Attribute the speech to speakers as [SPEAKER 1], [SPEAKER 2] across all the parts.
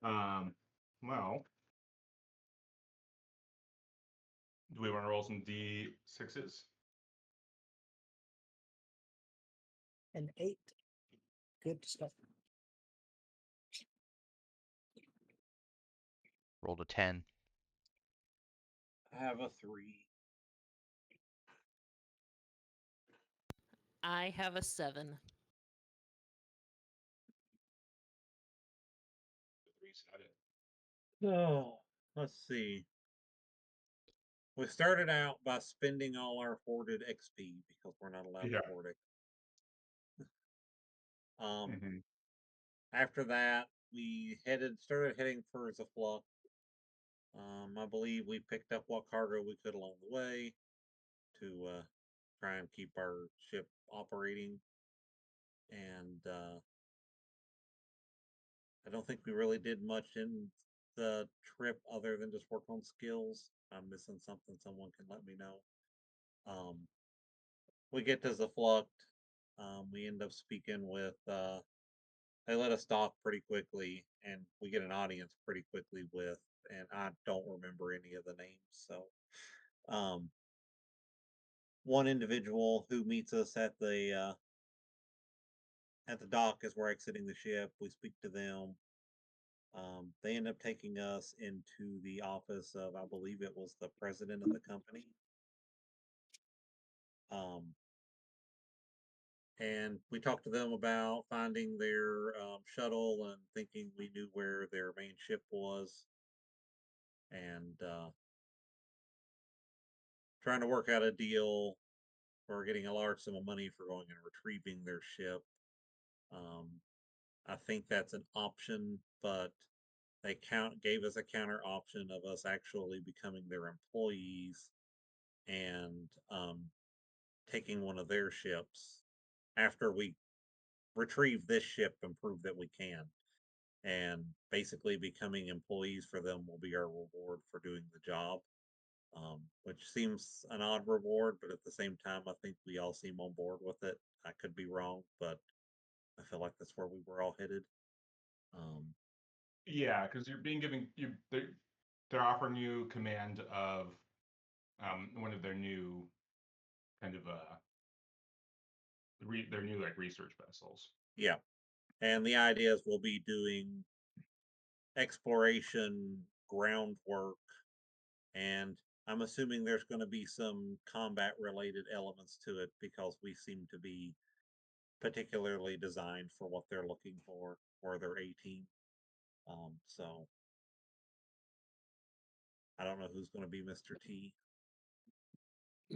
[SPEAKER 1] Well, do we want to roll some D6s?
[SPEAKER 2] An 8. Good stuff.
[SPEAKER 3] Rolled a 10.
[SPEAKER 4] I have a 3.
[SPEAKER 5] I have a 7.
[SPEAKER 1] The 3's got it.
[SPEAKER 4] Oh, let's see. We started out by spending all our hoarded XP because we're not allowed
[SPEAKER 1] Yeah.
[SPEAKER 4] to hoard it.
[SPEAKER 1] Mhm.
[SPEAKER 4] After that, we started heading for Zafluck. I believe we picked up what cargo we could along the way to try and keep our ship operating. And I don't think we really did much in the trip other than just work on skills. If I'm missing something, someone can let me know. We get to Zafluck. We end up speaking with they let us dock pretty quickly, and we get an audience pretty quickly with, and I don't remember any of the names. So, one individual who meets us at the dock as we're exiting the ship, we speak to them. They end up taking us into the office of, I believe it was the president of the company. And we talked to them about finding their shuttle and thinking we knew where their main ship was, and trying to work out a deal for getting a large sum of money for going and retrieving their ship. I think that's an option, but they gave us a counter option of us actually becoming their employees and taking one of their ships after we retrieve this ship and prove that we can. And basically becoming employees for them will be our reward for doing the job, which seems an odd reward, but at the same time, I think we all seem on board with it. I could be wrong, but I feel like that's where we were all headed.
[SPEAKER 1] Yeah, because you're being given they're offering you command of one of their new kind of their new like research vessels.
[SPEAKER 4] Yeah, and the idea is we'll be doing exploration, groundwork, and I'm assuming there's going to be some combat related elements to it because we seem to be particularly designed for what they're looking for their 18. So I don't know who's going to be Mr. T.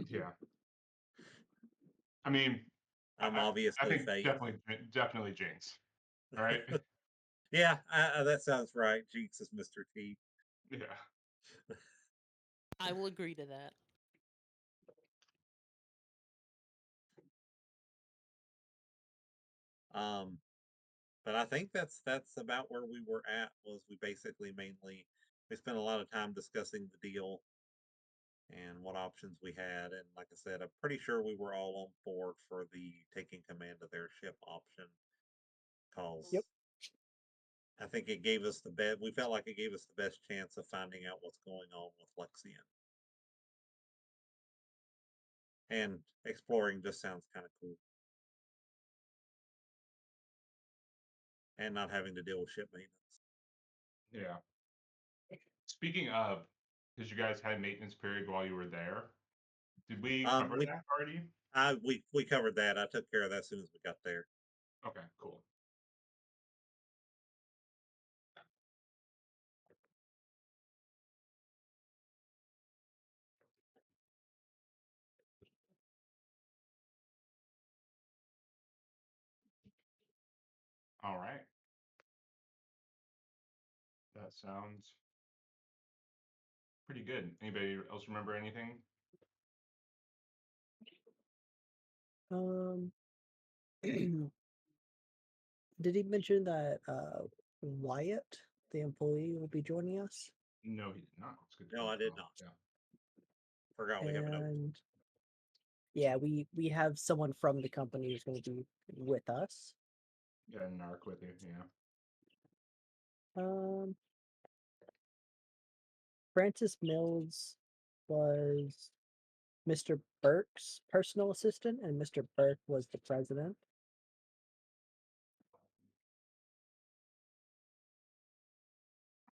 [SPEAKER 1] Yeah. I mean,
[SPEAKER 4] I'm
[SPEAKER 1] I
[SPEAKER 4] obviously
[SPEAKER 1] think
[SPEAKER 4] Faith.
[SPEAKER 1] definitely Jinx. All right.
[SPEAKER 4] Yeah, that sounds right. Jinx is Mr. T.
[SPEAKER 1] Yeah.
[SPEAKER 5] I will agree to that.
[SPEAKER 4] But I think that's about where we were at. Was we basically we spent a lot of time discussing the deal and what options we had, and like I said, I'm pretty sure we were all on board for the taking command of their ship option. Cause
[SPEAKER 2] Yep.
[SPEAKER 4] I think it gave us the best. We felt like it gave us the best chance of finding out what's going on with Lexian. And exploring just sounds kind of cool. And not having to deal with ship maintenance.
[SPEAKER 1] Yeah. Speaking of, because you guys had maintenance period while you were there, did we cover that already?
[SPEAKER 4] We covered that. I took care of that as soon as we got there.
[SPEAKER 1] Okay, cool. All right. That sounds pretty good. Anybody else remember anything?
[SPEAKER 2] Did he mention that Wyatt, the employee, will be joining us?
[SPEAKER 1] No, he did not. It's good.
[SPEAKER 4] No, I did not.
[SPEAKER 1] Yeah.
[SPEAKER 4] Forgot we have a note.
[SPEAKER 2] And yeah, we have someone from the company who's going to be with us.
[SPEAKER 1] Yeah, Narc with you. Yeah.
[SPEAKER 2] Francis Mills was Mr. Burke's personal assistant, and Mr. Burke was the president.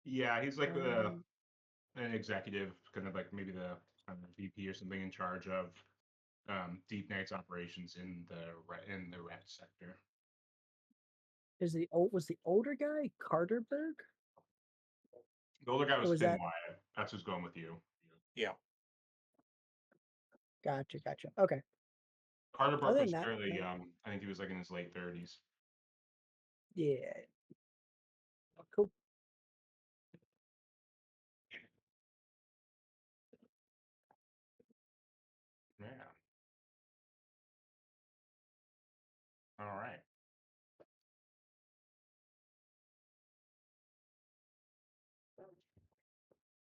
[SPEAKER 1] Yeah, he's like
[SPEAKER 2] Um,
[SPEAKER 1] an executive, kind of like maybe the VP or something in charge of Deep Night's operations in the red sector.
[SPEAKER 2] was the older guy Carter Burke?
[SPEAKER 1] The older guy
[SPEAKER 2] Or
[SPEAKER 1] was
[SPEAKER 2] was
[SPEAKER 1] Finn
[SPEAKER 2] that
[SPEAKER 1] Wyatt. That's who's going with you.
[SPEAKER 4] Yeah.
[SPEAKER 2] gotcha? Okay.
[SPEAKER 1] Carter Burke
[SPEAKER 2] Other than
[SPEAKER 1] was
[SPEAKER 2] that,
[SPEAKER 1] fairly
[SPEAKER 2] no.
[SPEAKER 1] young. I think he was like in his late 30s.
[SPEAKER 2] Yeah. Cool.
[SPEAKER 1] Yeah. All right.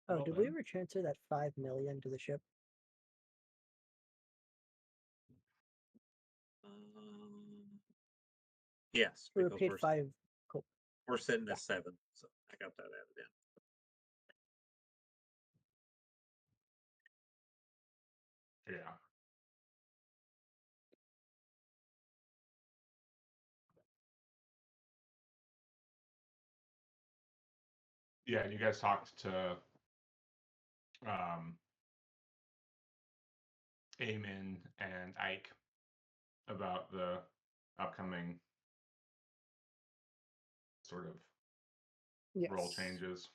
[SPEAKER 2] Oh,
[SPEAKER 1] Well
[SPEAKER 2] did we
[SPEAKER 1] then.
[SPEAKER 2] ever transfer that 5 million to the ship?
[SPEAKER 4] Yes,
[SPEAKER 2] We were
[SPEAKER 4] because
[SPEAKER 2] paid 5. Cool.
[SPEAKER 4] we're sitting
[SPEAKER 2] Yeah.
[SPEAKER 4] at 7, so I got that added in.
[SPEAKER 1] Yeah. Yeah, and you guys talked to Eamon and Ike about the upcoming sort of role
[SPEAKER 2] Yes.
[SPEAKER 1] changes.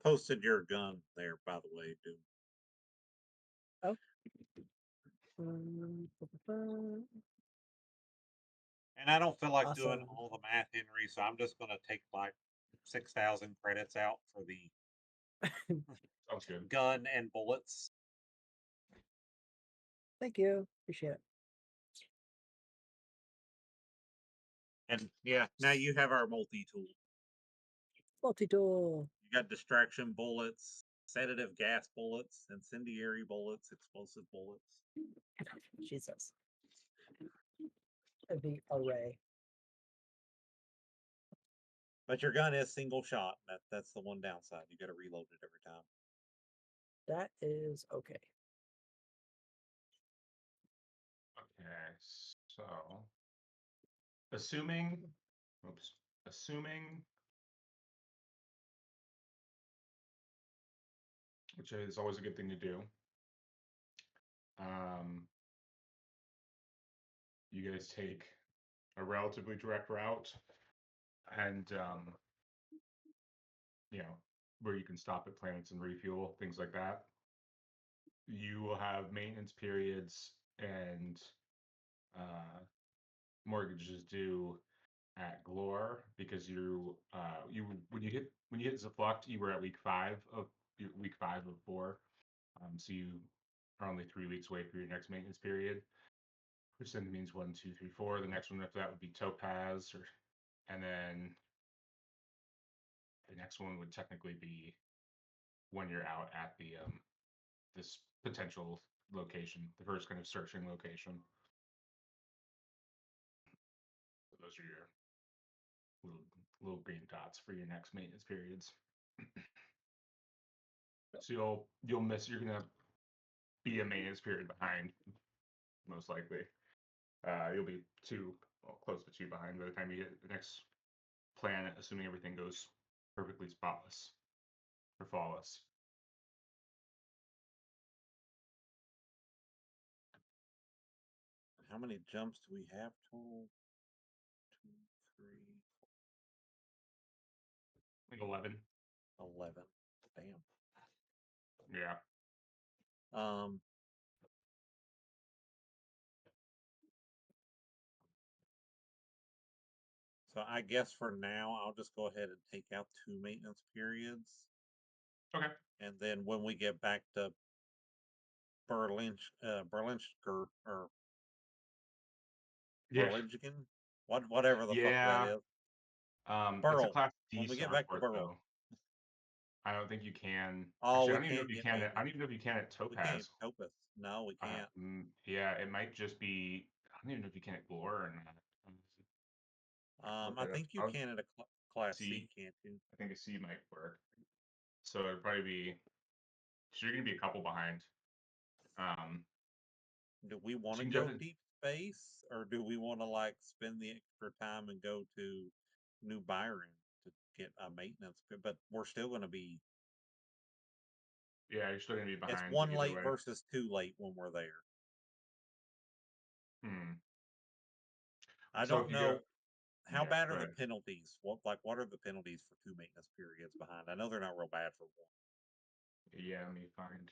[SPEAKER 4] Posted your gun there, by the way, dude.
[SPEAKER 2] Oh.
[SPEAKER 4] And I don't feel like doing
[SPEAKER 2] Awesome.
[SPEAKER 4] all the math, Henry, so I'm just going to take like 6,000 credits out for the
[SPEAKER 1] Sounds good.
[SPEAKER 4] gun and bullets.
[SPEAKER 2] Thank you. Appreciate it.
[SPEAKER 4] And yeah, now you have our multi-tool.
[SPEAKER 2] Multi-tool.
[SPEAKER 4] You got distraction bullets, sedative gas bullets, incendiary bullets, explosive bullets.
[SPEAKER 2] Jesus. The array.
[SPEAKER 4] But your gun is single shot. That's the one downside. You got to reload it every time.
[SPEAKER 2] That is okay.
[SPEAKER 1] Okay, so assuming which is always a good thing to do. You guys take a relatively direct route, and you know, where you can stop at planets and refuel, things like that. You will have maintenance periods and mortgages due at Glore because you when you hit Zaflucht, you were at week 5 of 4. So you are only 3 weeks away for your next maintenance period, which then means 1, 2, 3, 4. The next one after that would be Topaz, and then the next one would technically be when you're out at the this potential location, the first kind of searching location. So those are your little green dots for your next maintenance periods. So you're gonna be a maintenance period behind, most likely. You'll be close to 2 behind by the time you hit the next planet, assuming everything goes perfectly spotless or flawless.
[SPEAKER 4] How many jumps do we have total? 2, 3,
[SPEAKER 1] Like 11.
[SPEAKER 4] 11. Damn.
[SPEAKER 1] Yeah.
[SPEAKER 4] So I guess for now, I'll just go ahead and take out 2 maintenance periods.
[SPEAKER 1] Okay.
[SPEAKER 4] And then when we get back to Berlinsker or
[SPEAKER 1] Yeah.
[SPEAKER 4] Berlingen, whatever the fuck that
[SPEAKER 1] Yeah.
[SPEAKER 4] is.
[SPEAKER 1] It's a
[SPEAKER 4] Burl.
[SPEAKER 1] class D
[SPEAKER 4] When we get back to
[SPEAKER 1] starport,
[SPEAKER 4] Burl.
[SPEAKER 1] though. I don't think you can.
[SPEAKER 4] Oh,
[SPEAKER 1] Actually, I
[SPEAKER 4] we
[SPEAKER 1] don't even know
[SPEAKER 4] can't
[SPEAKER 1] if you
[SPEAKER 4] get
[SPEAKER 1] can. I
[SPEAKER 4] maintenance.
[SPEAKER 1] don't even know if you can at
[SPEAKER 4] We can't
[SPEAKER 1] Topaz.
[SPEAKER 4] Topaz. No, we can't.
[SPEAKER 1] Yeah, it might just be. don't even know if you can at Glore or not. Look
[SPEAKER 4] I
[SPEAKER 1] that up.
[SPEAKER 4] think you can at a class C,
[SPEAKER 1] C?
[SPEAKER 4] can't you?
[SPEAKER 1] I think a C might work. So it'd probably be. So you're gonna be a couple behind.
[SPEAKER 4] Do we want
[SPEAKER 1] So
[SPEAKER 4] to
[SPEAKER 1] you can
[SPEAKER 4] go
[SPEAKER 1] definitely.
[SPEAKER 4] deep space, or do we want to like spend the extra time and go to New Byron to get a maintenance? But we're still going to be.
[SPEAKER 1] Yeah, you're still gonna be
[SPEAKER 4] It's
[SPEAKER 1] behind
[SPEAKER 4] one
[SPEAKER 1] either
[SPEAKER 4] late
[SPEAKER 1] way.
[SPEAKER 4] versus two late when we're there.
[SPEAKER 1] Hmm.
[SPEAKER 4] I
[SPEAKER 1] So
[SPEAKER 4] don't
[SPEAKER 1] if you go.
[SPEAKER 4] know how
[SPEAKER 1] Yeah,
[SPEAKER 4] bad
[SPEAKER 1] go
[SPEAKER 4] are the
[SPEAKER 1] ahead.
[SPEAKER 4] penalties. What are the penalties for two maintenance periods behind? I know they're not real bad for one.
[SPEAKER 1] Yeah, let me find.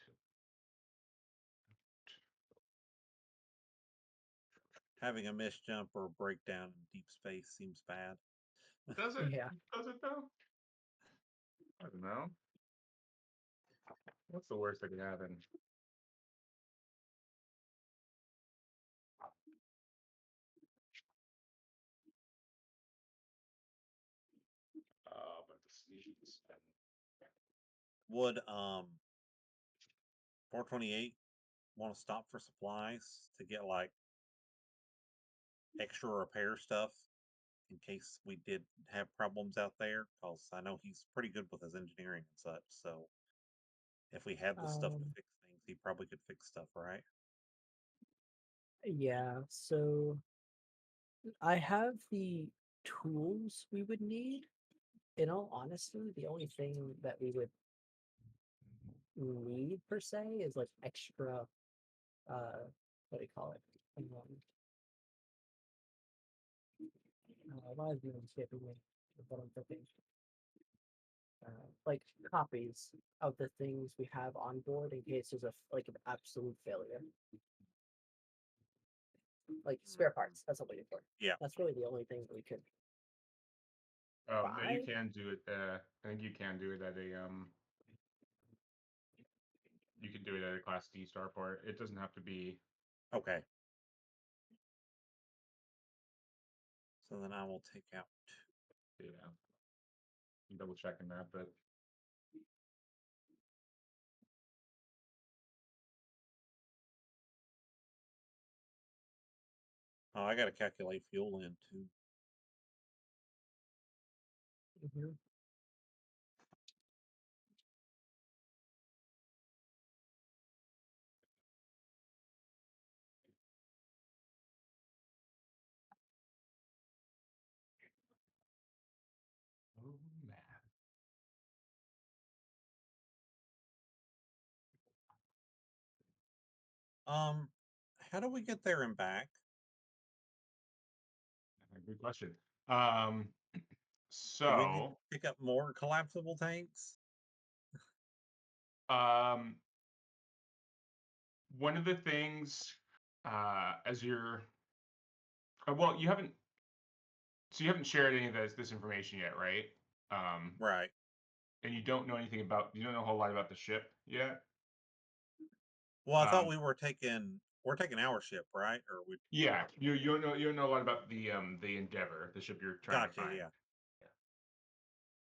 [SPEAKER 4] Having a missed jump or a breakdown in deep space seems bad.
[SPEAKER 1] Does it?
[SPEAKER 2] Yeah.
[SPEAKER 1] Does it though? I don't know. What's the worst that could happen? But the sneeze.
[SPEAKER 4] Would 428 want to stop for supplies to get like extra repair stuff in case we did have problems out there? Because I know he's pretty good with his engineering and such. So if we had the stuff to fix things, he probably could fix stuff, right?
[SPEAKER 2] Yeah, so I have the tools we would need. In all honesty, the only thing that we would need per se is like extra what do you call it? Why is it escaping me? What I'm thinking. Like copies of the things we have on board in case there's like an absolute failure. Like spare parts. That's what we're looking for.
[SPEAKER 4] Yeah.
[SPEAKER 2] That's really the only thing that we could
[SPEAKER 1] No, you
[SPEAKER 2] buy.
[SPEAKER 1] can do it. I think you can do it at a You can do it at a Class D starport. It doesn't have to be.
[SPEAKER 4] Okay. So then I will take out.
[SPEAKER 1] Yeah. I'm double checking that, but
[SPEAKER 4] Oh, I got to calculate fuel in too.
[SPEAKER 2] Mm-hmm.
[SPEAKER 1] oh man.
[SPEAKER 4] How do we get there and back?
[SPEAKER 1] Good question.
[SPEAKER 4] Do we need to
[SPEAKER 1] So
[SPEAKER 4] pick up more collapsible tanks?
[SPEAKER 1] um, one of the things as you're well, you haven't shared any of this information yet, right?
[SPEAKER 4] Right.
[SPEAKER 1] And you don't know anything about you don't know a whole lot about the ship yet.
[SPEAKER 4] Well, I thought
[SPEAKER 1] Um,
[SPEAKER 4] we're taking our ship, right? Or we
[SPEAKER 1] yeah, you don't know a lot about the Endeavor, the ship you're trying to
[SPEAKER 4] gotcha,
[SPEAKER 1] find.
[SPEAKER 4] yeah.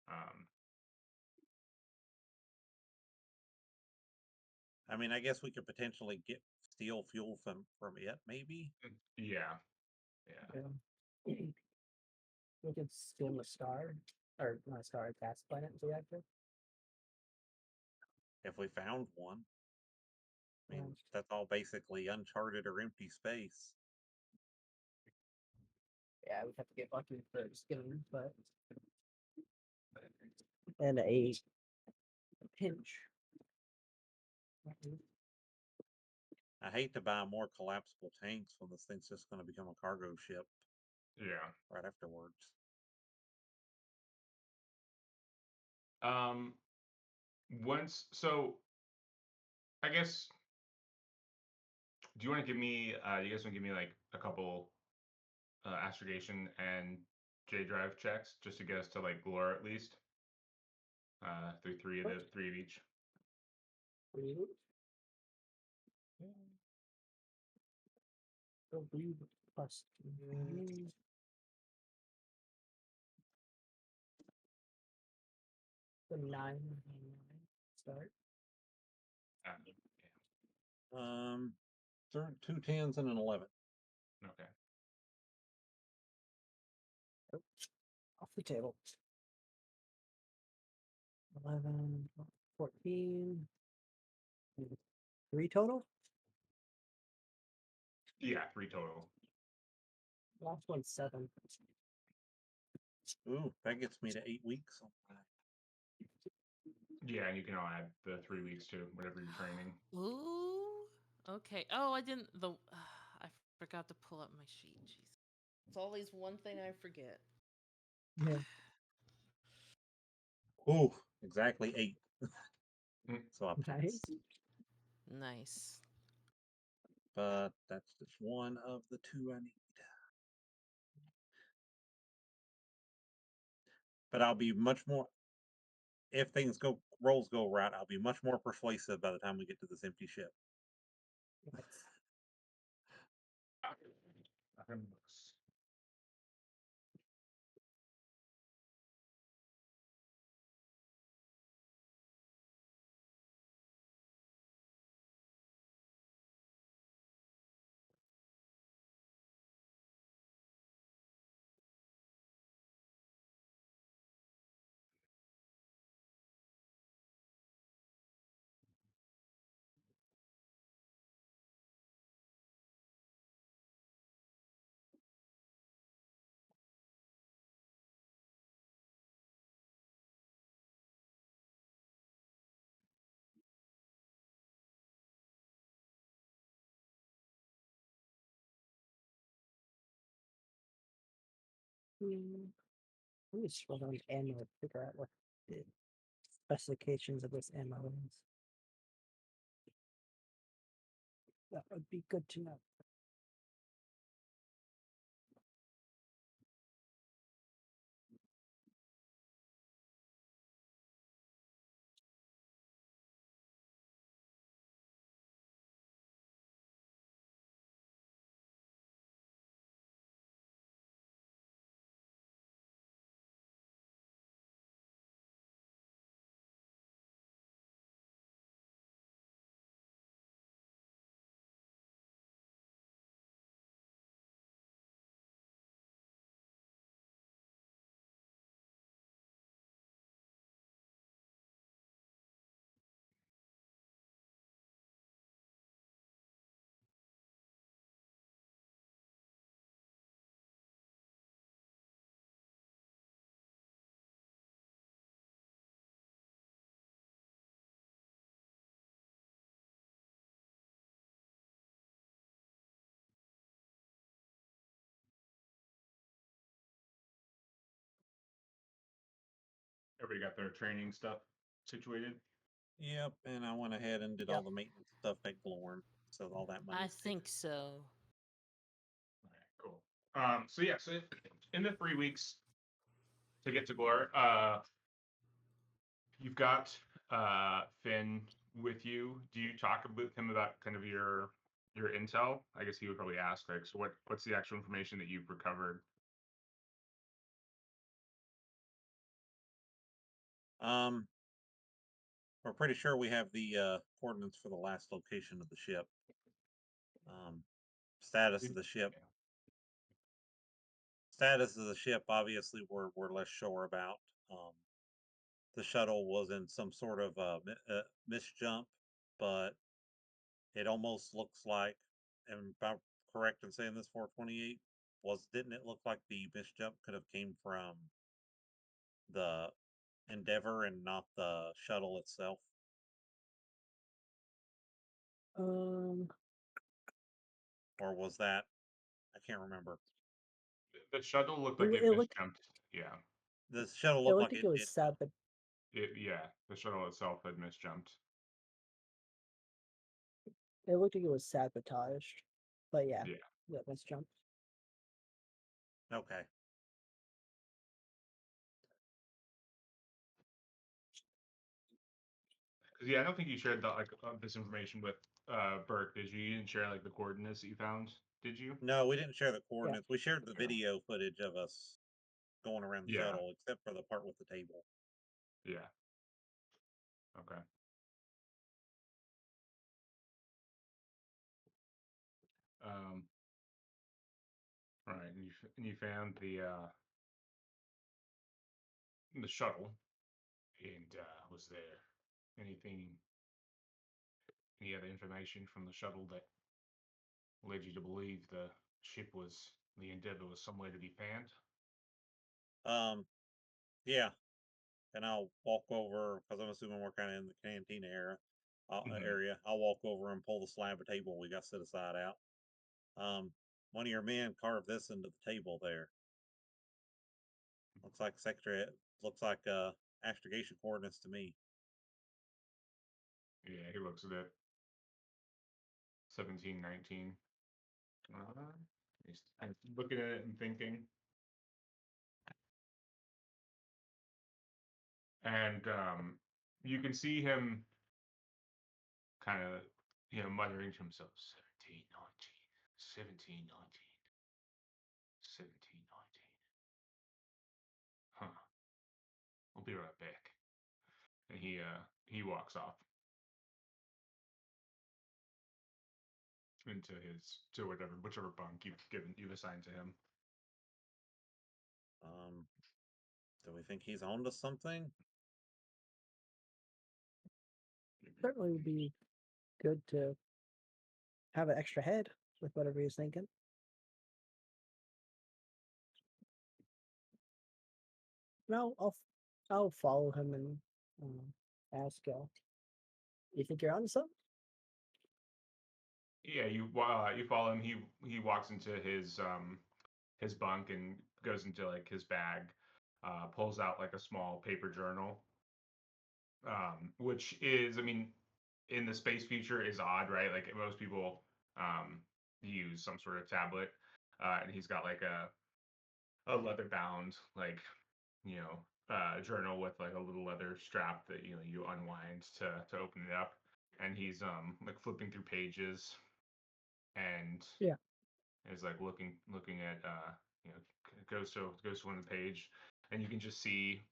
[SPEAKER 1] Um,
[SPEAKER 4] I mean, I guess we could potentially get steal fuel from it, maybe.
[SPEAKER 1] yeah, yeah.
[SPEAKER 2] Yeah. We could skim a star, or not a star, a gas planet reactor.
[SPEAKER 4] If we found one. I mean,
[SPEAKER 2] Yeah.
[SPEAKER 4] that's all basically uncharted or empty space.
[SPEAKER 2] Yeah, we'd have to get lucky for skimming, but and a pinch.
[SPEAKER 4] I hate to buy more collapsible tanks when this thing's just going to become a cargo ship
[SPEAKER 1] Yeah.
[SPEAKER 4] right afterwards.
[SPEAKER 1] Um, so I guess, do you want to give me, you guys want to give me like a couple astrogation and J drive checks just to get us to like Glore at least? Through three of each.
[SPEAKER 2] Plus the 9 start.
[SPEAKER 1] Yeah.
[SPEAKER 4] Two 10s and an 11.
[SPEAKER 1] Okay.
[SPEAKER 2] Off the table. 11, 14. 3 total?
[SPEAKER 1] Yeah, 3 total.
[SPEAKER 2] Last one's 7.
[SPEAKER 4] Ooh, that gets me to 8 weeks.
[SPEAKER 1] Yeah, and you can all add the 3 weeks to whatever you're training.
[SPEAKER 5] Ooh. Okay. Oh, I didn't. I forgot to pull up my sheet. Jeez. It's always one thing I forget.
[SPEAKER 2] Yeah.
[SPEAKER 4] Ooh, exactly 8.
[SPEAKER 1] Mm.
[SPEAKER 4] So I pass.
[SPEAKER 2] Nice.
[SPEAKER 5] Nice.
[SPEAKER 4] But that's just one of the 2 I need. But I'll be much more if things rolls go right, I'll be much more persuasive by the time we get to this empty ship.
[SPEAKER 2] Nice.
[SPEAKER 1] 100 bucks.
[SPEAKER 2] Let me scroll down to ammo and figure out what the specifications of this ammo is. That would be good to know.
[SPEAKER 1] Everybody got their training stuff situated?
[SPEAKER 4] Yep, and I went ahead and did all
[SPEAKER 2] Yep.
[SPEAKER 4] the maintenance stuff at Glorn, so all that money
[SPEAKER 5] I
[SPEAKER 4] is taken.
[SPEAKER 5] think so.
[SPEAKER 1] Okay, cool. So yeah, so in the 3 weeks to get to Glor, you've got Finn with you. Do you talk with him about kind of your intel? I guess he would probably ask, like, so what's the actual information that you've recovered?
[SPEAKER 4] Um, we're pretty sure we have the coordinates for the last location of the ship. Status of the ship. Status of the ship, obviously, we're less sure about. The shuttle was in some sort of misjump, but it almost looks like, and if I'm correct in saying this, 428 didn't it look like the misjump could have came from the Endeavor and not the shuttle itself?
[SPEAKER 2] Um,
[SPEAKER 4] Or was that? I can't remember.
[SPEAKER 1] The shuttle looked
[SPEAKER 2] It
[SPEAKER 1] like
[SPEAKER 2] loo-
[SPEAKER 1] it
[SPEAKER 2] it looked-
[SPEAKER 1] misjumped. Yeah.
[SPEAKER 4] The shuttle
[SPEAKER 2] it
[SPEAKER 4] looked
[SPEAKER 2] looked
[SPEAKER 4] like
[SPEAKER 2] like
[SPEAKER 4] it
[SPEAKER 2] it was
[SPEAKER 4] did.
[SPEAKER 2] sad, but
[SPEAKER 1] Yeah, the shuttle itself had misjumped.
[SPEAKER 2] it looked like it was sabotaged. But yeah,
[SPEAKER 1] Yeah.
[SPEAKER 2] that was jump.
[SPEAKER 4] Okay.
[SPEAKER 1] Because yeah, I don't think you shared this information with Burke, did you? You didn't share like the coordinates that you found, did you?
[SPEAKER 4] No, we didn't share the
[SPEAKER 2] Yeah.
[SPEAKER 4] coordinates. We shared the
[SPEAKER 1] Okay.
[SPEAKER 4] video footage of us going around the
[SPEAKER 1] Yeah.
[SPEAKER 4] shuttle, except for the part with the table.
[SPEAKER 1] Yeah. Okay. Um, you found the shuttle. And was there anything, any other information from the shuttle that led you to believe the Endeavor was somewhere to be found?
[SPEAKER 4] Yeah, and I'll walk over because I'm assuming we're kind of in the cantina
[SPEAKER 1] Mhm.
[SPEAKER 4] area. I'll walk over and pull the slab of table we got set aside out. One of your men carved this into the table there. Looks like secretary. Looks like astrogation coordinates to me.
[SPEAKER 1] Yeah, he looks at it. 1719. He's kind of looking at it and thinking. And you can see him kind of, muttering to himself, 1719, 1719, 1719. Huh. I'll be right back. And he walks off into to whichever bunk you've assigned to him.
[SPEAKER 4] Do we think he's on to something?
[SPEAKER 2] Certainly would be good to have an extra head with whatever he's thinking. No, I'll follow him and ask. You think you're on something?
[SPEAKER 1] Yeah, you follow him. He walks into his bunk and goes into like his bag, pulls out like a small paper journal, which is, I mean, in the space future is odd, right? Like most people use some sort of tablet, and he's got like a leather bound journal with like a little leather strap that you unwind to open it up, and he's like flipping through pages and
[SPEAKER 2] Yeah.
[SPEAKER 1] is like looking at goes to one page, and you can see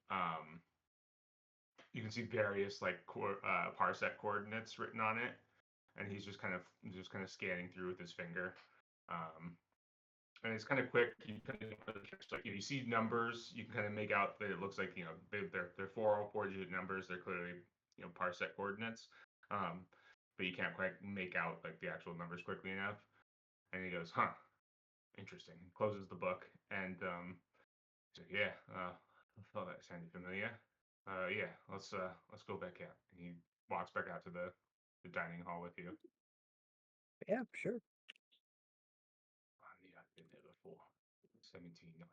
[SPEAKER 1] various like parsec coordinates written on it, and he's just kind of scanning through with his finger. um and it's kind of quick. You kind of like, you see numbers, you can kind of make out that it looks like they're 404-digit numbers. They're clearly parsec coordinates, um but you can't quite make out like the actual numbers quickly enough. And he goes, huh, interesting. Closes the book and so yeah, I thought that sounded familiar. Yeah, let's go back out. And he walks back out to the dining hall with you.
[SPEAKER 2] Yeah, sure.
[SPEAKER 1] Yeah, I've been there before. 1719.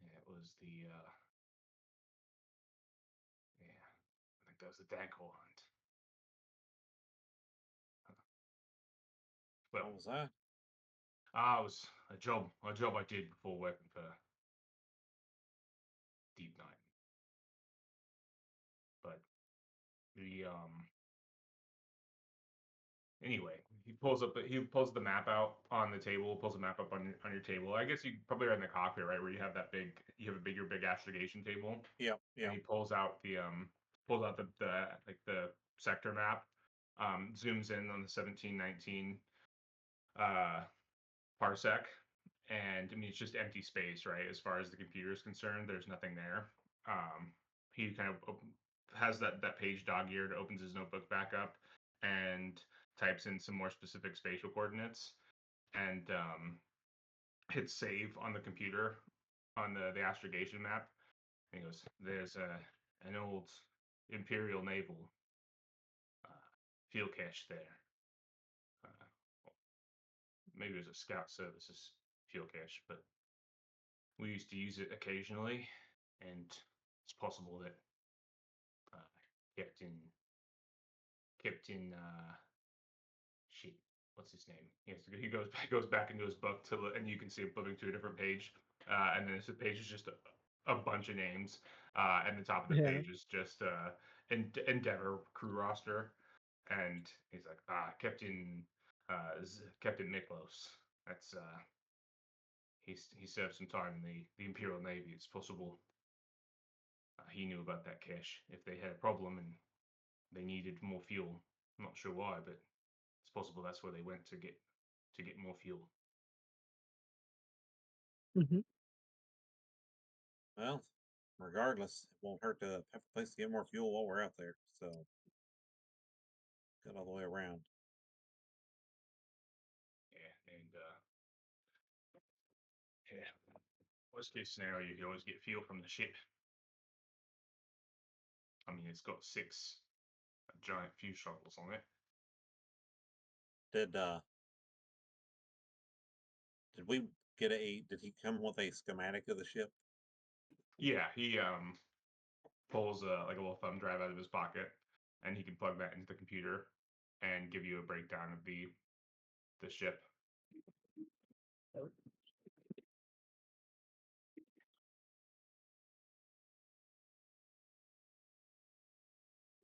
[SPEAKER 1] Yeah, it was yeah, I think that was the Dankle hunt. Huh.
[SPEAKER 4] What
[SPEAKER 1] Well,
[SPEAKER 4] was that?
[SPEAKER 1] it was a job I did before working for Deep Nine. But the anyway, he pulls the map out on the table, pulls the map up on your table. I guess you probably are in the cockpit, right, where you have your big astrogation table,
[SPEAKER 4] Yep,
[SPEAKER 1] and
[SPEAKER 4] yep.
[SPEAKER 1] he pulls out the sector map, zooms in on the 1719 uh parsec, and I mean it's just empty space, right? As far as the computer is concerned, there's nothing there. He kind of has that page dog-eared, opens his notebook back up, and types in some more specific spatial coordinates, and hits save on the computer on the astrogation map. And he goes, "There's an old Imperial Naval field cache there. Uh, Maybe it was a Scout Services field cache, but we used to use it occasionally, and it's possible that uh, Captain Captain shit, what's his name? Yes, he goes back into his book and you can see it flipping to a different page, and then the page is just a bunch of names, and the top of the
[SPEAKER 2] Yeah.
[SPEAKER 1] page is just Endeavor crew roster, and he's like, Captain Miklos. That's he served some time in the Imperial Navy. It's possible he knew about that cache if they had a problem and they needed more fuel. I'm not sure why, but it's possible that's where they went to get more fuel.
[SPEAKER 2] Mhm.
[SPEAKER 4] Well, regardless, it won't hurt to have a place to get more fuel while we're out there. So good all the way around.
[SPEAKER 1] Yeah, and yeah, worst case scenario, you can always get fuel from the ship. I mean, it's got 6 giant fuel shuttles on it.
[SPEAKER 4] Did we get did he come with a schematic of the ship?
[SPEAKER 1] Yeah, he pulls like a little thumb drive out of his pocket, and he can plug that into the computer and give you a breakdown of the ship.
[SPEAKER 2] Oh,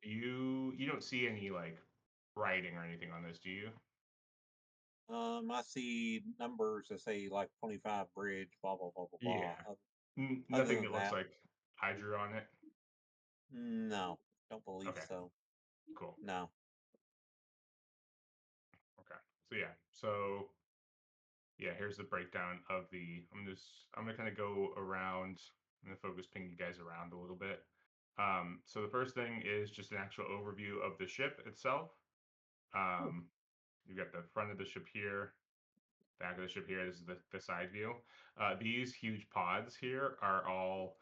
[SPEAKER 1] You don't see any like writing or anything on this, do you?
[SPEAKER 4] I see numbers that say like 25 bridge, blah blah blah blah blah.
[SPEAKER 1] Yeah.
[SPEAKER 4] Other
[SPEAKER 1] Nothing
[SPEAKER 4] than
[SPEAKER 1] that looks
[SPEAKER 4] that,
[SPEAKER 1] like I drew on it.
[SPEAKER 4] no, don't believe
[SPEAKER 1] Okay,
[SPEAKER 4] so.
[SPEAKER 1] cool.
[SPEAKER 4] No.
[SPEAKER 1] Okay. So yeah. So yeah, here's the breakdown of the. I'm gonna kind of go around. I'm gonna focus ping you guys around a little bit. So the first thing is just an actual overview of the ship itself.
[SPEAKER 2] cool.
[SPEAKER 1] You've got the front of the ship here, back of the ship here. This is the side view. These huge pods here are all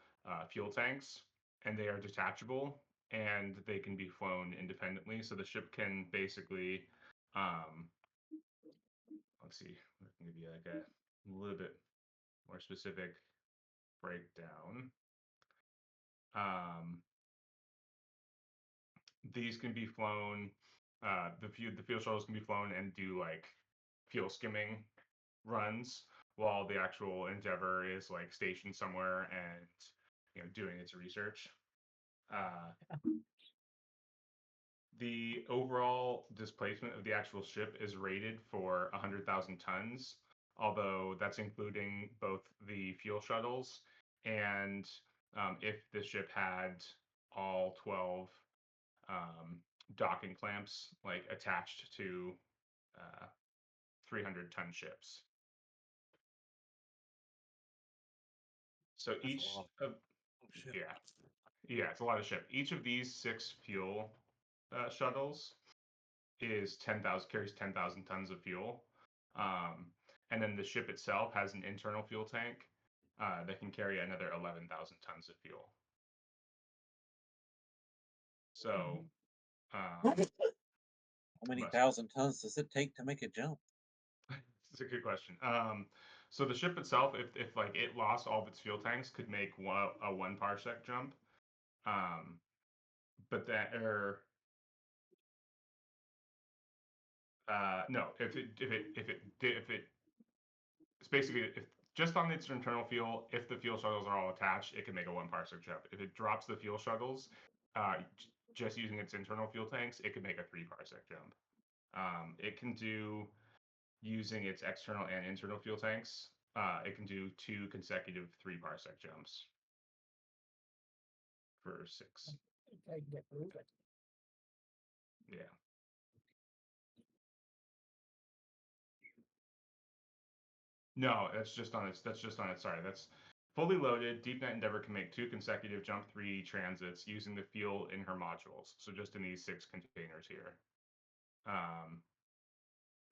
[SPEAKER 1] fuel tanks, and they are detachable, and they can be flown independently. So the ship can basically, um, let's see, I can give you like a little bit more specific breakdown. Um, these can be flown. The fuel shuttles can be flown and do like fuel skimming runs while the actual Endeavor is like stationed somewhere and doing its research. Uh, the overall displacement of the actual ship is rated for 100,000 tons, although that's including both the fuel shuttles and if the ship had all 12 docking clamps like attached to 300-ton ships. So
[SPEAKER 4] That's a
[SPEAKER 1] each
[SPEAKER 4] lot
[SPEAKER 1] of
[SPEAKER 4] of shit.
[SPEAKER 1] yeah, it's a lot of ship. Each of these 6 fuel shuttles is 10,000 carries 10,000 tons of fuel, and then the ship itself has an internal fuel tank that can carry another 11,000 tons of fuel. So,
[SPEAKER 4] How many
[SPEAKER 1] bless you.
[SPEAKER 4] thousand tons does it take to make a jump?
[SPEAKER 1] It's a good question. So the ship itself, if like it lost all of its fuel tanks, could make a 1 parsec jump. Um, but that or no, if it it's basically if just on its internal fuel, if the fuel shuttles are all attached, it can make a 1 parsec jump. If it drops the fuel shuttles, just using its internal fuel tanks, it can make a 3 parsec jump. It can do using its external and internal fuel tanks. It can do 2 consecutive 3 parsec jumps for 6.
[SPEAKER 2] I can get moving.
[SPEAKER 1] Yeah. No, that's just on its sorry. That's fully loaded. DeepNet Endeavor can make 2 consecutive jump 3 transits using the fuel in her modules. So just in these 6 containers here.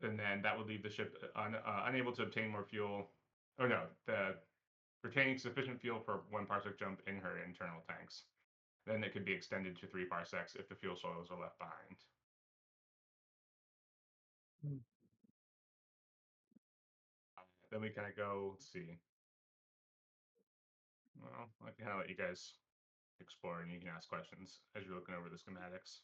[SPEAKER 1] And then that would leave the ship unable to obtain more fuel. Oh no, the retaining sufficient fuel for 1 parsec jump in her internal tanks. Then it could be extended to 3 parsecs if the fuel shuttles are left behind.
[SPEAKER 2] Hmm.
[SPEAKER 1] Then we kind of go, let's see. Well, I can kind of let you guys explore and you can ask questions as you're looking over the schematics.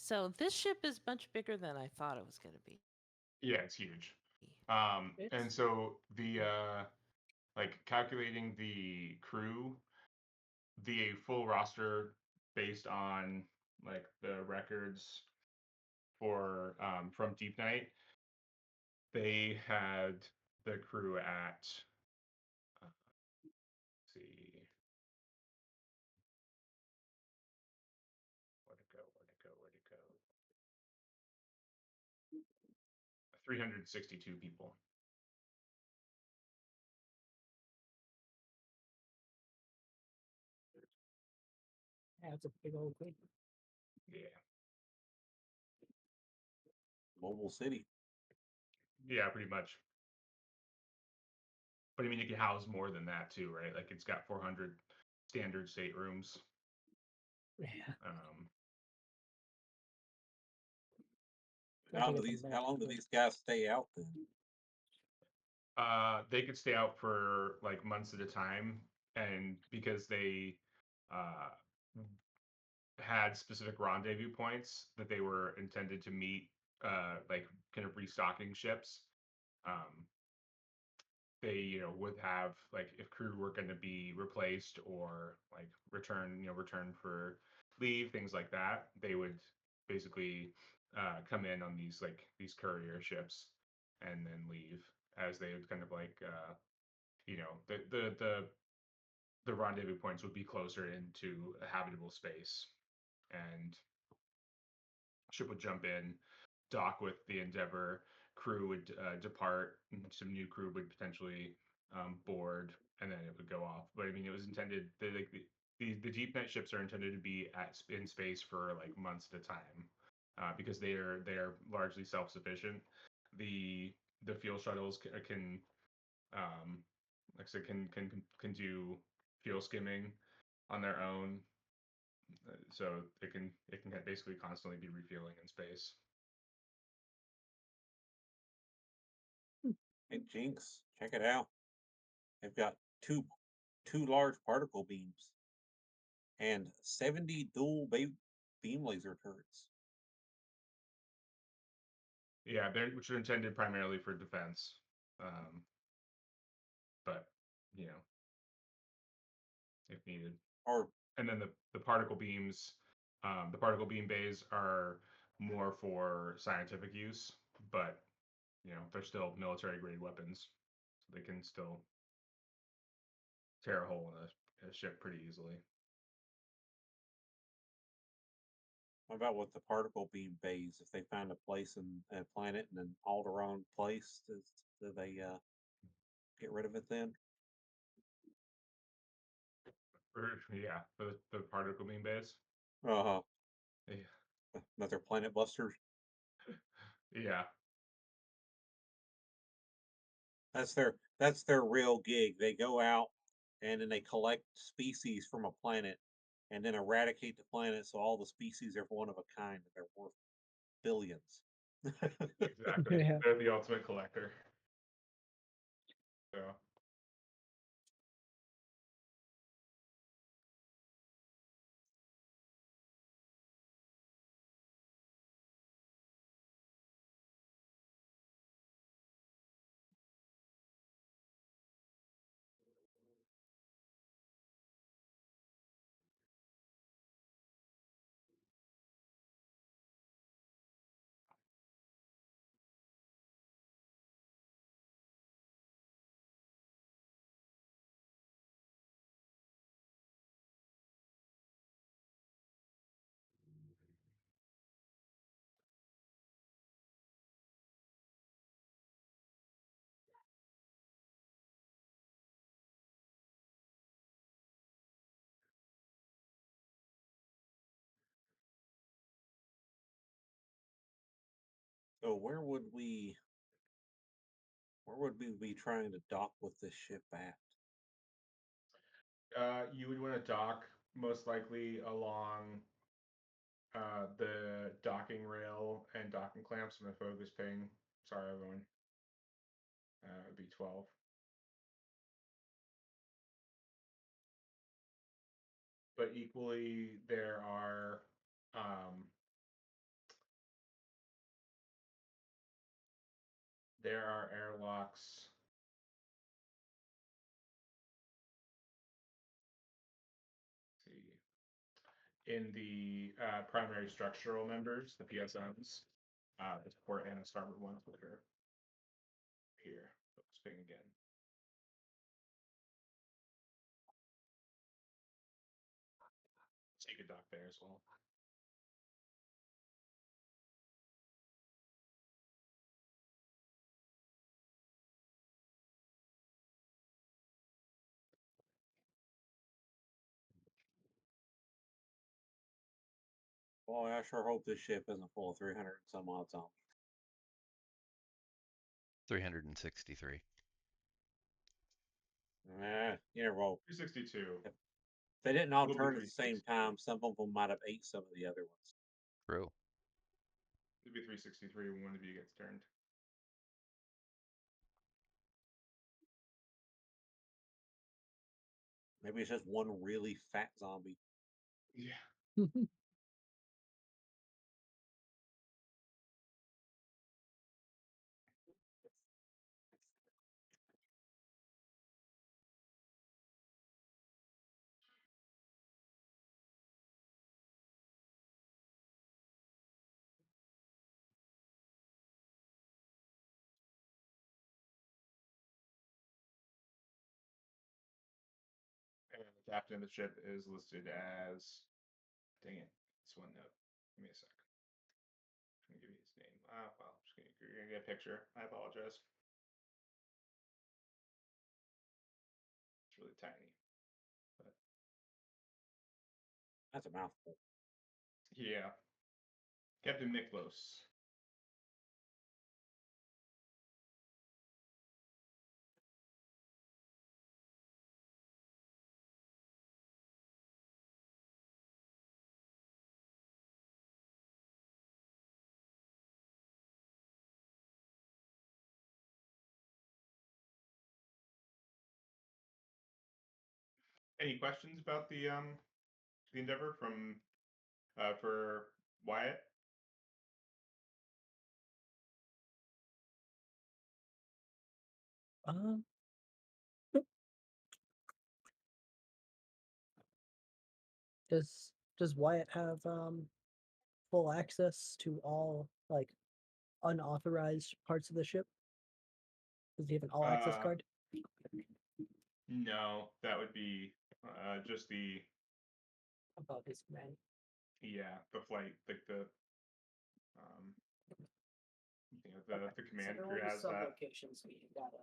[SPEAKER 5] So this ship is much bigger than I thought it was going to be.
[SPEAKER 1] Yeah, it's huge. And
[SPEAKER 2] It's-
[SPEAKER 1] so the like calculating the crew, the full roster based on like the records for from Deep Night, they had the crew at let's see, where'd it go? 362 people.
[SPEAKER 2] Yeah, it's a big old thing.
[SPEAKER 1] Yeah.
[SPEAKER 4] Mobile City.
[SPEAKER 1] Yeah, pretty much. But I mean, you can house more than that too, right? Like it's got 400 standard staterooms.
[SPEAKER 2] Yeah.
[SPEAKER 1] Um,
[SPEAKER 2] I think it's a
[SPEAKER 4] How long do
[SPEAKER 2] master.
[SPEAKER 4] these guys stay out then?
[SPEAKER 1] they could stay out for like months at a time, and because they uh, had specific rendezvous points that they were intended to meet, like kind of restocking ships. Um, they would have like if crew were going to be replaced or like return for leave, things like that, they would basically come in on these courier ships and then leave as they would kind of like the rendezvous points would be closer into a habitable space, and ship would jump in, dock with the Endeavor, crew would depart, and some new crew would potentially board, and then it would go off. But I mean, it was intended the deep night ships are intended to be in space for like months at a time, because they are largely self sufficient. The fuel shuttles can like I said can do fuel skimming on their own, so it can basically constantly be refueling in space.
[SPEAKER 4] Hey Jinx, check it out. They've got two large particle beams and 70 beam laser turrets.
[SPEAKER 1] Yeah, which are intended primarily for defense, um, but you know, if needed.
[SPEAKER 4] Or
[SPEAKER 1] And then the particle beams, the particle beam bays are more for scientific use, but they're still military grade weapons, so they can still tear a hole in a ship pretty easily.
[SPEAKER 4] what about with the particle beam bays? If they find a place in a planet in an Alderaan place, do they get rid of it then?
[SPEAKER 1] Yeah, for the particle beam bays.
[SPEAKER 4] Uh
[SPEAKER 1] Yeah,
[SPEAKER 4] Another planet busters.
[SPEAKER 1] yeah,
[SPEAKER 4] That's their real gig. They go out and then they collect species from a planet and then eradicate the planet so all the species are one of a kind and they're worth billions.
[SPEAKER 1] exactly.
[SPEAKER 2] Yeah.
[SPEAKER 1] They're the ultimate collector. So.
[SPEAKER 4] So where would we be trying to dock with this ship at?
[SPEAKER 1] You would want to dock most likely along the docking rail and docking clamps. My focus ping. Sorry, everyone. It would be 12. But equally, there are There are airlocks. Let's see. In the primary structural members, the PSMs, the port and the starboard ones that are here. Spin again. So you could dock there as well.
[SPEAKER 4] Boy, I sure hope this ship isn't full of 300 and some odd zombies.
[SPEAKER 3] 363.
[SPEAKER 4] You never hope.
[SPEAKER 1] 362.
[SPEAKER 4] If they didn't all
[SPEAKER 1] Will be
[SPEAKER 4] turn at the same
[SPEAKER 1] 360.
[SPEAKER 4] time, some of them might have ate some of the other ones.
[SPEAKER 3] True.
[SPEAKER 1] It'd be 363 when one of you gets turned.
[SPEAKER 4] Maybe it's just one really fat zombie.
[SPEAKER 1] Yeah. And the captain of the ship is listed as. Dang it. It's one note. Give me a sec. I'm gonna give you his name. Well, you're gonna get a picture. I apologize. It's really tiny. But
[SPEAKER 4] That's a mouthful.
[SPEAKER 1] yeah. Captain Miklos. Any questions about the Endeavor from for Wyatt?
[SPEAKER 2] Um, does Wyatt have full access to all like unauthorized parts of the ship? Does he have an all access card?
[SPEAKER 1] No, that would be just the
[SPEAKER 2] Above his command.
[SPEAKER 1] the flight, like the the
[SPEAKER 2] So
[SPEAKER 1] command
[SPEAKER 2] there
[SPEAKER 1] crew
[SPEAKER 2] will be
[SPEAKER 1] has
[SPEAKER 2] some
[SPEAKER 1] that.
[SPEAKER 2] locations we gotta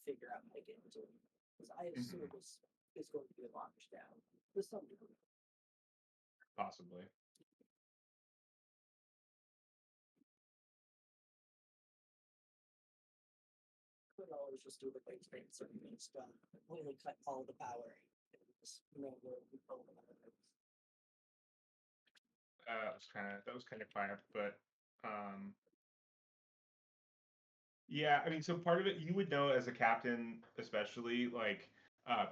[SPEAKER 2] figure out how to get into, because I assume
[SPEAKER 1] Mhm.
[SPEAKER 2] this is going to be locked down to some degree.
[SPEAKER 1] Possibly.
[SPEAKER 2] Could always just do the big thing, so we can just completely cut all the power. And just know where we pull them out of it.
[SPEAKER 1] That was kind of quiet, but yeah, I mean, so part of it you would know as a captain, especially like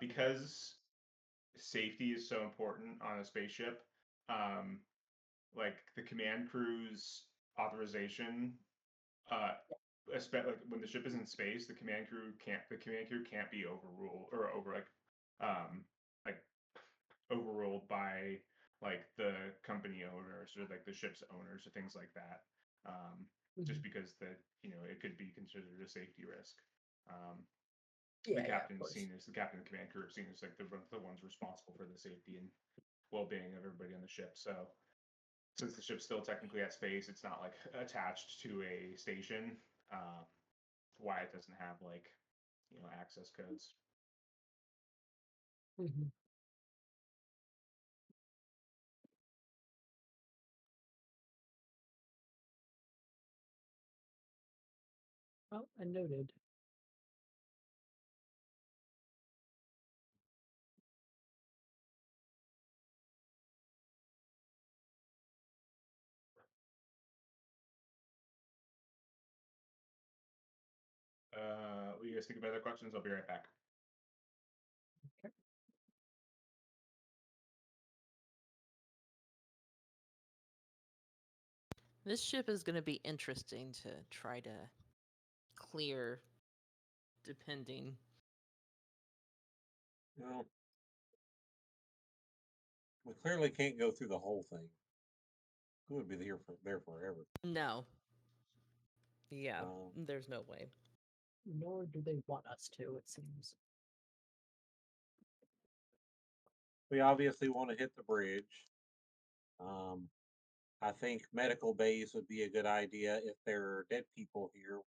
[SPEAKER 1] because safety is so important on a spaceship. Um, like the command crew's authorization, especially like when the ship is in space, the command crew can't be overruled or like overruled by like the company owners or like the ship's owners or things like that. Just because it could be considered a safety risk. The captain is seen as the captain of the command crew seen as like the ones responsible for the safety and well-being of everybody on the ship. So since the ship's still technically at space, it's not like attached to a station. Why it doesn't have like access codes.
[SPEAKER 2] Mhm. Oh, and noted.
[SPEAKER 1] What do you guys think about other questions? I'll be right back.
[SPEAKER 2] Okay.
[SPEAKER 5] This ship is going to be interesting to try to clear, depending.
[SPEAKER 4] Well, we clearly can't go through the whole thing. We would be there forever.
[SPEAKER 5] No. Yeah,
[SPEAKER 4] Um,
[SPEAKER 5] there's no way.
[SPEAKER 2] Nor do they want us to, it seems.
[SPEAKER 4] We obviously want to hit the bridge. I think medical bays would be a good idea if there are dead people here.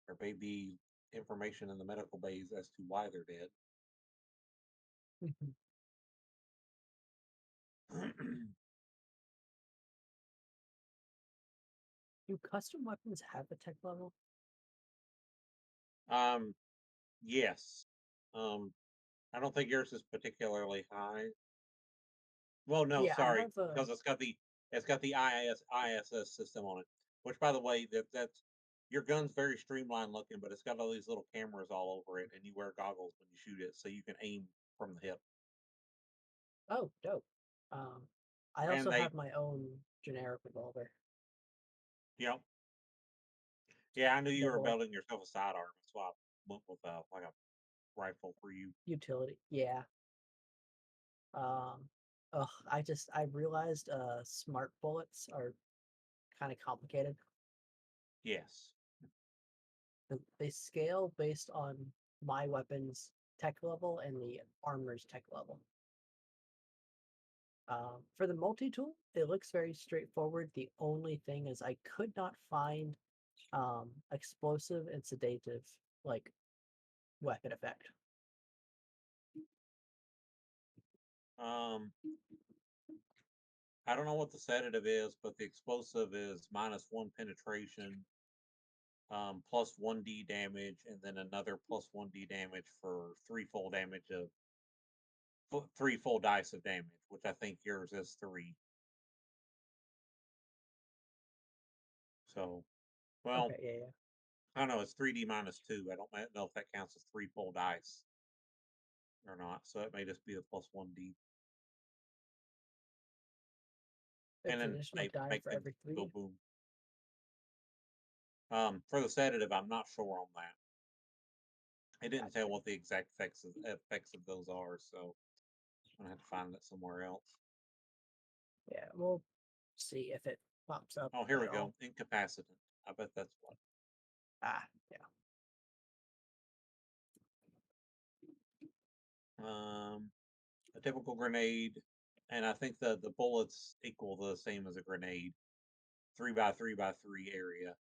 [SPEAKER 4] There may be information in the medical bays as to why they're dead.
[SPEAKER 2] Do custom weapons have a tech level?
[SPEAKER 4] Yes. I don't think yours is particularly high. Well, no,
[SPEAKER 2] Yeah, I
[SPEAKER 4] sorry,
[SPEAKER 2] have a.
[SPEAKER 4] because it's got the ISS system on it. Which, by the way, that's your gun's very streamlined looking, but it's got all these little cameras all over it, and you wear goggles when you shoot it, so you can aim from the hip.
[SPEAKER 2] Oh, dope. I
[SPEAKER 4] And
[SPEAKER 2] also
[SPEAKER 4] they,
[SPEAKER 2] have my own generic revolver.
[SPEAKER 4] you know, yeah, I knew you were
[SPEAKER 2] Double
[SPEAKER 4] building yourself a sidearm, so I went with like a rifle for you.
[SPEAKER 2] utility. Yeah. I realized smart bullets are kind of complicated.
[SPEAKER 4] Yes.
[SPEAKER 2] They scale based on my weapon's tech level and the armor's tech level. For the multi-tool, it looks very straightforward. The only thing is I could not find explosive and sedative like weapon effect.
[SPEAKER 4] Um, I don't know what the sedative is, but the explosive is -1 penetration, plus 1d damage, and then another plus 1d damage for three full damage of three full dice of damage, which I think yours is 3. So, well,
[SPEAKER 2] Okay, yeah, yeah.
[SPEAKER 4] I don't know. It's 3d -2. I don't know if that counts as 3 full dice or not. So it may just be the plus 1d, and
[SPEAKER 2] It's an
[SPEAKER 4] then
[SPEAKER 2] additional
[SPEAKER 4] they
[SPEAKER 2] die
[SPEAKER 4] make
[SPEAKER 2] for
[SPEAKER 4] them
[SPEAKER 2] every
[SPEAKER 4] go
[SPEAKER 2] 3.
[SPEAKER 4] boom. For the sedative, I'm not sure on that. It didn't tell
[SPEAKER 2] Gotcha.
[SPEAKER 4] what the exact effects of those are, so I'm gonna have to find that somewhere else.
[SPEAKER 2] Yeah, we'll see if it pops up
[SPEAKER 4] Oh, here we
[SPEAKER 2] at
[SPEAKER 4] go.
[SPEAKER 2] all.
[SPEAKER 4] Incapacitant. I bet that's what.
[SPEAKER 2] Yeah.
[SPEAKER 4] A typical grenade, and I think the bullets equal the same as a grenade. 3x3x3 area,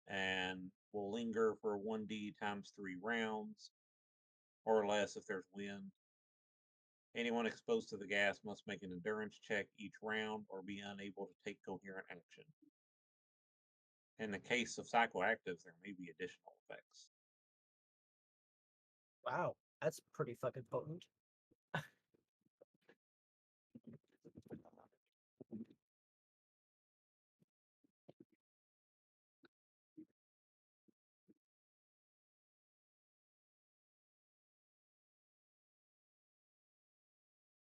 [SPEAKER 4] and will linger for 1d times 3 rounds, or less if there's wind. Anyone exposed to the gas must make an endurance check each round or be unable to take coherent action. In the case of psychoactives, there may be additional effects.
[SPEAKER 2] Wow, that's pretty fucking potent.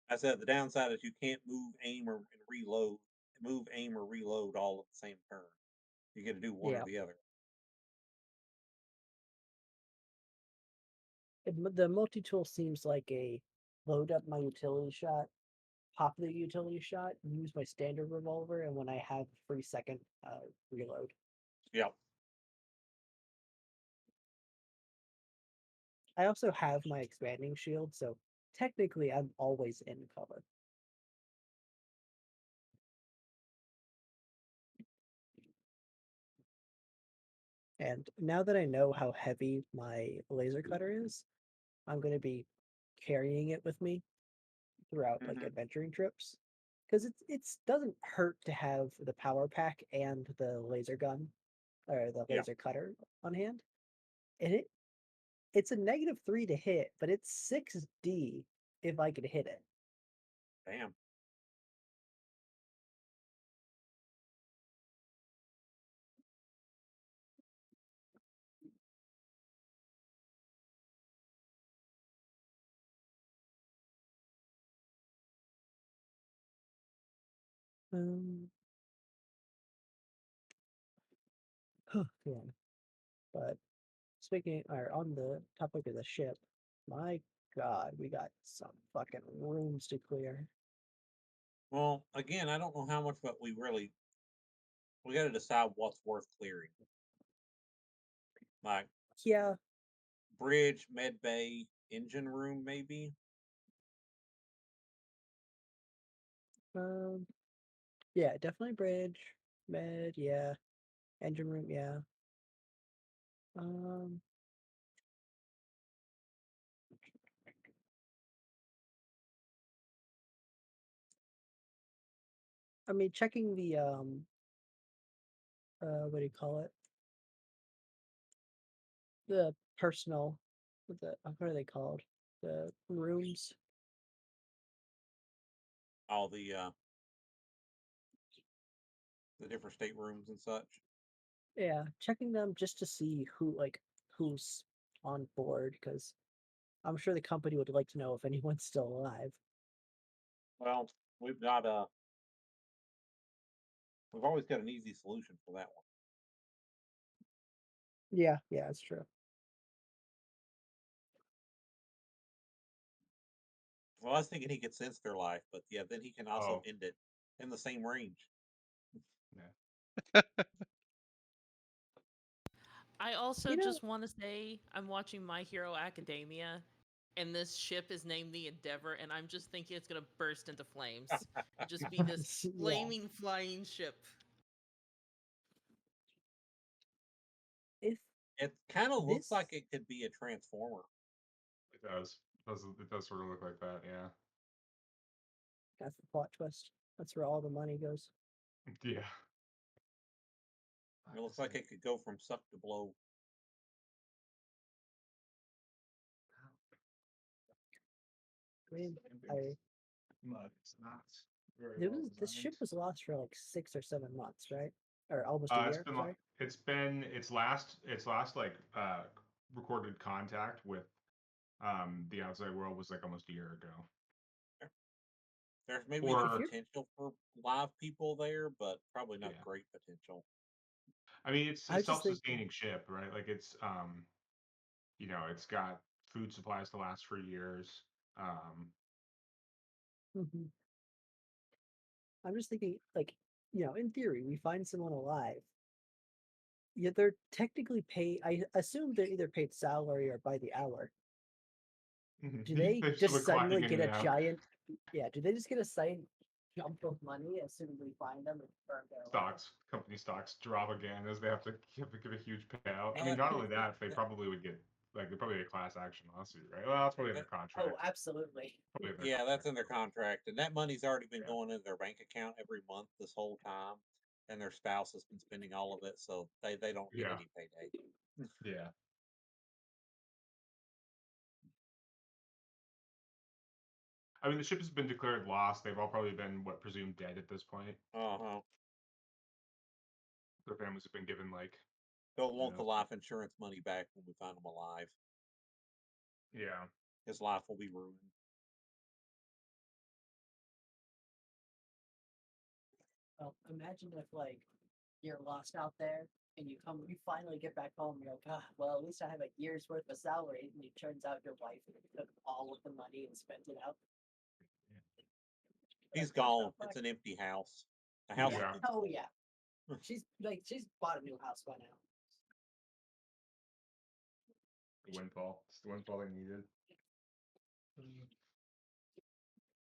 [SPEAKER 4] I said the downside is you can't move, aim, or reload all at the same turn. You got to do one or
[SPEAKER 2] Yeah.
[SPEAKER 4] the other.
[SPEAKER 2] The multi-tool seems like a load up my utility shot, pop the utility shot, use my standard revolver, and when I have free second, reload.
[SPEAKER 4] Yep.
[SPEAKER 2] I also have my expanding shield, so technically I'm always in cover. And now that I know how heavy my laser cutter is, I'm going to be carrying it with me throughout like
[SPEAKER 4] Mm-hmm.
[SPEAKER 2] adventuring trips, because it's doesn't hurt to have the power pack and the laser gun or the
[SPEAKER 4] Yeah.
[SPEAKER 2] laser cutter on hand, and it's a -3 to hit, but it's 6D if I could hit it.
[SPEAKER 4] Damn.
[SPEAKER 2] Um, yeah, but speaking or on the topic of the ship, my God, we got some fucking rooms to clear.
[SPEAKER 4] Well, again, I don't know how much, but we got to decide what's worth clearing. Like
[SPEAKER 2] Yeah,
[SPEAKER 4] bridge, med bay, engine room, maybe.
[SPEAKER 2] yeah, definitely bridge, med, yeah, engine room, yeah. I mean, checking the what do you call it? The personal, what are they called? The rooms.
[SPEAKER 4] All the different staterooms and such.
[SPEAKER 2] Yeah, checking them just to see who's on board, because I'm sure the company would like to know if anyone's still alive.
[SPEAKER 4] Well, we've always got an easy solution for that one.
[SPEAKER 2] Yeah, that's true.
[SPEAKER 4] Well, I was thinking he could sense their life, but yeah, then he can also
[SPEAKER 1] Oh.
[SPEAKER 4] end it in the same range.
[SPEAKER 1] Yeah.
[SPEAKER 5] I also
[SPEAKER 2] You know-
[SPEAKER 5] just want to say I'm watching My Hero Academia, and this ship is named the Endeavor, and I'm just thinking it's gonna burst into flames and just be this
[SPEAKER 2] Yeah.
[SPEAKER 5] flaming flying ship.
[SPEAKER 2] If
[SPEAKER 4] It kind of looks
[SPEAKER 2] This-
[SPEAKER 4] like it could be a transformer.
[SPEAKER 1] It does. It does sort of look like that, yeah.
[SPEAKER 2] That's the plot twist. That's where all the money goes.
[SPEAKER 1] Yeah.
[SPEAKER 4] It looks like it could go from suck to blow.
[SPEAKER 2] I mean,
[SPEAKER 1] Mud. It's not very
[SPEAKER 2] this
[SPEAKER 1] well
[SPEAKER 2] ship
[SPEAKER 1] designed.
[SPEAKER 2] was lost for like 6 or 7 months, right? Or almost a year. Sorry.
[SPEAKER 1] It's been its last like recorded contact with the outside world was like almost a year ago.
[SPEAKER 4] There's maybe
[SPEAKER 1] Or-
[SPEAKER 4] potential for live people there, but probably not
[SPEAKER 1] Yeah.
[SPEAKER 4] great potential.
[SPEAKER 1] I mean, it's
[SPEAKER 2] I
[SPEAKER 1] a
[SPEAKER 2] was just thinking-
[SPEAKER 1] self-sustaining ship, right? Like it's it's got food supplies to last for years.
[SPEAKER 2] Mhm. I'm just thinking, like, in theory, we find someone alive. Yeah, they're technically paid. I assume they're either paid salary or by the hour. Do they
[SPEAKER 1] They're
[SPEAKER 2] just
[SPEAKER 1] sort of clocking
[SPEAKER 2] suddenly
[SPEAKER 1] in
[SPEAKER 2] get
[SPEAKER 1] and
[SPEAKER 2] a
[SPEAKER 1] out.
[SPEAKER 2] giant? Yeah, do they just get a giant jump of money as soon as we find them and burn their lives?
[SPEAKER 1] Company stocks drop again as they have to give a huge payout. I mean, not only that, they probably would get they probably get a class action lawsuit, right? Well, that's probably in their contract.
[SPEAKER 2] Oh, absolutely.
[SPEAKER 1] Probably in their
[SPEAKER 4] Yeah, that's
[SPEAKER 1] contract.
[SPEAKER 4] in their contract, and that money's already been
[SPEAKER 1] Yeah.
[SPEAKER 4] going into their bank account every month this whole time, and their spouse has been spending all of it, so they don't get
[SPEAKER 1] Yeah.
[SPEAKER 4] any payday.
[SPEAKER 1] Yeah. I mean, the ship has been declared lost. They've all probably been presumed dead at this point.
[SPEAKER 4] Uh-huh.
[SPEAKER 1] Their families have been given like
[SPEAKER 4] Don't want
[SPEAKER 1] know.
[SPEAKER 4] the life insurance money back when we find them alive.
[SPEAKER 1] yeah.
[SPEAKER 4] His life will be ruined.
[SPEAKER 2] Well, imagine if you're lost out there and you finally get back home. You're like, well, at least I have a year's worth of salary, and it turns out your wife took all of the money and spent it out.
[SPEAKER 4] He's
[SPEAKER 2] Like, what
[SPEAKER 4] gone.
[SPEAKER 2] the
[SPEAKER 4] It's
[SPEAKER 2] fuck?
[SPEAKER 4] an empty house. A house.
[SPEAKER 1] Yeah.
[SPEAKER 2] Oh yeah. She's bought a new house by now.
[SPEAKER 1] The windfall. It's the windfall they needed.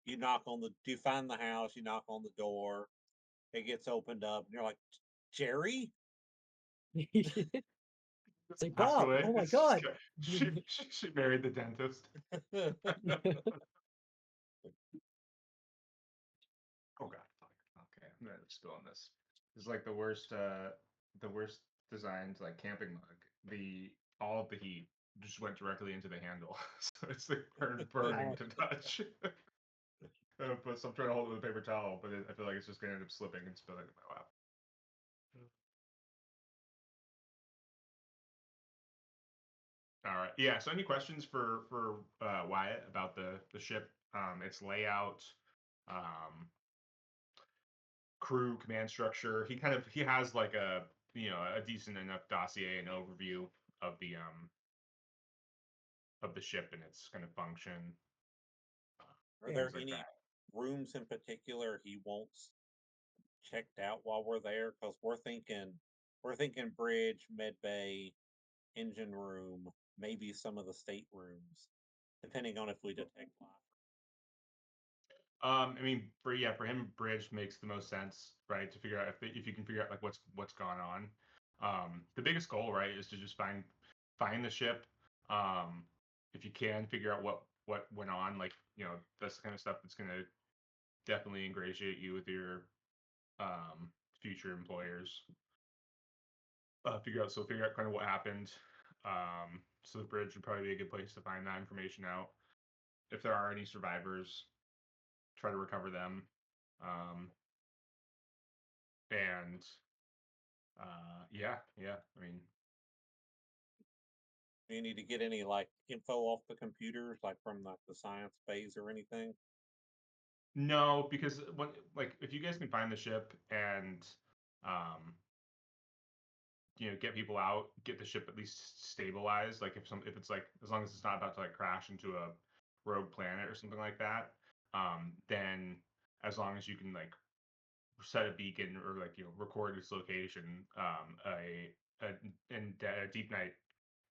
[SPEAKER 4] You do you find the house? You knock on the door. It gets opened up, and you're like, Jerry?
[SPEAKER 2] It's like,
[SPEAKER 1] Passed
[SPEAKER 2] Bob,
[SPEAKER 1] away.
[SPEAKER 2] oh my
[SPEAKER 1] It's just
[SPEAKER 2] God.
[SPEAKER 1] she married the dentist. Oh god, fuck. Okay, I'm gonna spill on this. This is like the worst designed like camping mug. All of the heat just went directly into the handle, so it's like burning to touch. So I'm trying to hold it with a paper towel, but I feel like it's just gonna end up slipping and spilling in my lap. All right, yeah. So any questions for Wyatt about the ship, its layout, crew, command structure? He has like a decent enough dossier and overview of the ship and its kind of function.
[SPEAKER 4] Are
[SPEAKER 2] Yeah.
[SPEAKER 4] there
[SPEAKER 1] Things like
[SPEAKER 4] any
[SPEAKER 1] that.
[SPEAKER 4] rooms in particular he wants checked out while we're there? Because we're thinking bridge, med bay, engine room, maybe some of the state rooms, depending on if we detect life.
[SPEAKER 1] I mean, for him, bridge makes the most sense, right? To figure out if you can figure out like what's gone on. The biggest goal, right, is to just find the ship. If you can figure out what went on, like that's the kind of stuff that's gonna definitely ingratiate you with your future employers. Figure out kind of what happened. So the bridge would probably be a good place to find that information out. If there are any survivors, try to recover them. And yeah. I mean,
[SPEAKER 4] Do you need to get any like info off the computers, like from like the science base or anything?
[SPEAKER 1] no, because if you guys can find the ship and um, get people out, get the ship at least stabilized. Like if it's like as long as it's not about to like crash into a rogue planet or something like that, then as long as you can like set a beacon or like record its location, a deep night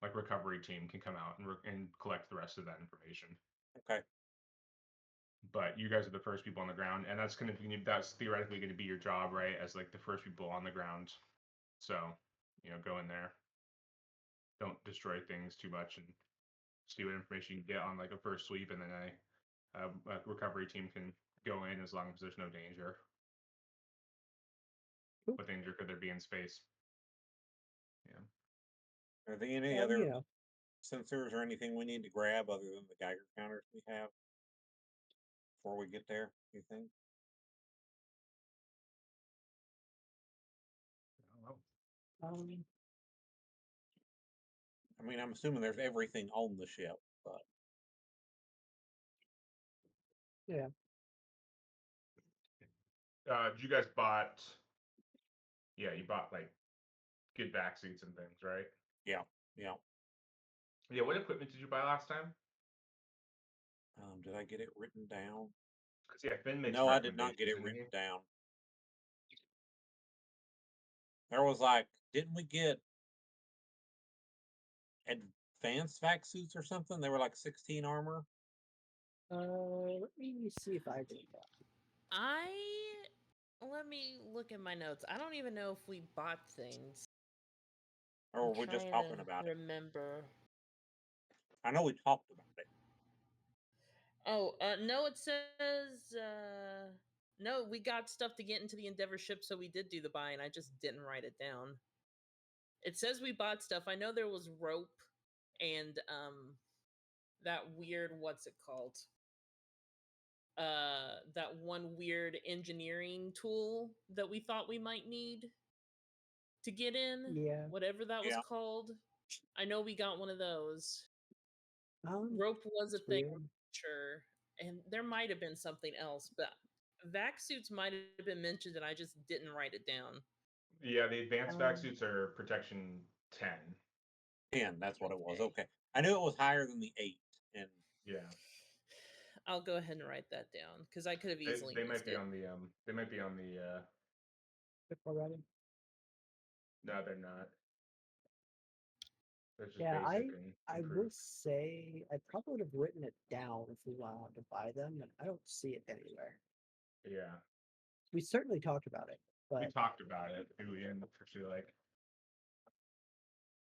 [SPEAKER 1] like recovery team can come out and collect the rest of that information.
[SPEAKER 4] Okay.
[SPEAKER 1] But you guys are the first people on the ground, and that's theoretically going to be your job, right? As like the first people on the ground. So, go in there. Don't destroy things too much, and see what information you get on like a first sweep, and then a recovery team can go in as long as there's no danger.
[SPEAKER 2] Cool.
[SPEAKER 1] What danger could there be in space? Yeah.
[SPEAKER 4] Are there any
[SPEAKER 2] Well,
[SPEAKER 4] other sensors or anything we need to grab other than the Geiger counters we have before we get there, you think?
[SPEAKER 2] um,
[SPEAKER 4] I mean, I'm assuming there's everything on the ship, but
[SPEAKER 2] yeah.
[SPEAKER 1] You guys bought? Yeah, you bought like good back seats and things, right?
[SPEAKER 4] yeah.
[SPEAKER 1] Yeah. What equipment did you buy last time?
[SPEAKER 4] Did I get it written down?
[SPEAKER 1] Because yeah, Finn makes
[SPEAKER 4] No, I did not get it
[SPEAKER 1] recommendations,
[SPEAKER 4] written
[SPEAKER 1] didn't
[SPEAKER 4] down. There was like, didn't we get advanced vac suits or something? They were like 16 armor.
[SPEAKER 2] Let me see if I did that.
[SPEAKER 5] Let me look at my notes. I don't even know if we bought things.
[SPEAKER 4] Or
[SPEAKER 5] I'm
[SPEAKER 4] we're just
[SPEAKER 5] trying
[SPEAKER 4] talking
[SPEAKER 5] to
[SPEAKER 4] about it.
[SPEAKER 5] remember.
[SPEAKER 4] I know we talked about it.
[SPEAKER 5] Oh, no, it says no, we got stuff to get into the Endeavor ship, so we did do the buying. I just didn't write it down. It says we bought stuff. I know there was rope and that weird, what's it called? That one weird engineering tool that we thought we might need to get in.
[SPEAKER 2] Yeah.
[SPEAKER 5] Whatever that was
[SPEAKER 4] Yeah.
[SPEAKER 5] called. I know we got one of those.
[SPEAKER 2] Um,
[SPEAKER 5] Rope was a
[SPEAKER 2] it's
[SPEAKER 5] thing,
[SPEAKER 2] weird.
[SPEAKER 5] I'm sure. And there might have been something else, but vac suits might have been mentioned and I just didn't write it down.
[SPEAKER 1] Yeah, the advanced vac
[SPEAKER 2] Um,
[SPEAKER 1] suits are protection 10.
[SPEAKER 4] 10, that's what it was.
[SPEAKER 5] Okay.
[SPEAKER 4] Okay. I knew it was higher than the 8. And
[SPEAKER 1] Yeah,
[SPEAKER 5] I'll go ahead and write that down because I could have easily
[SPEAKER 1] they might
[SPEAKER 5] missed
[SPEAKER 1] be
[SPEAKER 5] it.
[SPEAKER 1] on the they might be on the
[SPEAKER 2] already.
[SPEAKER 1] no, they're not. That's just
[SPEAKER 2] Yeah,
[SPEAKER 1] basic and
[SPEAKER 2] I will
[SPEAKER 1] improved.
[SPEAKER 2] say I probably would have written it down if we wanted to buy them, and I don't see it anywhere.
[SPEAKER 1] Yeah,
[SPEAKER 2] We certainly talked about it,
[SPEAKER 1] we
[SPEAKER 2] but
[SPEAKER 1] talked about it. We didn't actually like.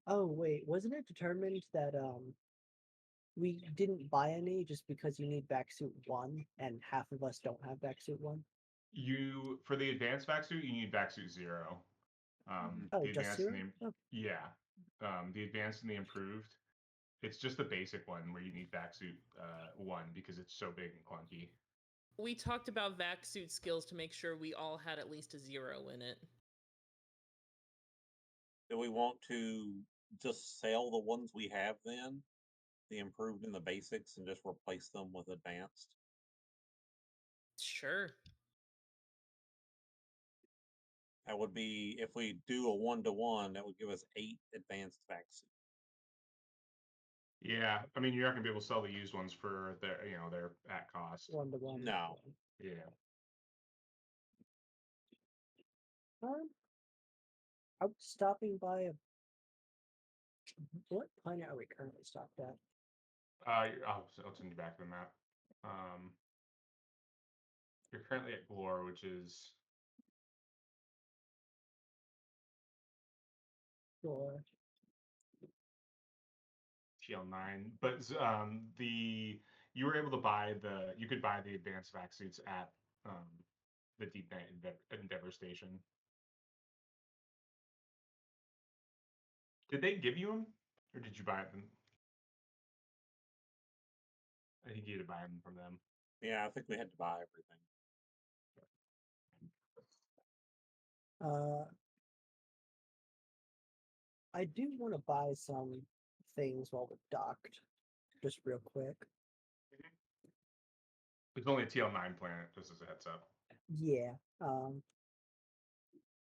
[SPEAKER 2] oh wait, wasn't it determined that we didn't buy any just because you need backsuit 1 and half of us don't have backsuit 1?
[SPEAKER 1] You for the advanced vac suit, you need vac suit 0.
[SPEAKER 2] Oh,
[SPEAKER 1] The
[SPEAKER 2] just
[SPEAKER 1] advanced
[SPEAKER 2] 0?
[SPEAKER 1] and the
[SPEAKER 2] Oh,
[SPEAKER 1] yeah, the advanced and the improved. It's just the basic one where you need vac suit 1 because it's so big and clunky.
[SPEAKER 5] We talked about vac suit skills to make sure we all had at least a 0 in it.
[SPEAKER 4] do we want to just sell the ones we have then? The improved and the basics, and just replace them with advanced?
[SPEAKER 5] Sure.
[SPEAKER 4] That would be, if we do a 1-to-1, that would give us 8 advanced vac suits.
[SPEAKER 1] Yeah, I mean, you're not gonna be able to sell the used ones for their, they're at cost.
[SPEAKER 2] 1-to-1.
[SPEAKER 4] No.
[SPEAKER 1] Yeah.
[SPEAKER 2] I was stopping by a. What planet are we currently stopped at?
[SPEAKER 1] I'll send you back to the map. You're currently at Glore, which is
[SPEAKER 2] Or
[SPEAKER 1] TL9, but you were able to buy you could buy the advanced vac suits at the Deep Night Endeavor station. Did they give you them, or did you buy them? I think you had to buy them from them.
[SPEAKER 4] Yeah, I think we had to buy everything.
[SPEAKER 2] I do want to buy some things while we're docked, just real quick.
[SPEAKER 1] It's only a TL9 planet, just as a heads up.
[SPEAKER 2] Yeah.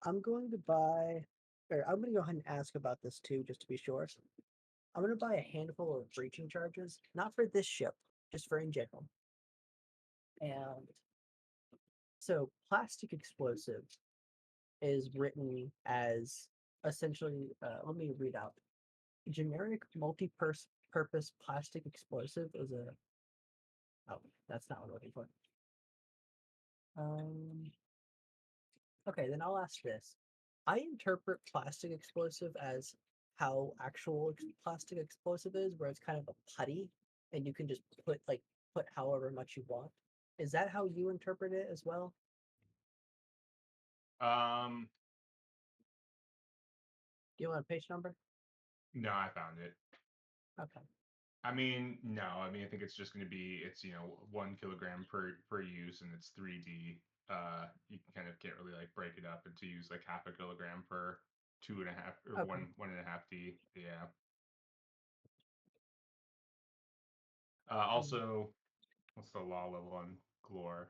[SPEAKER 2] I'm going to buy, or I'm going to go ahead and ask about this too, just to be sure. I'm going to buy a handful of breaching charges, not for this ship, just for in general. And so, plastic explosive is written as essentially, let me read out. Generic multi-purpose plastic explosive is a. Oh, that's not what I'm looking for. Okay, then I'll ask this. I interpret plastic explosive as how actual plastic explosive is, where it's kind of a putty, and you can just put however much you want. Is that how you interpret it as well? Do you want a page number?
[SPEAKER 1] No, I found it.
[SPEAKER 2] Okay.
[SPEAKER 1] I mean, no. I mean, I think it's just going to be 1 kilogram per use, and it's 3D. You kind of can't really like break it up into use like half a kilogram per 2.5 or
[SPEAKER 2] Okay.
[SPEAKER 1] 1.5 D. Yeah. Also, what's the law level on Glore?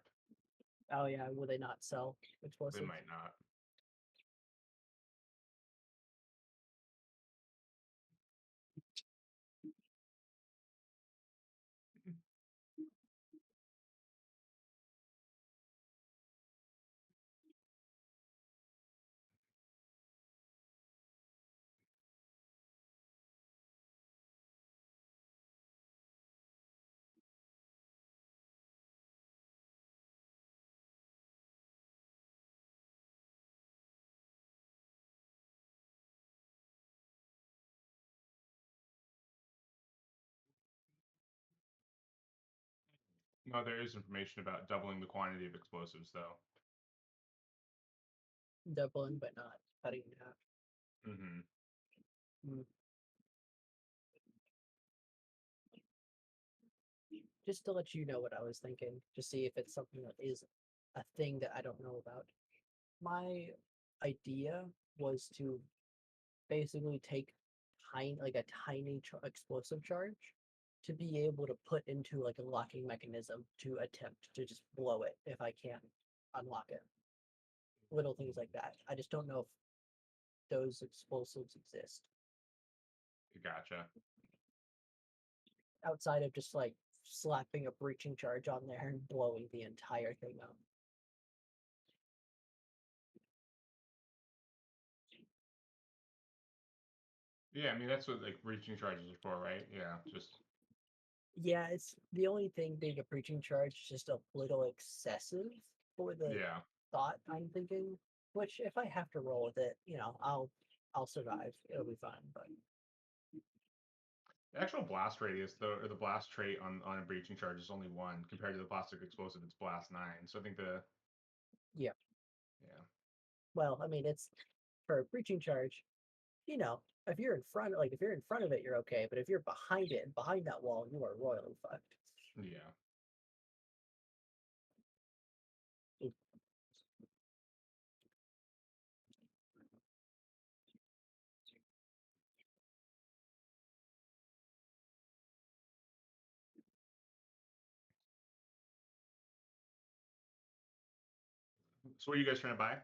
[SPEAKER 2] Oh yeah, will they not sell
[SPEAKER 1] They
[SPEAKER 2] explosives?
[SPEAKER 1] might not. No, there is information about doubling the quantity of explosives, though.
[SPEAKER 2] Doubling, but not cutting in half.
[SPEAKER 1] Mm-hmm.
[SPEAKER 2] Just to let you know what I was thinking, to see if it's something that is a thing that I don't know about. My idea was to basically take a tiny explosive charge to be able to put into like a locking mechanism to attempt to just blow it if I can unlock it. Little things like that. I just don't know if those explosives exist
[SPEAKER 1] Gotcha.
[SPEAKER 2] outside of just like slapping a breaching charge on there and blowing the entire thing up.
[SPEAKER 1] Yeah, I mean that's what like breaching charges are for, right? Yeah, just
[SPEAKER 2] Yeah, it's the only thing being a preaching charge is just a little excessive for the
[SPEAKER 1] yeah.
[SPEAKER 2] thought I'm thinking. Which if I have to roll with it, I'll survive. It'll be fine. But
[SPEAKER 1] The actual blast radius, though, or the blast trait on a breaching charge is only 1 compared to the plastic explosive. It's blast 9. So I think
[SPEAKER 2] yeah,
[SPEAKER 1] yeah.
[SPEAKER 2] well, I mean it's for a preaching charge, if you're in front if you're in front of it, you're okay. But if you're behind it and behind that wall, you are royally fucked.
[SPEAKER 1] Yeah. So what are you guys trying to buy?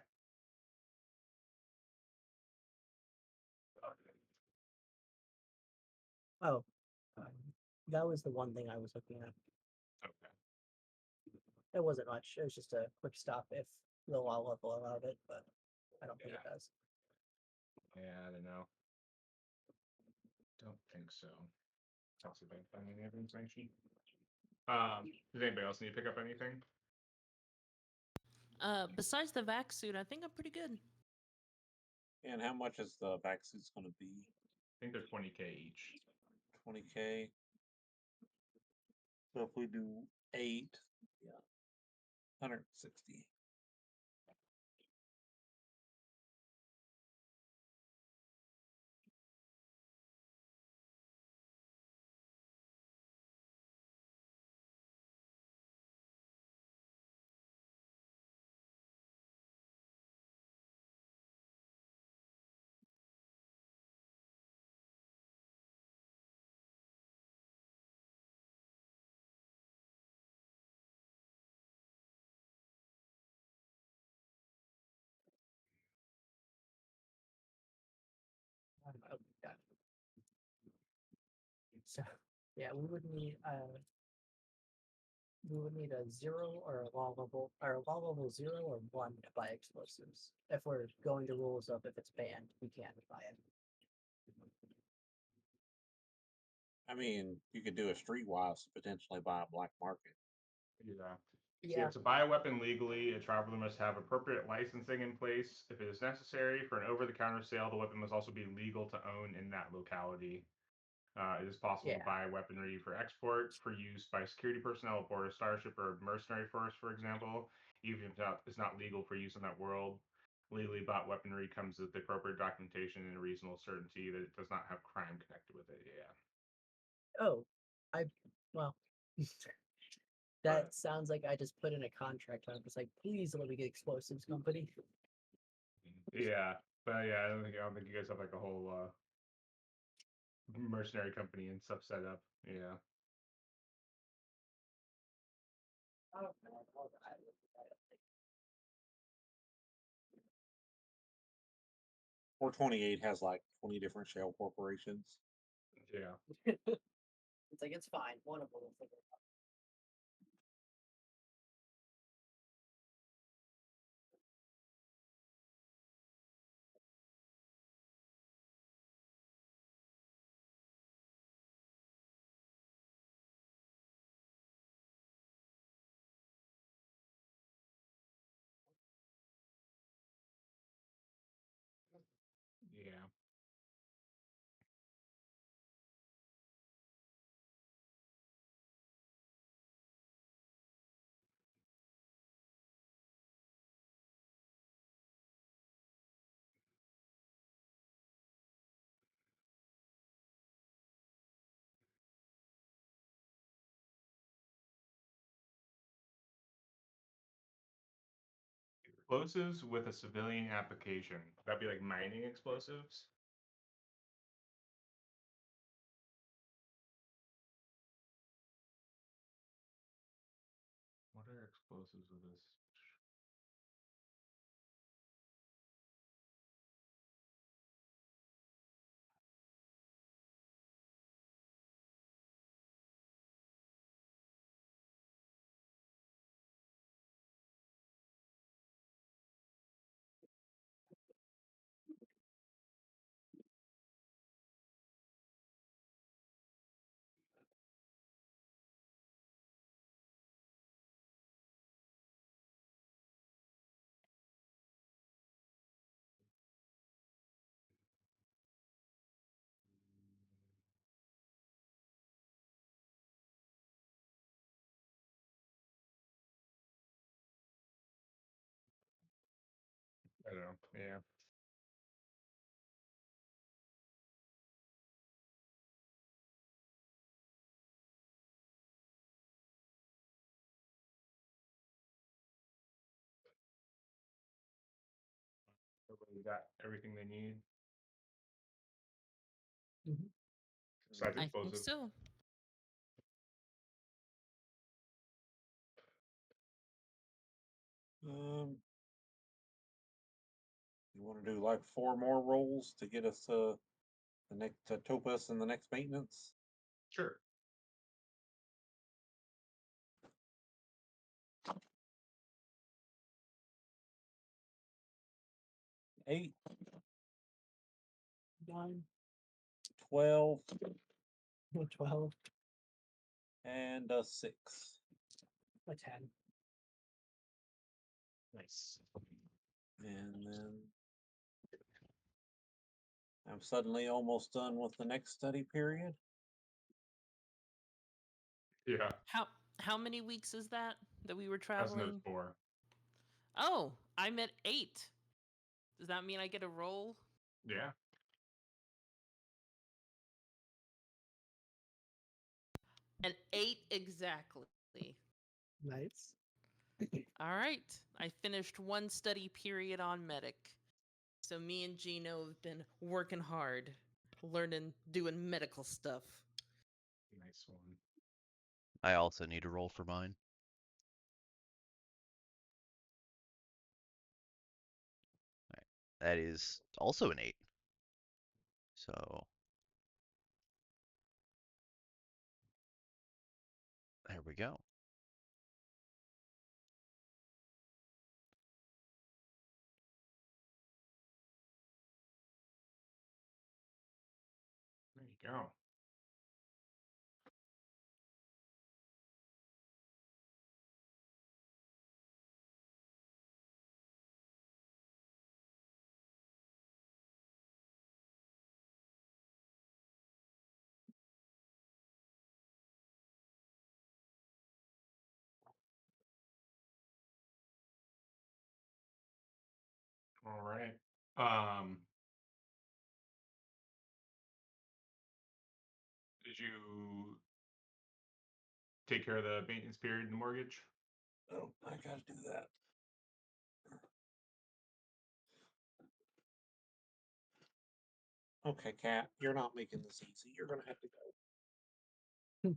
[SPEAKER 2] Oh, That was the one thing I was looking at.
[SPEAKER 1] Okay.
[SPEAKER 2] It wasn't much. It was just a quick stop if the law level allowed it, but I don't think it does.
[SPEAKER 1] Yeah, I don't know. Don't think so. I'll see if I can find any other information. Does anybody else need to pick up anything?
[SPEAKER 5] Besides the vac suit, I think I'm pretty good.
[SPEAKER 4] And how much is the vac suit's going to be?
[SPEAKER 1] I think they're 20K each.
[SPEAKER 4] 20K. So if we do 8, yeah, 160.
[SPEAKER 2] Yeah. So yeah, we would need a 0 or a law level 0 or 1 to buy explosives. If we're going to rules of if it's banned, we can't buy it.
[SPEAKER 4] I mean, you could do a streetwise potentially buy a black market.
[SPEAKER 1] Yeah.
[SPEAKER 2] Yeah.
[SPEAKER 1] To buy a weapon legally, a traveler must have appropriate licensing in place. If it is necessary for an over-the-counter sale, the weapon must also be legal to own in that locality. It is possible to buy weaponry for export for use by security personnel aboard a starship or mercenary force, for example, even if it's not legal for use in that world. Legally bought weaponry comes with the appropriate documentation and a reasonable certainty that it does not have crime connected with it. Yeah.
[SPEAKER 2] Oh, well, that
[SPEAKER 1] But-
[SPEAKER 2] sounds like I just put in a contract on it. It's like, please let me get explosives company.
[SPEAKER 1] Yeah, but yeah, I don't think you guys have like a whole mercenary company and stuff set up. Yeah.
[SPEAKER 2] I don't know.
[SPEAKER 4] 428 has like 20 different shell corporations.
[SPEAKER 1] Yeah.
[SPEAKER 2] It's like it's fine. One of them will figure it out.
[SPEAKER 1] Yeah. Explosives with a civilian application. That'd be like mining explosives. What are explosives with this? I don't know. Yeah. Everybody got everything they need besides
[SPEAKER 5] I think
[SPEAKER 1] explosives.
[SPEAKER 5] so.
[SPEAKER 4] You want to do like 4 more rolls to get us to the next to Topus and the next maintenance?
[SPEAKER 1] Sure.
[SPEAKER 4] 8,
[SPEAKER 2] 9,
[SPEAKER 4] 12,
[SPEAKER 2] 12,
[SPEAKER 4] and a 6.
[SPEAKER 2] a 10.
[SPEAKER 1] Nice.
[SPEAKER 4] And then I'm suddenly almost done with the next study period.
[SPEAKER 1] Yeah,
[SPEAKER 5] How many weeks is that we were
[SPEAKER 1] that's another
[SPEAKER 5] traveling?
[SPEAKER 1] 4.
[SPEAKER 5] Oh, I'm at 8. Does that mean I get a roll?
[SPEAKER 1] Yeah.
[SPEAKER 5] An 8 exactly.
[SPEAKER 2] Nice.
[SPEAKER 5] All right. I finished one study period on medic. So me and Gino have been working hard, learning, doing medical stuff.
[SPEAKER 1] Nice one.
[SPEAKER 3] I also need a roll for mine. Alright. That is also an 8. So there we go.
[SPEAKER 1] There you go. All right. Did you take care of the maintenance period and the mortgage?
[SPEAKER 4] Oh, I gotta do that. Okay, Kat, you're not making this easy. You're gonna have to go.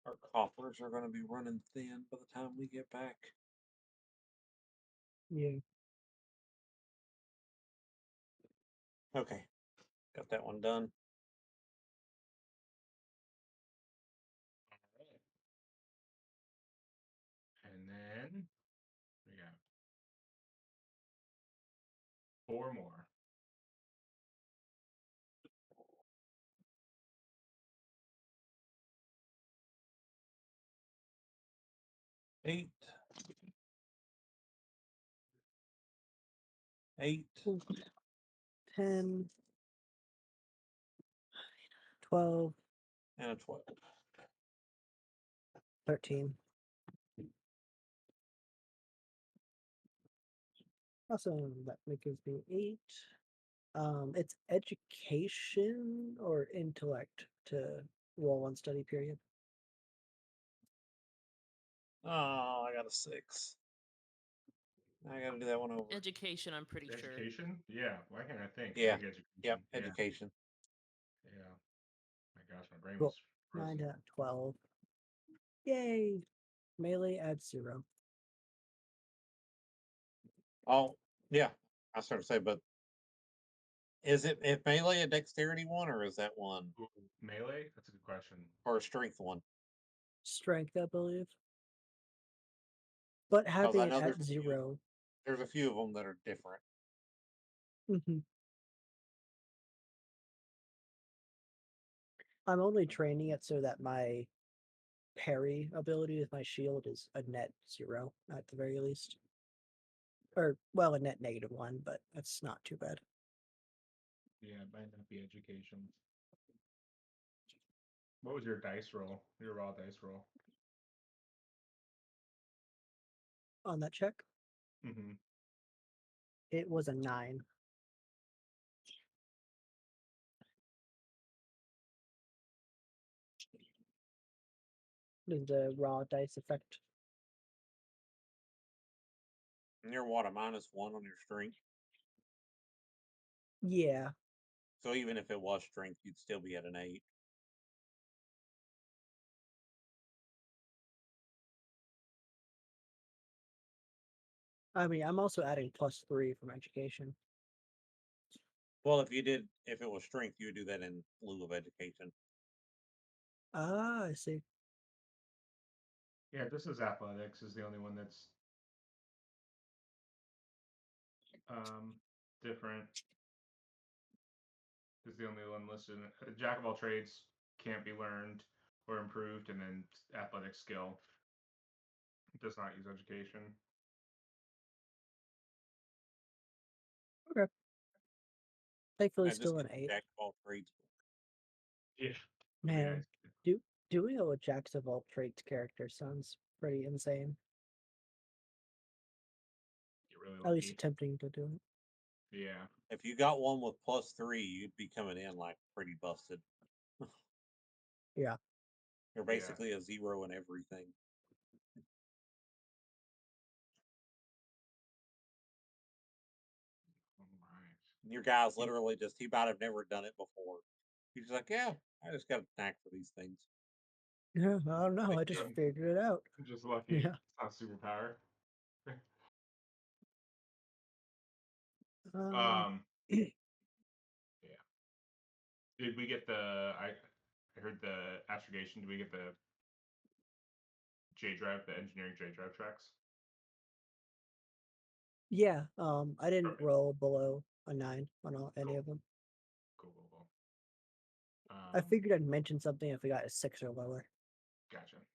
[SPEAKER 4] Our coffers are gonna be running thin by the time we get back.
[SPEAKER 2] Yeah.
[SPEAKER 4] Okay, got that one done.
[SPEAKER 1] And then we got 4 more.
[SPEAKER 4] Eight. 8.
[SPEAKER 2] 10, 12,
[SPEAKER 4] And a 12.
[SPEAKER 2] 13. Also, that gives me 8. It's education or intellect to roll one study period.
[SPEAKER 4] Oh, I got a 6. I gotta do that one over.
[SPEAKER 5] Education, I'm pretty sure.
[SPEAKER 1] Education? Yeah. Why can't I think?
[SPEAKER 4] Yeah.
[SPEAKER 1] Education.
[SPEAKER 4] Yep,
[SPEAKER 1] Yeah.
[SPEAKER 4] education.
[SPEAKER 1] Yeah. My gosh, my brain
[SPEAKER 2] Cool.
[SPEAKER 1] was
[SPEAKER 2] 9
[SPEAKER 1] frozen.
[SPEAKER 2] to 12. Yay! Melee adds 0.
[SPEAKER 4] Oh, yeah. I was starting to say, but is it melee a dexterity one or is that one
[SPEAKER 1] Ooh, melee? That's a good question.
[SPEAKER 4] or a strength one?
[SPEAKER 2] Strength, I believe. But having
[SPEAKER 4] I
[SPEAKER 2] it
[SPEAKER 4] know
[SPEAKER 2] at 0.
[SPEAKER 4] There's a few of them that are different.
[SPEAKER 2] I'm only training it so that my parry ability with my shield is a net 0 at the very least. or well, a net -1, but that's not too bad.
[SPEAKER 1] Yeah, it might not be education. What was your dice roll? Your raw dice roll?
[SPEAKER 2] On that check,
[SPEAKER 1] Mm-hmm.
[SPEAKER 2] it was a 9. Does the raw dice affect?
[SPEAKER 4] And you're what, a -1 on your strength?
[SPEAKER 2] Yeah.
[SPEAKER 4] So even if it was strength, you'd still be at an 8.
[SPEAKER 2] I mean, I'm also adding +3 from education.
[SPEAKER 4] Well, if it was strength, you would do that in lieu of education.
[SPEAKER 2] Ah, I see.
[SPEAKER 1] Yeah, this is athletics is the only one that's different. Is the only one listed. Jack of all trades can't be learned or improved, and then athletic skill does not use education.
[SPEAKER 2] Okay. Thankfully,
[SPEAKER 4] I just
[SPEAKER 2] still
[SPEAKER 4] get
[SPEAKER 2] an
[SPEAKER 4] the
[SPEAKER 2] 8.
[SPEAKER 4] Jack of all trades.
[SPEAKER 1] Yeah.
[SPEAKER 2] Man, doing a Jacks of all trades character sounds pretty insane.
[SPEAKER 1] Get really
[SPEAKER 2] At least
[SPEAKER 1] lucky.
[SPEAKER 2] attempting to do it.
[SPEAKER 1] Yeah.
[SPEAKER 4] If you got one with +3, you'd be coming in like pretty busted.
[SPEAKER 2] Yeah.
[SPEAKER 4] You're
[SPEAKER 1] Yeah.
[SPEAKER 4] basically a 0 in everything.
[SPEAKER 1] All right.
[SPEAKER 4] Your guy's literally he might have never done it before. He's just like, yeah, I just got a knack for these things.
[SPEAKER 2] Yeah, I don't know. I just figured it out.
[SPEAKER 1] I'm just lucky.
[SPEAKER 2] Yeah.
[SPEAKER 1] It's not superpower.
[SPEAKER 2] Yeah.
[SPEAKER 1] Yeah. Did we get the? I heard the astrogation. Did we get the J drive, the engineering J drive tracks?
[SPEAKER 2] Yeah. I didn't
[SPEAKER 1] Okay.
[SPEAKER 2] roll below a 9 on any
[SPEAKER 1] Cool.
[SPEAKER 2] of them.
[SPEAKER 1] Cool.
[SPEAKER 2] I figured I'd mention something if we got a 6 or lower.
[SPEAKER 1] Gotcha.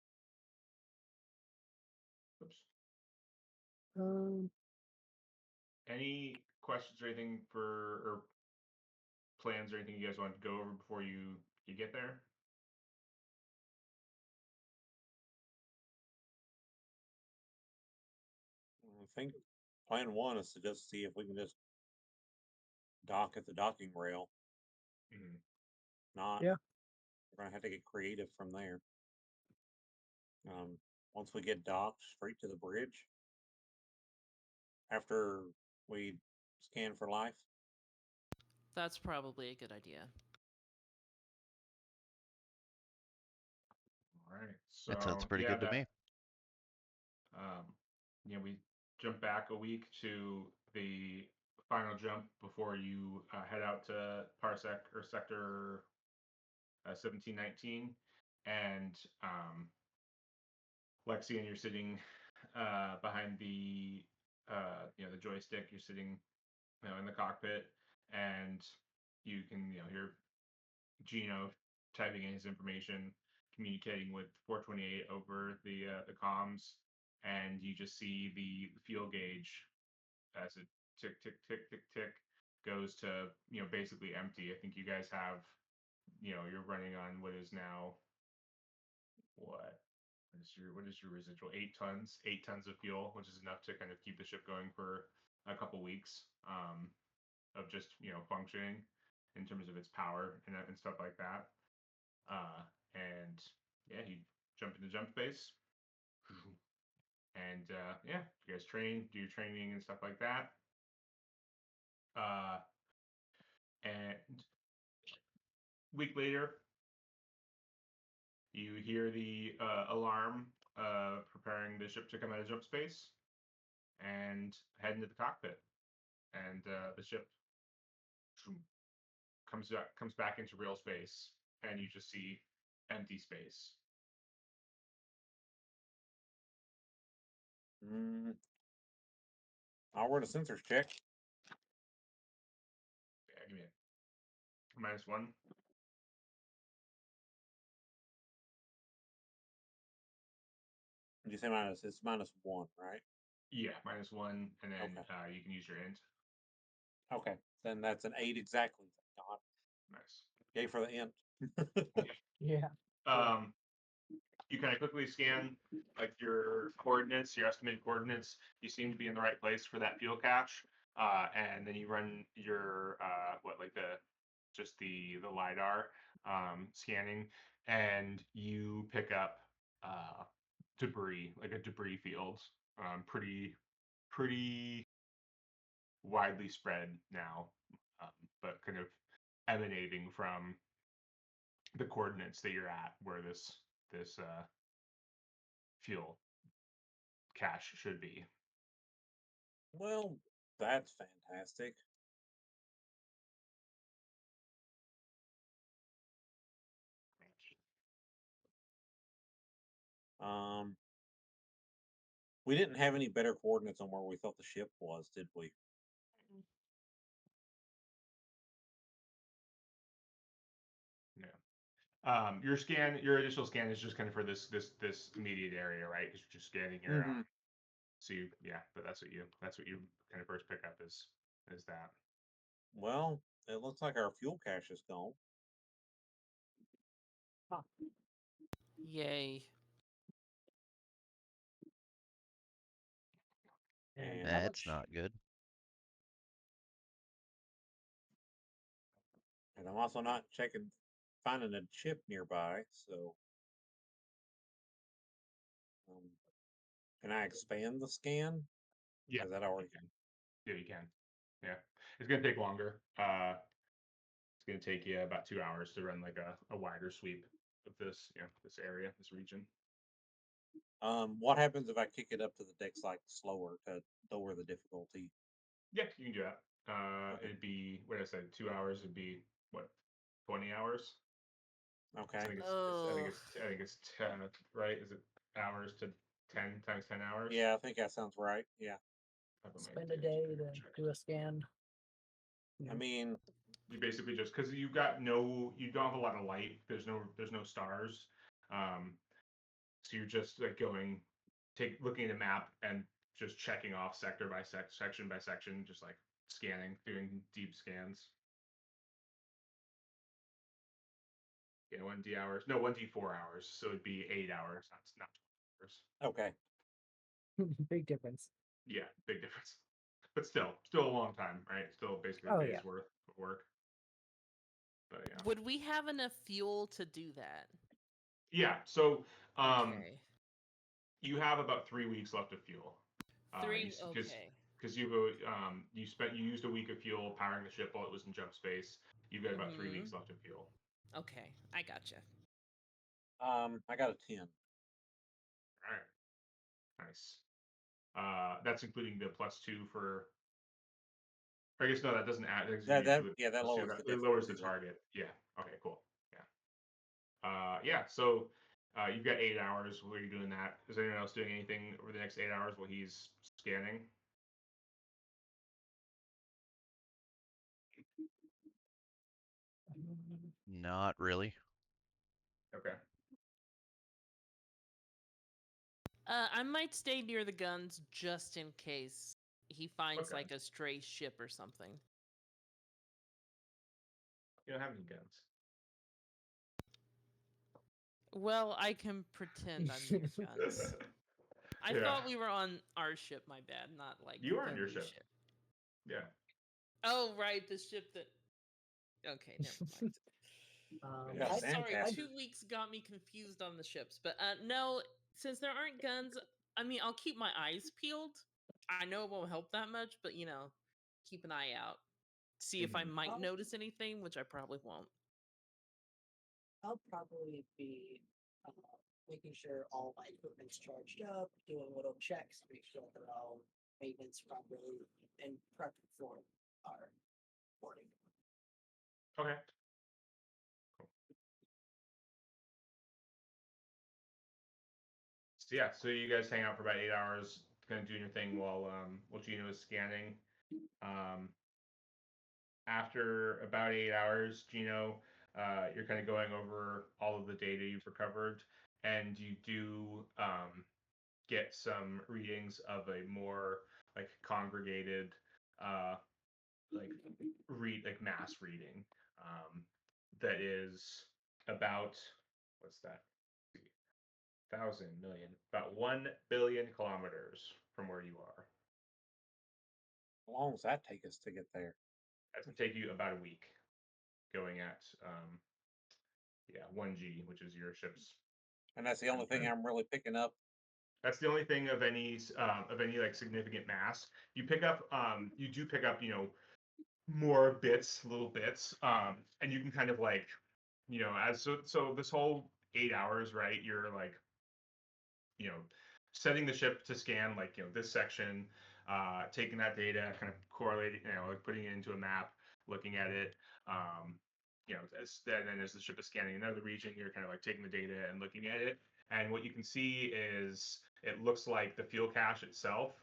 [SPEAKER 1] Oops. Any questions or anything or plans or anything you guys want to go over before you get there?
[SPEAKER 4] I think plan 1 is to just see if we can just dock at the docking rail.
[SPEAKER 1] Mm-hmm.
[SPEAKER 4] Not,
[SPEAKER 2] Yeah.
[SPEAKER 4] we're gonna have to get creative from there. Once we get docked, straight to the bridge. After we scan for life.
[SPEAKER 5] That's probably a good idea.
[SPEAKER 1] All right. So
[SPEAKER 3] That sounds pretty good to me.
[SPEAKER 1] We jump back a week to the final jump before you head out to Parsec or Sector 1719, and Lexi, and you're sitting behind the the joystick. You're sitting in the cockpit, and you can hear Gino typing in his information, communicating with 428 over the comms, and you just see the fuel gauge as it tick tick tick tick tick goes to basically empty. I think you guys have you're running on what is now what is your residual 8 tons of fuel, which is enough to kind of keep the ship going for a couple weeks of just functioning in terms of its power and stuff like that. And yeah, he jumped into jump space. And yeah, you guys do your training and stuff like that. And week later, you hear the alarm preparing the ship to come out of jump space and head into the cockpit. And the ship comes back into real space, and you just see empty space.
[SPEAKER 4] I'll run a sensors check.
[SPEAKER 1] Yeah, give me a -1.
[SPEAKER 4] Did you say minus? It's -1, right?
[SPEAKER 1] Yeah, -1, and then
[SPEAKER 4] Okay.
[SPEAKER 1] you can use your int.
[SPEAKER 4] Okay, then that's an 8 exactly. Thank God.
[SPEAKER 1] Nice.
[SPEAKER 4] Yay for the int.
[SPEAKER 2] Yeah.
[SPEAKER 1] You kind of quickly scan like your coordinates, your estimated coordinates. You seem to be in the right place for that fuel cache, and then you run your the lidar scanning, and you pick up debris, like a debris field, pretty widely spread now, but kind of emanating from the coordinates that you're at, where this fuel cache should be.
[SPEAKER 4] Well, that's fantastic. We didn't have any better coordinates on where we thought the ship was, did we?
[SPEAKER 1] Yeah. Your initial scan is just kind of for this immediate area, right? Because you're just scanning your.
[SPEAKER 4] Mhm.
[SPEAKER 1] So but that's what you kind of first pick up is that.
[SPEAKER 4] Well, it looks like our fuel cache is gone.
[SPEAKER 5] Yay.
[SPEAKER 2] And how
[SPEAKER 3] That's
[SPEAKER 2] much?
[SPEAKER 3] not good.
[SPEAKER 4] And I'm also not finding a chip nearby, so can I expand the scan?
[SPEAKER 1] Yeah.
[SPEAKER 4] Is that already?
[SPEAKER 1] Yeah, you can. Yeah, it's gonna take longer. It's gonna take you about 2 hours to run like a wider sweep of this this area, this region.
[SPEAKER 4] What happens if I kick it up to the deck like slower to lower the difficulty?
[SPEAKER 1] Yeah, you can do that.
[SPEAKER 4] Okay.
[SPEAKER 1] It'd be what I said, 2 hours would be what, 20 hours.
[SPEAKER 4] Okay.
[SPEAKER 1] I think
[SPEAKER 5] Oh.
[SPEAKER 1] I think it's 10, right? Is it hours to 10 times 10 hours?
[SPEAKER 4] Yeah, I think that sounds right. Yeah.
[SPEAKER 2] Spend a day to do a scan.
[SPEAKER 4] I mean,
[SPEAKER 1] You basically just because you don't have a lot of light. There's no stars. So you're just like looking at a map and just checking off sector by section by section, just like scanning, doing deep scans. Yeah, 1D hours. No, 1D 4 hours. So it'd be 8 hours, not 12 hours.
[SPEAKER 4] okay.
[SPEAKER 2] Big difference.
[SPEAKER 1] Yeah, big difference. But still a long time, right? Still basically a day's worth of work. But yeah.
[SPEAKER 5] Would we have enough fuel to do that?
[SPEAKER 1] Yeah. So
[SPEAKER 5] Okay.
[SPEAKER 1] you have about 3 weeks left of fuel.
[SPEAKER 5] Okay.
[SPEAKER 1] Because you used a week of fuel powering the ship while it was in jump space. You've got about 3 weeks left of fuel.
[SPEAKER 5] Okay, I gotcha.
[SPEAKER 4] I got a 10.
[SPEAKER 1] All right. Nice. That's including the +2 for. I guess no, that doesn't add.
[SPEAKER 4] That lowers the
[SPEAKER 1] It lowers the
[SPEAKER 4] difficulty.
[SPEAKER 1] target. Yeah. Okay. Cool. Yeah. Yeah. So you've got 8 hours while you're doing that. Is anyone else doing anything over the next 8 hours while he's scanning?
[SPEAKER 3] Not really.
[SPEAKER 1] Okay.
[SPEAKER 5] I might stay near the guns just in case he finds
[SPEAKER 1] Okay.
[SPEAKER 5] like a stray ship or something.
[SPEAKER 1] You don't have any guns.
[SPEAKER 5] Well, I can pretend I'm near guns. I thought we were on our ship, my bad, not like
[SPEAKER 1] You are on
[SPEAKER 5] the
[SPEAKER 1] your
[SPEAKER 5] new
[SPEAKER 1] ship. Yeah.
[SPEAKER 5] Oh, right, the ship that. Okay, never mind.
[SPEAKER 4] Yeah,
[SPEAKER 5] Sorry,
[SPEAKER 4] fantastic.
[SPEAKER 5] 2 weeks got me confused on the ships, but no, since there aren't guns, I mean, I'll keep my eyes peeled. I know it won't help that much, but keep an eye out. See if I might notice anything, which I probably won't.
[SPEAKER 2] I'll probably be making sure all my equipment's charged up, doing little checks to make sure they're all maintenance properly, and prepping for our boarding.
[SPEAKER 1] Okay. So yeah, so you guys hang out for about 8 hours, kind of doing your thing while Gino is scanning. After about 8 hours, Gino, you're kind of going over all of the data you've recovered, and you do get some readings of a more like congregated like mass reading that is about what's that? Thousand million, about 1 billion kilometers from where you are.
[SPEAKER 4] How long does that take us to get there?
[SPEAKER 1] That's gonna take you about a week, going at 1G, which is your ship's.
[SPEAKER 4] And that's the only thing I'm really picking up.
[SPEAKER 1] That's the only thing of any like significant mass. You pick up you do pick up, more bits, little bits, and you can kind of like, as so this whole 8 hours, right? You're like, setting the ship to scan like, this section, taking that data, kind of correlating, like putting it into a map, looking at it. Then as the ship is scanning another region, you're kind of like taking the data and looking at it. And what you can see is it looks like the fuel cache itself.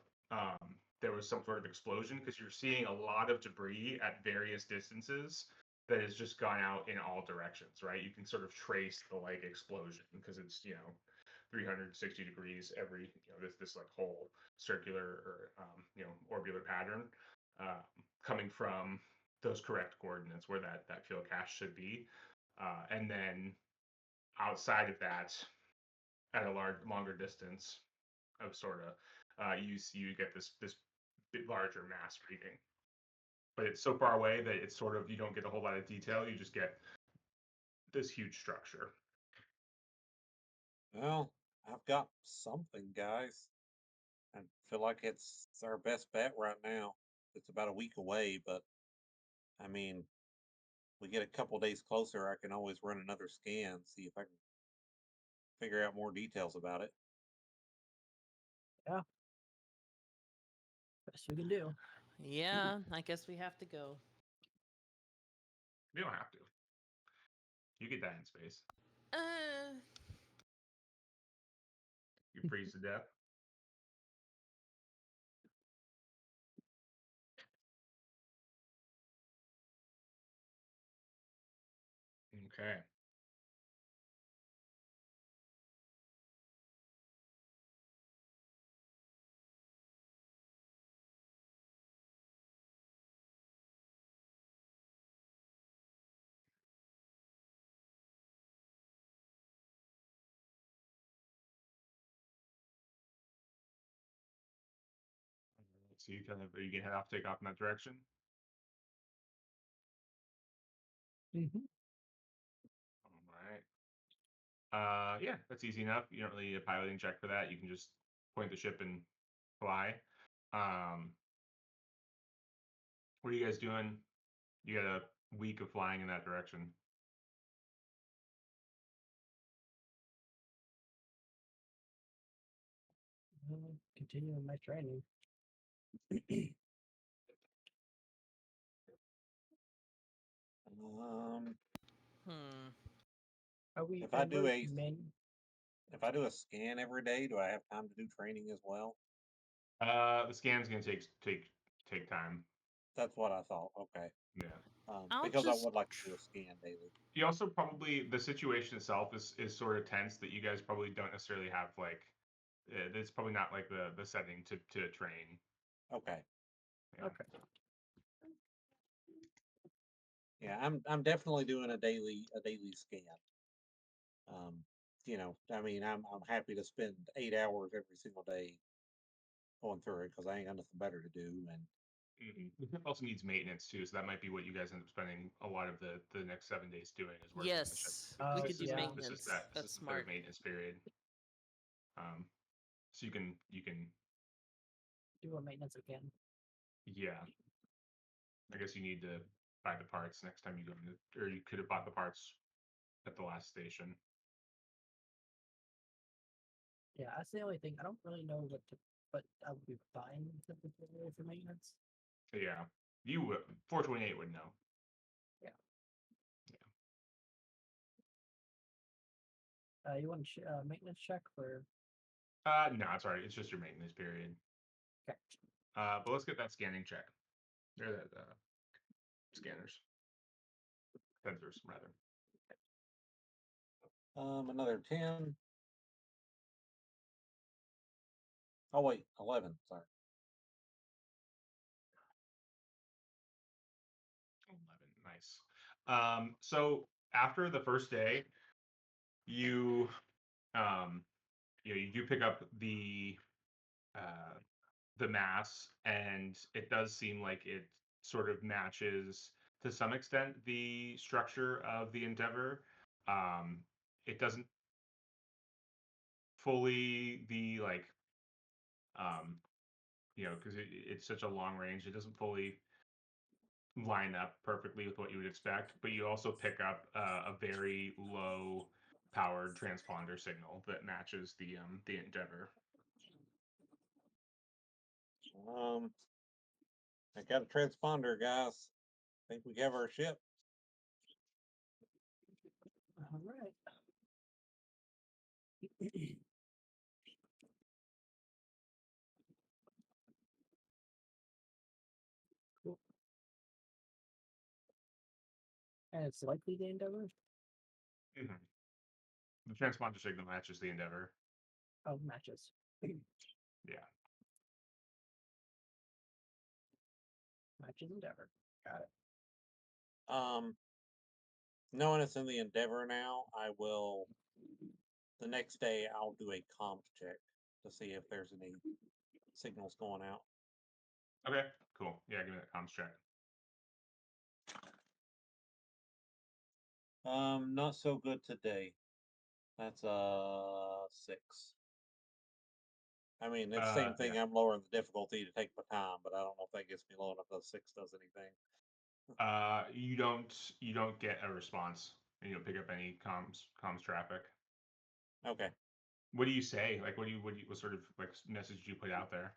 [SPEAKER 1] There was some sort of explosion because you're seeing a lot of debris at various distances that has just gone out in all directions, right? You can sort of trace the like explosion because it's 360 degrees every this like whole circular or orbital pattern coming from those correct coordinates where that fuel cache should be, and then outside of that at a longer distance of sort of you get this bit larger mass reading, but it's so far away that it's sort of you don't get a whole lot of detail. You just get this huge structure.
[SPEAKER 4] Well, I've got something, guys. I feel like it's our best bet right now. It's about a week away, but I mean, we get a couple days closer, I can always run another scan, see if I can figure out more details about it.
[SPEAKER 2] Best we can do.
[SPEAKER 5] Yeah, I guess we have to go.
[SPEAKER 1] You don't have to. You get that in space.
[SPEAKER 5] Uh,
[SPEAKER 1] You freeze to death. Okay. So you kind of, are you gonna head off, take off in that direction?
[SPEAKER 2] Mm-hmm.
[SPEAKER 1] All right. Yeah, that's easy enough. You don't really need a piloting check for that. You can just point the ship and fly. What are you guys doing? You got a week of flying in that direction.
[SPEAKER 2] Continuing my training.
[SPEAKER 5] hmm.
[SPEAKER 2] Are we?
[SPEAKER 4] If I do a
[SPEAKER 2] main?
[SPEAKER 4] if I do a scan every day, do I have time to do training as well?
[SPEAKER 1] The scan's gonna take time.
[SPEAKER 4] That's what I thought. Okay.
[SPEAKER 1] Yeah.
[SPEAKER 5] I'll
[SPEAKER 4] Because I
[SPEAKER 5] just
[SPEAKER 4] would like to do a scan daily.
[SPEAKER 1] You also probably, the situation itself is sort of tense that you guys probably don't necessarily have like it's probably not like the setting to train.
[SPEAKER 4] Okay.
[SPEAKER 1] Yeah.
[SPEAKER 2] Okay.
[SPEAKER 4] Yeah, I'm definitely doing a daily scan. I mean, I'm happy to spend 8 hours every single day going through it because I ain't got nothing better to do. And
[SPEAKER 1] The ship also needs maintenance too, so that might be what you guys end up spending a lot of the next 7 days doing is working on the ship.
[SPEAKER 5] yes,
[SPEAKER 2] Oh,
[SPEAKER 5] we
[SPEAKER 1] This
[SPEAKER 5] could do
[SPEAKER 1] is-
[SPEAKER 2] yeah.
[SPEAKER 5] maintenance.
[SPEAKER 1] This is
[SPEAKER 5] That's
[SPEAKER 1] the
[SPEAKER 5] smart.
[SPEAKER 1] third maintenance period. So you can
[SPEAKER 2] Do a maintenance again.
[SPEAKER 1] yeah. I guess you need to buy the parts next time you go into, or you could have bought the parts at the last station.
[SPEAKER 2] Yeah, that's the only thing. I don't really know what I would be buying typically for maintenance.
[SPEAKER 1] Yeah. You would 428 would know.
[SPEAKER 2] You want a maintenance check for?
[SPEAKER 1] No, it's alright. It's just your maintenance period.
[SPEAKER 2] Okay.
[SPEAKER 1] But let's get that scanning check. Or that scanners. Sensors, rather.
[SPEAKER 4] another 10. Oh wait, 11. Sorry.
[SPEAKER 1] 11. Nice. So after the first day, you you do pick up the mass, and it does seem like it sort of matches to some extent the structure of the Endeavor. It doesn't fully the like because it's such a long range, it doesn't fully line up perfectly with what you would expect, but you also pick up a very low powered transponder signal that matches the Endeavor.
[SPEAKER 4] I got a transponder, guys. I think we have our ship.
[SPEAKER 2] All right. Cool. And it's likely the Endeavor?
[SPEAKER 1] Mhm. The transponder signal matches the Endeavor.
[SPEAKER 2] Oh, matches.
[SPEAKER 1] Yeah.
[SPEAKER 2] Matches Endeavor. Got it.
[SPEAKER 4] Knowing it's in the Endeavor now, I will. The next day, I'll do a comp check to see if there's any signals going out.
[SPEAKER 1] Okay. Cool. Yeah. Give me that comms check.
[SPEAKER 4] Not so good today. That's 6. I mean, it's the same thing.
[SPEAKER 1] Yeah.
[SPEAKER 4] I'm lowering the difficulty to take my time, but I don't know if that gets me low enough that 6 does anything.
[SPEAKER 1] You don't get a response, and you don't pick up any comms traffic.
[SPEAKER 4] Okay.
[SPEAKER 1] What do you say? Like, what sort of like message do you put out there?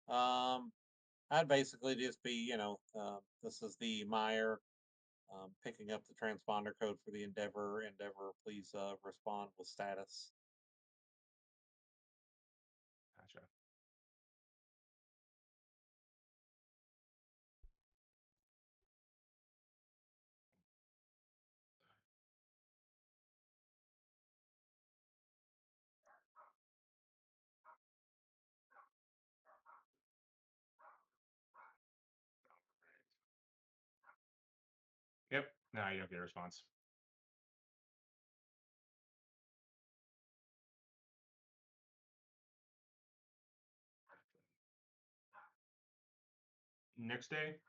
[SPEAKER 4] I'd basically just be, this is the Meyer, picking up the transponder code for the Endeavor. Endeavor, please respond with status.
[SPEAKER 1] Gotcha. Yep. No, you don't get a response. Next day,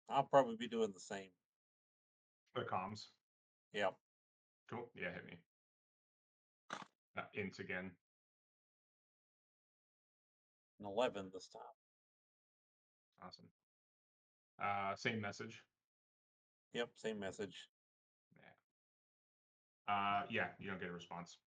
[SPEAKER 4] I'll probably be doing the same.
[SPEAKER 1] the comms.
[SPEAKER 4] Yep.
[SPEAKER 1] Cool. Yeah, hit me. Int again.
[SPEAKER 4] An 11 this time.
[SPEAKER 1] Awesome. Same message.
[SPEAKER 4] Yep, same message.
[SPEAKER 1] Yeah, you don't get a response.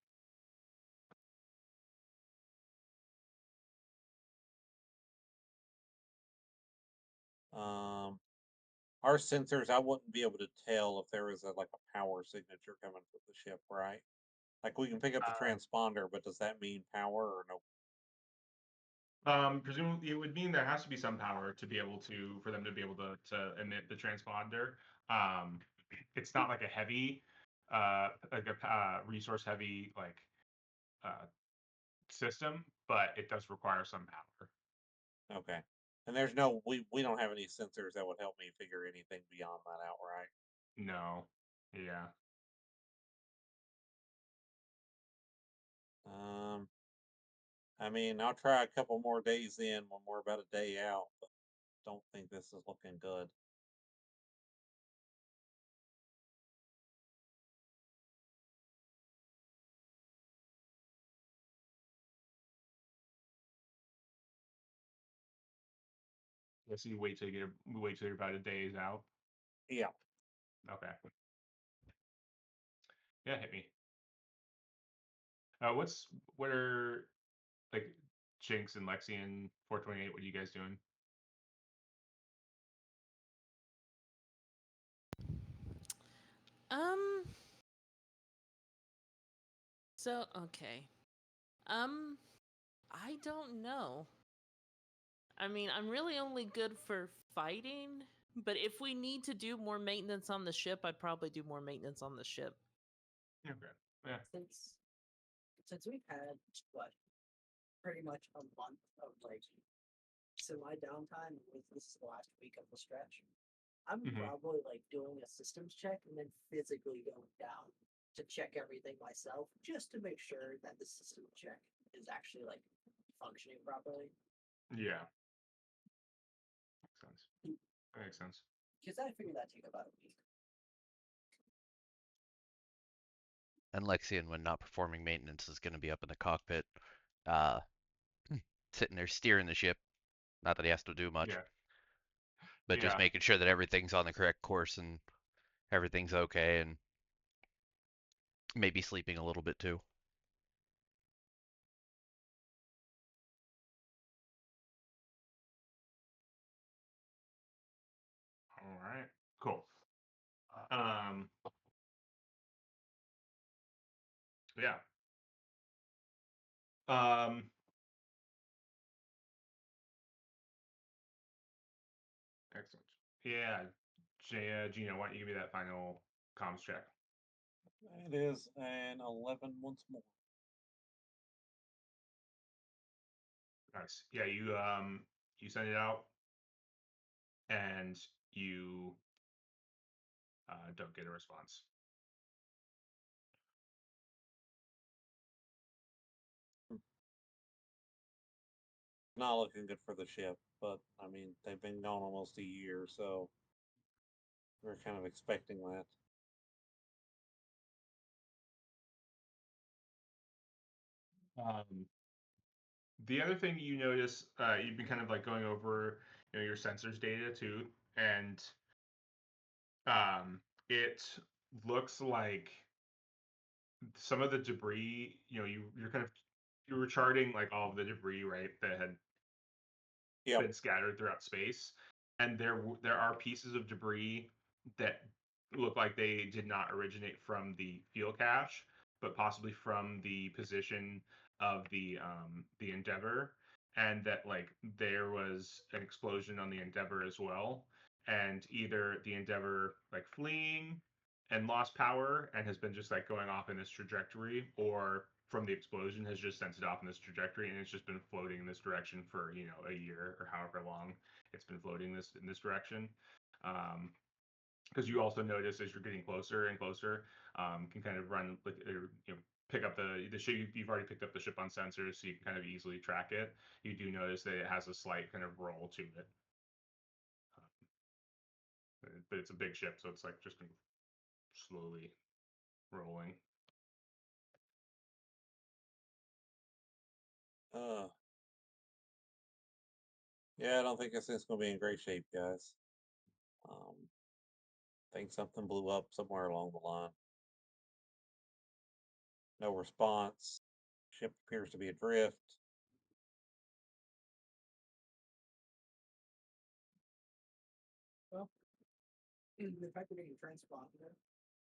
[SPEAKER 4] Our sensors, I wouldn't be able to tell if there was like a power signature coming from the ship, right? Like we can pick up the transponder, but does that mean power or no?
[SPEAKER 1] Presumably, it would mean there has to be some power to be able for them to be able to emit the transponder. It's not like a heavy, resource heavy system, but it does require some power.
[SPEAKER 4] Okay. And we don't have any sensors that would help me figure anything beyond that out, right?
[SPEAKER 1] No. Yeah.
[SPEAKER 4] I mean, I'll try a couple more days in when we're about a day out, but don't think this is looking good.
[SPEAKER 1] Yes, you wait till you're about a days out.
[SPEAKER 4] Yeah.
[SPEAKER 1] Okay. Yeah, hit me. What are like Jinx and Lexi and 428? What are you guys doing?
[SPEAKER 5] Um. So okay. I don't know. I mean, I'm really only good for fighting, but if we need to do more maintenance on the ship, I'd probably do more maintenance on the ship.
[SPEAKER 1] Okay. Yeah.
[SPEAKER 2] Since we've had what pretty much a month of like semi downtime, with this is the last week of the stretch, I'm
[SPEAKER 1] Mhm.
[SPEAKER 2] probably like doing a systems check and then physically going down to check everything myself, just to make sure that the system check is actually like functioning properly.
[SPEAKER 1] Yeah. Makes sense. That makes sense.
[SPEAKER 2] Because I figured that'd take about a week.
[SPEAKER 3] And Lexian, when not performing maintenance, is going to be up in the cockpit, uh, sitting there steering the ship. Not that he has to do much,
[SPEAKER 1] Yeah.
[SPEAKER 3] but just
[SPEAKER 1] Yeah.
[SPEAKER 3] making sure that everything's on the correct course and everything's okay, and maybe sleeping a little bit too.
[SPEAKER 1] All right. Cool. Um. Yeah. Um. Excellent. Yeah. Gina, why don't you give me that final comms check?
[SPEAKER 4] It is an 11 once more.
[SPEAKER 1] Nice. Yeah, you send it out and you don't get a response.
[SPEAKER 4] Not looking good for the ship, but I mean, they've been gone almost a year, so we're kind of expecting that.
[SPEAKER 1] The other thing you notice, you've been kind of like going over, your sensors data too, and it looks like some of the debris, you were charting like all of the debris, right, that had
[SPEAKER 4] Yep.
[SPEAKER 1] been scattered throughout space, and there are pieces of debris that look like they did not originate from the fuel cache, but possibly from the position of the Endeavor, and that like there was an explosion on the Endeavor as well, and either the Endeavor like fleeing and lost power and has been just like going off in this trajectory, or from the explosion has just sent it off in this trajectory and it's just been floating in this direction for a year or however long it's been floating in this direction. Because you also notice as you're getting closer and closer, can kind of run like pick up the ship. You've already picked up the ship on sensors, so you can kind of easily track it. You do notice that it has a slight kind of roll to it, but it's a big ship, so it's like just kind of slowly rolling.
[SPEAKER 4] Yeah, I don't think this thing's gonna be in great shape, guys. Think something blew up somewhere along the line. No response. Ship appears to be adrift.
[SPEAKER 2] Well, the fact that getting transponder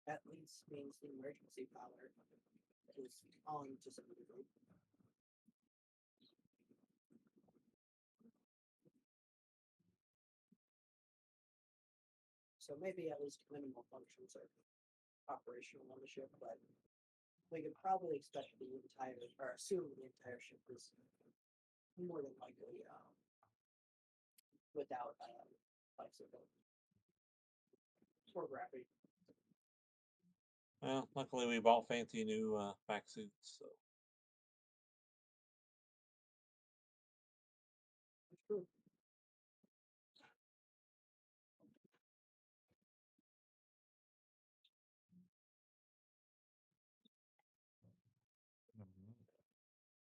[SPEAKER 2] at least means the emergency power is on to some degree. So maybe at least minimal functions are operational on the ship, but we can probably expect the entire, or assume the entire ship is more than likely without bicycle or gravity.
[SPEAKER 4] Well, luckily we bought fancy new back suits, so
[SPEAKER 2] That's true.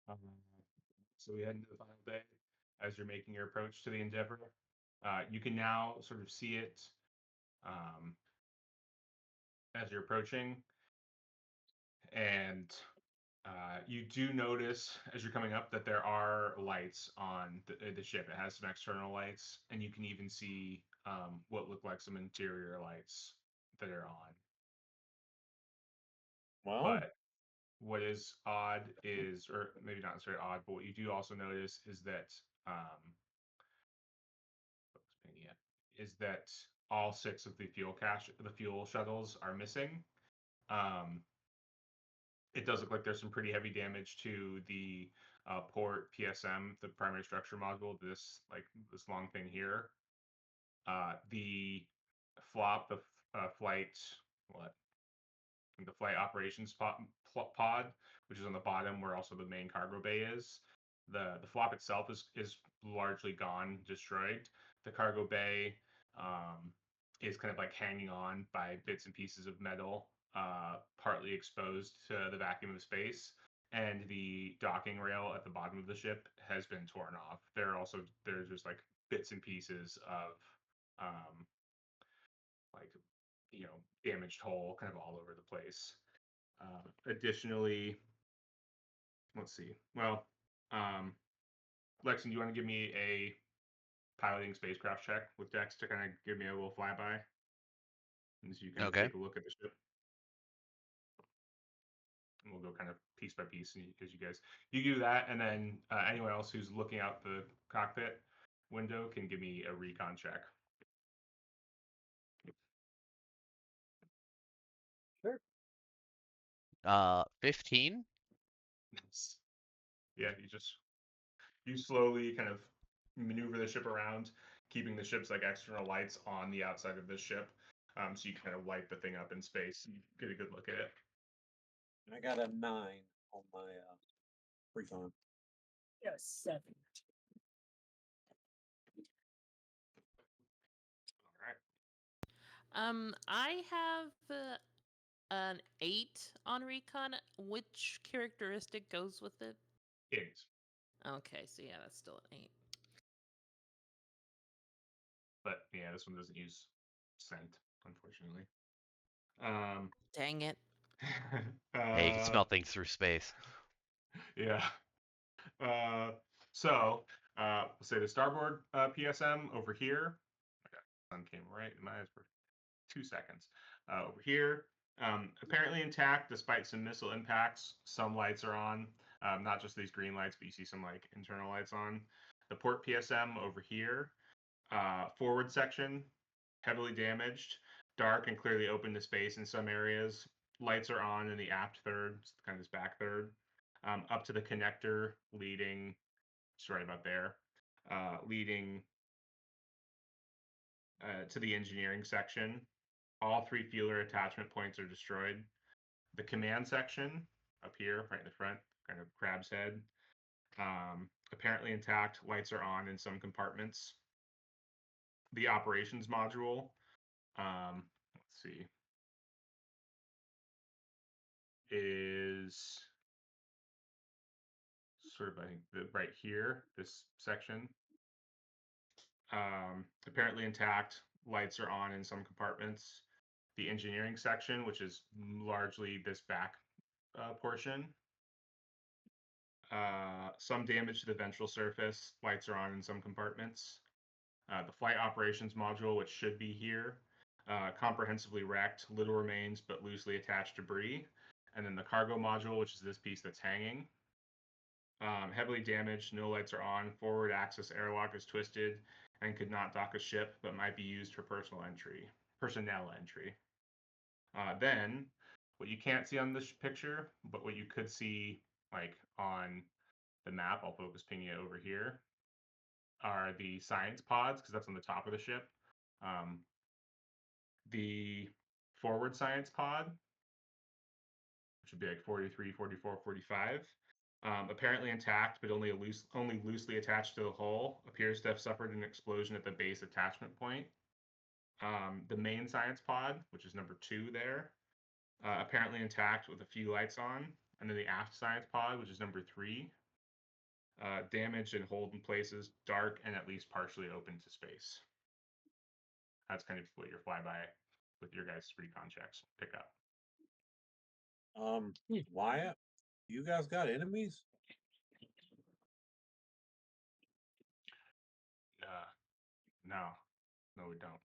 [SPEAKER 1] Um, so we head into the final day. As you're making your approach to the Endeavor, you can now sort of see it as you're approaching, and you do notice as you're coming up that there are lights on the ship. It has some external lights, and you can even see what look like some interior lights that are on.
[SPEAKER 4] well,
[SPEAKER 1] But what is odd is, or maybe not necessarily odd, but what you do also notice is that yeah, is that all six of the fuel shuttles are missing. Um, it does look like there's some pretty heavy damage to the port PSM, the primary structure module. This long thing here. The flop, the flight, the flight operations pod, which is on the bottom where also the main cargo bay is. The flop itself is largely gone, destroyed. The cargo bay is kind of like hanging on by bits and pieces of metal, partly exposed to the vacuum of space. And the docking rail at the bottom of the ship has been torn off. There's just like bits and pieces of damaged hull kind of all over the place. Additionally, let's see. Well, Lexon, do you want to give me a piloting spacecraft check with Dex to kind of give me a little flyby? And so you kind of
[SPEAKER 3] Okay.
[SPEAKER 1] take a look at the ship. And we'll go kind of piece by piece as you do that, and then anyone else who's looking out the cockpit window can give me a recon check.
[SPEAKER 2] Sure.
[SPEAKER 3] 15.
[SPEAKER 1] Yeah, you slowly kind of maneuver the ship around, keeping the ship's like external lights on the outside of the ship, so you kind of light the thing up in space and get a good look at it.
[SPEAKER 4] I got a 9 on my recon.
[SPEAKER 2] Yeah, 7.
[SPEAKER 1] All right.
[SPEAKER 5] I have an 8 on recon. Which characteristic goes with it?
[SPEAKER 1] Int.
[SPEAKER 5] Okay, so yeah, that's still an 8.
[SPEAKER 1] But yeah, this one doesn't use scent, unfortunately.
[SPEAKER 5] Dang it.
[SPEAKER 3] Hey, you can smell things through space.
[SPEAKER 1] Yeah. So let's say the starboard PSM over here. Okay, sun came right in my eyes for 2 seconds. Over here, apparently intact despite some missile impacts. Some lights are on, not just these green lights, but you see some like internal lights on. The port PSM over here, forward section, heavily damaged, dark and clearly open to space in some areas. Lights are on in the aft third, kind of this back third, up to the connector leading, it's right about there, leading to the engineering section. All 3 fueler attachment points are destroyed. The command section up here, right in the front, kind of crab's head, apparently intact. Lights are on in some compartments. The operations module, let's see, is sort of, I think, right here, this section. Apparently intact. Lights are on in some compartments. The engineering section, which is largely this back portion. Some damage to the ventral surface. Lights are on in some compartments. The flight operations module, which should be here, comprehensively wrecked. Little remains, but loosely attached debris. And then the cargo module, which is this piece that's hanging. Heavily damaged, no lights are on. Forward access airlock is twisted and could not dock a ship, but might be used for personnel entry. Then, what you can't see on this picture, but what you could see like on the map, I'll focus ping you over here, are the science pods, because that's on the top of the ship. The forward science pod, which would be like 43, 44, 45. Apparently intact, but only loosely attached to the hull. Appears to have suffered an explosion at the base attachment point. The main science pod, which is number 2 there, apparently intact with a few lights on. And then the aft science pod, which is number 3, damaged and hold in places, dark and at least partially open to space. That's kind of what your flyby with your guys' recon checks pick up.
[SPEAKER 4] Wyatt, you guys got enemies?
[SPEAKER 1] No, we don't.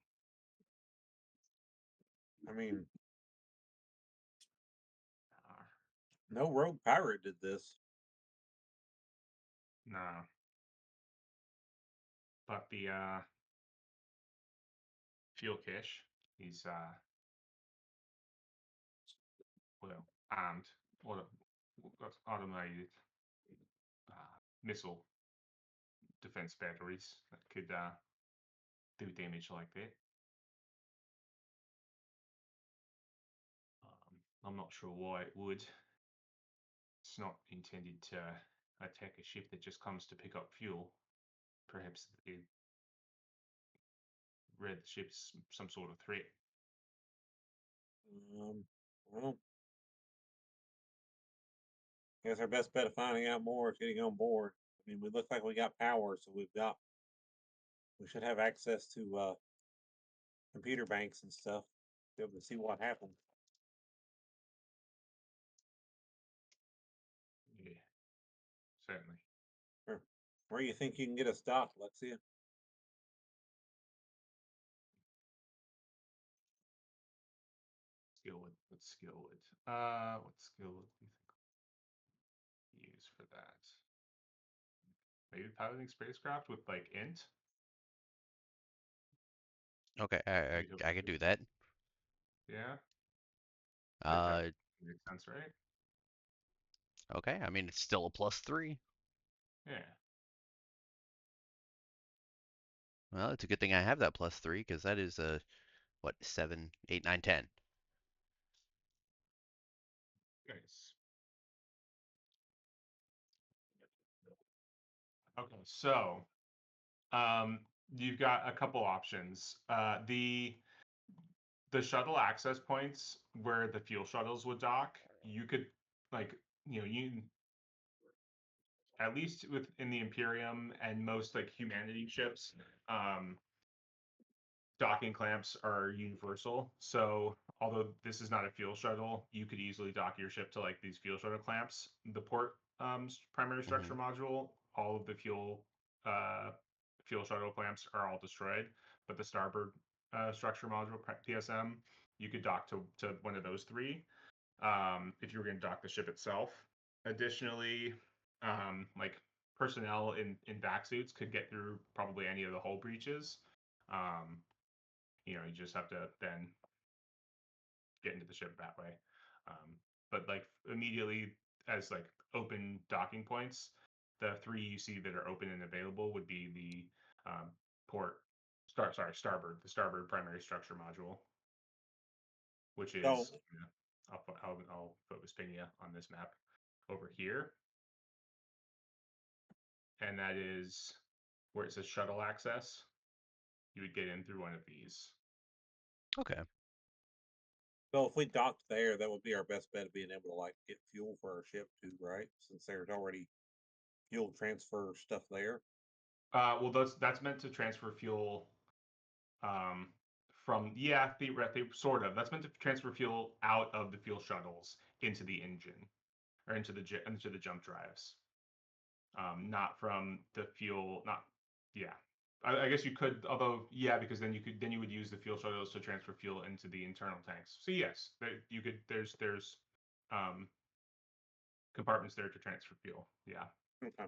[SPEAKER 4] I mean, no rogue pirate did this.
[SPEAKER 1] No. But the Fuel Kish, he's well armed. Well, automated missile defense batteries that could do damage like that. I'm not sure why it would. It's not intended to attack a ship that just comes to pick up fuel. Perhaps they read the ship's some sort of threat.
[SPEAKER 4] Well, guess our best bet of finding out more is getting on board. I mean, we look like we got power, so we should have access to computer banks and stuff to be able to see what happened.
[SPEAKER 1] Yeah, certainly.
[SPEAKER 4] Sure. Where do you think you can get us docked, Lexia?
[SPEAKER 1] Skillwood. What Skillwood? What Skillwood do you think we use for that? Maybe piloting spacecraft with like int.
[SPEAKER 3] Okay,
[SPEAKER 1] Maybe
[SPEAKER 3] I could do that.
[SPEAKER 1] Yeah. Like
[SPEAKER 3] Uh,
[SPEAKER 1] that makes sense, right?
[SPEAKER 3] okay. I mean, it's still a +3.
[SPEAKER 1] Yeah.
[SPEAKER 3] Well, it's a good thing I have that +3 because that is a what 7, 8, 9, 10.
[SPEAKER 1] Nice. Okay, so you've got a couple options. The shuttle access points where the fuel shuttles would dock, you could like you at least within the Imperium and most like humanity ships, docking clamps are universal. So although this is not a fuel shuttle, you could easily dock your ship to like these fuel shuttle clamps. The port primary structure module, all of the fuel shuttle clamps are all destroyed, but the starboard structure module PSM, you could dock to one of those three if you were going to dock the ship itself. Additionally, like personnel in vac suits could get through probably any of the hull breaches. You just have to then get into the ship that way. But like immediately as like open docking points, the three you see that are open and available would be the starboard, the starboard primary structure module, which
[SPEAKER 4] So,
[SPEAKER 1] is I'll focus ping you on this map over here, and that is where it says shuttle access. You would get in through one of these.
[SPEAKER 3] Okay.
[SPEAKER 4] so if we docked there, that would be our best bet of being able to like get fuel for our ship too, right? Since there's already fuel transfer stuff there.
[SPEAKER 1] Well, that's meant to transfer fuel from theoretically, sort of. That's meant to transfer fuel out of the fuel shuttles into the engine or into the jump drives. Not from the fuel. Not yeah. I guess you could, although because then you would use the fuel shuttles to transfer fuel into the internal tanks. So yes, you could. There's compartments there to transfer fuel. Yeah,
[SPEAKER 4] Okay.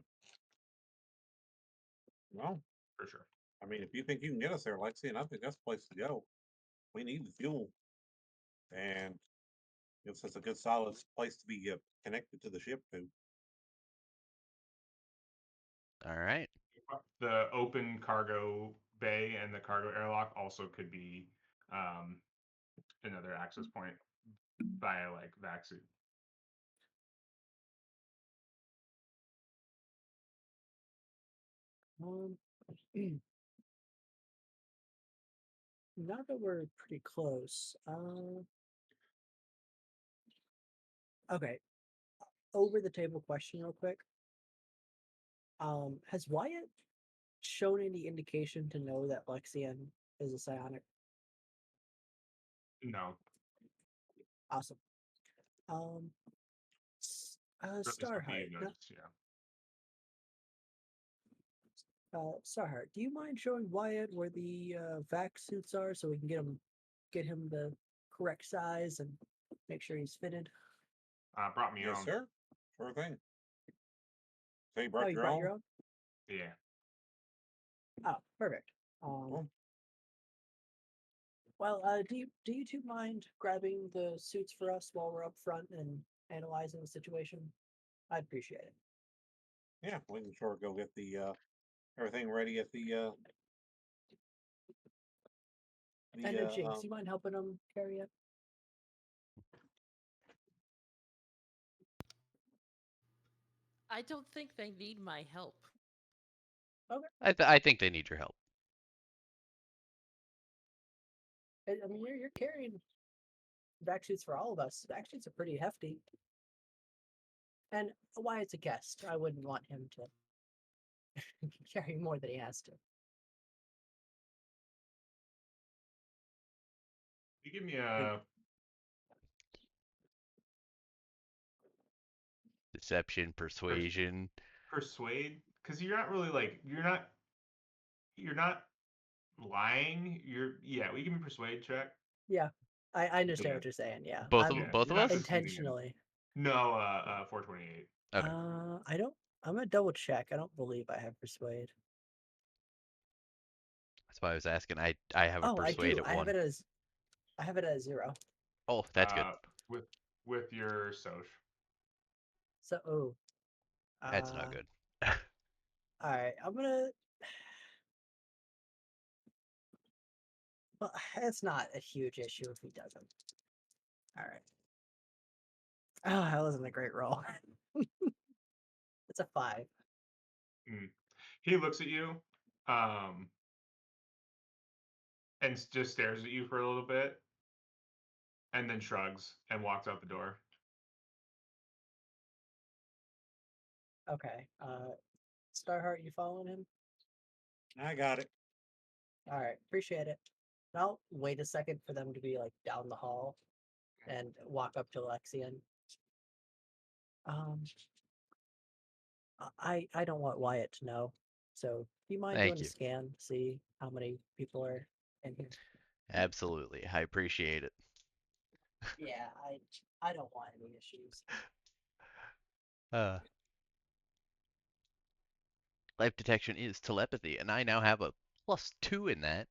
[SPEAKER 4] Well,
[SPEAKER 1] for sure.
[SPEAKER 4] I mean, if you think you can get us there, Lexi, and I think that's the place to go. We need the fuel, and it's a good solid place to be connected to the ship to.
[SPEAKER 3] All right.
[SPEAKER 1] The open cargo bay and the cargo airlock also could be another access point via like vac suit.
[SPEAKER 2] Now that we're pretty close, okay. Over the table question, real quick. Has Wyatt shown any indication to know that Lexian is a psionic?
[SPEAKER 1] No,
[SPEAKER 2] Awesome.
[SPEAKER 1] at least not that
[SPEAKER 2] Starheart.
[SPEAKER 1] you've noticed, yeah.
[SPEAKER 2] Starheart, do you mind showing Wyatt where the vac suits are so we can get him the correct size and make sure he's fitted?
[SPEAKER 1] Brought me
[SPEAKER 4] Yes,
[SPEAKER 1] on.
[SPEAKER 4] sir. Sure thing. So you
[SPEAKER 2] Oh,
[SPEAKER 4] brought
[SPEAKER 2] you
[SPEAKER 4] your
[SPEAKER 2] brought
[SPEAKER 4] own?
[SPEAKER 2] your own?
[SPEAKER 1] Yeah.
[SPEAKER 2] Oh, perfect.
[SPEAKER 4] Cool.
[SPEAKER 2] Well, do you two mind grabbing the suits for us while we're up front and analyzing the situation? I'd appreciate it.
[SPEAKER 4] Yeah, we can sure go get the everything ready at the
[SPEAKER 2] And Jinx, you mind helping them carry it?
[SPEAKER 5] I don't think they need my help.
[SPEAKER 3] I think they need your help.
[SPEAKER 2] I mean, you're carrying vac suits for all of us. Vac suits are pretty hefty. And Wyatt's a guest. I wouldn't want him to carry more than he has to.
[SPEAKER 1] You give me a
[SPEAKER 3] Deception, persuasion.
[SPEAKER 1] persuade, because you're not really like you're not lying. We give me persuade check.
[SPEAKER 2] Yeah, I understand
[SPEAKER 1] Yeah.
[SPEAKER 2] what you're saying. Yeah,
[SPEAKER 3] Both
[SPEAKER 2] I'm
[SPEAKER 3] of both
[SPEAKER 1] You're
[SPEAKER 3] of
[SPEAKER 1] not
[SPEAKER 3] us.
[SPEAKER 1] deceiving him.
[SPEAKER 2] intentionally.
[SPEAKER 1] No, 428.
[SPEAKER 3] Okay.
[SPEAKER 2] I don't. I'm gonna double check. I don't believe I have persuade.
[SPEAKER 3] That's why I was asking. I have a
[SPEAKER 2] Oh, I
[SPEAKER 3] persuade
[SPEAKER 2] do.
[SPEAKER 3] at 1.
[SPEAKER 2] I have it as 0.
[SPEAKER 3] Oh, that's good.
[SPEAKER 1] With your Soch.
[SPEAKER 2] So, oh,
[SPEAKER 3] That's not good.
[SPEAKER 2] all right. I'm gonna. Well, it's not a huge issue if he doesn't. All right. Oh, that wasn't a great roll. It's a 5.
[SPEAKER 1] He looks at you, and just stares at you for a little bit, and then shrugs and walks out the door.
[SPEAKER 2] Okay. Starheart, you following him?
[SPEAKER 4] I got it.
[SPEAKER 2] All right. Appreciate it. And I'll wait a second for them to be like down the hall, and walk up to Lexian. I don't want Wyatt to know. So, do you mind
[SPEAKER 3] Thank
[SPEAKER 2] doing a
[SPEAKER 3] you.
[SPEAKER 2] scan to see how many people are in here?
[SPEAKER 3] Absolutely. I appreciate it.
[SPEAKER 2] Yeah, I don't want any issues.
[SPEAKER 3] Life detection is telepathy, and I now have a +2 in that.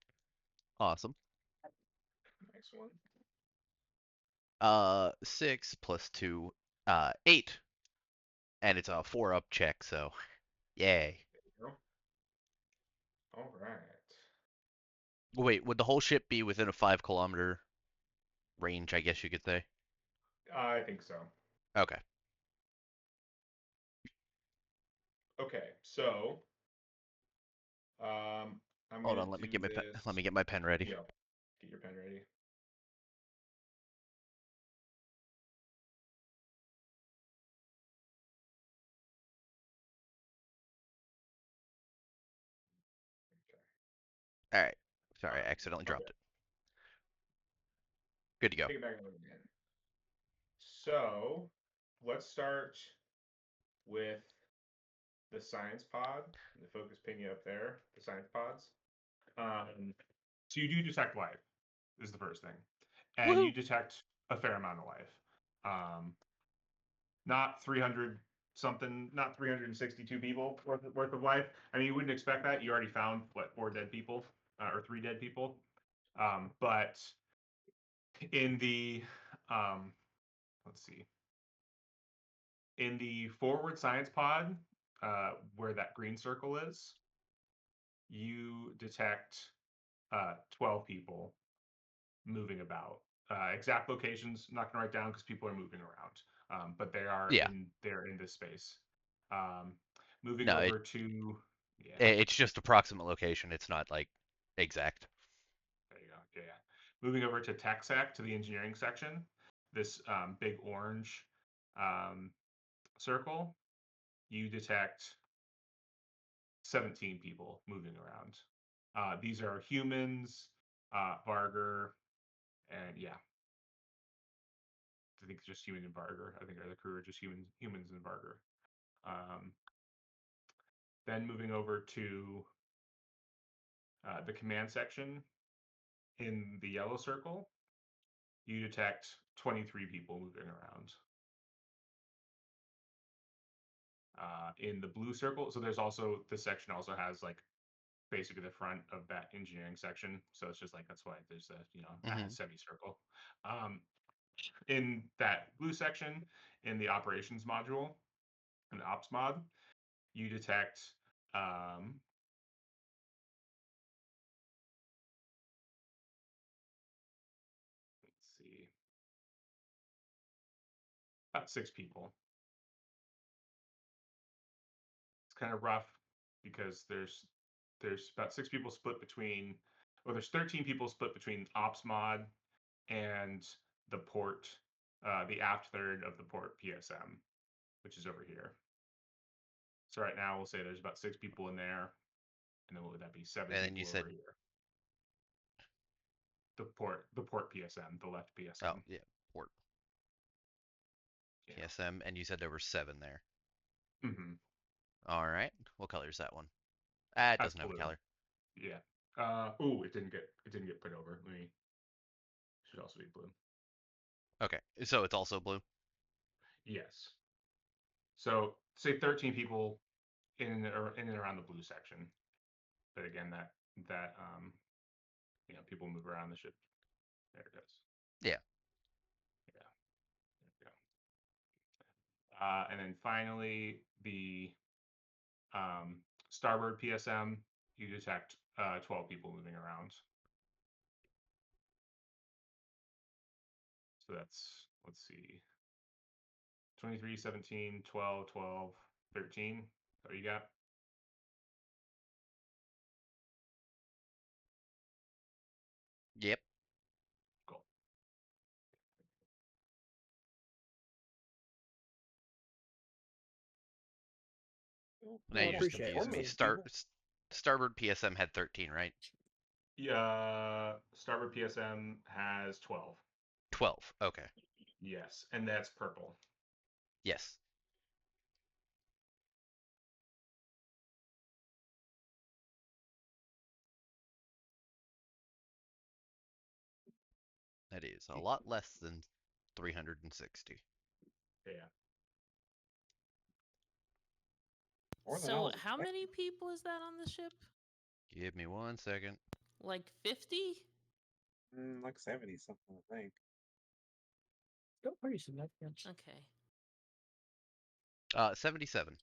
[SPEAKER 3] Awesome.
[SPEAKER 1] Nice one.
[SPEAKER 3] 6 + 2, 8, and it's a 4-up check. So, yay.
[SPEAKER 1] There you go. All right.
[SPEAKER 3] Wait, would the whole ship be within a 5-kilometer range? I guess you could say.
[SPEAKER 1] I think so.
[SPEAKER 3] Okay.
[SPEAKER 1] Okay, so I'm
[SPEAKER 3] Hold
[SPEAKER 1] gonna
[SPEAKER 3] on. Let me
[SPEAKER 1] do
[SPEAKER 3] get my pen.
[SPEAKER 1] this.
[SPEAKER 3] Let me get my pen ready.
[SPEAKER 1] Yeah, get your pen ready.
[SPEAKER 3] All right. Sorry, I accidentally
[SPEAKER 1] Okay,
[SPEAKER 3] dropped it. Good to go.
[SPEAKER 1] take it back a little bit. So let's start with the science pod. The focus ping you up there. The science pods. So you do detect life is the first thing, and you
[SPEAKER 3] Woohoo!
[SPEAKER 1] detect a fair amount of life. Not 300 something, not 362 people worth of life. I mean, you wouldn't expect that. You already found what 4 dead people or 3 dead people. But in the let's see, in the forward science pod, where that green circle is, you detect 12 people moving about. Exact locations, not gonna write down because people are moving around, but
[SPEAKER 3] Yeah.
[SPEAKER 1] they're in this space. Moving
[SPEAKER 3] No,
[SPEAKER 1] over to
[SPEAKER 3] it's just approximate location. It's not like exact.
[SPEAKER 1] there you go. Yeah. Moving over to tech sec to the engineering section, this big orange um, circle, you detect 17 people moving around. These are humans, Varger, and yeah, I think it's just human and Varger. I think the crew are just humans and Varger. Um, then moving over to the command section in the yellow circle, you detect 23 people moving around. In the blue circle, so there's also this section also has like basically the front of that engineering section. So it's just like that's why there's a
[SPEAKER 3] Mhm.
[SPEAKER 1] semicircle. In that blue section, in the operations module, in the ops mod, you detect let's see, about 6 people. It's kind of rough because there's about 6 people split between, well, there's 13 people split between ops mod and the port, the aft third of the port PSM, which is over here. So right now we'll say there's about 6 people in there, and then what would that be? 7
[SPEAKER 3] And then you
[SPEAKER 1] people
[SPEAKER 3] said,
[SPEAKER 1] over here. The port PSM, the left
[SPEAKER 3] oh
[SPEAKER 1] PSM.
[SPEAKER 3] yeah, port
[SPEAKER 1] Yeah.
[SPEAKER 3] PSM, and you said there were 7 there.
[SPEAKER 1] Mm-hmm.
[SPEAKER 3] All right. What color is that one? Ah, it
[SPEAKER 1] That's
[SPEAKER 3] doesn't have a
[SPEAKER 1] blue.
[SPEAKER 3] color.
[SPEAKER 1] Yeah. It didn't get put over. Should also be blue.
[SPEAKER 3] Okay, so it's also blue.
[SPEAKER 1] Yes. So say 13 people in and around the blue section. But again, that people move around the ship. There it is.
[SPEAKER 3] Yeah.
[SPEAKER 1] Yeah. There we go. And then finally the starboard PSM, you detect 12 people moving around. So that's, let's see, 23, 17, 12, 12, 13. What you got?
[SPEAKER 3] Yep.
[SPEAKER 1] Cool.
[SPEAKER 3] Now
[SPEAKER 2] I
[SPEAKER 3] you're just
[SPEAKER 2] appreciate it.
[SPEAKER 3] confusing me.
[SPEAKER 2] So,
[SPEAKER 3] Starboard PSM had 13, right?
[SPEAKER 1] Yeah, starboard PSM has 12.
[SPEAKER 3] 12. Okay.
[SPEAKER 1] Yes, and that's purple.
[SPEAKER 3] Yes. That is a lot less than 360.
[SPEAKER 1] Yeah.
[SPEAKER 4] More than I
[SPEAKER 5] So
[SPEAKER 4] was
[SPEAKER 5] how
[SPEAKER 4] expecting.
[SPEAKER 5] many people is that on the ship?
[SPEAKER 3] Give me 1 second.
[SPEAKER 5] Like 50?
[SPEAKER 4] Like 70 something, I think.
[SPEAKER 2] still pretty significant.
[SPEAKER 5] Okay.
[SPEAKER 3] 77.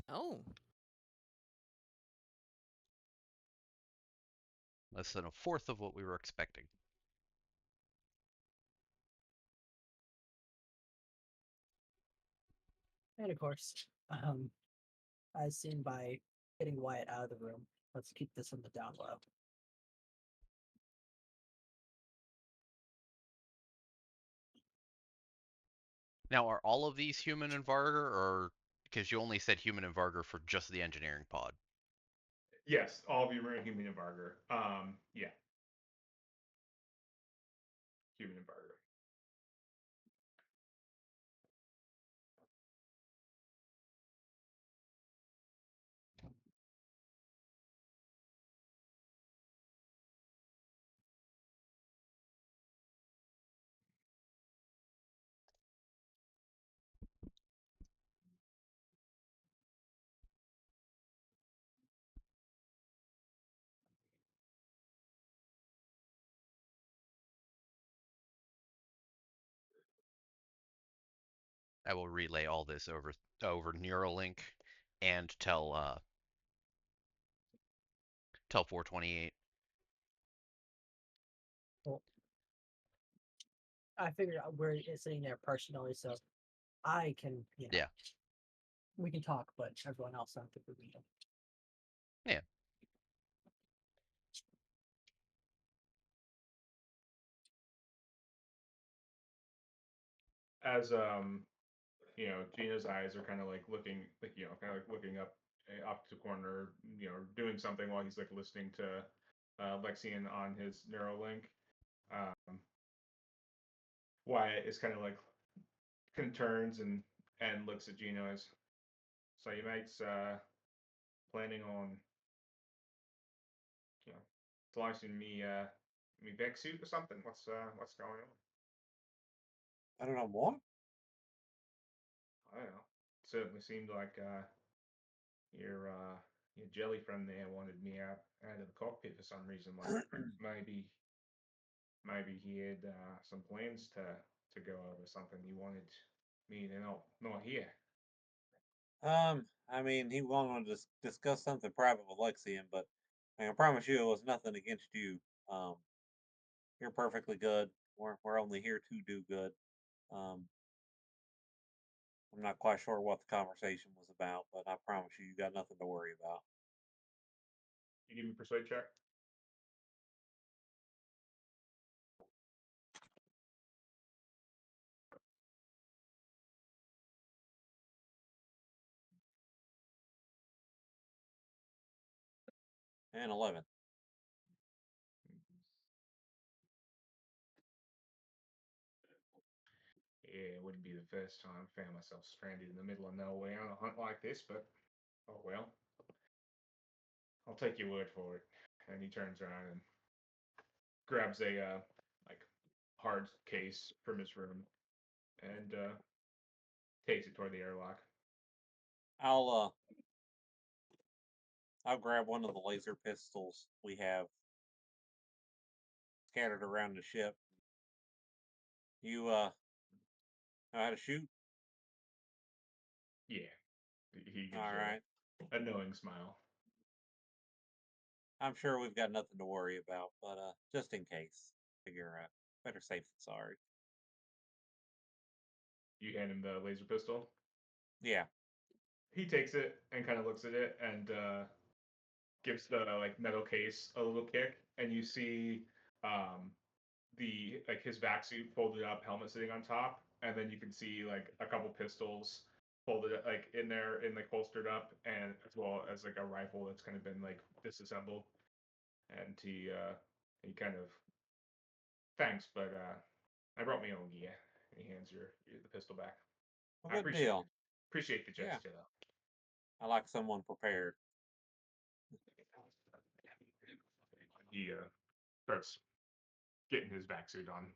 [SPEAKER 5] Oh.
[SPEAKER 3] Less than a fourth of what we were expecting.
[SPEAKER 2] And of course, as seen by getting Wyatt out of the room, let's keep this on the down low.
[SPEAKER 3] Now, are all of these human and Varger, or because you only said human and Varger for just the engineering pod?
[SPEAKER 1] Yes, all of you are human embargo. Yeah. Human embargo.
[SPEAKER 3] I will relay all this over Neuralink and tell 428.
[SPEAKER 2] Well, I figured out we're sitting there personally, so I can,
[SPEAKER 3] Yeah.
[SPEAKER 2] we can talk, but everyone else don't think we can.
[SPEAKER 3] Yeah.
[SPEAKER 1] As Gino's eyes are kind of like looking, like kind of like looking up off to the corner, doing something while he's like listening to Lexian on his Neuralink. Wyatt is kind of like turns and looks at Gino as, so you mates planning on launching me back suit or something? What's going on?
[SPEAKER 4] I don't know what.
[SPEAKER 1] I don't know. Certainly seemed like your jelly friend there wanted me out of the cockpit for some reason. Like maybe he had some plans to go over something. He wanted me to not hear.
[SPEAKER 4] I mean, he wanted to discuss something private with Lexian, but I can promise you it was nothing against you. Um, you're perfectly good. We're only here to do good. Um, I'm not quite sure what the conversation was about, but I promise you got nothing to worry about.
[SPEAKER 1] You give me a persuade check.
[SPEAKER 4] And 11.
[SPEAKER 1] Yeah, it wouldn't be the first time I found myself stranded in the middle of nowhere on a hunt like this, but oh well. I'll take your word for it. And he turns around and grabs a like hard case from his room and takes it toward the airlock.
[SPEAKER 4] I'll grab one of the laser pistols we have scattered around the ship. You know how to shoot?
[SPEAKER 1] Yeah, he gives
[SPEAKER 4] All right.
[SPEAKER 1] a knowing smile.
[SPEAKER 4] I'm sure we've got nothing to worry about, but just in case, figure better safe than sorry.
[SPEAKER 1] You hand him the laser pistol.
[SPEAKER 4] Yeah.
[SPEAKER 1] He takes it and kind of looks at it and gives the like metal case a little kick, and you see the like his vac suit folded up, helmet sitting on top, and then you can see like a couple pistols folded like in there and like holstered up, and as well as like a rifle that's kind of been like disassembled. And he kind of thanks, but I brought my own gear. And he hands you the pistol back.
[SPEAKER 4] Well,
[SPEAKER 1] I
[SPEAKER 4] good deal.
[SPEAKER 1] appreciate the
[SPEAKER 4] Yeah.
[SPEAKER 1] gesture though.
[SPEAKER 4] I like someone prepared.
[SPEAKER 1] He starts getting his vac suit on.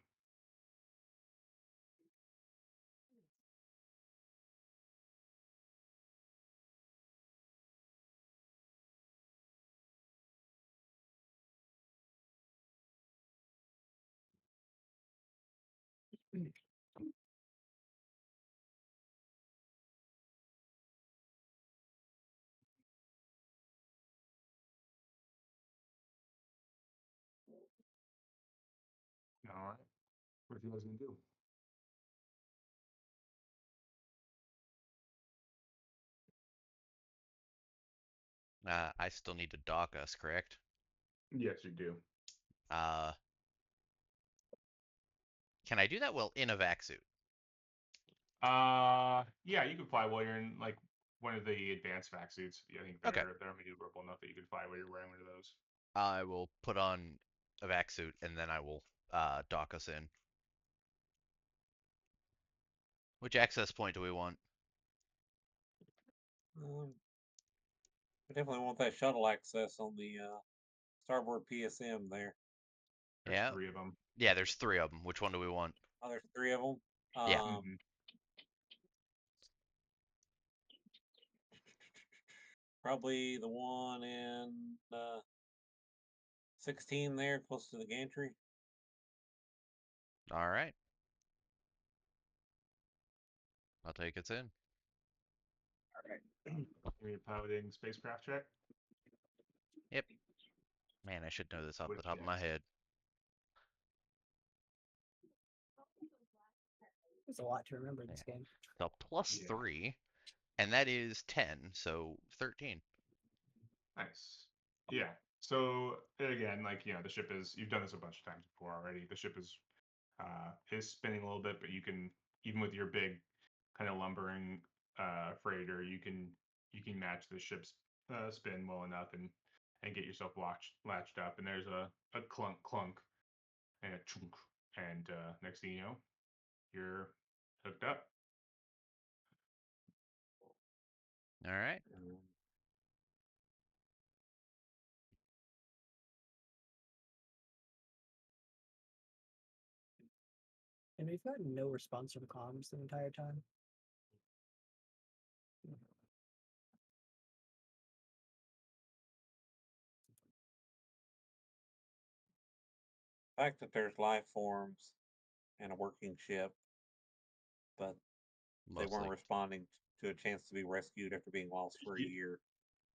[SPEAKER 1] All right. What are you guys gonna do?
[SPEAKER 3] I still need to dock us, correct?
[SPEAKER 1] Yes, you do.
[SPEAKER 3] Uh, can I do that while in a vac suit?
[SPEAKER 1] Yeah, you can fly while you're in like one of the advanced vac suits. I think
[SPEAKER 3] Okay.
[SPEAKER 1] they're maneuverable enough that you can fly while you're wearing one of those.
[SPEAKER 3] I will put on a vac suit and then I will dock us in. Which access point do we want?
[SPEAKER 4] I definitely want that shuttle access on the starboard PSM there.
[SPEAKER 1] There's
[SPEAKER 3] Yeah.
[SPEAKER 1] 3 of them.
[SPEAKER 3] Yeah, there's 3 of them. Which one do we want?
[SPEAKER 4] Oh, there's 3 of them.
[SPEAKER 3] Yeah.
[SPEAKER 4] Probably the one in 16 there, close to the gantry.
[SPEAKER 3] All right. I'll take it in.
[SPEAKER 1] All right. Give me a piloting spacecraft check.
[SPEAKER 3] Yep. Man, I should know this off the
[SPEAKER 1] With
[SPEAKER 3] top of my
[SPEAKER 1] jets.
[SPEAKER 3] head.
[SPEAKER 2] There's a lot to remember in this
[SPEAKER 3] Yeah.
[SPEAKER 2] game.
[SPEAKER 3] So plus
[SPEAKER 1] Yeah.
[SPEAKER 3] 3, and that is 10, so 13.
[SPEAKER 1] Nice. Yeah. So again, like the ship is. You've done this a bunch of times before already. The ship is spinning a little bit, but you can even with your big kind of lumbering freighter, you can match the ship's spin well enough and get yourself latched up. And there's a clunk clunk and a chunk, and next thing you know, you're hooked up.
[SPEAKER 3] All right.
[SPEAKER 2] And we've gotten no response from comms the entire time.
[SPEAKER 4] fact that there's life forms and a working ship, but they weren't
[SPEAKER 3] Mostly.
[SPEAKER 4] responding to a chance to be rescued after being lost for a
[SPEAKER 1] Ye-
[SPEAKER 4] year.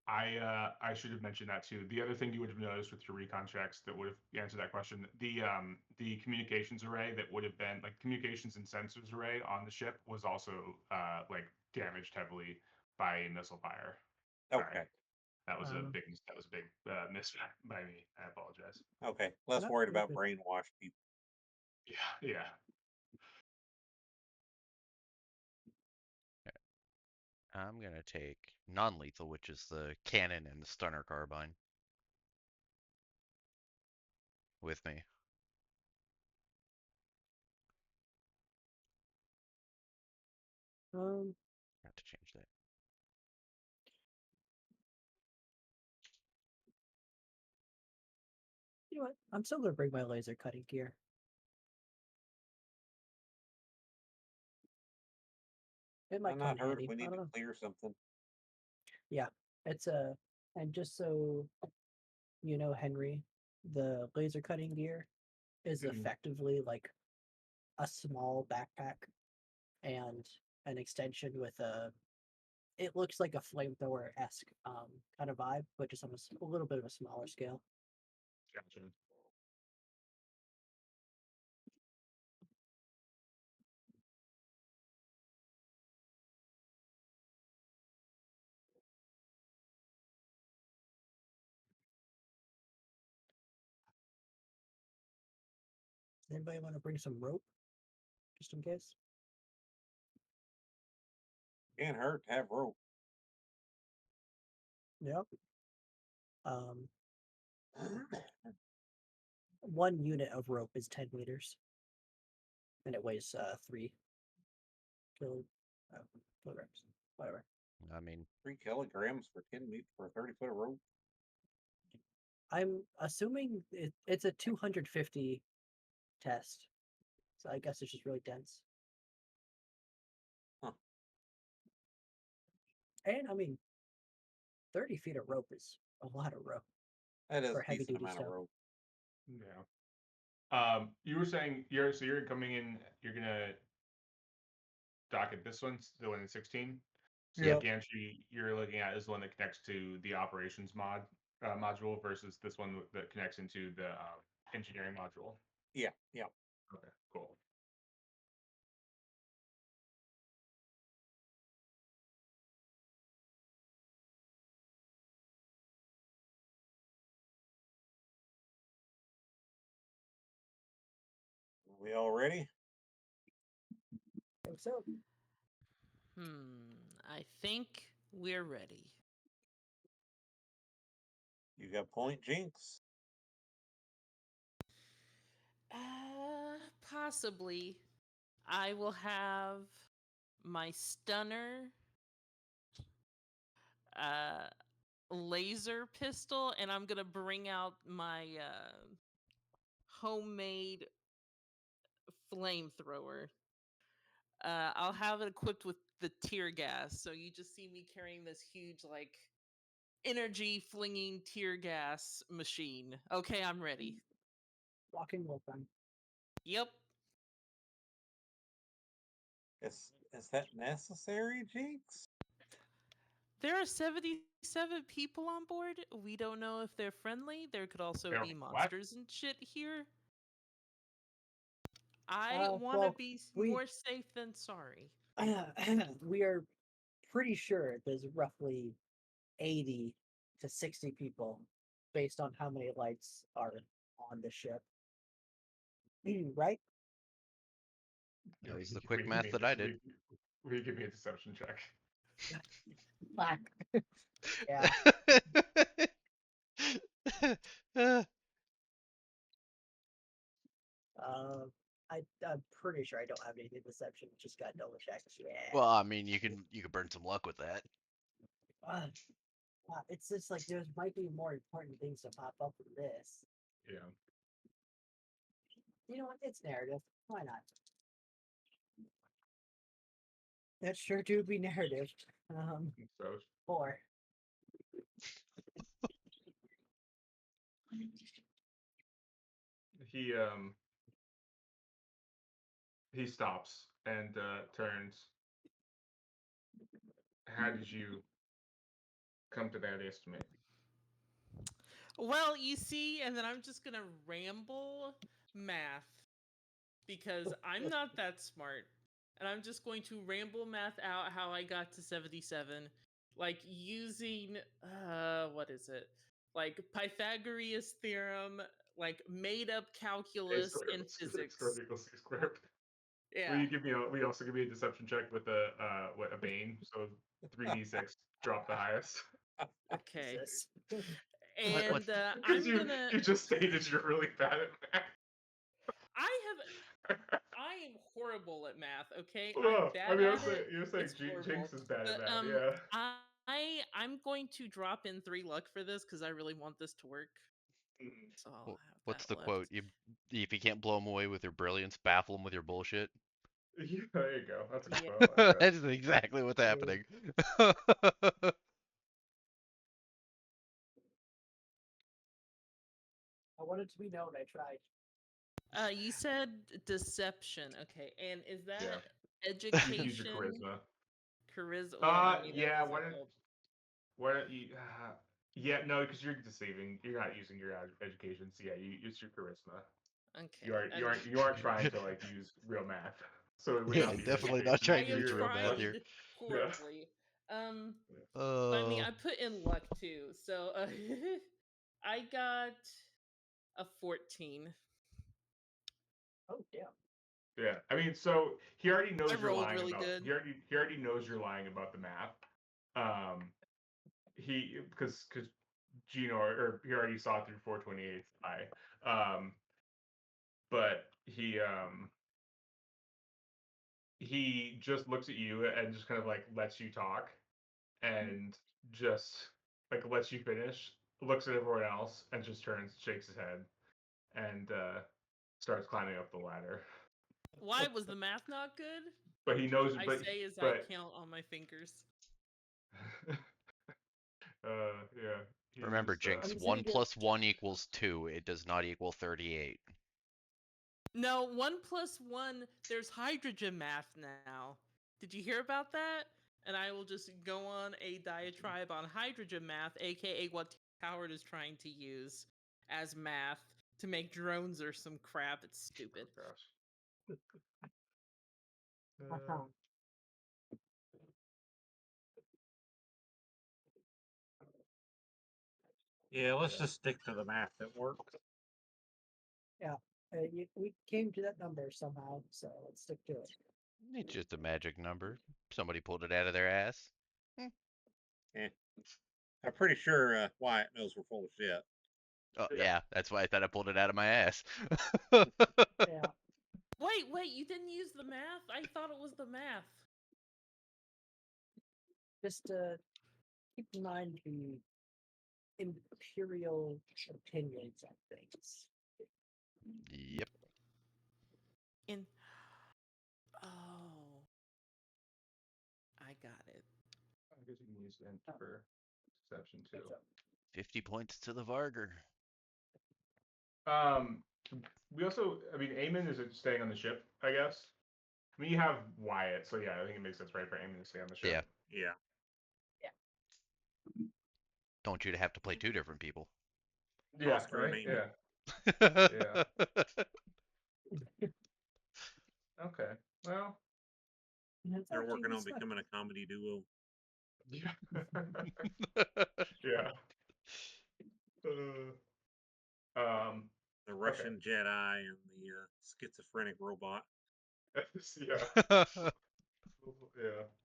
[SPEAKER 1] I should have mentioned that too. The other thing you would have noticed with your recon checks that would have answered that question, the communications array that would have been like communications and sensors array on the ship was also like damaged heavily by missile fire. Sorry.
[SPEAKER 4] Okay.
[SPEAKER 1] That was a
[SPEAKER 2] Um,
[SPEAKER 1] big miss by me. I apologize.
[SPEAKER 4] Okay. Less
[SPEAKER 2] No,
[SPEAKER 4] worried
[SPEAKER 2] you're
[SPEAKER 4] about
[SPEAKER 2] good.
[SPEAKER 4] brainwashed people.
[SPEAKER 1] Yeah.
[SPEAKER 3] I'm gonna take non-lethal, which is the cannon and the stunner carbine, with me. Have to change that.
[SPEAKER 2] You know what? I'm still gonna bring my laser cutting gear. It might
[SPEAKER 4] I'm
[SPEAKER 2] come
[SPEAKER 4] not
[SPEAKER 2] in
[SPEAKER 4] hurt if
[SPEAKER 2] handy.
[SPEAKER 4] we
[SPEAKER 2] I
[SPEAKER 4] need
[SPEAKER 2] don't
[SPEAKER 4] to
[SPEAKER 2] know.
[SPEAKER 4] clear something.
[SPEAKER 2] It's a, and just so you know, Henry, the laser cutting gear is
[SPEAKER 1] Mhm.
[SPEAKER 2] effectively like a small backpack and an extension with a. It looks like a flamethrower esque kind of vibe, but just on a little bit of a smaller scale.
[SPEAKER 1] Gotcha.
[SPEAKER 2] Anybody want to bring some rope, just in case?
[SPEAKER 4] Can't hurt to have rope.
[SPEAKER 2] Yep. Um, 1 unit of rope is 10 meters, and it weighs 3 kilograms, whatever.
[SPEAKER 3] I mean,
[SPEAKER 4] 3 kilograms for 10 meters for a 30-foot of rope.
[SPEAKER 2] I'm assuming it's a 250 test, so I guess it's just really dense.
[SPEAKER 4] Huh.
[SPEAKER 2] And I mean, 30 feet of rope is a lot of rope
[SPEAKER 4] That is
[SPEAKER 2] for
[SPEAKER 4] a
[SPEAKER 2] heavy
[SPEAKER 4] decent
[SPEAKER 2] duty
[SPEAKER 4] amount of
[SPEAKER 2] stuff.
[SPEAKER 4] rope.
[SPEAKER 1] Yeah. You were saying you're coming in. You're gonna dock at this one, the one in 16. So
[SPEAKER 2] Yep.
[SPEAKER 1] the gantry you're looking at is the one that connects to the operations module versus this one that connects into the engineering module.
[SPEAKER 4] Yeah.
[SPEAKER 1] Okay, cool.
[SPEAKER 4] We all ready?
[SPEAKER 2] So
[SPEAKER 5] I think we're ready.
[SPEAKER 4] You got point, Jinx?
[SPEAKER 5] Possibly. I will have my stunner, laser pistol, and I'm gonna bring out my homemade flamethrower. I'll have it equipped with the tear gas, so you just see me carrying this huge, like, energy flinging tear gas machine. Okay, I'm ready.
[SPEAKER 2] walking wolf gun.
[SPEAKER 5] Yep.
[SPEAKER 4] Is that necessary, Jinx?
[SPEAKER 5] There are 77 people on board. We don't know if they're friendly. There could also
[SPEAKER 1] They're
[SPEAKER 5] be
[SPEAKER 1] what?
[SPEAKER 5] monsters and shit here. I want to
[SPEAKER 2] Well,
[SPEAKER 5] be
[SPEAKER 2] we
[SPEAKER 5] more safe than sorry.
[SPEAKER 2] we are pretty sure there's roughly 80 to 60 people based on how many lights are on the ship. Right?
[SPEAKER 3] that was the
[SPEAKER 1] Will
[SPEAKER 3] quick
[SPEAKER 1] you
[SPEAKER 3] math that I did.
[SPEAKER 1] will you give me a deception check?
[SPEAKER 2] Fuck. Yeah. I'm pretty sure I don't have anything deception. Just got double check. Yeah.
[SPEAKER 3] Well, I mean, you can burn some luck with that.
[SPEAKER 2] It's just like there might be more important things to pop up than this.
[SPEAKER 1] Yeah.
[SPEAKER 2] You know what? It's narrative. Why not? That sure do be narrative.
[SPEAKER 1] So
[SPEAKER 2] 4.
[SPEAKER 1] he stops and turns. How did you come to that estimate?
[SPEAKER 5] Well, you see, and then I'm just gonna ramble math because I'm not that smart. And I'm just going to ramble math out how I got to 77. Like using what is it? Like Pythagoras theorem, like made up calculus and physics.
[SPEAKER 1] Squared equals C squared.
[SPEAKER 5] Yeah.
[SPEAKER 1] Will you give me will you also give me a deception check with a bane? So 3d6, drop the highest.
[SPEAKER 5] Okay.
[SPEAKER 2] Jesus.
[SPEAKER 5] And
[SPEAKER 1] Because
[SPEAKER 5] I'm gonna
[SPEAKER 1] you just stated you're really bad at
[SPEAKER 5] I
[SPEAKER 1] math.
[SPEAKER 5] am horrible at math, okay? I'm
[SPEAKER 1] Well,
[SPEAKER 5] bad
[SPEAKER 1] I mean,
[SPEAKER 5] at it.
[SPEAKER 1] you're saying
[SPEAKER 5] It's horrible.
[SPEAKER 1] Jinx is bad at
[SPEAKER 5] But
[SPEAKER 1] math, yeah.
[SPEAKER 5] I'm going to drop in 3 luck for this because I really want this to work.
[SPEAKER 1] Mm.
[SPEAKER 5] So I'll have
[SPEAKER 3] What's
[SPEAKER 5] that
[SPEAKER 3] the
[SPEAKER 5] left.
[SPEAKER 3] quote? If you can't blow them away with your brilliance, baffle them with your bullshit.
[SPEAKER 1] Yeah, there you go. That's a
[SPEAKER 5] Yeah.
[SPEAKER 1] quote. I like that.
[SPEAKER 3] That's exactly what's happening.
[SPEAKER 2] I wanted to be known. I tried.
[SPEAKER 5] You said deception, okay? And is that
[SPEAKER 1] Yeah.
[SPEAKER 5] education?
[SPEAKER 1] You can use your charisma.
[SPEAKER 5] Charisma. Well, I mean,
[SPEAKER 1] Yeah.
[SPEAKER 5] that
[SPEAKER 1] Why
[SPEAKER 5] doesn't
[SPEAKER 1] don't
[SPEAKER 5] help.
[SPEAKER 1] why don't you? Yeah, no, because you're deceiving. You're not using your education. So yeah, you use your charisma.
[SPEAKER 5] Okay.
[SPEAKER 1] You aren't trying to like use real math. So it would
[SPEAKER 3] Yeah,
[SPEAKER 1] not be
[SPEAKER 3] definitely
[SPEAKER 1] education.
[SPEAKER 3] not trying
[SPEAKER 5] I
[SPEAKER 3] to
[SPEAKER 5] have
[SPEAKER 3] use real math here.
[SPEAKER 5] tried horribly. But I mean,
[SPEAKER 3] Oh,
[SPEAKER 5] I put in luck too. So I got a 14.
[SPEAKER 2] Oh damn.
[SPEAKER 1] Yeah, I mean, so he already knows
[SPEAKER 5] I
[SPEAKER 1] you're
[SPEAKER 5] rolled
[SPEAKER 1] lying
[SPEAKER 5] really
[SPEAKER 1] about.
[SPEAKER 5] good.
[SPEAKER 1] He already knows you're lying about the math. Because Gino or he already saw through 428's eye. But he just looks at you and just kind of like lets you talk and just like lets you finish, looks at everyone else and just turns, shakes his head, and starts climbing up the ladder.
[SPEAKER 5] Why was the math not good?
[SPEAKER 1] But he knows.
[SPEAKER 5] I
[SPEAKER 1] But
[SPEAKER 5] say as I
[SPEAKER 1] but
[SPEAKER 5] count on my fingers.
[SPEAKER 1] yeah. He
[SPEAKER 3] remember,
[SPEAKER 1] just,
[SPEAKER 3] Jinx.
[SPEAKER 2] I'm just
[SPEAKER 3] 1
[SPEAKER 2] gonna get-
[SPEAKER 3] plus 1 equals 2. It does not equal 38.
[SPEAKER 5] No, 1 plus 1, there's hydrogen math now. Did you hear about that? And I will just go on a diatribe on hydrogen math, aka what Howard is trying to use as math to make drones or some crap. It's stupid.
[SPEAKER 1] gosh.
[SPEAKER 2] Uh-huh.
[SPEAKER 4] Yeah, let's
[SPEAKER 1] Yeah.
[SPEAKER 4] just stick to the math that works.
[SPEAKER 2] We came to that number somehow, so let's stick to it.
[SPEAKER 3] It's just a magic number. Somebody pulled it out of their ass.
[SPEAKER 4] I'm pretty sure Wyatt knows we're full of shit.
[SPEAKER 3] Oh,
[SPEAKER 1] Yeah.
[SPEAKER 3] yeah, that's why I thought I pulled it out of my ass.
[SPEAKER 2] Yeah.
[SPEAKER 5] Wait, you didn't use the math? I thought it was the math.
[SPEAKER 2] Just keep in mind the imperial opinions on things.
[SPEAKER 3] Yep.
[SPEAKER 5] In Oh. I got it.
[SPEAKER 1] I guess you can use int for deception too.
[SPEAKER 3] 50 points to the Varger.
[SPEAKER 1] We also, I mean, Eamon is staying on the ship, I guess. I mean, you have Wyatt, so yeah, I think it makes sense, right, for Eamon to stay on the ship.
[SPEAKER 3] Yeah.
[SPEAKER 4] Yeah.
[SPEAKER 3] Don't want you to have to play 2 different people.
[SPEAKER 1] Yeah,
[SPEAKER 4] Oscar and
[SPEAKER 1] right?
[SPEAKER 4] Eamon.
[SPEAKER 1] Yeah. Okay. Well.
[SPEAKER 4] They're working on becoming a comedy duo.
[SPEAKER 1] Yeah. Yeah.
[SPEAKER 4] The Russian Jedi and the schizophrenic robot.
[SPEAKER 1] Yeah. Yeah.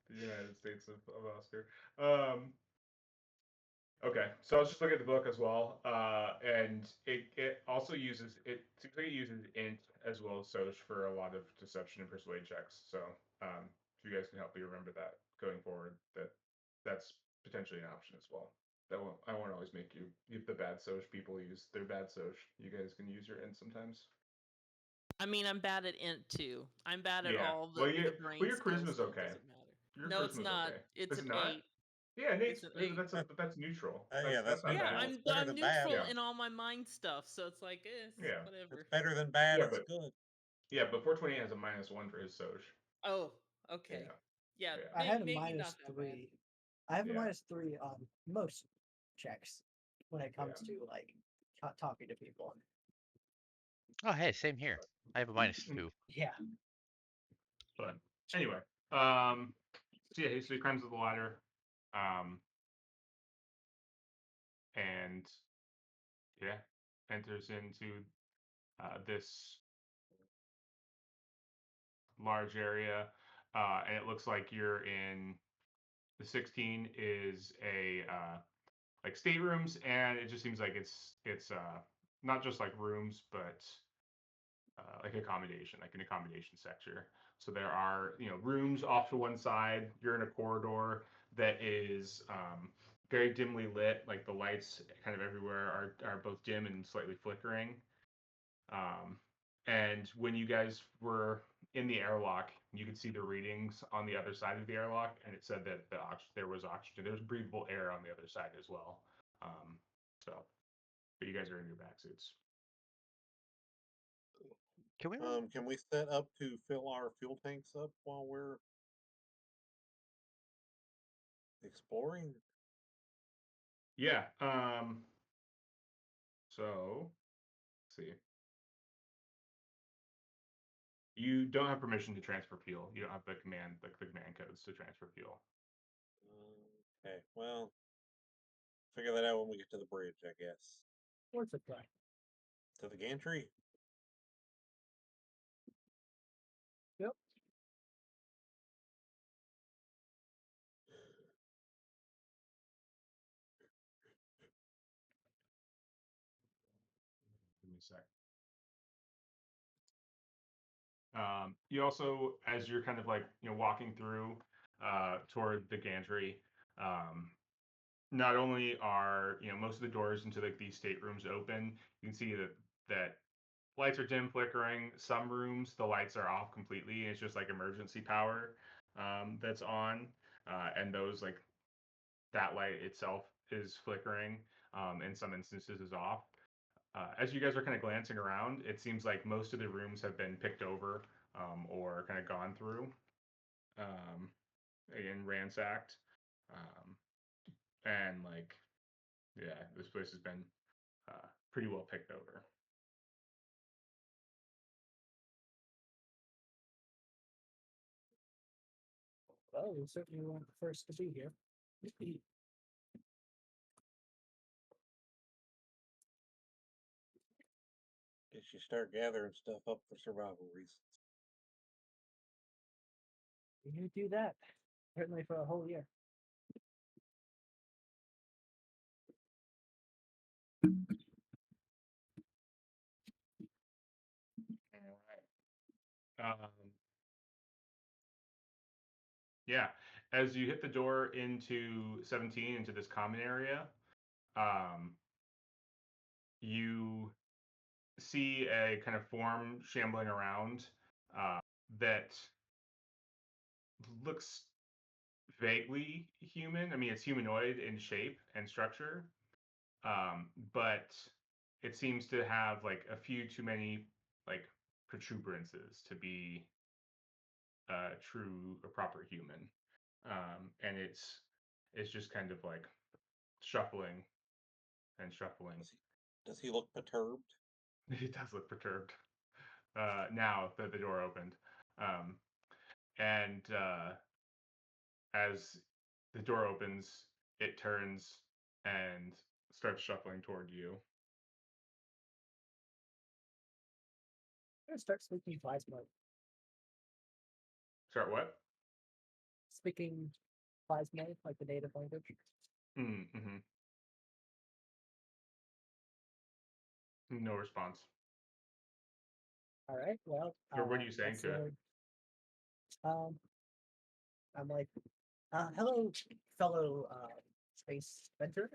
[SPEAKER 1] The United States of Oscar. Okay, so I was just looking at the book as well, and it also uses it seems like it uses int as well as Soch for a lot of deception and persuade checks. So if you guys can help me remember that going forward, that's potentially an option as well. I won't always make you if the bad Soch people use their bad Soch. You guys can use your int sometimes.
[SPEAKER 5] I mean, I'm bad at int too. I'm bad at
[SPEAKER 1] Yeah.
[SPEAKER 5] all the
[SPEAKER 1] Well,
[SPEAKER 5] the brain
[SPEAKER 1] your
[SPEAKER 5] skills,
[SPEAKER 1] charisma's
[SPEAKER 5] so it
[SPEAKER 1] okay.
[SPEAKER 5] doesn't matter.
[SPEAKER 1] Your
[SPEAKER 5] No, it's
[SPEAKER 1] charisma's
[SPEAKER 5] not.
[SPEAKER 1] okay.
[SPEAKER 5] It's
[SPEAKER 1] Is it
[SPEAKER 5] an
[SPEAKER 1] not?
[SPEAKER 5] 8.
[SPEAKER 1] Yeah, Nate's
[SPEAKER 5] It's an 8.
[SPEAKER 1] that's neutral.
[SPEAKER 4] Yeah, that's
[SPEAKER 1] not
[SPEAKER 5] Yeah,
[SPEAKER 1] bad.
[SPEAKER 4] neutral. It's better
[SPEAKER 5] I'm
[SPEAKER 4] than bad.
[SPEAKER 5] neutral
[SPEAKER 1] Yeah.
[SPEAKER 5] in all my mind stuff, so it's like,
[SPEAKER 1] Yeah.
[SPEAKER 5] whatever.
[SPEAKER 4] It's better than bad.
[SPEAKER 1] Yeah,
[SPEAKER 4] It's
[SPEAKER 1] but-
[SPEAKER 4] good.
[SPEAKER 1] Yeah, but 428 has a -1 for his Soj.
[SPEAKER 5] Oh, okay.
[SPEAKER 1] Yeah.
[SPEAKER 5] Yeah,
[SPEAKER 2] I had a
[SPEAKER 5] maybe not that bad.
[SPEAKER 2] -3. I have a
[SPEAKER 1] Yeah.
[SPEAKER 2] -3 on most checks when it comes to like talking to people.
[SPEAKER 3] Oh, hey, same here. I have a -2.
[SPEAKER 2] Yeah.
[SPEAKER 1] But anyway, so yeah, so he climbs up the ladder, and yeah, enters into this large area, and it looks like you're in the 16 is a like staterooms, and it just seems like it's not just like rooms, but like accommodation, like an accommodation sector. So there are rooms off to one side. You're in a corridor that is very dimly lit. Like the lights kind of everywhere are both dim and slightly flickering. And when you guys were in the airlock, you could see the readings on the other side of the airlock, and it said that there was oxygen. There was breathable air on the other side as well. So, but you guys are in your back suits.
[SPEAKER 3] Can we?
[SPEAKER 4] Can we set up to fill our fuel tanks up while we're exploring?
[SPEAKER 1] Yeah. So, let's see. You don't have permission to transfer fuel. You don't have the command codes to transfer fuel.
[SPEAKER 4] Okay, well, figure that out when we get to the bridge, I guess.
[SPEAKER 2] Worth a try.
[SPEAKER 4] To the gantry.
[SPEAKER 2] Yep.
[SPEAKER 1] Give me a sec. You also, as you're kind of like walking through toward the gantry, not only are most of the doors into like these staterooms open, you can see that lights are dim, flickering. Some rooms the lights are off completely, and it's just like emergency power that's on, and those like that light itself is flickering. In some instances is off. As you guys are kind of glancing around, it seems like most of the rooms have been picked over or kind of gone through and ransacked. And like, yeah, this place has been pretty well picked over.
[SPEAKER 2] Well, we certainly weren't the first to be here.
[SPEAKER 4] Guess you start gathering stuff up for survival reasons.
[SPEAKER 2] You do that certainly for a whole year.
[SPEAKER 1] Yeah, as you hit the door into 17 into this common area, you see a kind of form shambling around that looks vaguely human. I mean, it's humanoid in shape and structure, but it seems to have like a few too many like protuberances to be a proper human. And it's just kind of like shuffling and shuffling.
[SPEAKER 4] Does he look perturbed?
[SPEAKER 1] He does look perturbed. Now that the door opened, and as the door opens, it turns and starts shuffling toward you.
[SPEAKER 2] I'm gonna start speaking plasma.
[SPEAKER 1] Start what?
[SPEAKER 2] Speaking plasma, like the native language.
[SPEAKER 1] Mm-hmm. No response.
[SPEAKER 2] All right. Well,
[SPEAKER 1] Or what are you saying to it?
[SPEAKER 2] I'm like, hello, fellow space venture.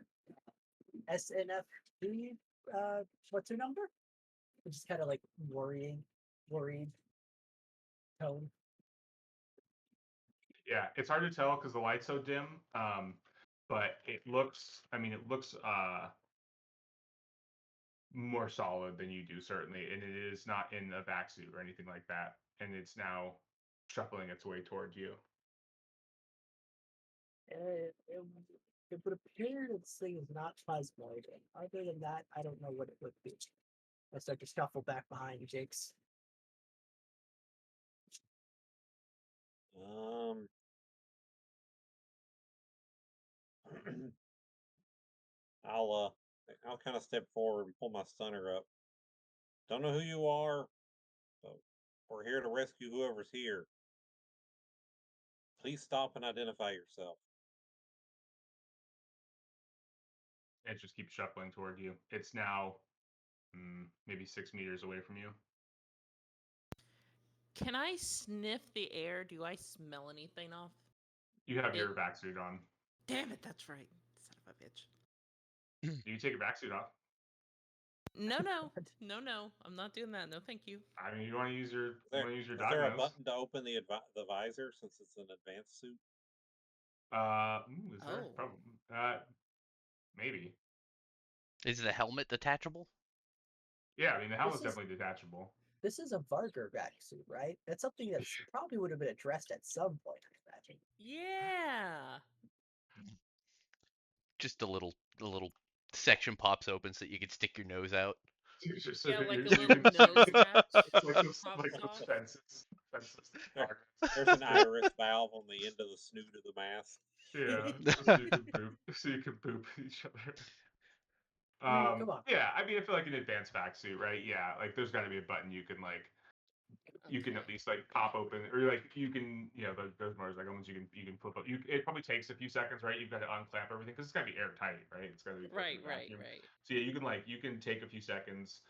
[SPEAKER 2] SNFD. What's your number? It's just kind of like worried tone.
[SPEAKER 1] Yeah, it's hard to tell because the light's so dim. but it looks. I mean, it looks more solid than you do, certainly, and it is not in a back suit or anything like that, and it's now shuffling its way towards you.
[SPEAKER 2] It would appear that this thing is not plasmoid. Other than that, I don't know what it would be. I start to shuffle back behind Jake's.
[SPEAKER 4] I'll kind of step forward and pull my stunner up. Don't know who you are, but we're here to rescue whoever's here. Please stop and identify yourself.
[SPEAKER 1] It just keeps shuffling toward you. It's now maybe 6 meters away from you.
[SPEAKER 5] Can I sniff the air? Do I smell anything off?
[SPEAKER 1] You have your vac suit on.
[SPEAKER 5] Damn it, that's right. Son of a bitch.
[SPEAKER 1] Do you take your vac suit off?
[SPEAKER 5] No. I'm not doing that. No, thank you.
[SPEAKER 1] I mean, you want to use your
[SPEAKER 4] Is there a
[SPEAKER 1] diagnose.
[SPEAKER 4] button to open the visor since it's an advanced suit?
[SPEAKER 1] Is there?
[SPEAKER 5] Oh.
[SPEAKER 1] Probably. Maybe.
[SPEAKER 3] Is the helmet detachable?
[SPEAKER 1] Yeah, I mean the helmet's
[SPEAKER 2] This is-
[SPEAKER 1] definitely detachable.
[SPEAKER 2] This is a Varger vac suit, right? That's something that probably would have been addressed at some point, I imagine.
[SPEAKER 5] Yeah.
[SPEAKER 3] Just a little section pops open so that you can stick your nose out.
[SPEAKER 5] Yeah, like a
[SPEAKER 1] You
[SPEAKER 5] little
[SPEAKER 1] can-
[SPEAKER 5] nose patch
[SPEAKER 1] It's like those,
[SPEAKER 5] pops
[SPEAKER 1] like those
[SPEAKER 5] off.
[SPEAKER 1] fences.
[SPEAKER 4] There's an iris valve on the end of the snoot of the mask.
[SPEAKER 1] Yeah, so you can poop. So you can poop each other.
[SPEAKER 2] Come on.
[SPEAKER 1] Yeah, I mean, I feel like an advanced vac suit, right? Yeah, like there's got to be a button you can like, you can
[SPEAKER 5] Okay.
[SPEAKER 1] at least like pop open, or like you can, those motorcycle ones you can flip up. It probably takes a few seconds, right? You've got to unclamp everything because it's got to be airtight, right? It's got to be
[SPEAKER 5] Right.
[SPEAKER 1] vacuum. So yeah, you can take a few seconds.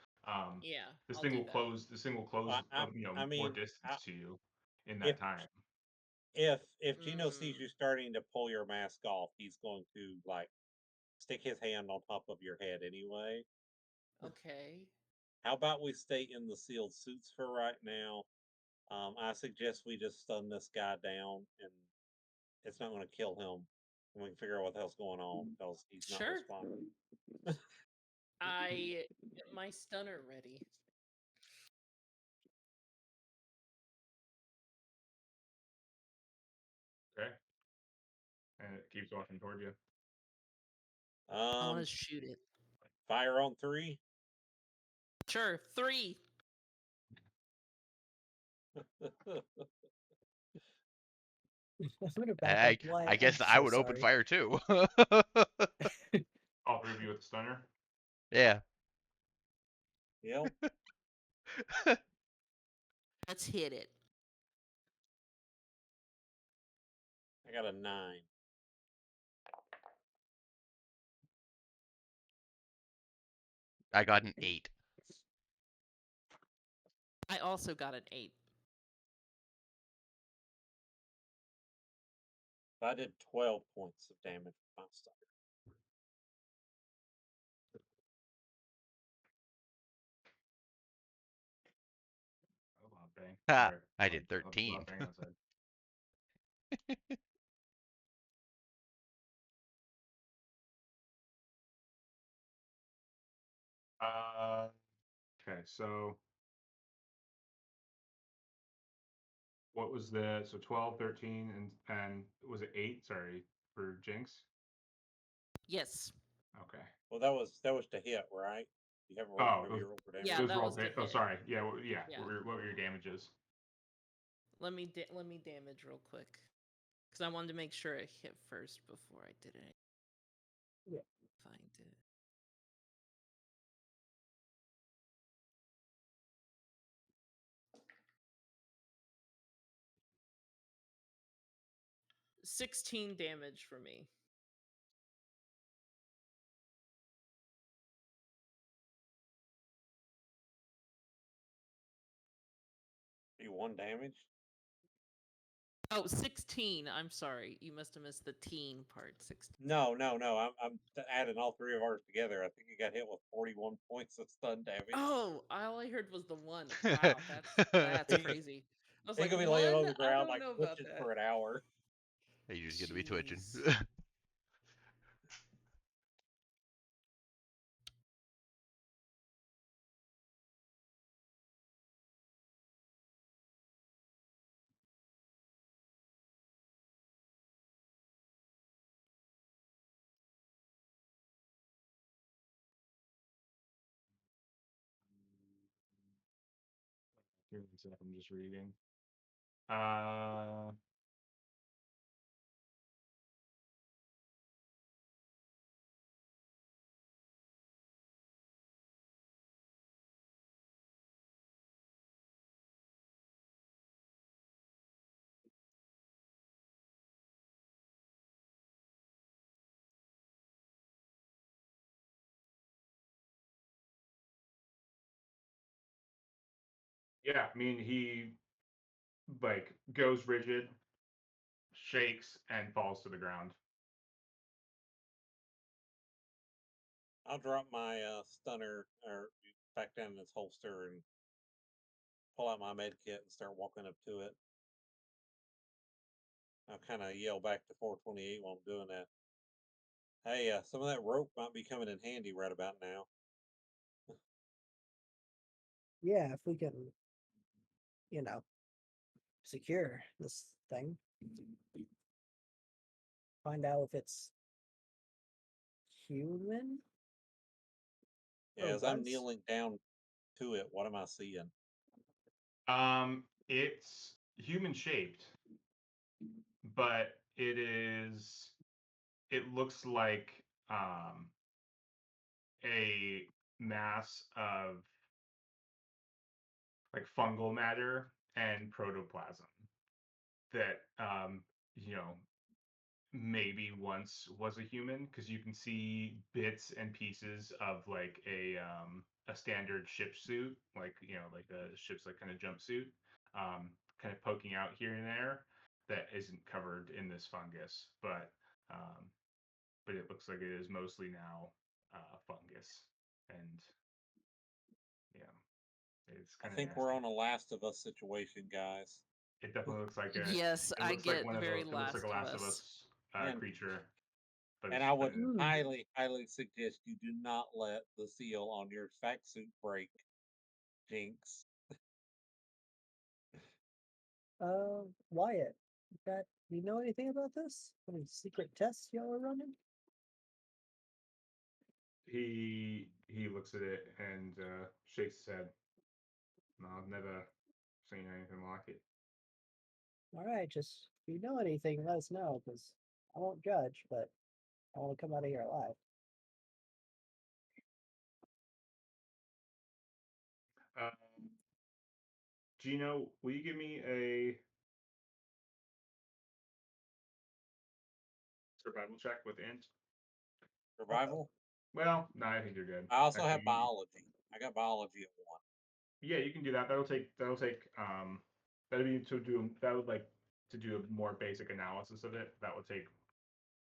[SPEAKER 5] Yeah.
[SPEAKER 1] This
[SPEAKER 5] I'll
[SPEAKER 1] thing
[SPEAKER 5] do
[SPEAKER 1] will
[SPEAKER 5] that.
[SPEAKER 1] close. This thing will close.
[SPEAKER 4] I mean,
[SPEAKER 1] more distance to you in that
[SPEAKER 4] if-
[SPEAKER 1] time.
[SPEAKER 4] If Gino sees you starting to pull your mask off, he's going to like stick his hand on top of your head anyway.
[SPEAKER 5] Okay.
[SPEAKER 4] How about we stay in the sealed suits for right now? I suggest we just stun this guy down, and it's not going to kill him. And we can figure out what the hell's going on because he's not
[SPEAKER 5] Sure.
[SPEAKER 4] responding.
[SPEAKER 5] I get my stunner ready.
[SPEAKER 1] Okay. And it keeps walking toward you.
[SPEAKER 5] I want to shoot it.
[SPEAKER 4] Fire on 3.
[SPEAKER 5] Sure. 3.
[SPEAKER 2] I'm gonna back up.
[SPEAKER 3] I guess I would open fire too.
[SPEAKER 1] All three of you with the stunner.
[SPEAKER 3] Yeah.
[SPEAKER 4] Yep.
[SPEAKER 5] Let's hit it.
[SPEAKER 4] I got a 9.
[SPEAKER 3] I got an 8.
[SPEAKER 5] I also got an 8.
[SPEAKER 4] I did 12 points of damage with my stunner.
[SPEAKER 1] Oh, wow, bang.
[SPEAKER 3] Ha,
[SPEAKER 1] Sorry.
[SPEAKER 3] I did
[SPEAKER 1] There's a lot
[SPEAKER 3] 13.
[SPEAKER 1] of bang outside. Okay, so what was the 12, 13, and was it 8? Sorry, for Jinx.
[SPEAKER 5] Yes.
[SPEAKER 1] Okay.
[SPEAKER 4] Well, that was to hit, right? You haven't rolled.
[SPEAKER 1] Oh,
[SPEAKER 4] Have you rolled for damage?
[SPEAKER 5] Yeah,
[SPEAKER 1] those
[SPEAKER 5] that
[SPEAKER 1] were all
[SPEAKER 5] was to
[SPEAKER 1] oh,
[SPEAKER 5] hit.
[SPEAKER 1] sorry. Yeah, yeah.
[SPEAKER 5] Yeah.
[SPEAKER 1] What were your damages?
[SPEAKER 5] Let me damage real quick, because I wanted to make sure it hit first before I did it.
[SPEAKER 2] Yeah.
[SPEAKER 5] Find it. $16 damage for me.
[SPEAKER 4] You 1 damage.
[SPEAKER 5] Oh, 16. I'm sorry. You must have missed the teen part. 16.
[SPEAKER 4] No. I'm adding all 3 of ours together. I think you got hit with 41 points of stun damage.
[SPEAKER 5] Oh, all I heard was the 1. Wow, that's crazy. I was
[SPEAKER 4] He's
[SPEAKER 5] like,
[SPEAKER 4] gonna be laying on
[SPEAKER 5] 1?
[SPEAKER 4] the
[SPEAKER 5] I
[SPEAKER 4] ground
[SPEAKER 5] don't
[SPEAKER 4] like
[SPEAKER 5] know about
[SPEAKER 4] twitching
[SPEAKER 5] that.
[SPEAKER 4] for an hour.
[SPEAKER 3] You're just gonna be twitching.
[SPEAKER 5] Jeez.
[SPEAKER 1] Here, I'm just reading. Uh, yeah, I mean, he like goes rigid, shakes, and falls to the ground.
[SPEAKER 4] I'll drop my stunner or back down in its holster and pull out my med kit and start walking up to it. I'll kind of yell back to 428 while I'm doing that. Hey, some of that rope might be coming in handy right about now.
[SPEAKER 2] Yeah, if we can, secure this thing, find out if it's human.
[SPEAKER 4] Yeah,
[SPEAKER 2] Or
[SPEAKER 4] as I'm
[SPEAKER 2] was?
[SPEAKER 4] kneeling down to it, what am I seeing?
[SPEAKER 1] It's human shaped, but it looks like a mass of like fungal matter and protoplasm that you know maybe once was a human, because you can see bits and pieces of like a standard ship suit, like like a ship's like kind of jumpsuit, kind of poking out here and there, that isn't covered in this fungus, um, but it looks like it is mostly now fungus, and yeah, it's
[SPEAKER 4] I
[SPEAKER 1] kind of
[SPEAKER 4] think we're
[SPEAKER 1] nasty.
[SPEAKER 4] on a Last of Us situation, guys.
[SPEAKER 1] It definitely looks like
[SPEAKER 5] Yes,
[SPEAKER 1] it
[SPEAKER 5] I
[SPEAKER 1] looks like
[SPEAKER 5] get
[SPEAKER 1] one of
[SPEAKER 5] very
[SPEAKER 1] those. It looks like
[SPEAKER 5] Last
[SPEAKER 1] a
[SPEAKER 5] of
[SPEAKER 1] Last of
[SPEAKER 5] Us.
[SPEAKER 1] Us
[SPEAKER 4] And
[SPEAKER 1] creature, but
[SPEAKER 4] and
[SPEAKER 1] it's
[SPEAKER 4] I would
[SPEAKER 2] Mm.
[SPEAKER 4] highly, highly suggest you do not let the seal on your fact suit break, Jinx.
[SPEAKER 2] Wyatt, do you know anything about this? Any secret tests y'all are running?
[SPEAKER 1] he looks at it and shakes his head. No, I've never seen anything like it.
[SPEAKER 2] All right, just if you know anything, let us know, because I won't judge, but I want to come out of here alive.
[SPEAKER 1] Gino, will you give me a survival check with int?
[SPEAKER 4] Survival.
[SPEAKER 1] Well, no, I think you're good.
[SPEAKER 4] I also have
[SPEAKER 1] Actually,
[SPEAKER 4] biology. I got biology at 1.
[SPEAKER 1] yeah, you can do that. That'll be to do that would like to do a more basic analysis of it. That would take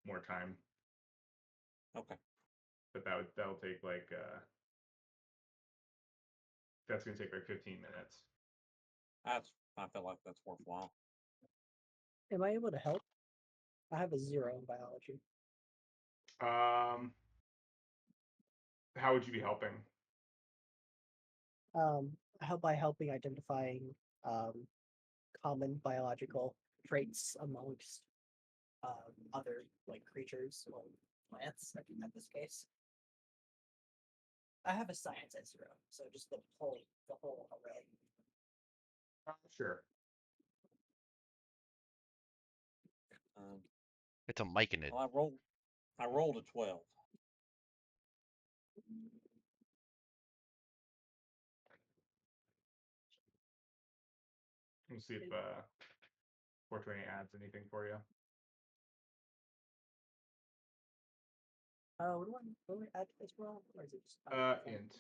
[SPEAKER 1] more time,
[SPEAKER 4] Okay.
[SPEAKER 1] but that'll take like that's gonna take like 15 minutes.
[SPEAKER 4] I feel like that's worthwhile.
[SPEAKER 2] Am I able to help? I have a 0 in biology.
[SPEAKER 1] How would you be helping?
[SPEAKER 2] Help by helping identifying common biological traits amongst other like creatures or plants. At this case, I have a science at 0, so just the whole array.
[SPEAKER 1] Sure.
[SPEAKER 3] It's a myconid.
[SPEAKER 4] Well, I rolled a 12.
[SPEAKER 1] Let's see if 420 adds anything for you.
[SPEAKER 2] What do I add to this roll? Or is it just
[SPEAKER 1] Int.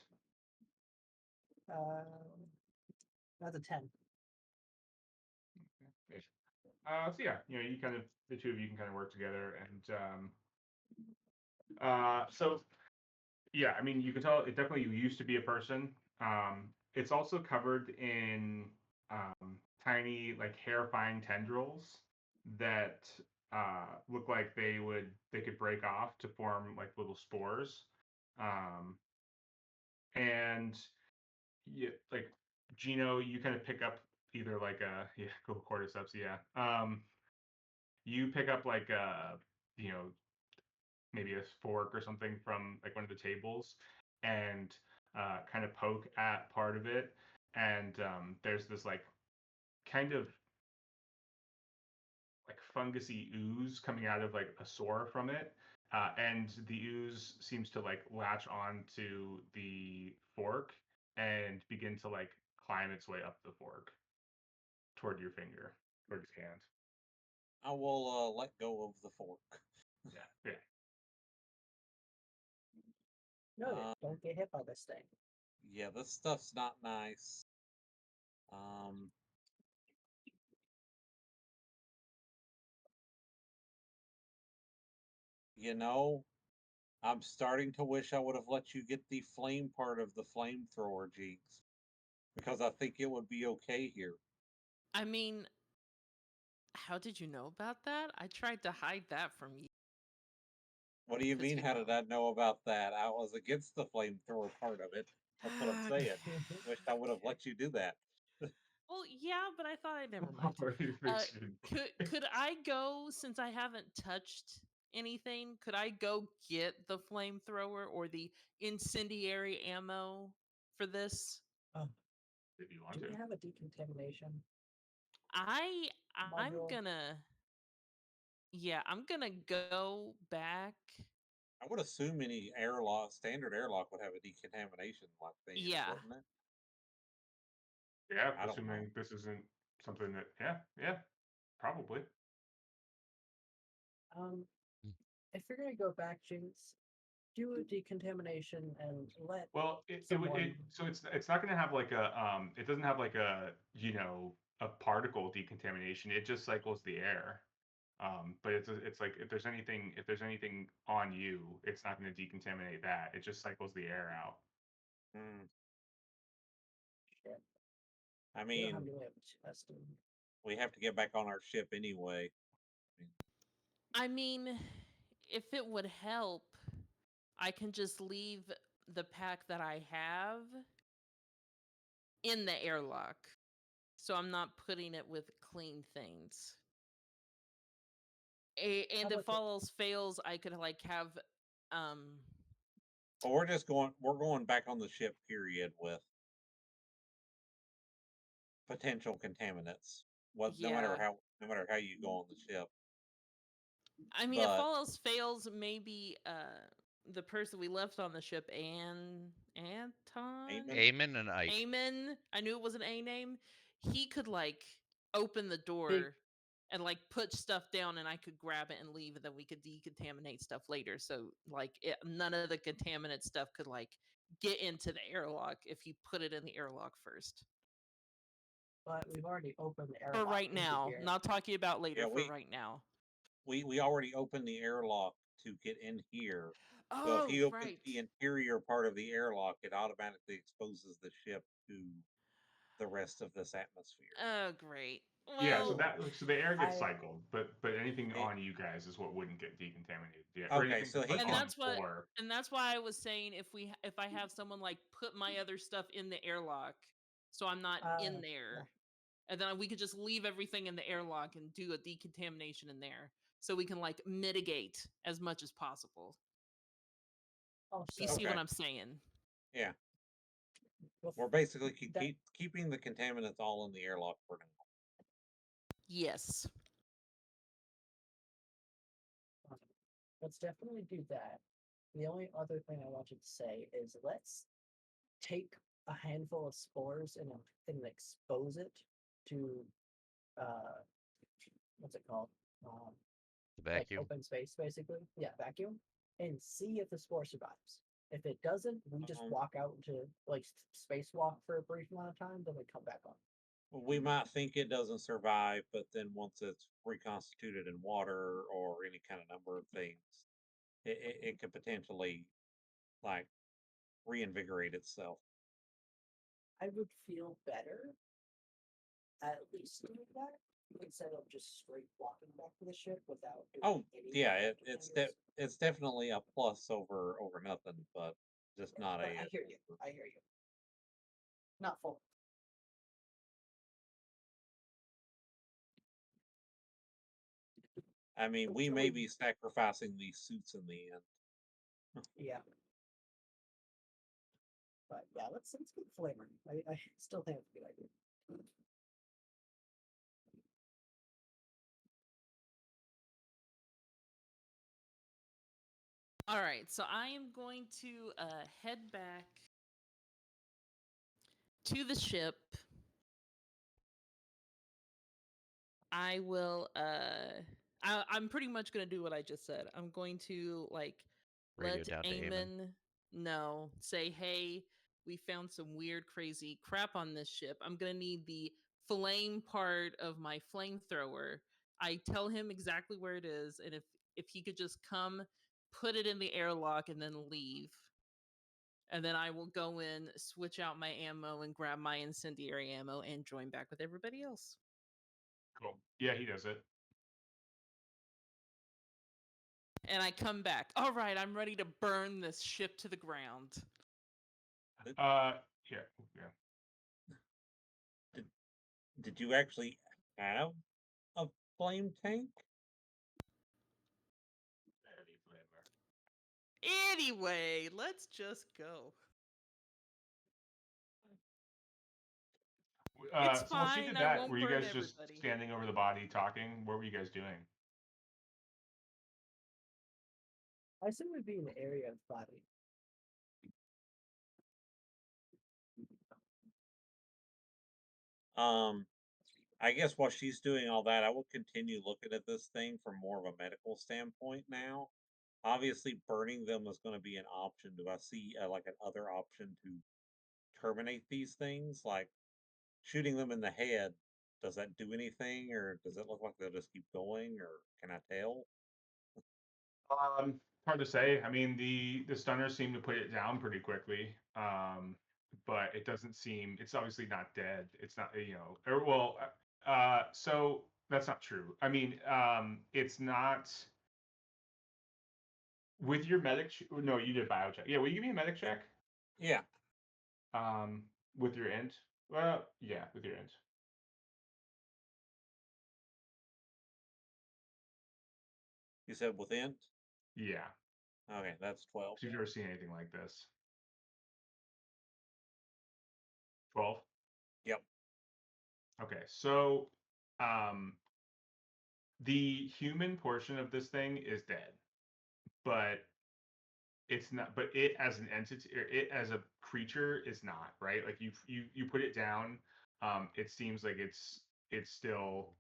[SPEAKER 2] That's a 10.
[SPEAKER 1] Okay. So yeah, you kind of the two of you can kind of work together, and so yeah, I mean, you can tell it definitely used to be a person. It's also covered in tiny, like hair-fine tendrils that look like they could break off to form like little spores, and yeah, like Gino, you kind of pick up either like a cool cordyceps, yeah. You pick up like you know maybe a fork or something from like one of the tables, and kind of poke at part of it, and there's this like kind of like fungusy ooze coming out of like a sore from it. And the ooze seems to like latch on to the fork and begin to like climb its way up the fork toward your finger, toward your hand.
[SPEAKER 4] I will let go of the fork.
[SPEAKER 1] Yeah, yeah.
[SPEAKER 2] No, don't get hit by this thing.
[SPEAKER 4] Yeah, this stuff's not nice. Um, you know, I'm starting to wish I would have let you get the flame part of the flamethrower, Jinx, because I think it would be okay here.
[SPEAKER 5] I mean, how did you know about that? I tried to hide that from you.
[SPEAKER 4] What do you
[SPEAKER 5] 'Cause,
[SPEAKER 4] mean?
[SPEAKER 5] you
[SPEAKER 4] How did
[SPEAKER 5] know.
[SPEAKER 4] I know about that? I was against the flamethrower part of it. That's what I'm saying. Wished I would have
[SPEAKER 5] Okay.
[SPEAKER 4] let you do that.
[SPEAKER 5] Well, yeah, but I thought I'd never mind.
[SPEAKER 1] Already fixed it.
[SPEAKER 5] Could I go, since I haven't touched anything? Could I go get the flamethrower or the incendiary ammo for this?
[SPEAKER 1] If you want
[SPEAKER 2] Do
[SPEAKER 1] to.
[SPEAKER 2] we have a decontamination?
[SPEAKER 5] I'm
[SPEAKER 2] Module?
[SPEAKER 5] gonna I'm gonna go back.
[SPEAKER 4] I would assume any airlock, standard airlock, would have a decontamination like thing,
[SPEAKER 5] Yeah.
[SPEAKER 4] wouldn't it?
[SPEAKER 1] Yeah,
[SPEAKER 4] I don't know.
[SPEAKER 1] assuming this isn't something that. Yeah, probably.
[SPEAKER 2] If you're gonna go back, Jinx, do a decontamination and let
[SPEAKER 1] Well, it
[SPEAKER 2] someone.
[SPEAKER 1] so it's not going to have like a it doesn't have like a a particle decontamination. It just cycles the air. But it's like if there's anything on you, it's not going to decontaminate that. It just cycles the air out.
[SPEAKER 4] Hmm.
[SPEAKER 2] Shit,
[SPEAKER 4] I
[SPEAKER 2] we don't have
[SPEAKER 4] mean,
[SPEAKER 2] any way of testing.
[SPEAKER 4] we have to get back on our ship anyway.
[SPEAKER 5] I mean, if it would help, I can just leave the pack that I have in the airlock. So I'm not putting it with clean things. And
[SPEAKER 2] How
[SPEAKER 5] if
[SPEAKER 2] about
[SPEAKER 5] all else fails, I could like have
[SPEAKER 4] But we're going back on the ship period with potential contaminants. What
[SPEAKER 5] yeah.
[SPEAKER 4] no matter how you go on the ship.
[SPEAKER 5] I mean, if
[SPEAKER 4] But
[SPEAKER 5] all else fails, maybe the person we left on the ship, Anton,
[SPEAKER 4] Eamon?
[SPEAKER 3] Eamon and Ike.
[SPEAKER 5] Eamon, I knew it was an A name. He could like open the door
[SPEAKER 2] Big-
[SPEAKER 5] and like put stuff down, and I could grab it and leave, and then we could decontaminate stuff later. So like none of the contaminant stuff could like get into the airlock if you put it in the airlock first.
[SPEAKER 2] But we've already opened the
[SPEAKER 5] For
[SPEAKER 2] airlock
[SPEAKER 5] right
[SPEAKER 2] into
[SPEAKER 5] now,
[SPEAKER 2] here.
[SPEAKER 5] not talking about later.
[SPEAKER 4] Yeah,
[SPEAKER 5] for right now.
[SPEAKER 4] we already opened the airlock to get in here. So if
[SPEAKER 5] Oh,
[SPEAKER 4] he opens
[SPEAKER 5] right.
[SPEAKER 4] the interior part of the airlock, it automatically exposes the ship to the rest of this atmosphere.
[SPEAKER 5] Oh, great.
[SPEAKER 1] Yeah,
[SPEAKER 5] Well,
[SPEAKER 1] so the air gets
[SPEAKER 2] I-
[SPEAKER 1] cycled, but anything
[SPEAKER 4] It-
[SPEAKER 1] on you guys is what wouldn't get decontaminated. Yeah, or
[SPEAKER 4] Okay,
[SPEAKER 1] anything
[SPEAKER 4] so
[SPEAKER 1] that's
[SPEAKER 4] he
[SPEAKER 1] like
[SPEAKER 5] and
[SPEAKER 4] can-
[SPEAKER 1] on
[SPEAKER 5] that's what
[SPEAKER 1] floor.
[SPEAKER 5] and that's why I was saying if I have someone like put my other stuff in the airlock, so I'm not in there, and then we could just leave everything in the airlock and do a decontamination in there, so we can like mitigate as much as possible.
[SPEAKER 2] Also,
[SPEAKER 5] You see
[SPEAKER 4] Okay.
[SPEAKER 5] what I'm saying?
[SPEAKER 4] Yeah,
[SPEAKER 2] with
[SPEAKER 4] we're basically
[SPEAKER 2] that-
[SPEAKER 4] keeping the contaminants all in the airlock for now.
[SPEAKER 5] Yes.
[SPEAKER 2] let's definitely do that. The only other thing I wanted to say is let's take a handful of spores and expose it to what's it called?
[SPEAKER 3] The
[SPEAKER 2] Like
[SPEAKER 3] vacuum.
[SPEAKER 2] open space, basically. Yeah, vacuum, and see if the spore survives. If it doesn't, we just
[SPEAKER 4] Um,
[SPEAKER 2] walk out into like spacewalk for a brief amount of time, then we come back on.
[SPEAKER 4] We might think it doesn't survive, but then once it's reconstituted in water or any kind of number of things, it could potentially like reinvigorate itself.
[SPEAKER 2] I would feel better at least doing that instead of just straight walking back to the ship without doing
[SPEAKER 4] Oh
[SPEAKER 2] any
[SPEAKER 4] yeah,
[SPEAKER 2] vacuum chambers.
[SPEAKER 4] it's definitely a plus over nothing, but just
[SPEAKER 2] Yeah,
[SPEAKER 4] not
[SPEAKER 2] but
[SPEAKER 4] a.
[SPEAKER 2] I hear you. I hear you. Not full.
[SPEAKER 4] I mean, we may be sacrificing these suits in the end.
[SPEAKER 2] Yeah. But yeah, let's get the flamer. I still think it's a good idea.
[SPEAKER 5] All right, so I am going to head back to the ship. I will I'm pretty much gonna do what I just said. I'm going to like
[SPEAKER 3] Radio
[SPEAKER 5] let
[SPEAKER 3] down to
[SPEAKER 5] Eamon know, say, hey, we found some weird, crazy crap on this ship. I'm gonna need the flame part of my flamethrower. I tell him exactly where it is, and if he could just come, put it in the airlock, and then leave. And then I will go in, switch out my ammo, and grab my incendiary ammo and join back with everybody else.
[SPEAKER 1] Cool. Yeah, he does it.
[SPEAKER 5] And I come back. All right, I'm ready to burn this ship to the ground.
[SPEAKER 1] Yeah.
[SPEAKER 4] Did you actually have a flame tank?
[SPEAKER 1] Heavy flamer.
[SPEAKER 5] Anyway, let's just go. It's
[SPEAKER 1] So once you did
[SPEAKER 5] fine. I
[SPEAKER 1] that,
[SPEAKER 5] won't
[SPEAKER 1] were you
[SPEAKER 5] burn
[SPEAKER 1] guys just
[SPEAKER 5] everybody.
[SPEAKER 1] standing over the body talking? What were you guys doing?
[SPEAKER 2] I assume it'd be an area of body.
[SPEAKER 4] I guess while she's doing all that, I will continue looking at this thing from more of a medical standpoint now. Obviously, burning them is going to be an option. Do I see like another option to terminate these things? Like shooting them in the head, does that do anything, or does it look like they'll just keep going, or can I tell?
[SPEAKER 1] Hard to say. I mean, the stunners seem to put it down pretty quickly. But it doesn't seem. It's obviously not dead. It's not. Or well. So that's not true. I mean, it's not. With your medic. No, you did biocheck. Yeah. Will you give me a medic check?
[SPEAKER 4] Yeah.
[SPEAKER 1] With your int. Well, yeah, with your int.
[SPEAKER 4] You said with int?
[SPEAKER 1] Yeah.
[SPEAKER 4] Okay, that's 12.
[SPEAKER 1] So you've never seen anything like this. 12.
[SPEAKER 4] Yep.
[SPEAKER 1] Okay, so the human portion of this thing is dead, but it's not. But it as an entity, or it as a creature, is not, right. Like you put it down. It seems like it's still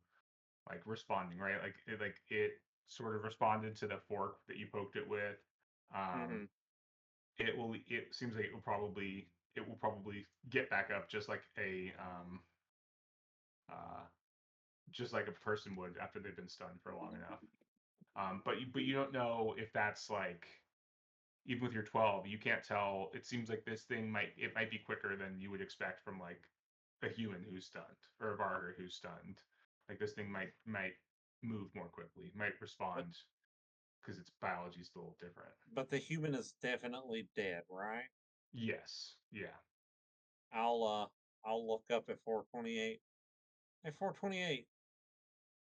[SPEAKER 1] like responding, right? Like it sort of responded to the fork that you poked it with.
[SPEAKER 4] Mm-hmm.
[SPEAKER 1] It seems like it will probably get back up uh just like a person would after they've been stunned for long enough. But you don't know if that's like, even with your 12, you can't tell. It seems like this thing might be quicker than you would expect from like a human who's stunned, or a varger who's stunned. Like this thing might move more quickly, might respond, because its biology is still different.
[SPEAKER 4] But the human is definitely dead, right?
[SPEAKER 1] Yes. Yeah.
[SPEAKER 4] I'll look up at 428. Hey, 428.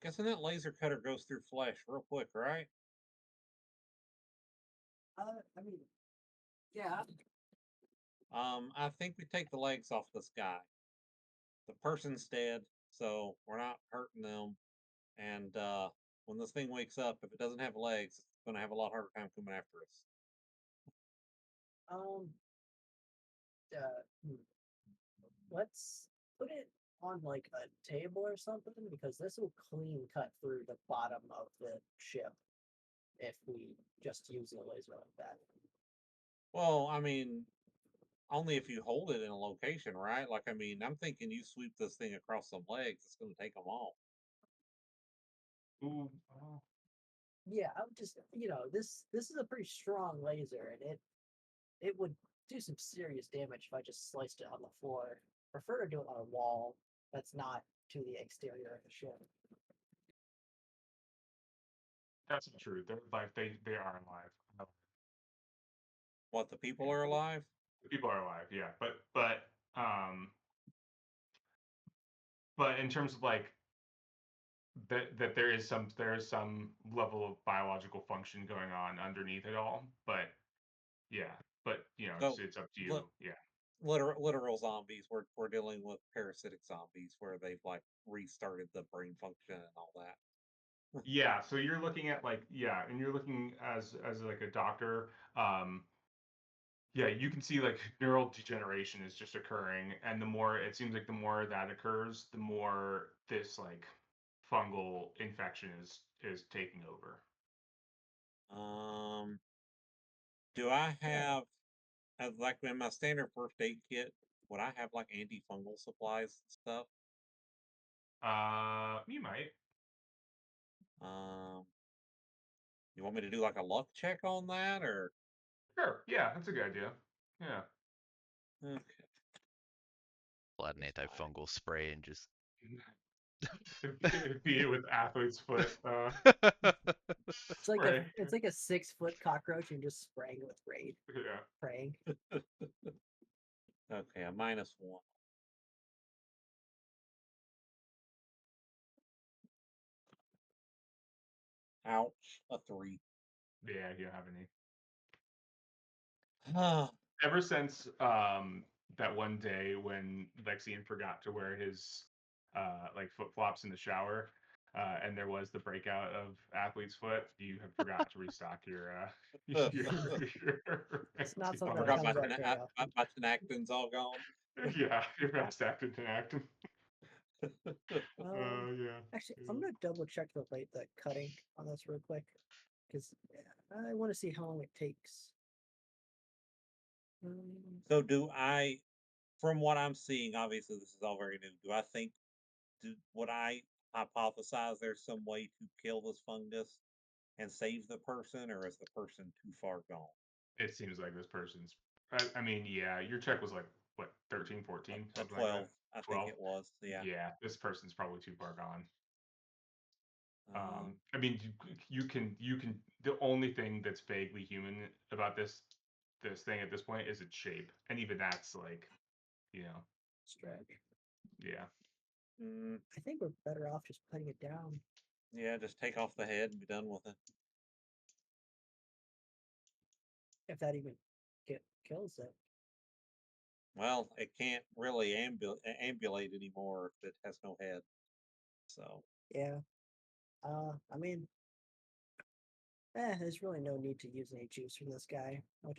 [SPEAKER 4] Guessing that laser cutter goes through flesh real quick, right?
[SPEAKER 2] I mean, yeah.
[SPEAKER 4] I think we take the legs off this guy. The person's dead, so we're not hurting them. And when this thing wakes up, if it doesn't have legs, it's gonna have a lot harder time coming after us.
[SPEAKER 2] Um. Hmm. Let's put it on like a table or something, because this will clean cut through the bottom of the ship if we just use a laser like that.
[SPEAKER 4] Well, I mean, only if you hold it in a location, right? Like, I mean, I'm thinking you sweep this thing across some legs, it's gonna take them all.
[SPEAKER 1] Ooh. Oh.
[SPEAKER 2] Yeah, I would just this is a pretty strong laser, and it would do some serious damage if I just sliced it on the floor. Prefer to do it on a wall that's not to the exterior of the ship.
[SPEAKER 1] That's not true. They're alive. They are alive.
[SPEAKER 4] What, the people are alive?
[SPEAKER 1] The people are alive. Yeah, but in terms of like that there is some level of biological function going on underneath it all. But yeah, but
[SPEAKER 4] So
[SPEAKER 1] it's up to
[SPEAKER 4] let,
[SPEAKER 1] you. Yeah.
[SPEAKER 4] literal zombies. We're dealing with parasitic zombies where they've like restarted the brain function and all that.
[SPEAKER 1] Yeah, so you're looking at like and you're looking as like a doctor. Yeah, you can see like neural degeneration is just occurring, and the more it seems like the more that occurs, the more this like fungal infection is taking over.
[SPEAKER 4] Do I have like in my standard first aid kit? Would I have like antifungal supplies and stuff?
[SPEAKER 1] You might.
[SPEAKER 4] You want me to do like a luck check on that, or
[SPEAKER 1] Sure. Yeah, that's a good idea. Yeah.
[SPEAKER 4] okay?
[SPEAKER 3] Pull out an antifungal spray and just.
[SPEAKER 1] It'd be with athlete's foot.
[SPEAKER 2] It's like
[SPEAKER 1] spray.
[SPEAKER 2] it's like a 6-foot cockroach and just spraying it with raid.
[SPEAKER 1] Yeah.
[SPEAKER 2] Praying.
[SPEAKER 4] Okay, a -1. Ouch, a 3.
[SPEAKER 1] Yeah, you don't have any.
[SPEAKER 4] Ah,
[SPEAKER 1] Ever since that one day when Lexian forgot to wear his like flip flops in the shower, and there was the breakout of athlete's foot, you have forgot to restock your
[SPEAKER 2] It's not
[SPEAKER 4] I
[SPEAKER 2] something that
[SPEAKER 4] forgot
[SPEAKER 2] comes up very often.
[SPEAKER 4] my tenactin's all gone.
[SPEAKER 1] yeah, your fast acting to acting. Yeah.
[SPEAKER 2] Actually, I'm gonna double check the cutting on this real quick because I want to see how long it takes.
[SPEAKER 4] So do I, from what I'm seeing, obviously this is all very new. Do I think, would I hypothesize there's some way to kill this fungus and save the person, or is the person too far gone?
[SPEAKER 1] It seems like this person's. I mean, yeah, your check was like what 13, 14,
[SPEAKER 4] A
[SPEAKER 1] something like
[SPEAKER 4] 12,
[SPEAKER 1] that.
[SPEAKER 4] I think
[SPEAKER 1] 12.
[SPEAKER 4] it was. Yeah.
[SPEAKER 1] Yeah, this person's probably too far gone.
[SPEAKER 4] Um,
[SPEAKER 1] I mean, you can the only thing that's vaguely human about this thing at this point is its shape, and even that's like, you know,
[SPEAKER 2] Stretch.
[SPEAKER 1] yeah.
[SPEAKER 4] mm,
[SPEAKER 2] I think we're better off just putting it down.
[SPEAKER 4] yeah, just take off the head and be done with it.
[SPEAKER 2] If that even kills it.
[SPEAKER 4] Well, it can't really ambulate anymore if it has no head. So
[SPEAKER 2] Yeah. I mean, there's really no need to use any juice from this guy. I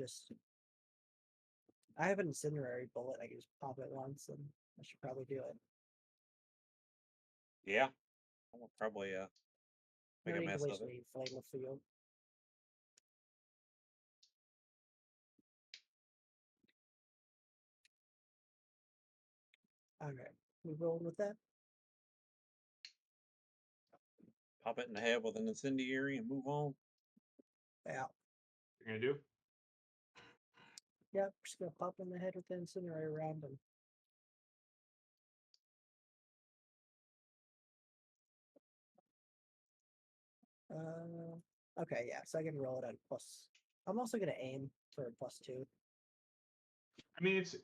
[SPEAKER 2] have an incendiary bullet. I can just pop it once, and I should probably do it.
[SPEAKER 4] yeah, I will probably
[SPEAKER 2] I
[SPEAKER 4] make
[SPEAKER 2] don't
[SPEAKER 4] a
[SPEAKER 2] need to
[SPEAKER 4] mess of
[SPEAKER 2] waste
[SPEAKER 4] it.
[SPEAKER 2] any flame of fuel. Alright, we rolling with that?
[SPEAKER 4] Pop it in the head with an incendiary and move on.
[SPEAKER 2] Yeah.
[SPEAKER 1] You're gonna do?
[SPEAKER 2] Yeah, just gonna pop in the head with the incendiary round and okay, yeah, so I can roll it at a plus. I'm also gonna aim for a +2.
[SPEAKER 1] I mean, it's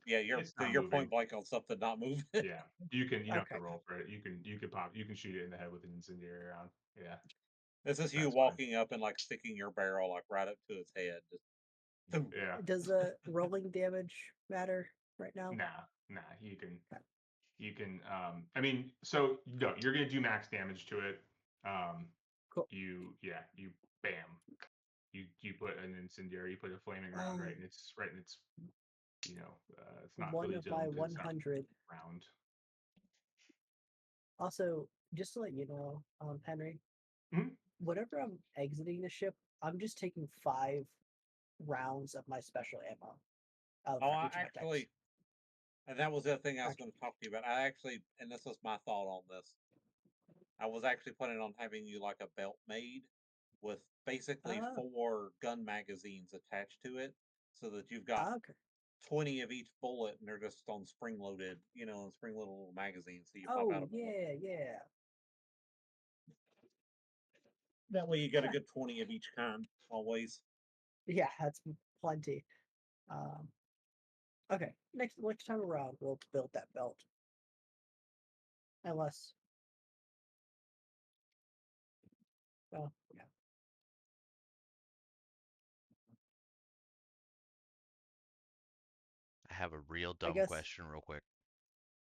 [SPEAKER 4] Yeah,
[SPEAKER 1] it's
[SPEAKER 4] so
[SPEAKER 1] not
[SPEAKER 4] you're
[SPEAKER 1] moving.
[SPEAKER 4] point blank on something not moving.
[SPEAKER 1] Yeah, you don't have to
[SPEAKER 2] Okay.
[SPEAKER 1] roll for it. You can shoot it in the head with an incendiary round. Yeah,
[SPEAKER 4] This is you
[SPEAKER 1] that's fine.
[SPEAKER 4] walking up and like sticking your barrel like right up to its head. Just boom.
[SPEAKER 1] Yeah,
[SPEAKER 2] Does rolling damage matter right now?
[SPEAKER 1] nah, you can.
[SPEAKER 2] Okay.
[SPEAKER 1] You can. I mean, so no, you're gonna do max damage to it.
[SPEAKER 2] Cool.
[SPEAKER 1] You bam. You put an incendiary, you put a flaming round right in its you know, it's not
[SPEAKER 2] One
[SPEAKER 1] really
[SPEAKER 2] of my
[SPEAKER 1] zoned because it's not
[SPEAKER 2] 100.
[SPEAKER 1] round.
[SPEAKER 2] Also, just to let you know, Henry,
[SPEAKER 1] Mhm.
[SPEAKER 2] whenever I'm exiting the ship, I'm just taking 5 rounds of my special ammo out
[SPEAKER 4] Oh,
[SPEAKER 2] for
[SPEAKER 4] I
[SPEAKER 2] each of my
[SPEAKER 4] actually,
[SPEAKER 2] tanks.
[SPEAKER 4] and that was the other thing I was
[SPEAKER 2] Okay.
[SPEAKER 4] going to talk to you about. I actually, and this was my thought on this. I was actually planning on having you like a belt made with basically
[SPEAKER 2] Ah,
[SPEAKER 4] 4 gun magazines attached to it, so that you've got
[SPEAKER 2] okay.
[SPEAKER 4] 20 of each bullet, and they're just on spring loaded, on spring loaded little magazines, so you pop out
[SPEAKER 2] Oh,
[SPEAKER 4] a bullet.
[SPEAKER 2] yeah.
[SPEAKER 4] That way, you get a
[SPEAKER 2] Yeah.
[SPEAKER 4] good 20 of each kind always.
[SPEAKER 2] Yeah, that's plenty. Um, okay, next time around, we'll build that belt. Unless, well, yeah.
[SPEAKER 3] I have a real dumb
[SPEAKER 2] guess-
[SPEAKER 3] question real quick.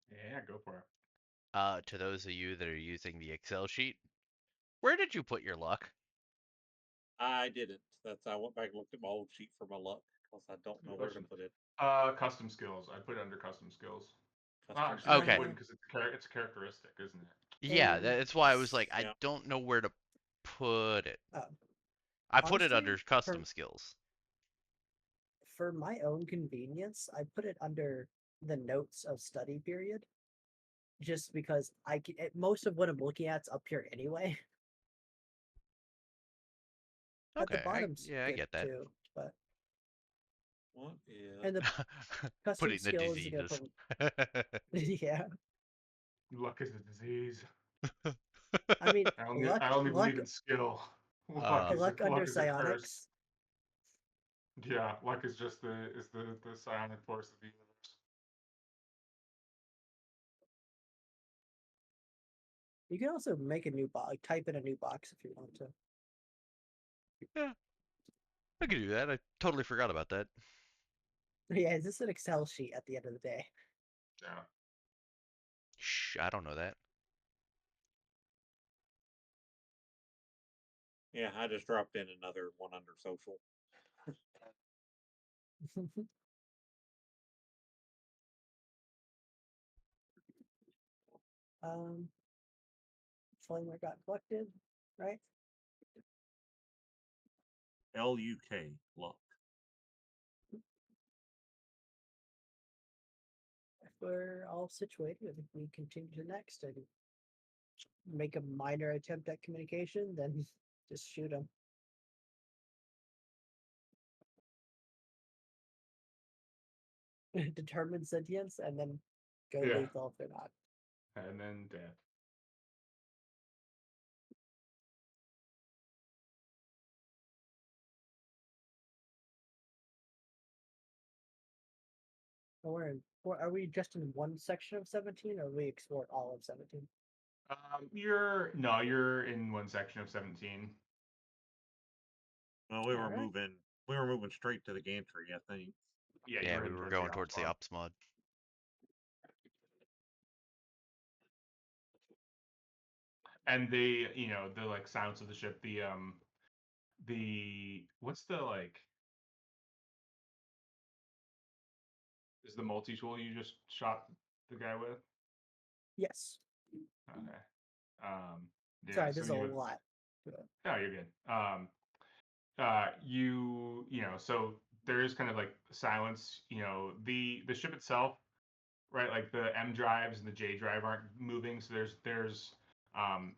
[SPEAKER 1] Yeah, go for it.
[SPEAKER 3] To those of you that are using the Excel sheet, where did you put your luck?
[SPEAKER 4] I didn't. I went back and looked at my old sheet for my luck because I don't know where to
[SPEAKER 1] Question.
[SPEAKER 4] put it.
[SPEAKER 1] Custom skills. I put it under custom skills.
[SPEAKER 4] Custom
[SPEAKER 1] Actually, no, you
[SPEAKER 3] Okay.
[SPEAKER 1] wouldn't because it's a characteristic, isn't it?
[SPEAKER 3] Yeah,
[SPEAKER 2] And-
[SPEAKER 3] that's why I was like, I
[SPEAKER 4] Yeah.
[SPEAKER 3] don't know where to put it.
[SPEAKER 2] Uh,
[SPEAKER 3] I put it under
[SPEAKER 2] honestly,
[SPEAKER 3] custom skills.
[SPEAKER 2] For my own convenience, I put it under the notes of study period, just because most of what I'm looking at's up here anyway. At the
[SPEAKER 3] Okay,
[SPEAKER 2] bottom's
[SPEAKER 3] yeah, I
[SPEAKER 2] good
[SPEAKER 3] get that.
[SPEAKER 2] too, but
[SPEAKER 4] What is?
[SPEAKER 2] and the custom
[SPEAKER 3] Putting the
[SPEAKER 2] skills is gonna
[SPEAKER 3] diseases.
[SPEAKER 2] put yeah.
[SPEAKER 1] Luck is a disease.
[SPEAKER 2] I mean,
[SPEAKER 1] I only
[SPEAKER 2] luck
[SPEAKER 1] believe in skill. Luck is
[SPEAKER 2] luck under
[SPEAKER 1] luck is a curse.
[SPEAKER 2] psionics.
[SPEAKER 1] Yeah, luck is just the psionic force of the universe.
[SPEAKER 2] You can also make a new box, type in a new box if you want to.
[SPEAKER 3] Yeah, I could do that. I totally forgot about that.
[SPEAKER 2] Yeah, is this an Excel sheet at the end of the day?
[SPEAKER 1] Yeah.
[SPEAKER 3] Shh, I don't know that.
[SPEAKER 4] Yeah, I just dropped in another one under social.
[SPEAKER 2] Flamer got collected, right?
[SPEAKER 4] LUK luck.
[SPEAKER 2] If we're all situated, if we continue to next and make a minor attempt at communication, then just shoot them. Determine sentience and then go
[SPEAKER 1] Yeah.
[SPEAKER 2] lethal if they're not.
[SPEAKER 1] And then death.
[SPEAKER 2] Are we just in one section of 17 or we explored all of 17?
[SPEAKER 1] You're in one section of 17.
[SPEAKER 4] Well, we were
[SPEAKER 2] Alright.
[SPEAKER 4] moving straight to the gantry, I think.
[SPEAKER 1] Yeah,
[SPEAKER 3] Yeah,
[SPEAKER 1] you're
[SPEAKER 3] we
[SPEAKER 1] heading
[SPEAKER 3] were
[SPEAKER 1] towards the
[SPEAKER 3] going towards the
[SPEAKER 1] Ops
[SPEAKER 3] ops mod.
[SPEAKER 1] and the like sounds of the ship, the what's the like is the multi-tool you just shot the guy with?
[SPEAKER 2] Yes.
[SPEAKER 1] Okay. Yeah,
[SPEAKER 2] Sorry,
[SPEAKER 1] so
[SPEAKER 2] there's a lot. to it.
[SPEAKER 1] no, you're good. So there is kind of like silence. The ship itself, right? Like the M drives and the J drive aren't moving, so there's um,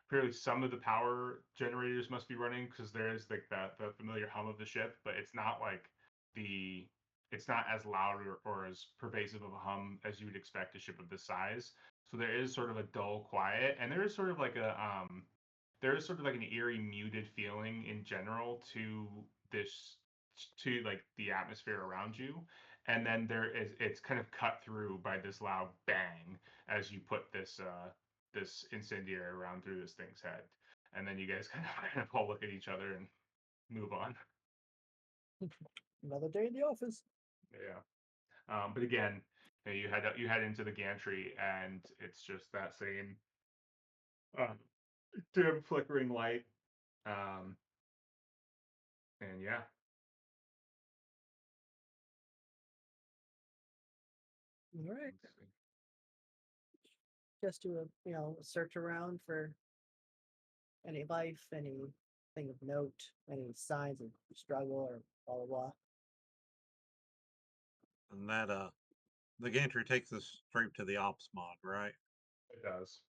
[SPEAKER 1] clearly some of the power generators must be running because there is like the familiar hum of the ship, but it's not as loud or as pervasive of a hum as you would expect a ship of this size. So there is sort of a dull quiet, and there is sort of like an eerie muted feeling in general to like the atmosphere around you, and then it's kind of cut through by this loud bang as you put this incendiary round through this thing's head, and then you guys kind of all look at each other and move on.
[SPEAKER 2] Another day in the office.
[SPEAKER 1] Yeah. But again, you head into the gantry, and it's just that same dim flickering light. And yeah.
[SPEAKER 2] All right.
[SPEAKER 1] Let's see.
[SPEAKER 2] Just do a search around for any life, anything of note, any signs of struggle or blah blah blah.
[SPEAKER 4] And that the gantry takes us straight to the ops mod, right?
[SPEAKER 1] It does.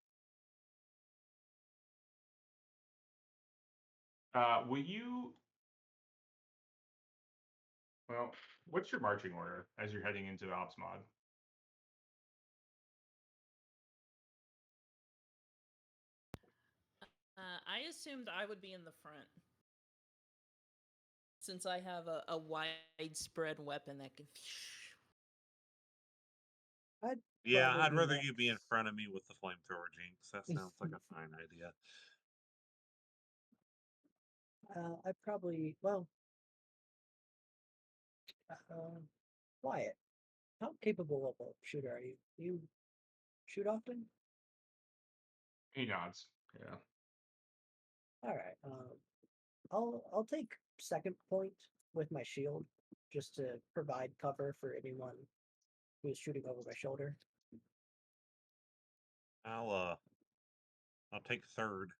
[SPEAKER 1] Will you? Well, what's your marching order as you're heading into the ops mod?
[SPEAKER 5] I assumed I would be in the front. Since I have a widespread weapon that can.
[SPEAKER 4] Yeah,
[SPEAKER 2] Probably
[SPEAKER 4] I'd
[SPEAKER 2] be
[SPEAKER 4] rather you be in
[SPEAKER 2] next.
[SPEAKER 4] front of me with the flamethrower, Jinx. That sounds like a fine idea.
[SPEAKER 2] I probably Wyatt, how capable of a shooter are you? Do you shoot often?
[SPEAKER 1] He nods. Yeah.
[SPEAKER 2] All right. I'll take second point with my shield just to provide cover for anyone who's shooting over my shoulder.
[SPEAKER 4] I'll take third.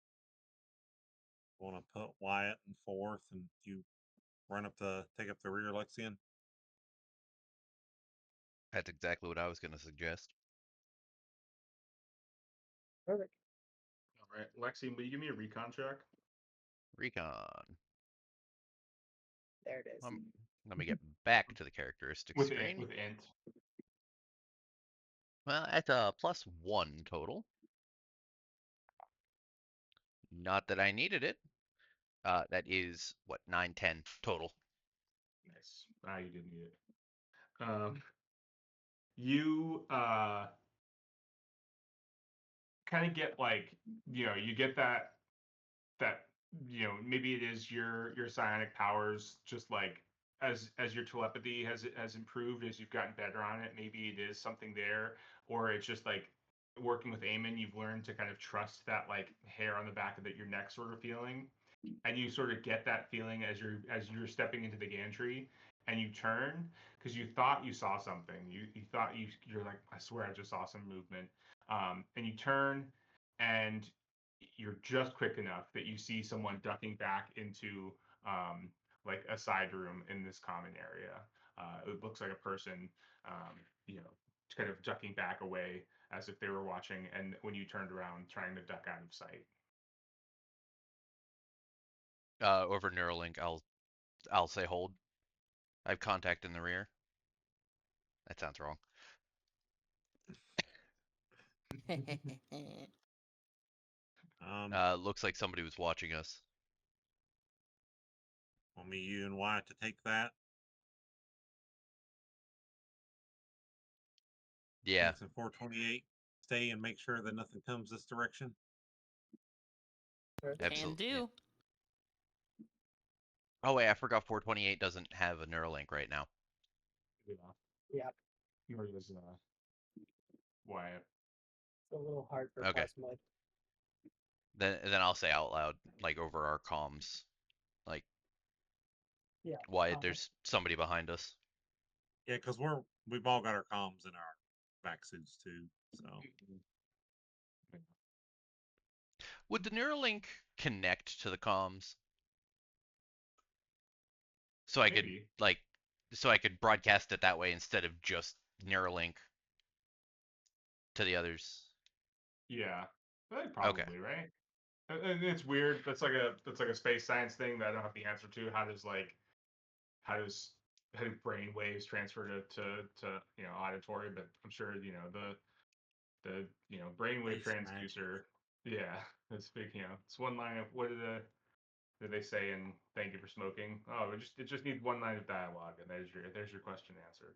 [SPEAKER 4] Want to put Wyatt in fourth, and you take up the rear, Lexian.
[SPEAKER 3] That's exactly what I was going to suggest.
[SPEAKER 2] Perfect.
[SPEAKER 1] All right, Lexi, will you give me a recon check?
[SPEAKER 3] Recon.
[SPEAKER 2] There it is.
[SPEAKER 3] Let me get back to the characteristics
[SPEAKER 1] With
[SPEAKER 3] screen.
[SPEAKER 1] with int.
[SPEAKER 3] Well, at a +1 total. Not that I needed it. That is what 9, 10 total.
[SPEAKER 1] Nice. You didn't need it. You kind of get like, you get that maybe it is your psionic powers, just like as your telepathy has improved, as you've gotten better on it, maybe it is something there, or it's just like working with Eamon, you've learned to kind of trust that like hair on the back of your neck sort of feeling, and you sort of get that feeling as you're stepping into the gantry, and you turn because you thought you saw something. You thought you're like, I swear I just saw some movement. And you turn, and you're just quick enough that you see someone ducking back into like a side room in this common area. It looks like a person, kind of ducking back away as if they were watching, and when you turned around, trying to duck out of sight.
[SPEAKER 3] Over Neuralink, I'll say hold. I have contact in the rear. That sounds wrong. Looks like somebody was watching us.
[SPEAKER 4] Want me, you, and Wyatt to take that.
[SPEAKER 3] Yeah,
[SPEAKER 4] Thanks, and 428. Stay and make sure that nothing comes this direction.
[SPEAKER 2] Perfect.
[SPEAKER 5] Can
[SPEAKER 3] absolutely. Yeah.
[SPEAKER 5] do.
[SPEAKER 3] Oh wait, I forgot 428 doesn't have a Neuralink right now.
[SPEAKER 1] Yeah.
[SPEAKER 2] Yeah,
[SPEAKER 1] Nor does Wyatt.
[SPEAKER 2] it's a little hard for
[SPEAKER 3] Okay.
[SPEAKER 2] plasmoid.
[SPEAKER 3] Then I'll say out loud, like over our comms, like
[SPEAKER 2] Yeah.
[SPEAKER 3] Wyatt, there's somebody behind us.
[SPEAKER 4] Yeah, because we've all got our comms in our back suits too. So
[SPEAKER 3] Would the Neuralink connect to the comms? So I could
[SPEAKER 1] Maybe.
[SPEAKER 3] so I could broadcast it that way instead of just Neuralink to the others.
[SPEAKER 1] Yeah, I think
[SPEAKER 3] Okay.
[SPEAKER 1] probably, right? And it's weird. That's like a space science thing that I don't have the answer to. How do brain waves transfer to auditory? But I'm sure the brainwave
[SPEAKER 4] Space magic.
[SPEAKER 1] transducer. Yeah, it's big. It's one line of what did they say in Thank You for Smoking? Oh, it just needs one line of dialogue, and there's your question answered.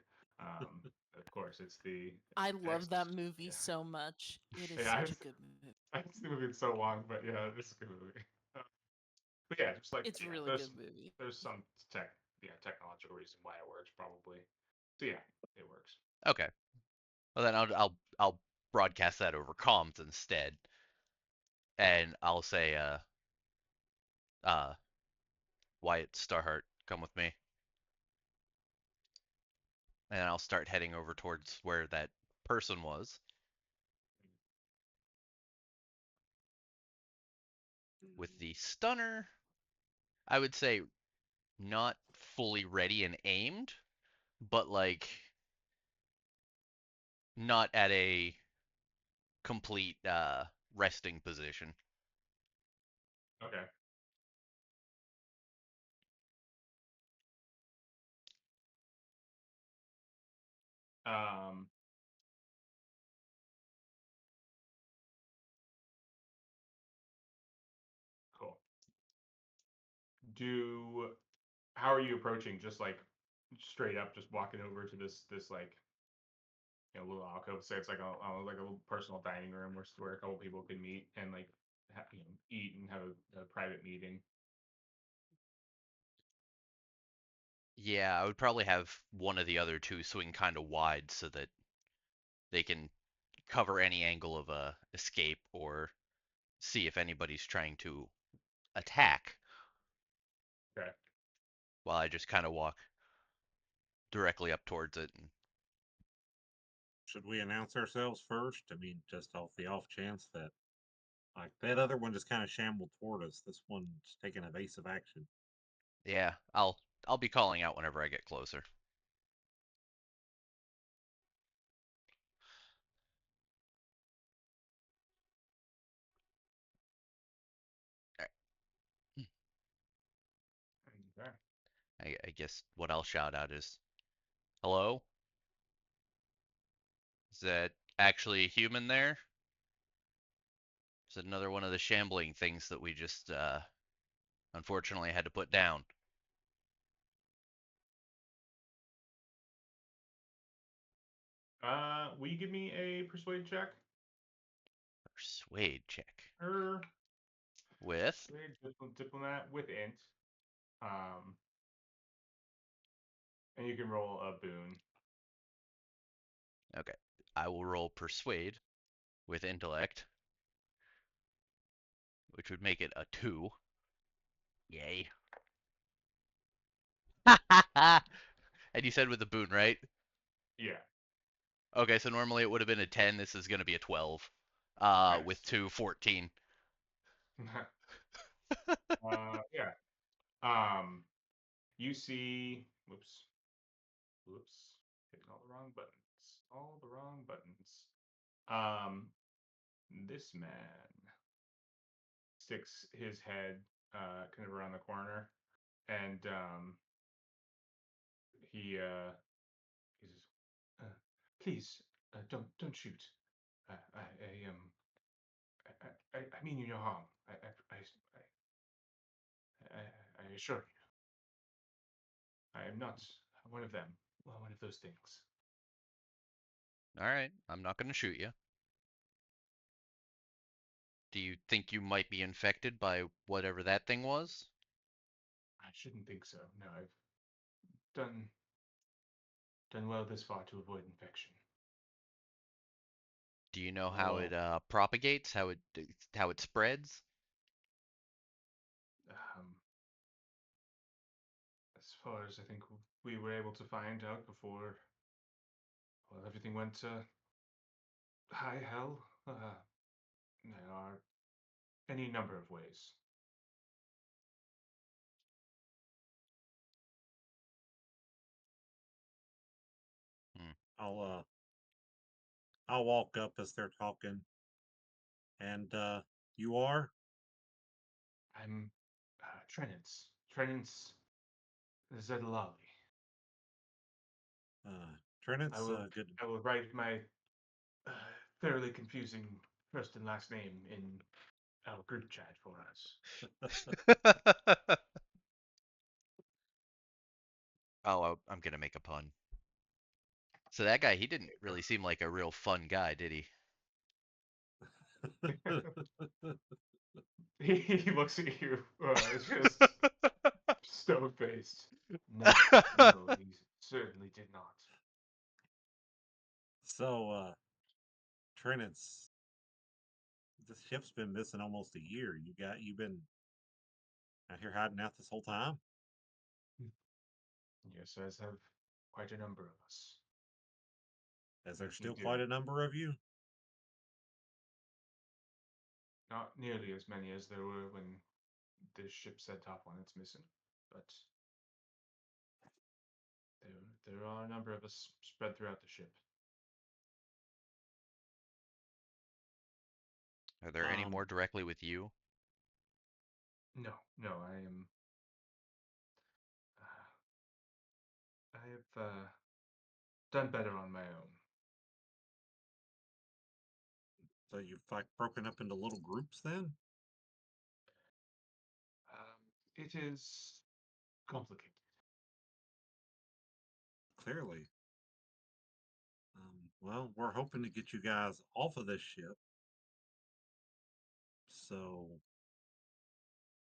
[SPEAKER 1] Of course, it's the
[SPEAKER 6] I love that
[SPEAKER 1] X-
[SPEAKER 6] movie
[SPEAKER 1] yeah.
[SPEAKER 6] so much. It is
[SPEAKER 1] Yeah,
[SPEAKER 6] such a good movie.
[SPEAKER 1] I haven't seen the movie in so long, but yeah, it's a good movie. But yeah, just like
[SPEAKER 6] It's a really
[SPEAKER 1] there's
[SPEAKER 6] good movie.
[SPEAKER 1] there's some technological reason why it works probably. So yeah, it works.
[SPEAKER 3] Okay. Well then I'll broadcast that over comms instead, and I'll say uh Wyatt Starheart, come with me, and I'll start heading over towards where that person was with the stunner. I would say not fully ready and aimed, but like not at a complete resting position.
[SPEAKER 1] Okay. Um. Cool. How are you approaching? Just like straight up, just walking over to this like little alcove. Say it's like a little personal dining room where a couple people can meet and like eat and have a private meeting.
[SPEAKER 3] Yeah, I would probably have one of the other two swing kind of wide so that they can cover any angle of escape or see if anybody's trying to attack
[SPEAKER 1] Okay.
[SPEAKER 3] while I just kind of walk directly up towards it. And,
[SPEAKER 4] Should we announce ourselves first? I mean, just off the off chance that, like, that other one just kind of shambled toward us. This one's taking evasive action.
[SPEAKER 3] yeah, I'll be calling out whenever I get closer.
[SPEAKER 1] Okay.
[SPEAKER 3] I guess what I'll shout out is, "Hello? Is that actually a human there? Is it another one of the shambling things that we just unfortunately had to put down?"
[SPEAKER 1] Will you give me a persuade check?
[SPEAKER 3] Persuade check
[SPEAKER 1] Or
[SPEAKER 3] with
[SPEAKER 1] diplomat with int. Um, and you can roll a boon.
[SPEAKER 3] okay. I will roll persuade with intellect, which would make it a 2. Yay. And you said with a boon, right?
[SPEAKER 1] Yeah.
[SPEAKER 3] Okay, so normally it would have been a 10. This is going to be a 12. With
[SPEAKER 1] Nice.
[SPEAKER 3] 2, 14.
[SPEAKER 1] Yeah. Um, you see. Whoops. Hitting all the wrong buttons. All the wrong buttons. Um, this man sticks his head kind of around the corner, and he says, "Please, don't shoot. I I mean you no harm. I assure you, I am not one of them. Well, one of those things."
[SPEAKER 3] All right, I'm not going to shoot you. Do you think you might be infected by whatever that thing was?
[SPEAKER 1] I shouldn't think so. No, I've done well this far to avoid infection.
[SPEAKER 3] Do you know how it
[SPEAKER 4] Well,
[SPEAKER 3] propagates? How it spreads?
[SPEAKER 1] Um, as far as I think we were able to find out before, well, everything went to high hell. There are any number of ways.
[SPEAKER 3] Hmm.
[SPEAKER 4] I'll I'll walk up as they're talking, and you are
[SPEAKER 1] I'm Trenance Zedlali.
[SPEAKER 4] Trinit's good.
[SPEAKER 1] I will write my uh, fairly confusing first and last name in our group chat for us.
[SPEAKER 3] Oh, I'm going to make a pun. So that guy, he didn't really seem like a real fun guy, did he?
[SPEAKER 1] He looks at you, just stone faced. No, no, he certainly did not.
[SPEAKER 4] So, Trinit's the ship's been missing almost a year. You've been out here hiding out this whole time.
[SPEAKER 1] Yes, as have quite a number of us.
[SPEAKER 4] Is there
[SPEAKER 1] As you
[SPEAKER 4] still
[SPEAKER 1] do.
[SPEAKER 4] quite a number of you?
[SPEAKER 1] Not nearly as many as there were when this ship set off on its mission, but there are a number of us spread throughout the ship.
[SPEAKER 3] Are there any more
[SPEAKER 4] Um,
[SPEAKER 3] directly with you?
[SPEAKER 1] No, no, I am. I have done better on my own.
[SPEAKER 4] so you've like broken up into little groups then?
[SPEAKER 1] It is complicated.
[SPEAKER 4] Clearly. Well, we're hoping to get you guys off of this ship. So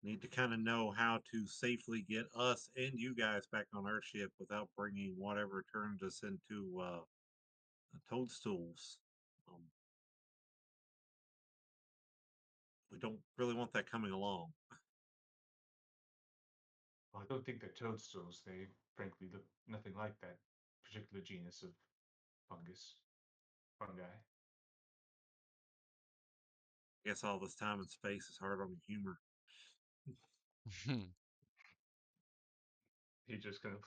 [SPEAKER 4] need to kind of know how to safely get us and you guys back on our ship without bringing whatever turned us into toadstools. We don't really want that coming along.
[SPEAKER 1] Well, I don't think they're toadstools. They frankly look nothing like that particular genus of fungi.
[SPEAKER 4] I guess all this time and space is hard on the humor.
[SPEAKER 1] He just kind of,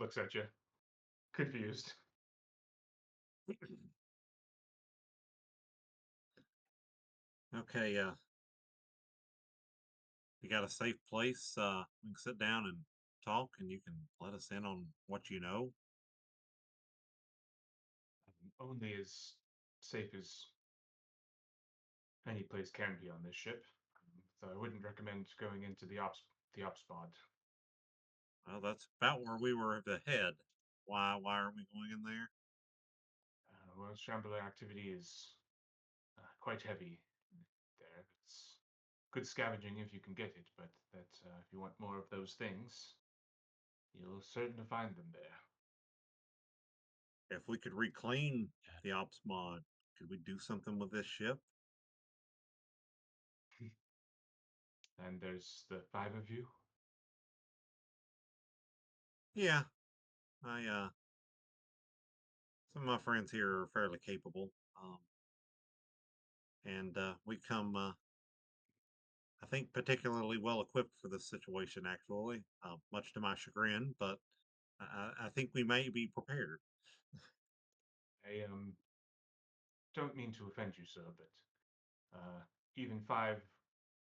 [SPEAKER 1] looks at you, confused.
[SPEAKER 4] Okay, you got a safe place we can sit down and talk, and you can let us in on what you know.
[SPEAKER 1] Only as safe as any place can be on this ship. So I wouldn't recommend going into the ops pod.
[SPEAKER 4] Well, that's about where we were to head. Why aren't we going in there?
[SPEAKER 1] Well, Shambler activity is quite heavy there. It's good scavenging if you can get it, but that if you want more of those things, you'll certainly find them there.
[SPEAKER 4] If we could reclaim the ops mod, could we do something with this ship?
[SPEAKER 1] And there's the 5 of you.
[SPEAKER 4] Yeah, I some of my friends here are fairly capable, and we come, I think, particularly well equipped for this situation. Actually, much to my chagrin, but I think we may be prepared.
[SPEAKER 1] I don't mean to offend you, sir, but even 5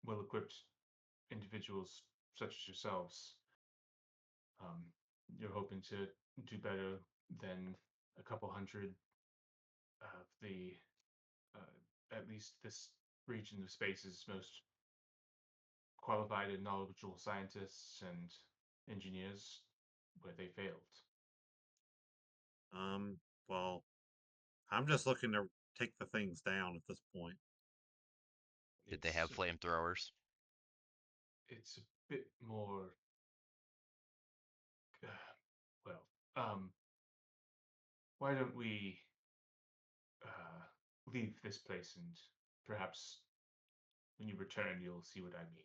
[SPEAKER 1] well-equipped individuals such as yourselves, um, you're hoping to do better than a couple hundred of the, at least this region of space's most qualified and knowledgeable scientists and engineers where they failed.
[SPEAKER 4] Well, I'm just looking to take the things down at this point.
[SPEAKER 3] Did they have flamethrowers?
[SPEAKER 1] It's a bit more. Well, um, why don't we leave this place and perhaps when you return you'll see what I mean.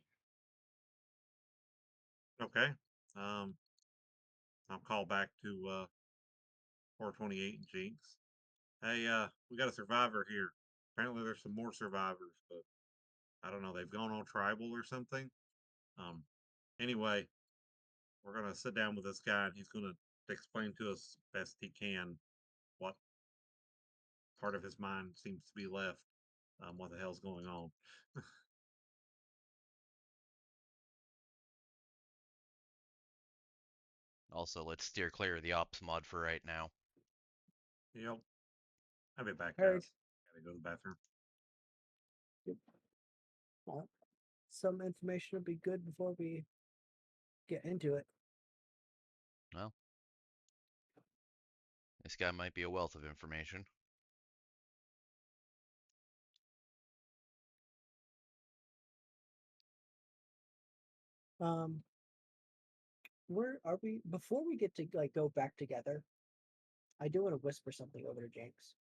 [SPEAKER 4] Okay. I'll call back to 428 and Jinx. Hey, we got a survivor here. Apparently there's some more survivors, but I don't know, they've gone on tribal or something. Um anyway, we're gonna sit down with this guy and he's gonna explain to us best he can what part of his mind seems to be left, what the hell's going on.
[SPEAKER 3] Also, let's steer clear of the ops mod for right now.
[SPEAKER 4] Yep. I'll be back,
[SPEAKER 2] Alright.
[SPEAKER 4] guys. Gotta go to the bathroom.
[SPEAKER 2] Well, some information would be good before we get into it.
[SPEAKER 3] Well, this guy might be a wealth of information.
[SPEAKER 2] Where are we before we get to like go back together? I do want to whisper something over to Jinx.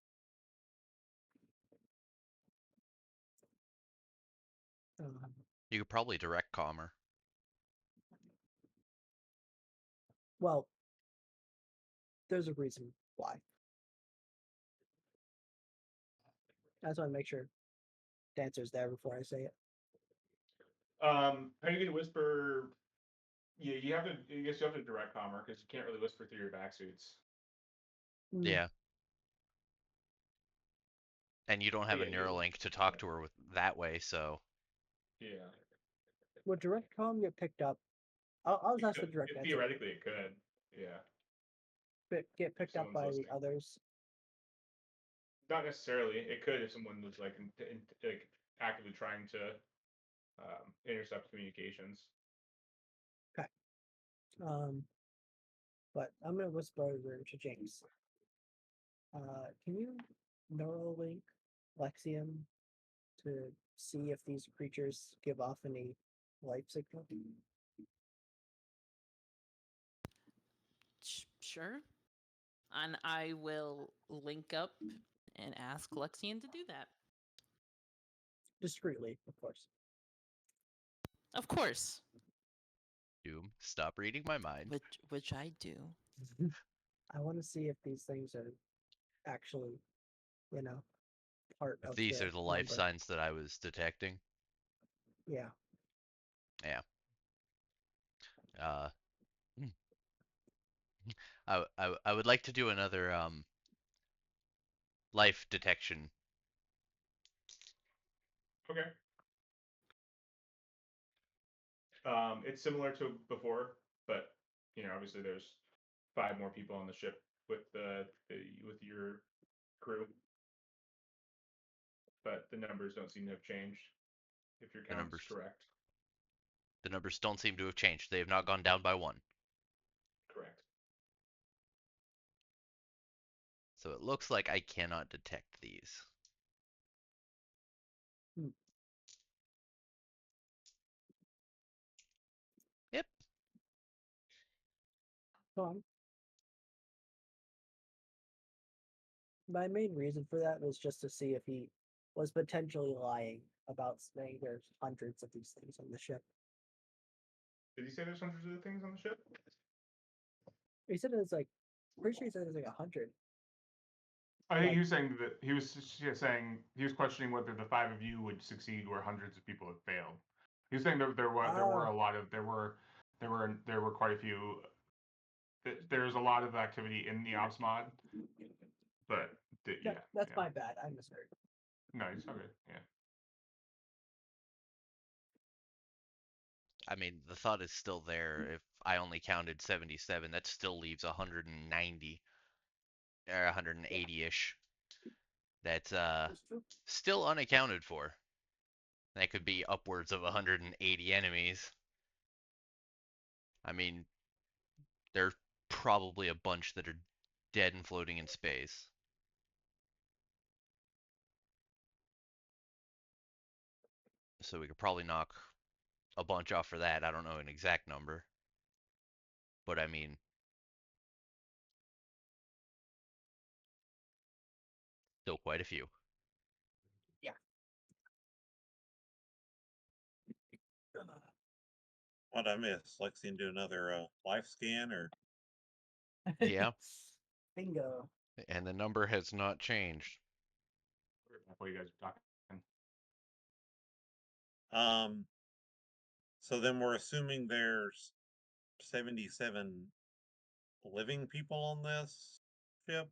[SPEAKER 2] Um,
[SPEAKER 3] You could probably direct commer.
[SPEAKER 2] well, there's a reason why. I just want to make sure the answer's there before I say it.
[SPEAKER 1] How are you gonna whisper? Yeah, you have to. I guess you have to direct commer because you can't really whisper through your back suits.
[SPEAKER 2] Mm,
[SPEAKER 3] Yeah. And you don't have a
[SPEAKER 1] Yeah,
[SPEAKER 3] Neuralink to talk to her with that way, so
[SPEAKER 1] Yeah.
[SPEAKER 2] Would direct comm get picked up? I'll just ask the direct answer.
[SPEAKER 1] Theoretically, it could. Yeah.
[SPEAKER 2] Get picked up
[SPEAKER 1] someone's
[SPEAKER 2] by
[SPEAKER 1] listening.
[SPEAKER 2] the others.
[SPEAKER 1] Not necessarily. It could if someone was like like actively trying to intercept communications.
[SPEAKER 2] But I'm gonna whisper over to James. Can you Neuralink Lexium to see if these creatures give off any life signal?
[SPEAKER 6] Sure. And I will link up and ask Lexian to do that.
[SPEAKER 2] Discreetly, of course.
[SPEAKER 6] Of course.
[SPEAKER 3] Doom, stop reading my mind.
[SPEAKER 6] Which I do.
[SPEAKER 2] I want to see if these things are actually, part
[SPEAKER 3] If
[SPEAKER 2] of
[SPEAKER 3] these are the life
[SPEAKER 2] number.
[SPEAKER 3] signs that I was detecting,
[SPEAKER 2] Yeah.
[SPEAKER 3] yeah. Hmm. I would like to do another life detection.
[SPEAKER 1] Okay. It's similar to before, but obviously there's 5 more people on the ship with with your crew, but the numbers don't seem to have changed. If your
[SPEAKER 3] The
[SPEAKER 1] count is
[SPEAKER 3] numbers
[SPEAKER 1] correct.
[SPEAKER 3] the numbers don't seem to have changed. They have not gone down by 1.
[SPEAKER 1] Correct.
[SPEAKER 3] So it looks like I cannot detect these.
[SPEAKER 2] Hmm.
[SPEAKER 3] Yep.
[SPEAKER 2] So my main reason for that was just to see if he was potentially lying about saying there's hundreds of these things on the ship.
[SPEAKER 1] Did he say there's hundreds of things on the ship?
[SPEAKER 2] He said it was like, pretty sure he said it was like 100.
[SPEAKER 1] I think
[SPEAKER 2] Like-
[SPEAKER 1] he was saying that he was questioning whether the 5 of you would succeed where hundreds of people have failed. He was saying there were a lot of there were quite a few. There's a lot of activity in the ops mod, but yeah,
[SPEAKER 2] That's
[SPEAKER 1] yeah.
[SPEAKER 2] my bad. I misheard.
[SPEAKER 1] No, it's all good. Yeah.
[SPEAKER 3] I mean, the thought is still there. If I only counted 77, that still leaves 190 or 180-ish. That's
[SPEAKER 2] That's true.
[SPEAKER 3] still unaccounted for. That could be upwards of 180 enemies. I mean, there's probably a bunch that are dead and floating in space. So we could probably knock a bunch off for that. I don't know an exact number. But I mean, still quite a few.
[SPEAKER 4] What I miss? Lexian do another life scan or
[SPEAKER 3] Yeah.
[SPEAKER 2] Bingo.
[SPEAKER 3] And the number has not changed.
[SPEAKER 1] While you guys are talking.
[SPEAKER 4] so then we're assuming there's 77 living people on this ship.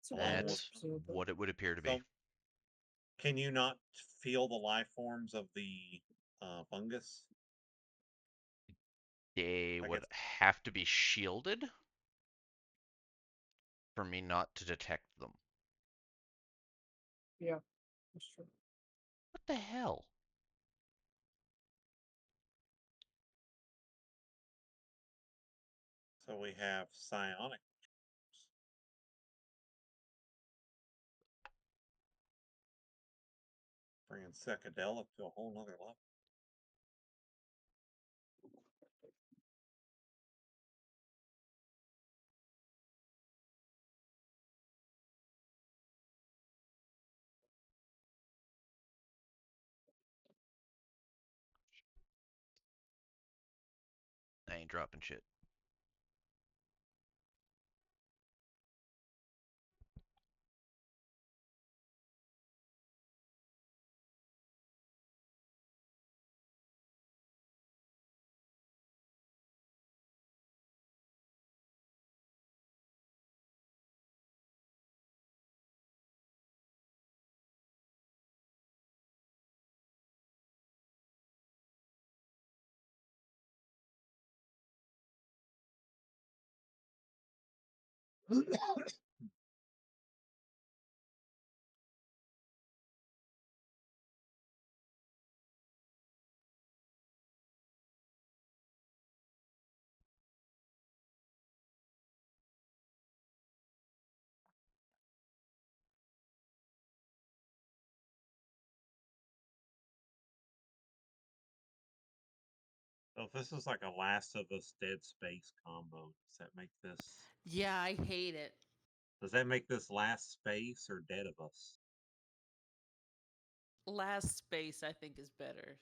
[SPEAKER 2] So
[SPEAKER 4] Along with
[SPEAKER 3] That's
[SPEAKER 2] presumably.
[SPEAKER 3] what it would appear to be.
[SPEAKER 4] So can you not feel the life forms of the fungus?
[SPEAKER 3] They
[SPEAKER 4] Like
[SPEAKER 3] would
[SPEAKER 4] it's
[SPEAKER 3] have to be shielded for me not to detect them.
[SPEAKER 2] Yeah, that's true.
[SPEAKER 3] What the hell?
[SPEAKER 4] so we have psionic. Bringing psychedelic to a whole nother level.
[SPEAKER 3] I ain't dropping shit.
[SPEAKER 4] So if this is like a Last of Us Dead Space combo, does that make this?
[SPEAKER 6] Yeah, I hate it.
[SPEAKER 4] Does that make this Last Space or Dead of Us?
[SPEAKER 6] Last Space, I think, is better.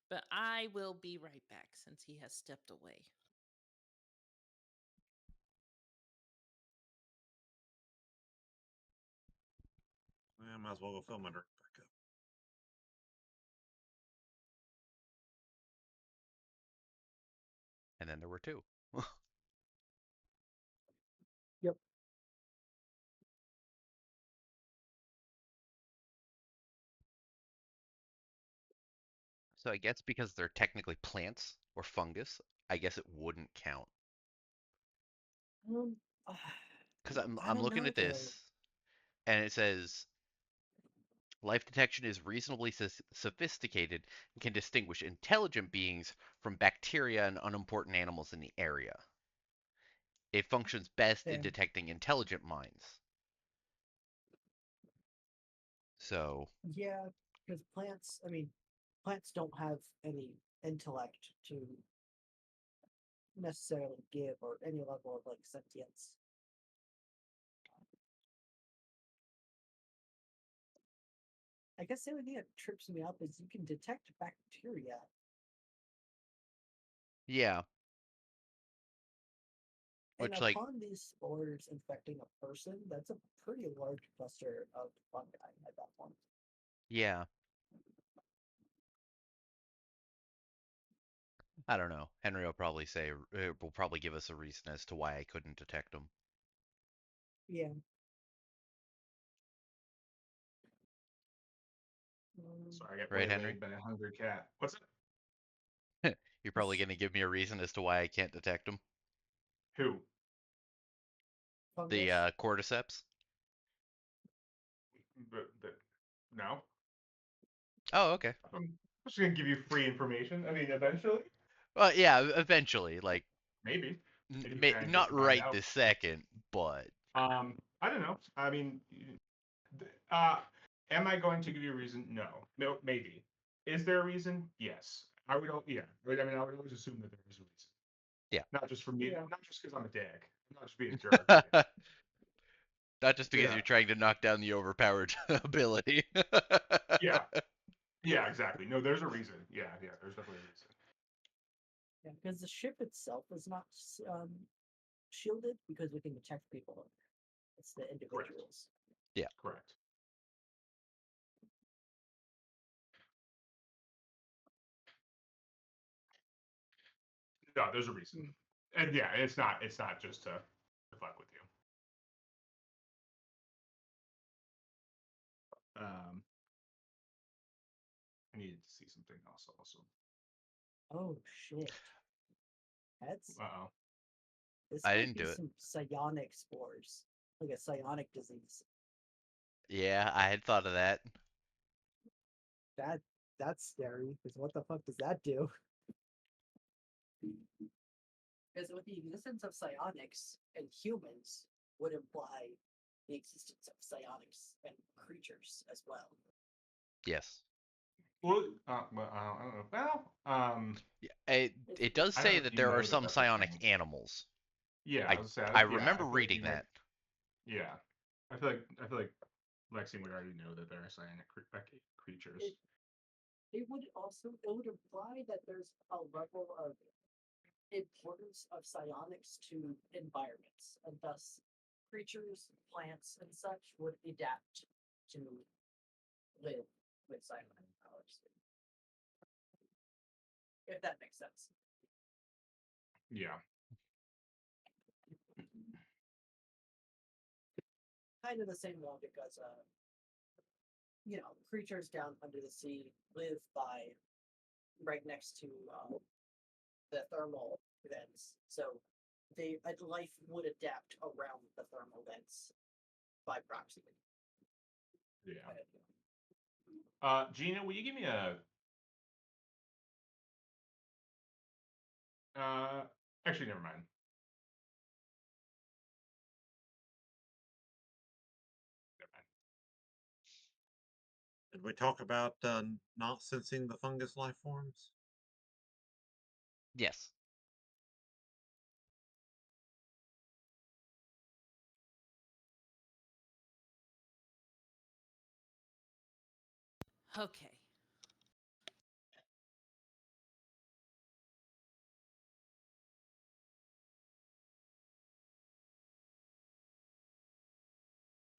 [SPEAKER 6] But I will be right back since he has stepped away.
[SPEAKER 4] I might as well go fill my drink back up.
[SPEAKER 3] And then there were two.
[SPEAKER 2] Yep.
[SPEAKER 3] So I guess because they're technically plants or fungus, I guess it wouldn't count.
[SPEAKER 2] Um,
[SPEAKER 3] Because
[SPEAKER 2] I
[SPEAKER 3] I'm
[SPEAKER 2] don't
[SPEAKER 3] looking
[SPEAKER 2] know
[SPEAKER 3] at
[SPEAKER 2] though.
[SPEAKER 3] this, and it says life detection is reasonably sophisticated and can distinguish intelligent beings from bacteria and unimportant animals in the area. It functions best in
[SPEAKER 2] Yeah.
[SPEAKER 3] detecting intelligent minds. So,
[SPEAKER 2] Yeah, because plants, I mean, plants don't have any intellect to necessarily give or any level of like sentience. I guess the only thing that trips me up is you can detect bacteria,
[SPEAKER 3] yeah,
[SPEAKER 2] and
[SPEAKER 3] which, like,
[SPEAKER 2] upon these spores infecting a person, that's a pretty large cluster of fungi at that point.
[SPEAKER 3] yeah, I don't know. Henry will probably say, will probably give us a reason as to why I couldn't detect them.
[SPEAKER 2] Yeah.
[SPEAKER 1] So I get
[SPEAKER 3] Right, Henry?
[SPEAKER 1] waylaid by a hungry cat. What's it?
[SPEAKER 3] You're probably going to give me a reason as to why I can't detect them.
[SPEAKER 1] Who?
[SPEAKER 2] Fungus.
[SPEAKER 3] The cordyceps.
[SPEAKER 1] But no.
[SPEAKER 3] Oh, okay.
[SPEAKER 1] I'm just gonna give you free information. I mean, eventually,
[SPEAKER 3] Well, yeah, eventually, like,
[SPEAKER 1] maybe if you can get
[SPEAKER 3] not
[SPEAKER 1] to find
[SPEAKER 3] right
[SPEAKER 1] out.
[SPEAKER 3] this second, but
[SPEAKER 1] I don't know. I mean, uh, am I going to give you a reason? No. No, maybe. Is there a reason? Yes. I would. Yeah. I mean, I would always assume that there is a reason.
[SPEAKER 3] yeah.
[SPEAKER 1] Not just for me.
[SPEAKER 2] Yeah.
[SPEAKER 1] Not just because I'm a dick. I'm not just being a jerk. Or anything.
[SPEAKER 3] Not just because
[SPEAKER 1] Yeah.
[SPEAKER 3] you're trying to knock down the overpowered ability.
[SPEAKER 1] Yeah. Yeah. Exactly. No, there's a reason. Yeah. Yeah. There's definitely a reason.
[SPEAKER 2] Yeah, because the ship itself is not shielded because we can detect people. It's the individuals.
[SPEAKER 3] Yeah.
[SPEAKER 1] Correct. No, there's a reason. And yeah, it's not just to fuck with you. I needed to see something else also.
[SPEAKER 2] Oh shit. That's
[SPEAKER 1] Uh-oh.
[SPEAKER 2] this
[SPEAKER 3] I
[SPEAKER 2] might
[SPEAKER 3] didn't
[SPEAKER 2] be
[SPEAKER 3] do it.
[SPEAKER 2] some psionic spores. Like a psionic disease.
[SPEAKER 3] Yeah, I had thought of that.
[SPEAKER 2] That that's scary, because what the fuck does that do? Because with the existence of psionics and humans would imply the existence of psionics and creatures as well.
[SPEAKER 3] Yes.
[SPEAKER 1] Well, I don't know. Well,
[SPEAKER 3] Yeah, it does
[SPEAKER 1] I don't
[SPEAKER 3] say
[SPEAKER 1] know if
[SPEAKER 3] that
[SPEAKER 1] you
[SPEAKER 3] there are
[SPEAKER 1] know that
[SPEAKER 3] some
[SPEAKER 1] that's a
[SPEAKER 3] psionic
[SPEAKER 1] thing.
[SPEAKER 3] animals.
[SPEAKER 1] Yeah,
[SPEAKER 3] I
[SPEAKER 1] I
[SPEAKER 3] I
[SPEAKER 1] yeah,
[SPEAKER 3] remember
[SPEAKER 1] I feel like
[SPEAKER 3] reading
[SPEAKER 1] you might.
[SPEAKER 3] that.
[SPEAKER 1] Yeah, I feel like Lexi would already know that there are psionic creatures.
[SPEAKER 2] It would also it would imply that there's a level of importance of psionics to environments, and thus creatures, plants, and such would adapt to live with psionic powers. If that makes sense.
[SPEAKER 1] Yeah.
[SPEAKER 2] Kind of the same logic as creatures down under the sea live by right next to the thermal vents, so life would adapt around the thermal vents by proxy.
[SPEAKER 1] Yeah. Gina, will you give me a? Actually, never mind. Never mind.
[SPEAKER 4] Did we talk about not sensing the fungus life forms?
[SPEAKER 3] Yes.
[SPEAKER 6] Okay.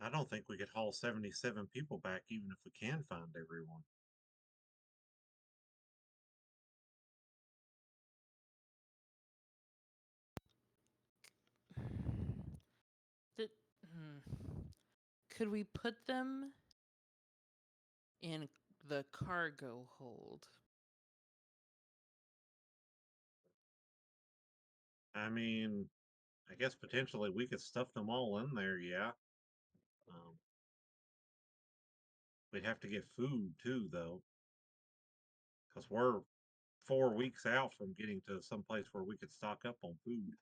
[SPEAKER 4] I don't think we could haul 77 people back, even if we can find everyone.
[SPEAKER 6] Did, hmm. Could we put them in the cargo hold?
[SPEAKER 4] I mean, I guess potentially we could stuff them all in there, yeah. We'd have to get food too, though, because we're 4 weeks out from getting to some place where we could stock up on food.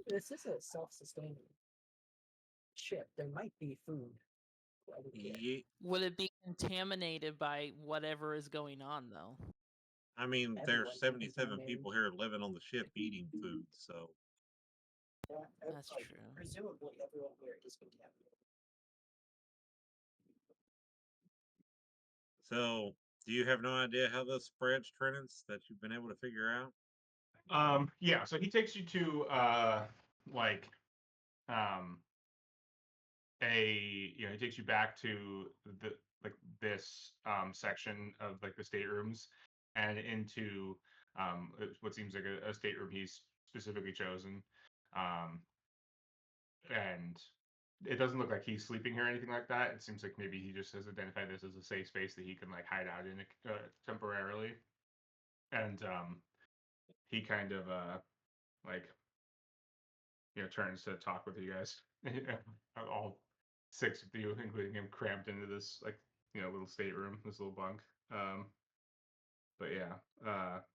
[SPEAKER 2] This is a self-sustaining ship. There might be food. I would guess.
[SPEAKER 4] Yeah,
[SPEAKER 6] Would it be contaminated by whatever is going on, though?
[SPEAKER 4] I mean,
[SPEAKER 2] Everyone's
[SPEAKER 4] there's 77
[SPEAKER 2] contaminated.
[SPEAKER 4] people here living on the ship eating food, so
[SPEAKER 2] Yeah,
[SPEAKER 6] That's
[SPEAKER 2] like,
[SPEAKER 6] true.
[SPEAKER 2] presumably everyone here is contaminated.
[SPEAKER 4] so do you have no idea how this spreads, Trenance, that you've been able to figure out?
[SPEAKER 1] Yeah, so he takes you to like um he takes you back to the like this section of like the staterooms and into what seems like a stateroom he's specifically chosen. And it doesn't look like he's sleeping here or anything like that. It seems like maybe he just has identified this as a safe space that he can like hide out in temporarily. And he kind of like turns to talk with you guys. All six of you, including him, cramped into this like little stateroom, this little bunk. But yeah,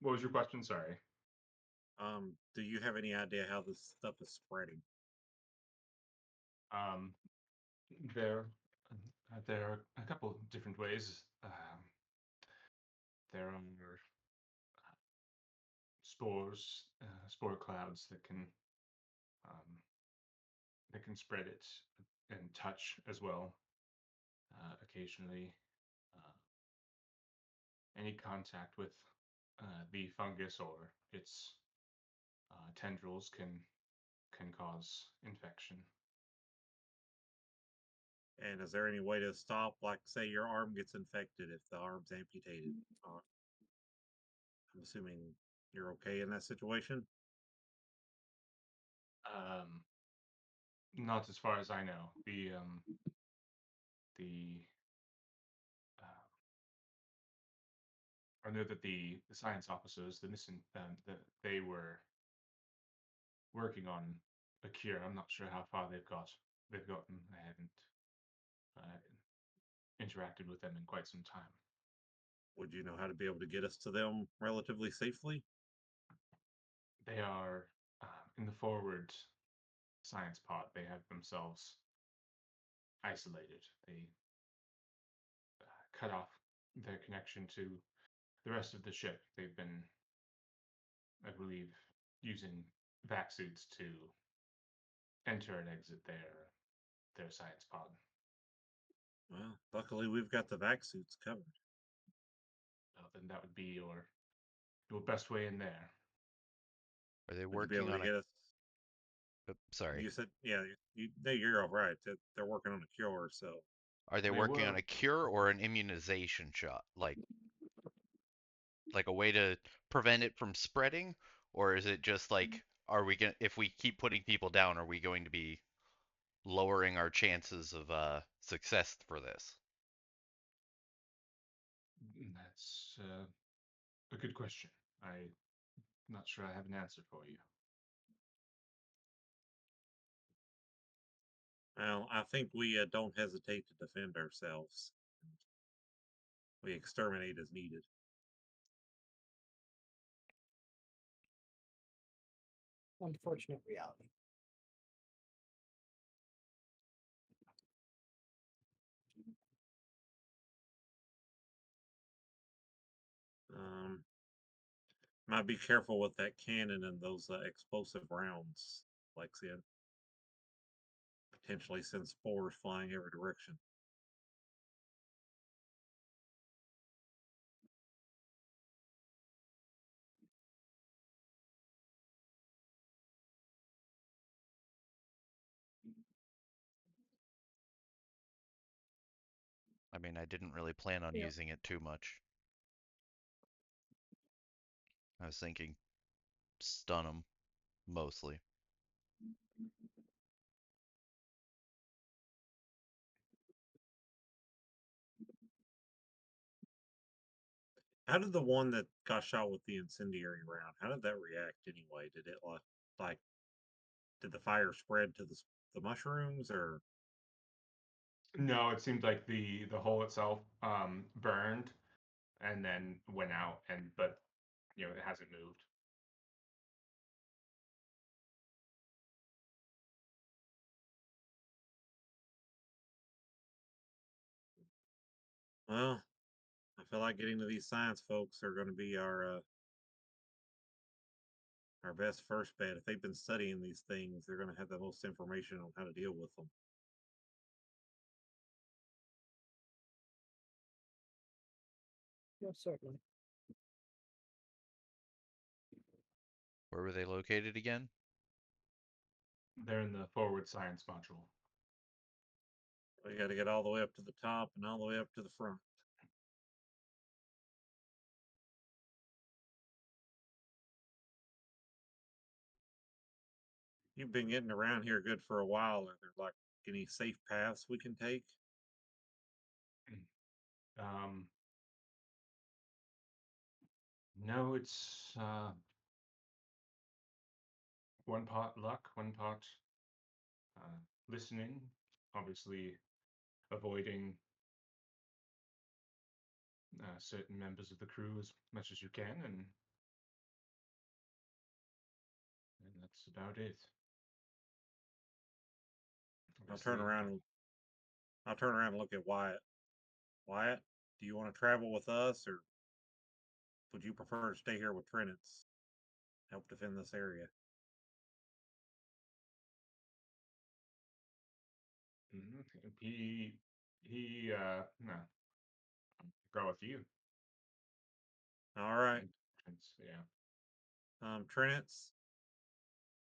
[SPEAKER 1] what was your question? Sorry.
[SPEAKER 4] Do you have any idea how this stuff is spreading?
[SPEAKER 1] Um, there, there are a couple of different ways. There are spores, spore clouds um, that can spread it and touch as well. Occasionally, uh, any contact with the fungus or its tendrils can cause infection.
[SPEAKER 4] And is there any way to stop, like, say, your arm gets infected if the arm's amputated? I'm assuming you're okay in that situation.
[SPEAKER 1] Um, Not as far as I know. The I know that the science officers, the missing, that they were working on a cure. I'm not sure how far they've gotten. I haven't uh, interacted with them in quite some time.
[SPEAKER 4] Would you know how to be able to get us to them relatively safely?
[SPEAKER 1] They are in the forward science pod. They have themselves isolated. They cut off their connection to the rest of the ship. They've been, I believe, using vac suits to enter and exit their science pod.
[SPEAKER 4] Well, luckily we've got the vac suits covered.
[SPEAKER 1] Well, then that would be your best way in there.
[SPEAKER 3] Are they
[SPEAKER 4] Would you be
[SPEAKER 3] working
[SPEAKER 4] able to
[SPEAKER 3] on a?
[SPEAKER 4] get us?
[SPEAKER 3] Sorry.
[SPEAKER 4] You said, yeah, no, you're all right. They're working on a cure, so
[SPEAKER 3] Are they
[SPEAKER 1] They
[SPEAKER 3] working on
[SPEAKER 1] were.
[SPEAKER 3] a cure or an immunization shot? Like a way to prevent it from spreading, or is it just like, are we going to, if we keep putting people down, are we going to be lowering our chances of success for this?
[SPEAKER 1] That's a good question. I'm not sure I have an answer for you.
[SPEAKER 4] well, I think we don't hesitate to defend ourselves. We exterminate as needed.
[SPEAKER 2] Unfortunate reality.
[SPEAKER 4] Might be careful with that cannon and those explosive rounds, Lexia. Potentially send spores flying every direction.
[SPEAKER 3] I mean, I didn't really plan on
[SPEAKER 2] Yeah.
[SPEAKER 3] using it too much. I was thinking stun them mostly.
[SPEAKER 4] How did the one that got shot with the incendiary round? How did that react anyway? Did it like did the fire spread to the mushrooms or?
[SPEAKER 1] No, it seemed like the hole itself burned and then went out, but it hasn't moved.
[SPEAKER 4] Well, I feel like getting to these science folks are going to be our best first bet. If they've been studying these things, they're going to have the most information on how to deal with them.
[SPEAKER 2] Yeah, certainly.
[SPEAKER 3] Where were they located again?
[SPEAKER 1] They're in the forward science module.
[SPEAKER 4] We got to get all the way up to the top and all the way up to the front. You've been getting around here good for a while. Are there like any safe paths we can take?
[SPEAKER 1] No, it's one part luck, one part listening. Obviously, avoiding certain members of the crew as much as you can, and that's about it.
[SPEAKER 4] I'll turn
[SPEAKER 1] Obviously,
[SPEAKER 4] around. I'll turn around and look at Wyatt. Wyatt, do you want to travel with us, or would you prefer to stay here with Trinitz? Help defend this area.
[SPEAKER 1] he no, go with you.
[SPEAKER 4] All right.
[SPEAKER 1] Yeah.
[SPEAKER 4] Trinitz,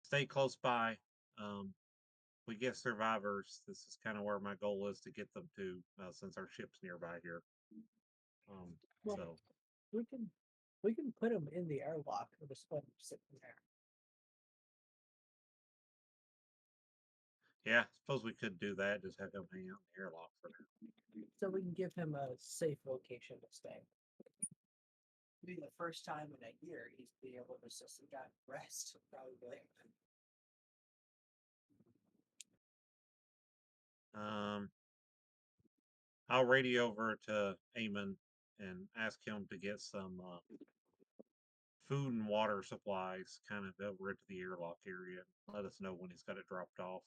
[SPEAKER 4] stay close by. We get survivors. This is kind of where my goal is to get them to, since our ship's nearby here.
[SPEAKER 2] Well,
[SPEAKER 4] So
[SPEAKER 2] we can put him in the airlock or just let him sit in there.
[SPEAKER 4] yeah, suppose we could do that. Just have him hang out in the airlock for now.
[SPEAKER 2] So we can give him a safe location to stay. Be the first time in a year he's be able to just got rest, probably.
[SPEAKER 4] I'll radio over to Eamon and ask him to get some food and water supplies kind of over into the airlock area. Let us know when he's got it dropped off.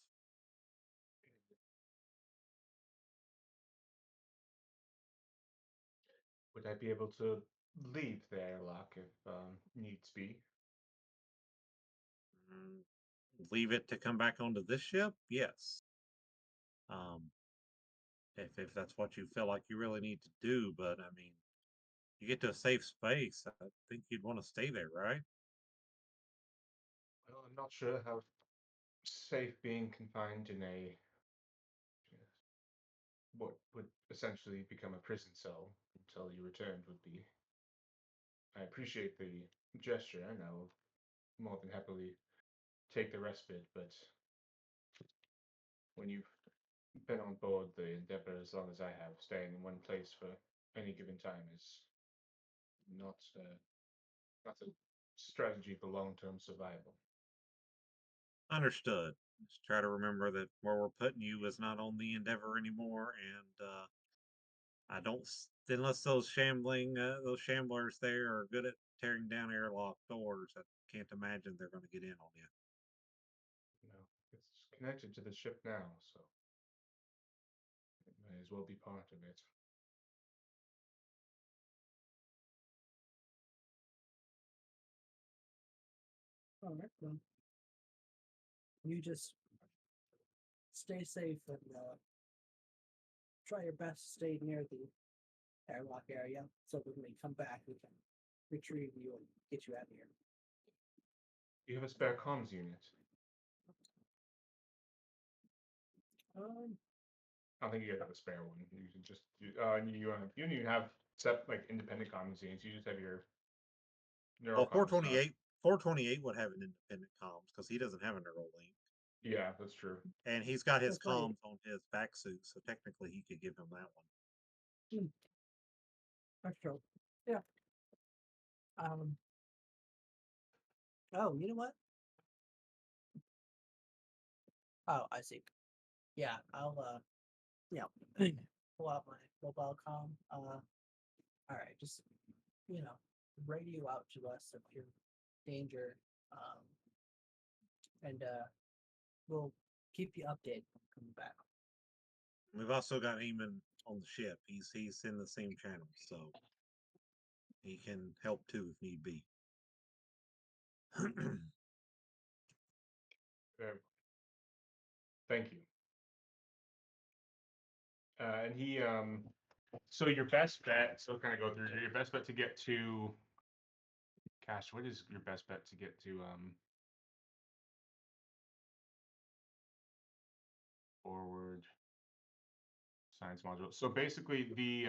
[SPEAKER 1] Would I be able to leave the airlock if needs be?
[SPEAKER 4] Leave it to come back onto this ship? Yes. Um, if that's what you feel like you really need to do, but I mean, you get to a safe space, I think you'd want to stay there, right?
[SPEAKER 1] Well, I'm not sure how safe being confined in what would essentially become a prison cell until you returned would be. I appreciate the gesture, and I'll more than happily take the respite, but when you've been on board the Endeavor as long as I have, staying in one place for any given time is not not a strategy for long-term survival.
[SPEAKER 4] Understood. Just try to remember that where we're putting you is not on the Endeavor anymore, and I don't, unless those those shamblers there are good at tearing down airlock doors. I can't imagine they're going to get in on you.
[SPEAKER 1] It's connected to the ship now, so it may as well be part of it.
[SPEAKER 2] All right, well, you just stay safe and try your best to stay near the airlock area so that when we come back, we can retrieve you and get you out of here.
[SPEAKER 1] You have a spare comms unit.
[SPEAKER 2] Um,
[SPEAKER 1] I don't think you guys have a spare one. You can just you don't even have independent comms units. You just have your
[SPEAKER 4] Well,
[SPEAKER 1] neurocom stuff.
[SPEAKER 4] 428 would have an independent comms because he doesn't have a Neuralink.
[SPEAKER 1] Yeah, that's true.
[SPEAKER 4] And he's got his
[SPEAKER 2] That's right.
[SPEAKER 4] comms on his back suit, so technically he could give him that one.
[SPEAKER 2] that's true. Yeah. Oh, you know what? Oh, I see. Yeah, I'll pull out my mobile comm. All right, just radio out to us if you're in danger. And we'll keep you updated when we come back.
[SPEAKER 4] We've also got Eamon on the ship. He's in the same channel, so he can help too if need be.
[SPEAKER 1] Thank you. And he so your best bet. So kind of go through your best bet to get to. Gosh, what is your best bet to get to forward science module? So basically the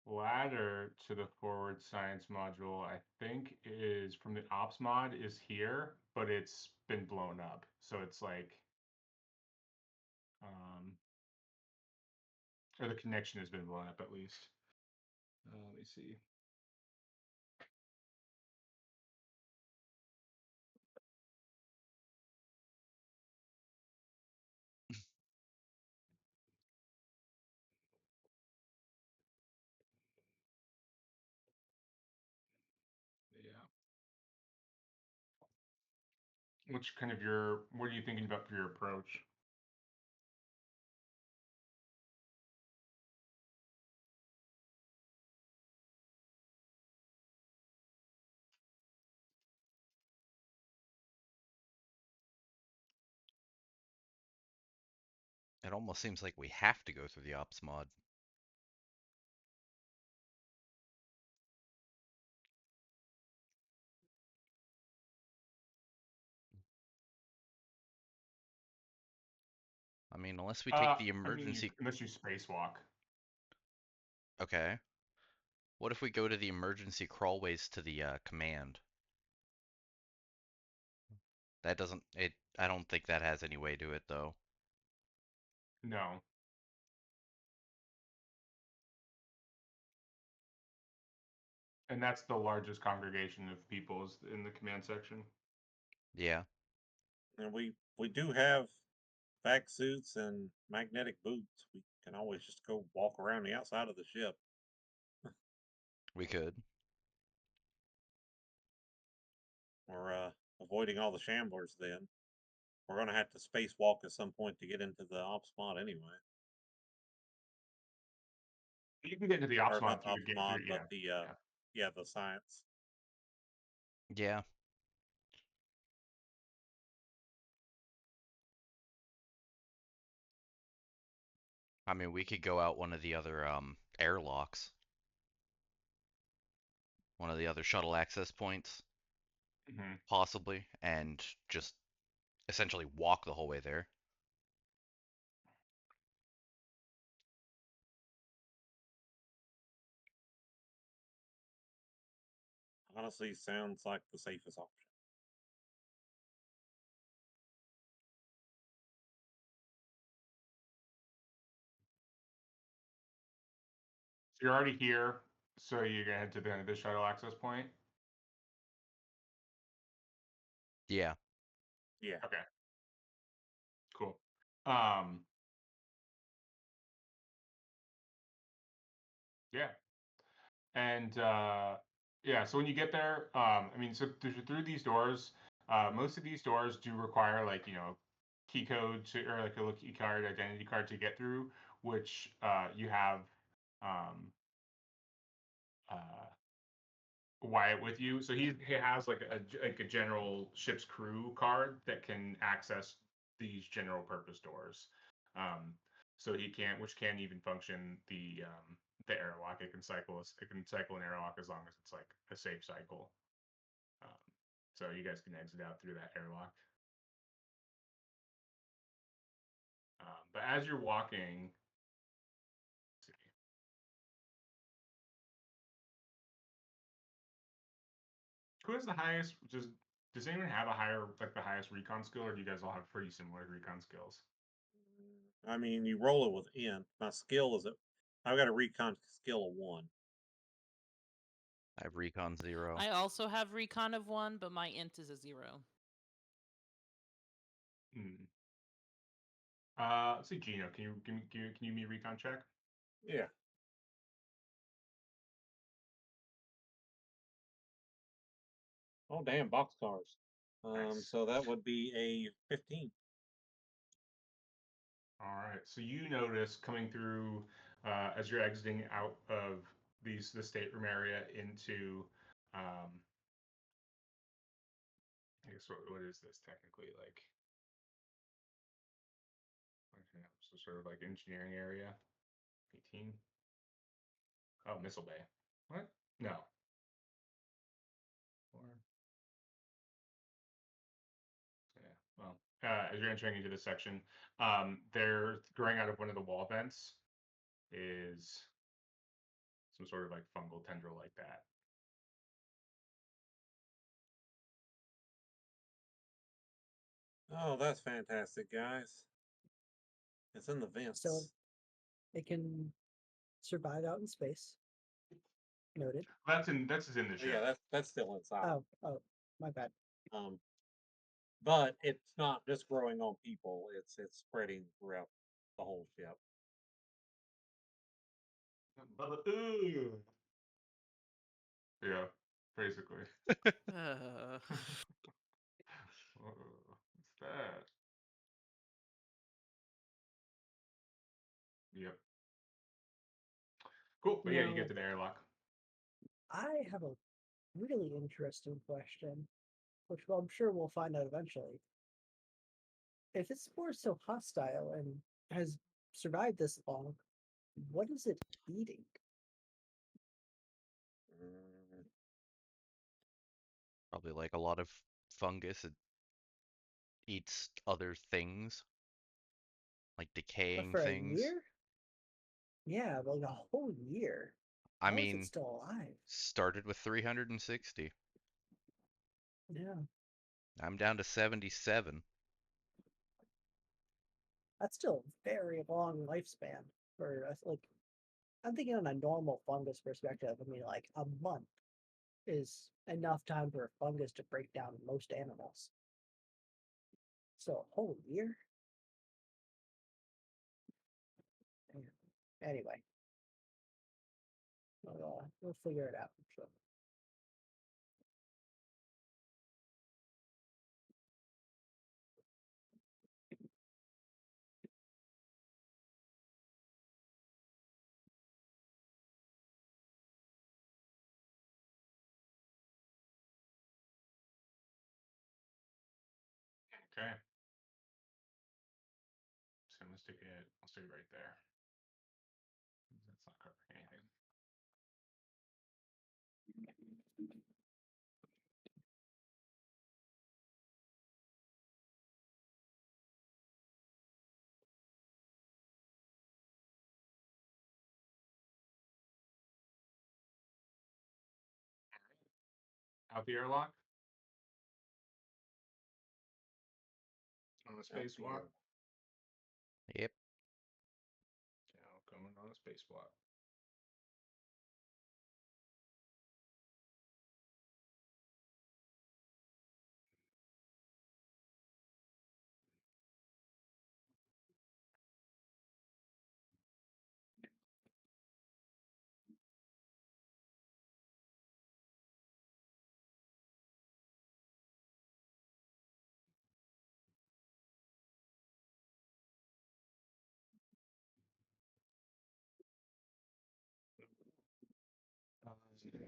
[SPEAKER 1] ladder to the forward science module, I think, is from the ops mod is here, but it's been blown up. So it's like or the connection has been blown up at least. Let me see. Yeah. Which kind of what are you thinking about for your approach?
[SPEAKER 3] It almost seems like we have to go through the ops mod. I mean, unless we take the emergency.
[SPEAKER 1] Unless you spacewalk.
[SPEAKER 3] Okay. What if we go to the emergency crawlways to the command? That doesn't. It. I don't think that has any way to it though.
[SPEAKER 1] No. And that's the largest congregation of people is in the command section.
[SPEAKER 3] Yeah.
[SPEAKER 4] And we do have vac suits and magnetic boots. We can always just go walk around the outside of the ship.
[SPEAKER 3] We could.
[SPEAKER 4] We're avoiding all the shamblers then. We're going to have to spacewalk at some point to get into the ops mod anyway.
[SPEAKER 1] You can get into the ops
[SPEAKER 4] Or
[SPEAKER 1] mod
[SPEAKER 4] not the
[SPEAKER 1] through
[SPEAKER 4] ops
[SPEAKER 1] the gate.
[SPEAKER 4] mod,
[SPEAKER 1] Yeah.
[SPEAKER 4] but the science.
[SPEAKER 3] Yeah. I mean, we could go out one of the other airlocks. One of the other shuttle access points.
[SPEAKER 1] Mm-hmm.
[SPEAKER 3] Possibly. And just essentially walk the whole way there.
[SPEAKER 4] Honestly, sounds like the safest option.
[SPEAKER 1] So you're already here. So you're gonna head to the shuttle access point.
[SPEAKER 3] Yeah.
[SPEAKER 4] Yeah.
[SPEAKER 1] Okay. Cool. Um. Yeah. And yeah, so when you get there, I mean, so through these doors, most of these doors do require key code to, or like a little key card, identity card to get through. which you have um, uh, Wyatt with you. So he has like a general ship's crew card that can access these general purpose doors. So he can, which can even function the airlock. It can cycle an airlock as long as it's like a safe cycle. So you guys can exit out through that airlock. But as you're walking, let's see. Who has the highest? Does anyone have a higher, like the highest recon skill, or do you guys all have pretty similar recon skills?
[SPEAKER 4] I mean, you roll it with int. My skill is I've got a recon skill of 1.
[SPEAKER 3] I have recon 0.
[SPEAKER 6] I also have recon of 1, but my int is a 0.
[SPEAKER 1] Hmm. Let's see, Gino. Can you can you give me a recon check?
[SPEAKER 4] Yeah. Oh damn, boxcars.
[SPEAKER 1] Nice.
[SPEAKER 4] So that would be a 15.
[SPEAKER 1] All right. So you notice coming through as you're exiting out of the stateroom area into, I guess what is this technically like? So sort of like engineering area. 18. Oh, missile bay. What? No. Or yeah. Well, as you're entering into this section, they're growing out of one of the wall vents is some sort of like fungal tendril like that.
[SPEAKER 4] Oh, that's fantastic, guys. It's in the vents.
[SPEAKER 2] So it can survive out in space. Noted.
[SPEAKER 1] That's in the
[SPEAKER 4] Oh,
[SPEAKER 1] ship.
[SPEAKER 4] yeah, that's still inside.
[SPEAKER 2] Oh, my bad.
[SPEAKER 4] But it's not just growing on people. It's spreading throughout the whole ship.
[SPEAKER 1] Ooh. Yeah, basically. What's that? Yep. Cool. But yeah, you get to the airlock.
[SPEAKER 2] I have a really interesting question, which I'm sure we'll find out eventually. If this spore is so hostile and has survived this long, what is it eating?
[SPEAKER 4] Mm,
[SPEAKER 3] Probably like a lot of fungus. It eats other things, like
[SPEAKER 2] But
[SPEAKER 3] decaying
[SPEAKER 2] for a
[SPEAKER 3] things.
[SPEAKER 2] year? Yeah, but like a whole year.
[SPEAKER 3] I
[SPEAKER 2] How is it
[SPEAKER 3] mean,
[SPEAKER 2] still alive?
[SPEAKER 3] started with 360.
[SPEAKER 2] Yeah,
[SPEAKER 3] I'm down to 77.
[SPEAKER 2] that's still a very long lifespan for like. I'm thinking on a normal fungus perspective. I mean, like a month is enough time for a fungus to break down most animals. So a whole year? Anyway, we'll figure it out. So.
[SPEAKER 1] Okay. So let's stick it. I'll stick it right there. That's not covering anything. Out the airlock. On a spacewalk.
[SPEAKER 3] Yep.
[SPEAKER 1] Now coming on a spacewalk.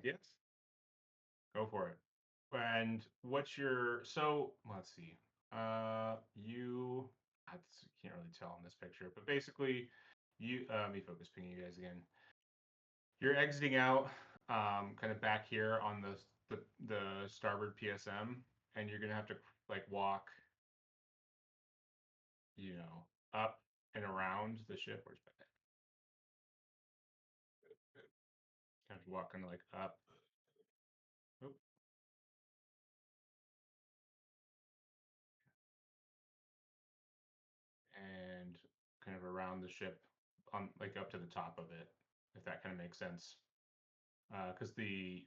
[SPEAKER 1] Yes. Go for it. And what's your let's see. You can't really tell in this picture, but basically you let me focus pinging you guys again. You're exiting out kind of back here on the starboard PSM, and you're gonna have to like walk, up and around the ship. Where's that? Kind of walk kind of like up. Oop. And kind of around the ship on like up to the top of it, if that kind of makes sense. Because the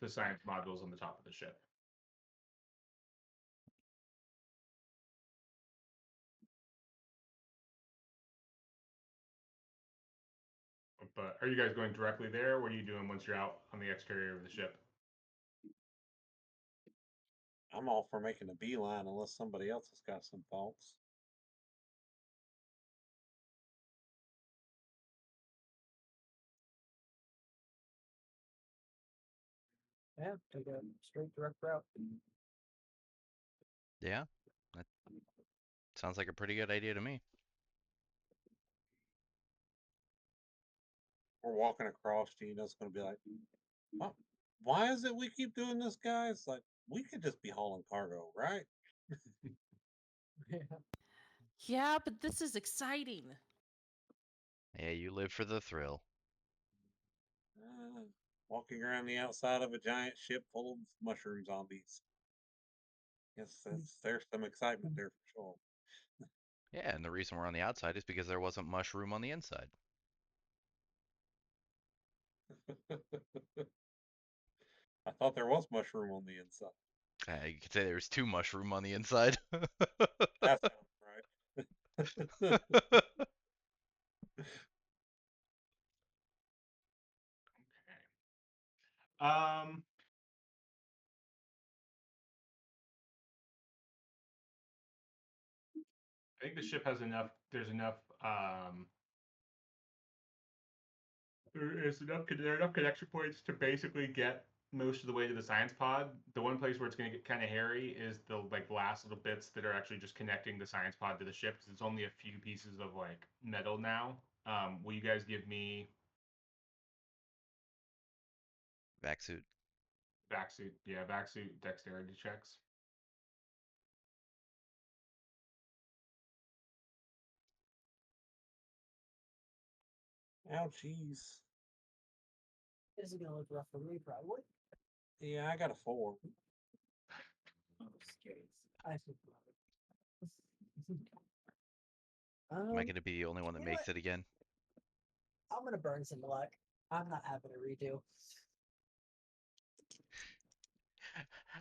[SPEAKER 1] science module is on the top of the ship. But are you guys going directly there? What are you doing once you're out on the exterior of the ship?
[SPEAKER 4] I'm all for making a beeline unless somebody else has got some thoughts.
[SPEAKER 2] Yeah, take a straight direct route.
[SPEAKER 3] Yeah, that sounds like a pretty good idea to me.
[SPEAKER 4] We're walking across, Gina's going to be like, oh, why is it we keep doing this, guys? Like, we could just be hauling cargo, right?
[SPEAKER 2] Yeah.
[SPEAKER 6] Yeah, but this is exciting.
[SPEAKER 3] Yeah, you live for the thrill.
[SPEAKER 4] Walking around the outside of a giant ship full of mushroom zombies. Yes, there's some excitement there for sure.
[SPEAKER 3] Yeah, and the reason we're on the outside is because there wasn't mushroom on the inside.
[SPEAKER 4] I thought there was mushroom on the inside.
[SPEAKER 3] You could say there's two mushroom on the inside.
[SPEAKER 4] That sounds right.
[SPEAKER 1] Um, I think the ship has enough. There's enough. There are enough connection points to basically get most of the way to the science pod. The one place where it's going to get kind of hairy is the like last little bits that are actually just connecting the science pod to the ship, because it's only a few pieces of like metal now. Will you guys give me
[SPEAKER 3] Vac suit.
[SPEAKER 1] vac suit dexterity checks?
[SPEAKER 4] Ouchies.
[SPEAKER 2] This is gonna look rough for me, probably.
[SPEAKER 4] Yeah, I got a 4.
[SPEAKER 2] I'm scared. I should
[SPEAKER 3] Am I going to be the only one that
[SPEAKER 2] you know
[SPEAKER 3] makes
[SPEAKER 2] what?
[SPEAKER 3] it again?
[SPEAKER 2] I'm gonna burn some luck. I'm not having a redo.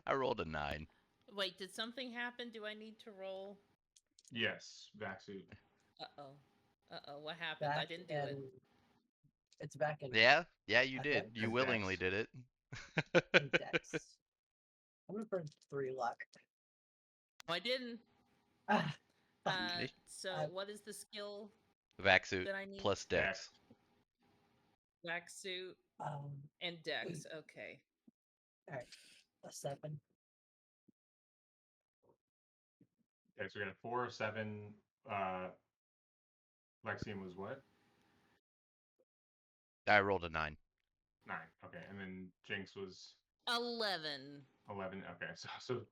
[SPEAKER 3] I rolled a 9.
[SPEAKER 5] Wait, did something happen? Do I need to roll?
[SPEAKER 1] Yes, vac suit.
[SPEAKER 5] What happened? I
[SPEAKER 2] Back
[SPEAKER 5] didn't do
[SPEAKER 2] and
[SPEAKER 5] it.
[SPEAKER 2] it's back in
[SPEAKER 3] Yeah, you
[SPEAKER 2] I
[SPEAKER 3] did.
[SPEAKER 2] think.
[SPEAKER 3] You
[SPEAKER 1] And
[SPEAKER 3] willingly
[SPEAKER 1] dex.
[SPEAKER 3] did it.
[SPEAKER 2] Dex. I'm gonna burn 3 luck.
[SPEAKER 5] No, I didn't.
[SPEAKER 2] Ah, fuck.
[SPEAKER 5] So
[SPEAKER 2] I-
[SPEAKER 5] what is the skill
[SPEAKER 3] Vac suit
[SPEAKER 5] that I need?
[SPEAKER 3] plus dex.
[SPEAKER 5] Vac suit
[SPEAKER 2] um,
[SPEAKER 5] and dex. Okay.
[SPEAKER 2] all right, a 7.
[SPEAKER 1] Okay, so we got a 4, 7. Lexium was what?
[SPEAKER 3] I rolled a 9.
[SPEAKER 1] 9. Okay, and then Jinx was
[SPEAKER 5] 11.
[SPEAKER 1] 11. Okay, so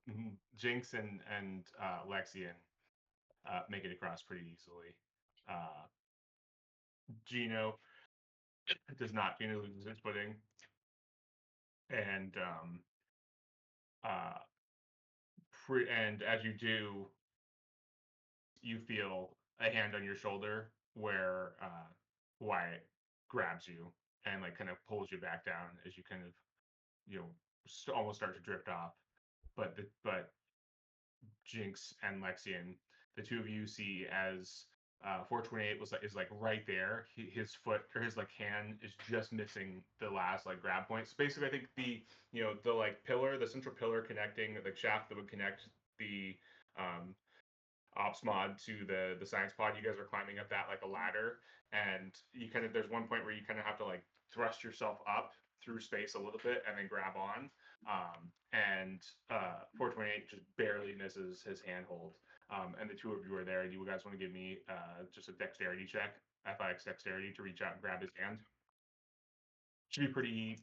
[SPEAKER 1] Jinx and Lexian make it across pretty easily. Gino does not. Gino loses his footing, and uh, and as you do, you feel a hand on your shoulder where Wyatt grabs you and like kind of pulls you back down as you kind of almost start to drift off. But Jinx and Lexian, the two of you see as 428 is like right there. His foot or his like hand is just missing the last like grab point. So basically, I think the like pillar, the central pillar connecting the shaft that would connect the um, ops mod to the science pod. You guys are climbing up that like a ladder, and you kind of there's one point where you kind of have to like thrust yourself up through space a little bit and then grab on. And 428 just barely misses his handhold. And the two of you are there. You guys want to give me just a dexterity check, FIX dexterity, to reach out and grab his hand? Should be pretty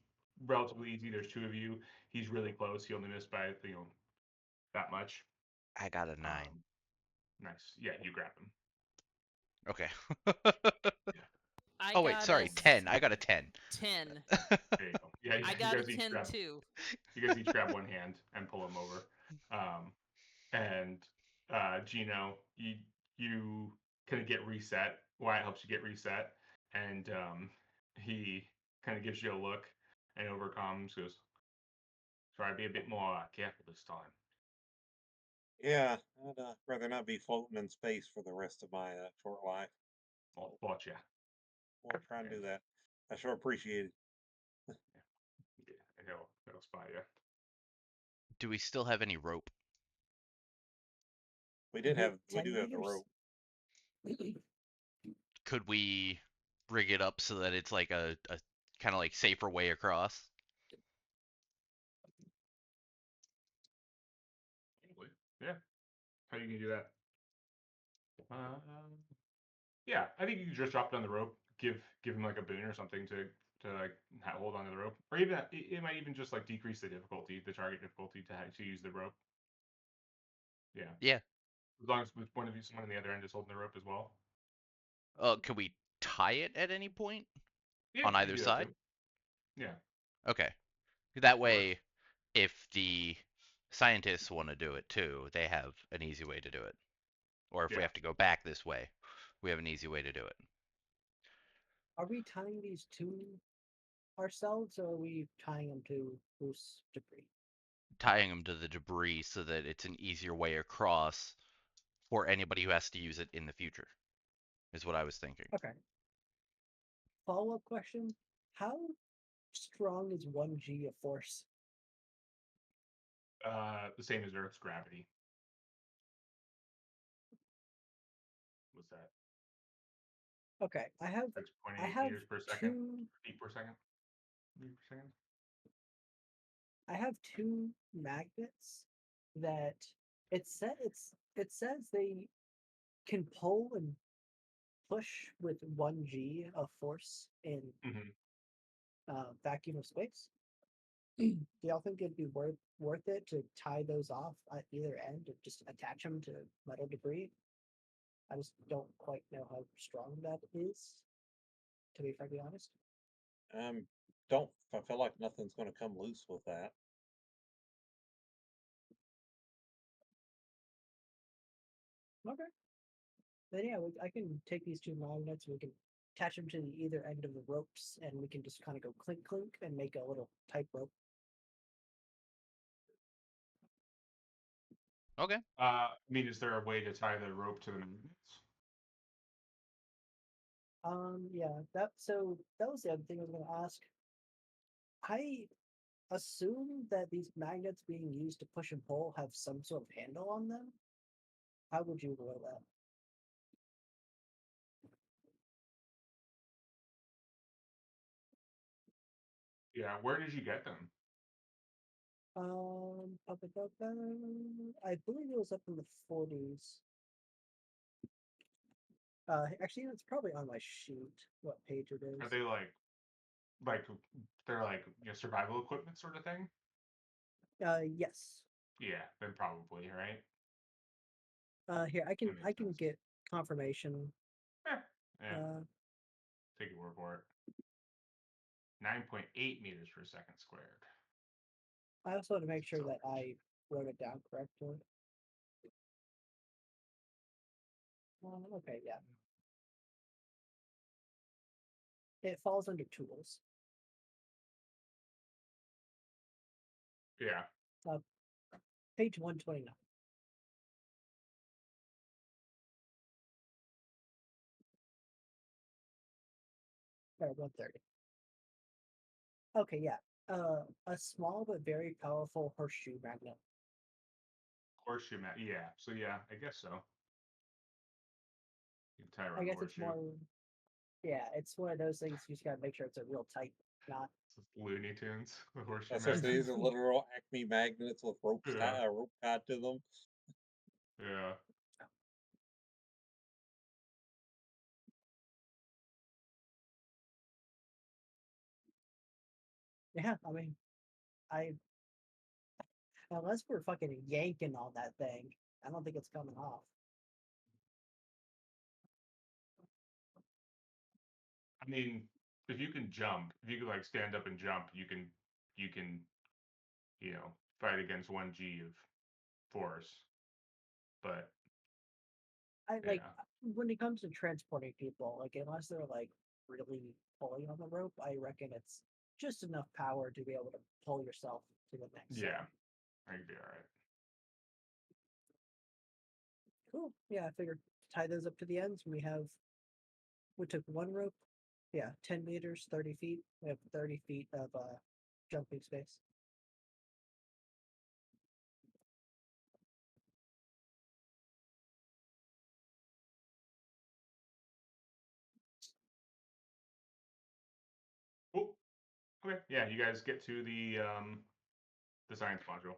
[SPEAKER 1] relatively easy. There's two of you. He's really close. He only missed by that much.
[SPEAKER 3] I got a 9.
[SPEAKER 1] Nice. Yeah, you grab him.
[SPEAKER 3] Okay.
[SPEAKER 6] I
[SPEAKER 3] Oh wait,
[SPEAKER 6] got
[SPEAKER 3] sorry,
[SPEAKER 6] a
[SPEAKER 3] 10. I got a 10.
[SPEAKER 6] 10.
[SPEAKER 1] There you go. Yeah,
[SPEAKER 6] I
[SPEAKER 1] you
[SPEAKER 6] got a
[SPEAKER 1] guys each
[SPEAKER 6] 10
[SPEAKER 1] grab.
[SPEAKER 6] too.
[SPEAKER 1] You guys each grab one hand and pull him over. And Gino, you kind of get reset. Wyatt helps you get reset, and he kind of gives you a look and overcomes. Goes, try to be a bit more careful this time.
[SPEAKER 4] Yeah, I'd rather not be floating in space for the rest of my short life.
[SPEAKER 1] I'll spot you.
[SPEAKER 4] We'll try and do that. I sure appreciate it.
[SPEAKER 1] Yeah, he'll spot you.
[SPEAKER 3] Do we still have any rope?
[SPEAKER 4] We
[SPEAKER 2] You
[SPEAKER 4] do
[SPEAKER 2] get
[SPEAKER 4] have
[SPEAKER 2] 10
[SPEAKER 4] the
[SPEAKER 2] meters?
[SPEAKER 4] rope.
[SPEAKER 3] Could we rig it up so that it's like a kind of like safer way across?
[SPEAKER 1] Yeah. How you gonna do that? Yeah, I think you can just drop down the rope, give him like a boon or something to like hold onto the rope, or even it might even just like decrease the difficulty, the target difficulty to use the rope. Yeah.
[SPEAKER 3] Yeah.
[SPEAKER 1] As long as someone on the other end is holding the rope as well.
[SPEAKER 3] Can we tie it at any point
[SPEAKER 1] Yeah,
[SPEAKER 3] on
[SPEAKER 1] you can
[SPEAKER 3] either
[SPEAKER 1] do that
[SPEAKER 3] side?
[SPEAKER 1] too. Yeah.
[SPEAKER 3] Okay. That
[SPEAKER 1] Works.
[SPEAKER 3] way, if the scientists want to do it too, they have an easy way to do it. Or if we
[SPEAKER 1] Yeah.
[SPEAKER 3] have to go back this way, we have an easy way to do it.
[SPEAKER 2] Are we tying these to ourselves, or are we tying them to loose debris?
[SPEAKER 3] Tying them to the debris so that it's an easier way across for anybody who has to use it in the future, is what I was thinking.
[SPEAKER 2] Okay. Follow-up question: how strong is 1G of force?
[SPEAKER 1] The same as Earth's gravity. What's that?
[SPEAKER 2] Okay, I have
[SPEAKER 1] 6.8 meters per second.
[SPEAKER 2] two.
[SPEAKER 1] Feet per second. Meters per second.
[SPEAKER 2] I have two magnets that it says they can pull and push with 1G of force in
[SPEAKER 1] Mhm.
[SPEAKER 2] vacuum of space. Do y'all think it'd be worth it to tie those off at either end and just attach them to metal debris? I just don't quite know how strong that is, to be frankly honest.
[SPEAKER 4] Don't I feel like nothing's going to come loose with that.
[SPEAKER 2] Okay. Then yeah, I can take these two magnets. We can attach them to the either end of the ropes, and we can just kind of go clink clink and make a little tight rope.
[SPEAKER 3] Okay.
[SPEAKER 1] I mean, is there a way to tie the rope to the magnets?
[SPEAKER 2] Yeah, that was the other thing I was gonna ask. I assume that these magnets being used to push and pull have some sort of handle on them. How would you roll that?
[SPEAKER 1] Yeah. Where did you get them?
[SPEAKER 2] I believe it was up in the 40s. Actually, it's probably on my sheet. What page it is?
[SPEAKER 1] Are they like they're like survival equipment sort of thing?
[SPEAKER 2] Yes.
[SPEAKER 1] Yeah, then probably right.
[SPEAKER 2] Here I
[SPEAKER 1] That makes
[SPEAKER 2] can
[SPEAKER 1] sense.
[SPEAKER 2] get confirmation.
[SPEAKER 1] Yeah. Take your word for it. 9.8 meters per second squared.
[SPEAKER 2] I also want to make sure
[SPEAKER 1] So-
[SPEAKER 2] that I wrote it down correctly. Okay, yeah. It falls under tools.
[SPEAKER 1] Yeah.
[SPEAKER 2] Page 129. Or 130. Okay, yeah. A small but very powerful horseshoe magnet.
[SPEAKER 1] Horseshoe mat. Yeah. So yeah, I guess so. You can tie around
[SPEAKER 2] I
[SPEAKER 1] a
[SPEAKER 2] guess it's
[SPEAKER 1] horseshoe.
[SPEAKER 2] more. Yeah, it's one of those things you just gotta make sure it's a real tight not.
[SPEAKER 1] It's just Looney Tunes, the horseshoe
[SPEAKER 4] That's what
[SPEAKER 1] magnets.
[SPEAKER 4] these are literal Acme magnets with rope
[SPEAKER 1] Yeah.
[SPEAKER 4] rope tied to them.
[SPEAKER 1] Yeah.
[SPEAKER 2] Yeah, I mean, I unless we're fucking yanking on that thing, I don't think it's coming off.
[SPEAKER 1] I mean, if you can jump, if you can like stand up and jump, you can, you know, fight against 1G of force. But
[SPEAKER 2] I like
[SPEAKER 1] yeah,
[SPEAKER 2] when it comes to transporting people, like unless they're like really pulling on the rope, I reckon it's just enough power to be able to pull yourself to the next
[SPEAKER 1] yeah,
[SPEAKER 2] side.
[SPEAKER 1] I think be all right.
[SPEAKER 2] Cool. Yeah, I figured tie those up to the ends. We took one rope. Yeah, 10 meters, 30 feet. We have 30 feet of jumping space.
[SPEAKER 1] Cool. Okay, yeah, you guys get to the science module.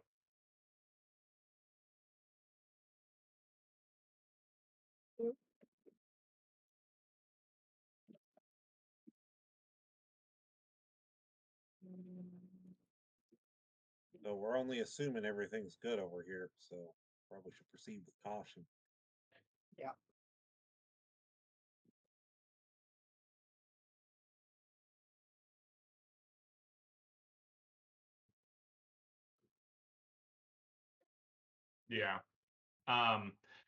[SPEAKER 4] So we're only assuming everything's good over here, so probably should proceed with caution.
[SPEAKER 2] Yeah.
[SPEAKER 1] Yeah.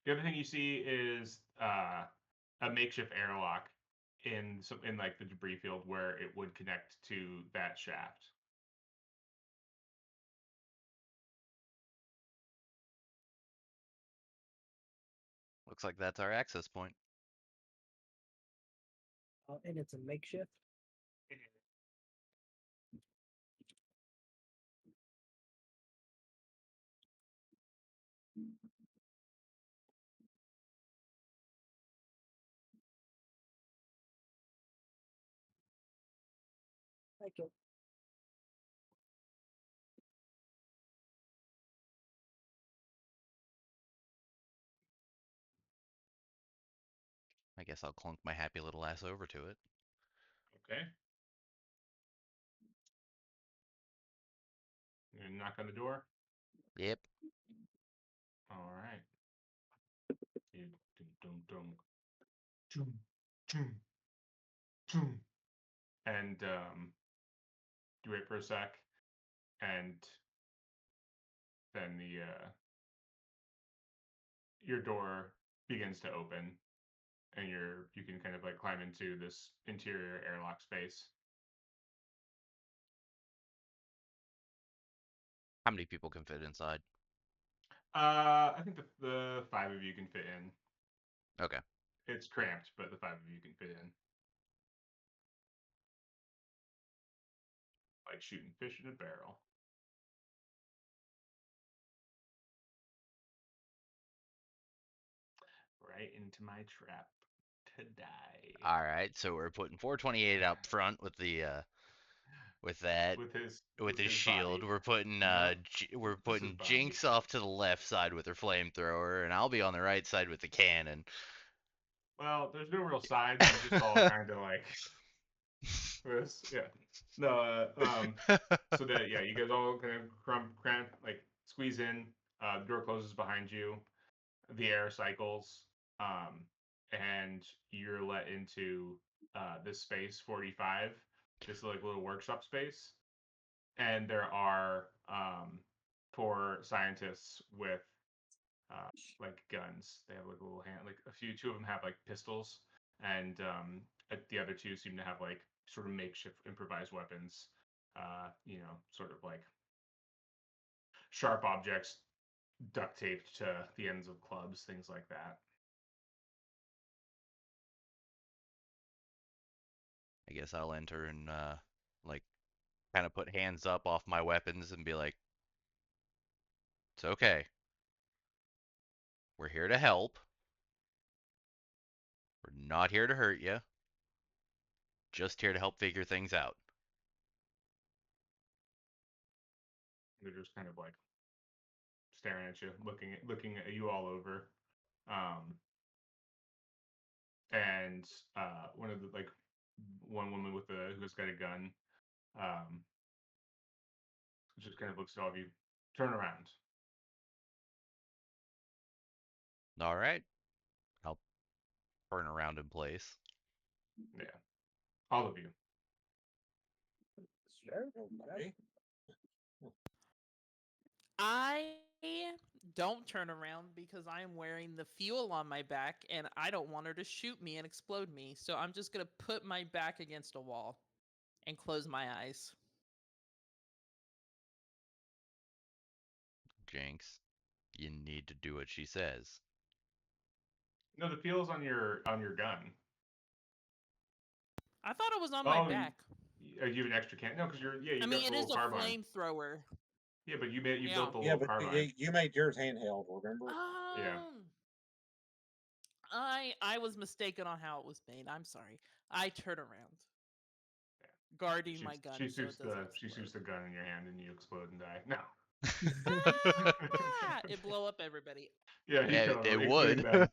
[SPEAKER 1] The other thing you see is a makeshift airlock in like the debris field where it would connect to that shaft.
[SPEAKER 3] Looks like that's our access point.
[SPEAKER 2] And it's a makeshift. Thank you.
[SPEAKER 3] I guess I'll clunk my happy little ass over to it.
[SPEAKER 1] Okay. You gonna knock on the door.
[SPEAKER 3] Yep.
[SPEAKER 1] All right. You dum dum dum dum dum, and you wait for a sec, and then your door begins to open, and you can kind of like climb into this interior airlock space.
[SPEAKER 3] How many people can fit inside?
[SPEAKER 1] I think the five of you can fit in.
[SPEAKER 3] Okay.
[SPEAKER 1] It's cramped, but the five of you can fit in. Like shooting fish in a barrel. Right into my trap to die.
[SPEAKER 3] All right. So we're putting 428 up front with the with that with his shield.
[SPEAKER 1] body.
[SPEAKER 3] We're putting
[SPEAKER 1] Yep.
[SPEAKER 3] we're
[SPEAKER 1] This is
[SPEAKER 3] putting
[SPEAKER 1] body.
[SPEAKER 3] Jinx off to the left side with her flamethrower, and I'll be on the right side with the cannon.
[SPEAKER 1] Well, there's no real sides. You just all kind of like this. Yeah. No. So that yeah, you guys all kind of cramp like squeeze in. The door closes behind you. The air cycles, and you're let into this space 45. This like little workshop space, and there are four scientists with like guns. They have like a little hand, like two of them have like pistols, and the other two seem to have like sort of makeshift improvised weapons. Sort of like sharp objects duct taped to the ends of clubs, things like that.
[SPEAKER 3] I guess I'll enter and like kind of put hands up off my weapons and be like, "It's okay. We're here to help. We're not here to hurt you. Just here to help figure things out."
[SPEAKER 1] They're just kind of like staring at you, looking at you all over. And one of the one woman who's got a gun, just kind of looks at all of you. Turn around.
[SPEAKER 3] All right. I'll turn around in place.
[SPEAKER 1] Yeah, all of you.
[SPEAKER 2] Sure.
[SPEAKER 4] Okay.
[SPEAKER 6] I don't turn around because I'm wearing the fuel on my back and I don't want her to shoot me and explode me. So I'm just going to put my back against a wall and close my eyes.
[SPEAKER 3] Jinx, you need to do what she says.
[SPEAKER 1] No, the fuel's on your gun.
[SPEAKER 6] I thought it was on my back.
[SPEAKER 1] You have an extra can? No, because you
[SPEAKER 6] I
[SPEAKER 1] got
[SPEAKER 6] mean,
[SPEAKER 1] the
[SPEAKER 6] it
[SPEAKER 1] little
[SPEAKER 6] is a
[SPEAKER 1] carbine.
[SPEAKER 6] flamethrower.
[SPEAKER 1] Yeah, but you
[SPEAKER 6] Yeah.
[SPEAKER 1] built the
[SPEAKER 4] Yeah,
[SPEAKER 1] little
[SPEAKER 4] but
[SPEAKER 1] carbine.
[SPEAKER 4] you made yours handheld, remember?
[SPEAKER 1] Yeah.
[SPEAKER 6] I was mistaken on how it was made. I'm sorry. I turn around, guarding my gun
[SPEAKER 1] She
[SPEAKER 6] so
[SPEAKER 1] shoots
[SPEAKER 6] it doesn't
[SPEAKER 1] she shoots the
[SPEAKER 6] explode.
[SPEAKER 1] gun in your hand and you explode and die. No.
[SPEAKER 6] Ah! It blow up everybody.
[SPEAKER 1] Yeah, you kill
[SPEAKER 3] It
[SPEAKER 1] everyone, including
[SPEAKER 3] would.
[SPEAKER 1] them.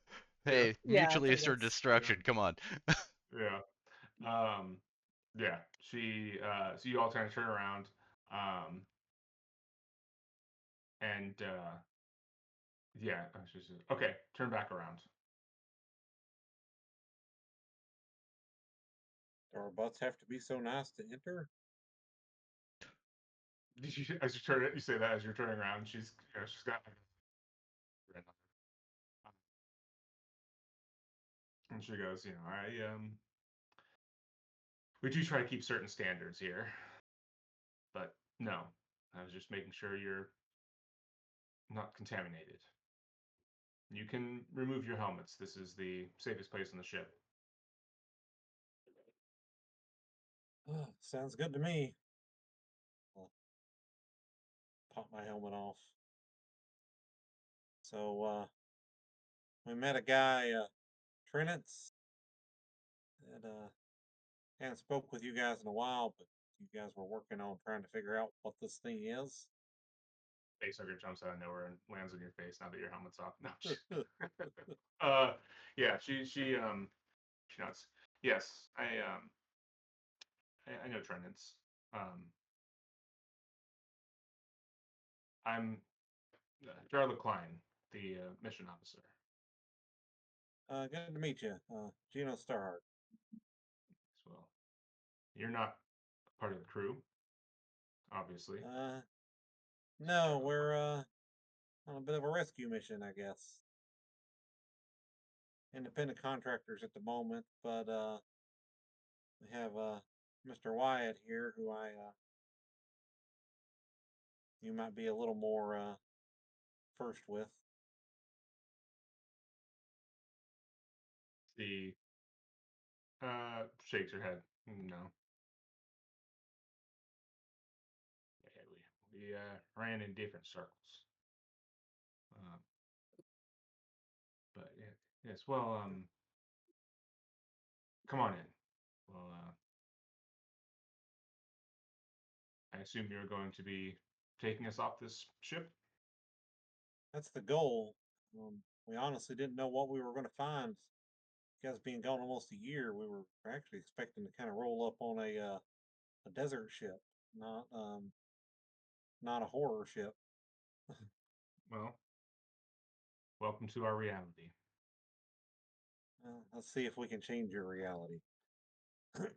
[SPEAKER 3] Hey,
[SPEAKER 2] Yeah,
[SPEAKER 3] mutually
[SPEAKER 2] I
[SPEAKER 3] assured
[SPEAKER 2] guess.
[SPEAKER 3] destruction. Come on.
[SPEAKER 1] Yeah. Yeah. She so you all kind of turn around. And yeah, she's just, okay, turn back around.
[SPEAKER 4] Do our butts have to be so nice to enter?
[SPEAKER 1] As you turn it, you say that as you're turning around. She's got and she goes, we do try to keep certain standards here, but no, I was just making sure you're not contaminated. You can remove your helmets. This is the safest place on the ship.
[SPEAKER 4] Sounds good to me. I'll pop my helmet off. So we met a guy, Trinitz, that hadn't spoke with you guys in a while, but you guys were working on trying to figure out what this thing is.
[SPEAKER 1] Facehugger jumps out of nowhere and lands on your face now that your helmet's off. No. Yeah, she nods. Yes, I know Trendants. I'm Jarla Klein, the mission officer.
[SPEAKER 4] Good to meet you, Gino Starhart.
[SPEAKER 1] As well, you're not part of the crew, obviously.
[SPEAKER 4] No, we're on a bit of a rescue mission, I guess. Independent contractors at the moment, but we have Mr. Wyatt here, who you might be a little more first with.
[SPEAKER 1] The shakes her head. No. Yeah, we ran in different circles. But yeah, yes. Well, come on in. Well, I assume you're going to be taking us off this ship.
[SPEAKER 4] That's the goal. We honestly didn't know what we were going to find. You guys being gone almost a year, we were actually expecting to kind of roll up on a desert ship, not a horror ship.
[SPEAKER 1] Well, welcome to our reality.
[SPEAKER 4] Let's see if we can change your reality. So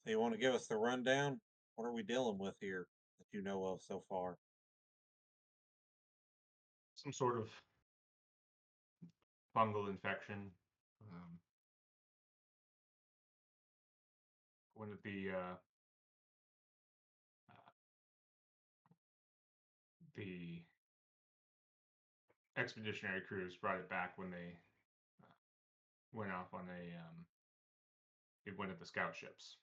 [SPEAKER 4] you want to give us the rundown? What are we dealing with here that you know of so far?
[SPEAKER 1] Some sort of fungal infection. One of the expeditionary crews brought it back when they went off on one of the scout ships.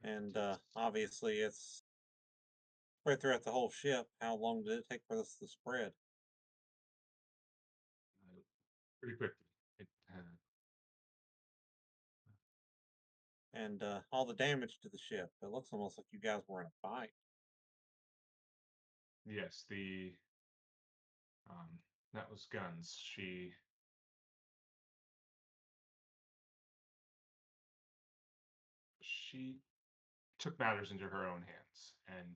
[SPEAKER 4] And obviously it's spread throughout the whole ship. How long did it take for this to spread?
[SPEAKER 1] Pretty quickly.
[SPEAKER 4] and all the damage to the ship. It looks almost like you guys were in a fight.
[SPEAKER 1] Yes, the that was Guns. She took matters into her own hands and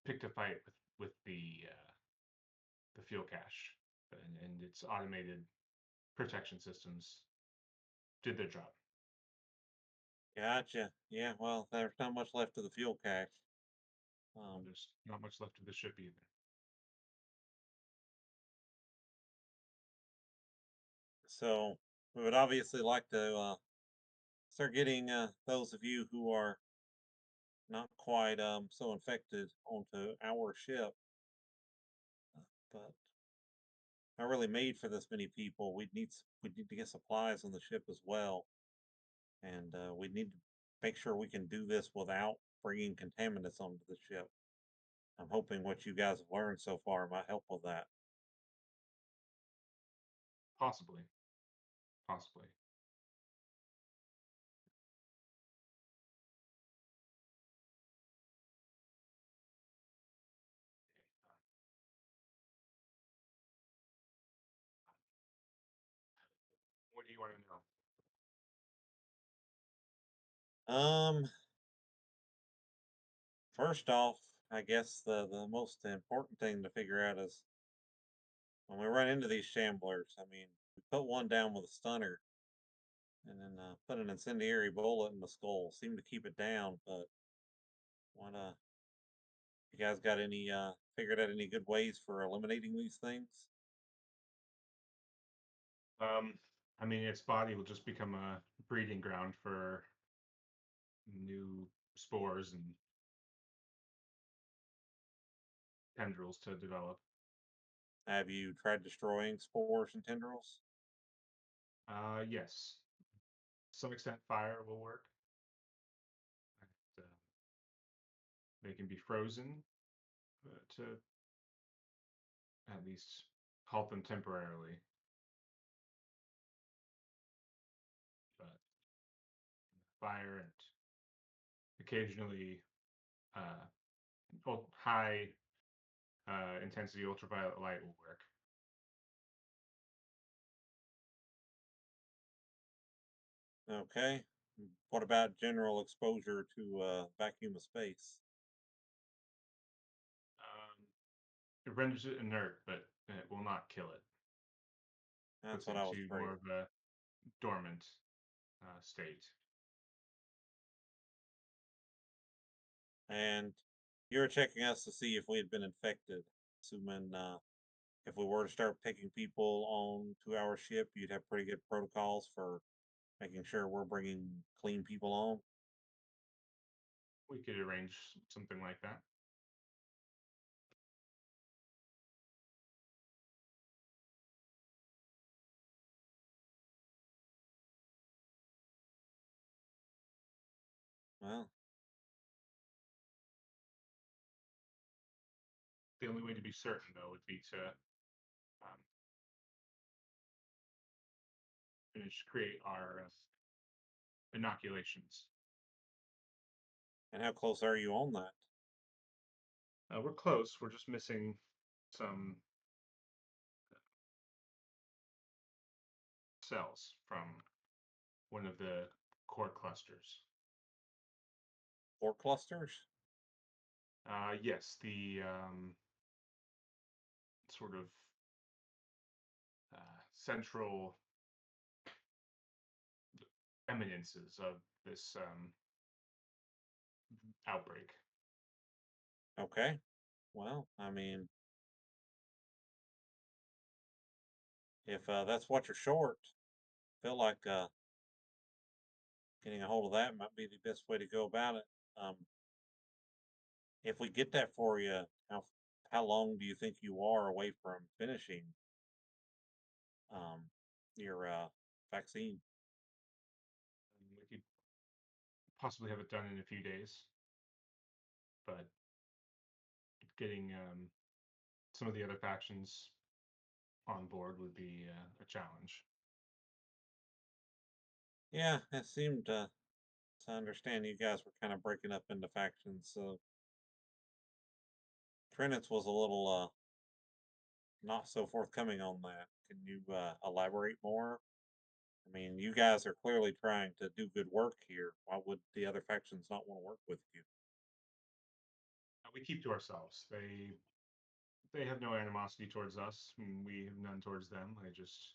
[SPEAKER 1] picked a fight with the fuel cache, and its automated protection systems did their job.
[SPEAKER 4] Gotcha. Yeah, well, there's not much left of the fuel cache.
[SPEAKER 1] There's not much left of the ship either.
[SPEAKER 4] So we would obviously like to start getting those of you who are not quite so infected onto our ship. But not really made for this many people. We need to get supplies on the ship as well, and we need to make sure we can do this without bringing contaminants onto the ship. I'm hoping what you guys have learned so far might help with that.
[SPEAKER 1] Possibly. Possibly. What do you want to know?
[SPEAKER 4] First off, I guess the most important thing to figure out is when we run into these shamblers. I mean, we put one down with a stunner, and then put an incendiary bullet in the skull. Seemed to keep it down, but what you guys got any figured out any good ways for eliminating these things?
[SPEAKER 1] I mean, its body will just become a breeding ground for new spores and tendrils to develop.
[SPEAKER 4] Have you tried destroying spores and tendrils?
[SPEAKER 1] Yes. To some extent, fire will work. And, they can be frozen to at least halt them temporarily. But fire and occasionally high intensity ultraviolet light will work.
[SPEAKER 4] Okay. What about general exposure to vacuum of space?
[SPEAKER 1] It renders it inert, but it will not kill it.
[SPEAKER 4] That's
[SPEAKER 1] Puts
[SPEAKER 4] what
[SPEAKER 1] it
[SPEAKER 4] I was
[SPEAKER 1] into
[SPEAKER 4] afraid
[SPEAKER 1] more
[SPEAKER 4] of.
[SPEAKER 1] of a dormant state.
[SPEAKER 4] And you were checking us to see if we had been infected, assuming if we were to start taking people on to our ship, you'd have pretty good protocols for making sure we're bringing clean people on.
[SPEAKER 1] We could arrange something like that.
[SPEAKER 4] Well,
[SPEAKER 1] The only way to be certain, though, would be to create our inoculations.
[SPEAKER 4] and how close are you on that?
[SPEAKER 1] We're close. We're just missing some cells from one of the core clusters.
[SPEAKER 4] Four clusters?
[SPEAKER 1] Yes, the sort of central eminences of this outbreak.
[SPEAKER 4] Okay. Well, I mean, if that's what you're short, I feel like getting a hold of that might be the best way to go about it. Um, if we get that for you, how long do you think you are away from finishing um, your vaccine?
[SPEAKER 1] We could possibly have it done in a few days, but getting some of the other factions on board would be a challenge.
[SPEAKER 4] Yeah, it seemed to understand you guys were kind of breaking up into factions, so Trinitz was a little not so forthcoming on that. Can you elaborate more? I mean, you guys are clearly trying to do good work here. Why would the other factions not want to work with you?
[SPEAKER 1] We keep to ourselves. They have no animosity towards us, and we have none towards them. They just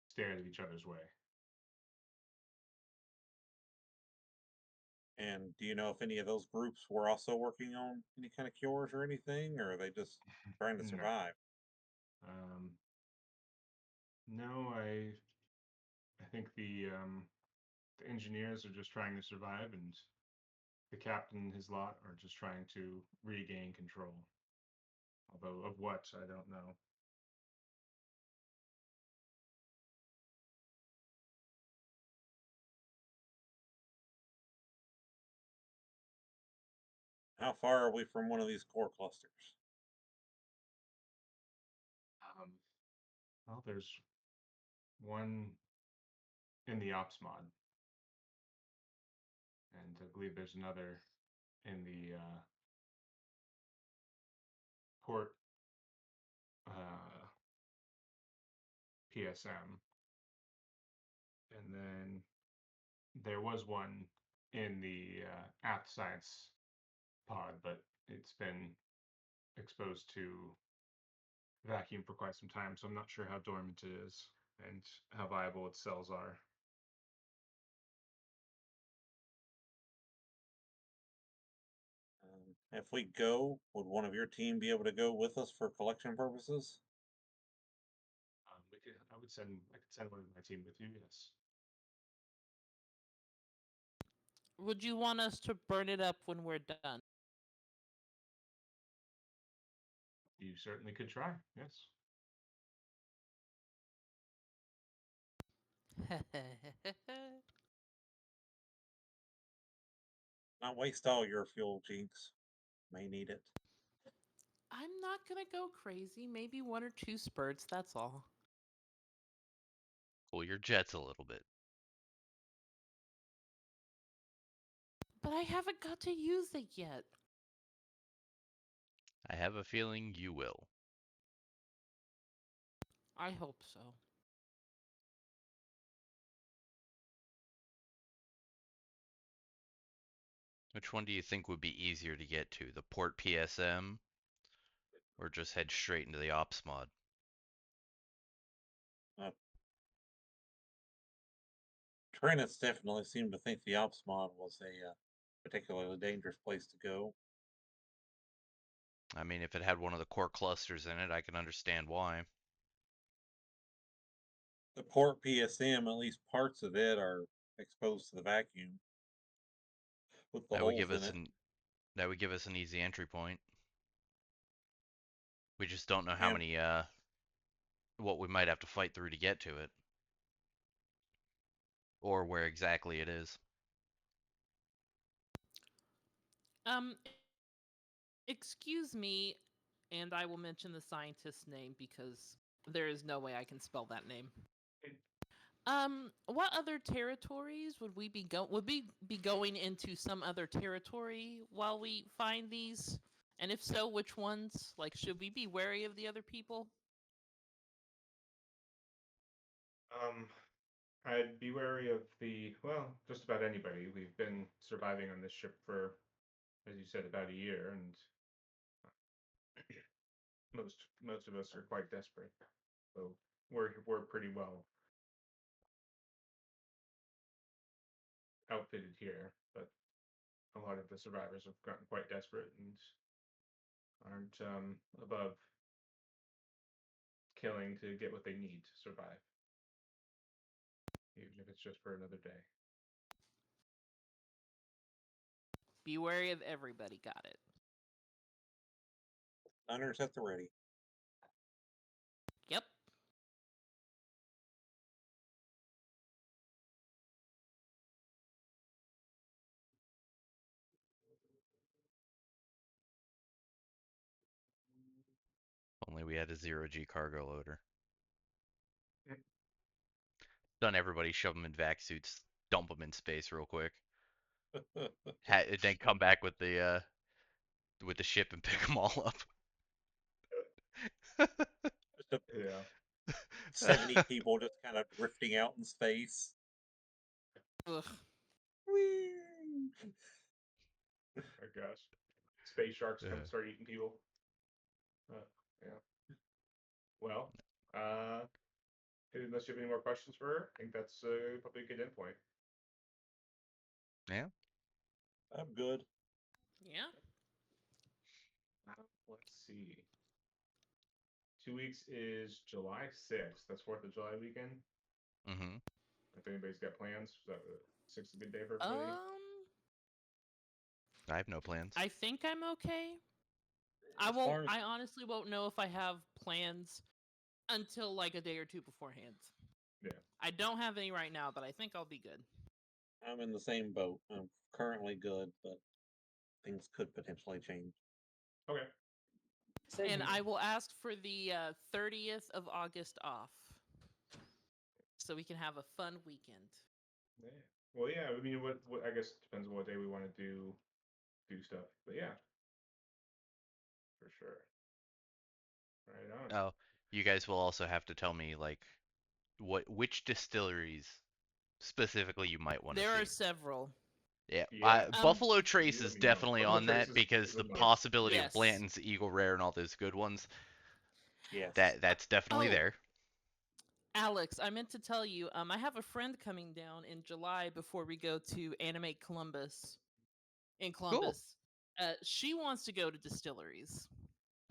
[SPEAKER 1] stay out of each other's way.
[SPEAKER 4] And do you know if any of those groups were also working on any kind of cures or anything, or are they just trying to
[SPEAKER 1] No.
[SPEAKER 4] survive?
[SPEAKER 1] No, I think the engineers are just trying to survive, and the captain and his lot are just trying to regain control. Although of what, I don't know.
[SPEAKER 4] How far are we from one of these core clusters?
[SPEAKER 1] Well, there's one in the ops mod, and I believe there's another in the port PSM, and then there was one in the app science pod, but it's been exposed to vacuum for quite some time, so I'm not sure how dormant it is and how viable its cells are.
[SPEAKER 4] If we go, would one of your team be able to go with us for collection purposes?
[SPEAKER 1] I could send one of my team with you. Yes.
[SPEAKER 6] Would you want us to burn it up when we're done?
[SPEAKER 1] You certainly could try. Yes.
[SPEAKER 4] Not waste all your fuel, Jinx. May need it.
[SPEAKER 6] I'm not gonna go crazy. Maybe 1 or 2 spurts, that's all.
[SPEAKER 3] Cool your jets a little bit.
[SPEAKER 6] But I haven't got to use it yet.
[SPEAKER 3] I have a feeling you will.
[SPEAKER 6] I hope so.
[SPEAKER 3] Which one do you think would be easier to get to? The port PSM or just head straight into the ops mod?
[SPEAKER 4] Trinitz definitely seemed to think the ops mod was a particularly dangerous place to go.
[SPEAKER 3] I mean, if it had one of the core clusters in it, I can understand why.
[SPEAKER 4] The port PSM, at least parts of it, are exposed to the vacuum with the
[SPEAKER 3] That would
[SPEAKER 4] holes
[SPEAKER 3] give
[SPEAKER 4] in
[SPEAKER 3] us
[SPEAKER 4] it.
[SPEAKER 3] an easy entry point. We just don't know how
[SPEAKER 4] And
[SPEAKER 3] many what we might have to fight through to get to it. Or where exactly it is.
[SPEAKER 6] Um, excuse me, and I will mention the scientist's name because there is no way I can spell that name. What other territories would we be going into some other territory while we find these? And if so, which ones? Like, should we be wary of the other people?
[SPEAKER 1] I'd be wary of just about anybody. We've been surviving on this ship for, as you said, about a year, and most of us are quite desperate. So we're pretty well outfitted here, but a lot of the survivors have gotten quite desperate and aren't above killing to get what they need to survive, even if it's just for another day.
[SPEAKER 6] Be wary of everybody. Got it.
[SPEAKER 4] Hunters at the ready.
[SPEAKER 6] Yep.
[SPEAKER 3] Only we had a 0G cargo loader.
[SPEAKER 1] Mm.
[SPEAKER 3] Done everybody shove them in vac suits dump them in space real quick. Then come back with the ship and pick them all up.
[SPEAKER 4] Just a
[SPEAKER 1] Yeah.
[SPEAKER 4] 70 people just kind of drifting out in space.
[SPEAKER 6] Ugh.
[SPEAKER 4] Whee!
[SPEAKER 1] Oh gosh. Space sharks come
[SPEAKER 3] Yeah.
[SPEAKER 1] start eating people. Yeah. Well, unless you have any more questions for her, I think that's probably a good endpoint.
[SPEAKER 3] Yeah.
[SPEAKER 4] I'm good.
[SPEAKER 5] Yeah.
[SPEAKER 1] Let's see. 2 weeks is July 6th. That's 4th of July weekend.
[SPEAKER 3] Mm-hmm.
[SPEAKER 1] If anybody's got plans, is that 6th a good day for everybody?
[SPEAKER 3] I have no plans.
[SPEAKER 6] I think I'm okay.
[SPEAKER 4] As far as
[SPEAKER 6] I honestly won't know if I have plans until like a day or two beforehand.
[SPEAKER 1] Yeah.
[SPEAKER 6] I don't have any right now, but I think I'll be good.
[SPEAKER 4] I'm in the same boat. I'm currently good, but things could potentially change.
[SPEAKER 1] Okay.
[SPEAKER 2] Same
[SPEAKER 6] And
[SPEAKER 2] here.
[SPEAKER 6] I will ask for the 30th of August off, so we can have a fun weekend.
[SPEAKER 1] Yeah. Well, yeah. I mean, what I guess depends on what day we want to do stuff. But yeah, for sure. Right on.
[SPEAKER 3] Oh, you guys will also have to tell me like which distilleries specifically you might want to
[SPEAKER 6] There
[SPEAKER 3] see.
[SPEAKER 6] are several.
[SPEAKER 3] Yeah,
[SPEAKER 1] Yeah.
[SPEAKER 3] Buffalo Trace
[SPEAKER 1] You let
[SPEAKER 3] is
[SPEAKER 1] me know.
[SPEAKER 3] definitely
[SPEAKER 1] Buffalo
[SPEAKER 3] on
[SPEAKER 1] Trace
[SPEAKER 3] that
[SPEAKER 1] is
[SPEAKER 3] because
[SPEAKER 1] a
[SPEAKER 3] the
[SPEAKER 1] must.
[SPEAKER 3] possibility
[SPEAKER 6] Yes.
[SPEAKER 3] of Blanton's, Eagle Rare, and all those good ones,
[SPEAKER 4] Yes.
[SPEAKER 3] that's definitely
[SPEAKER 6] Oh.
[SPEAKER 3] there.
[SPEAKER 6] Alex, I meant to tell you, I have a friend coming down in July before we go to Animate Columbus in Columbus. She wants to go to distilleries.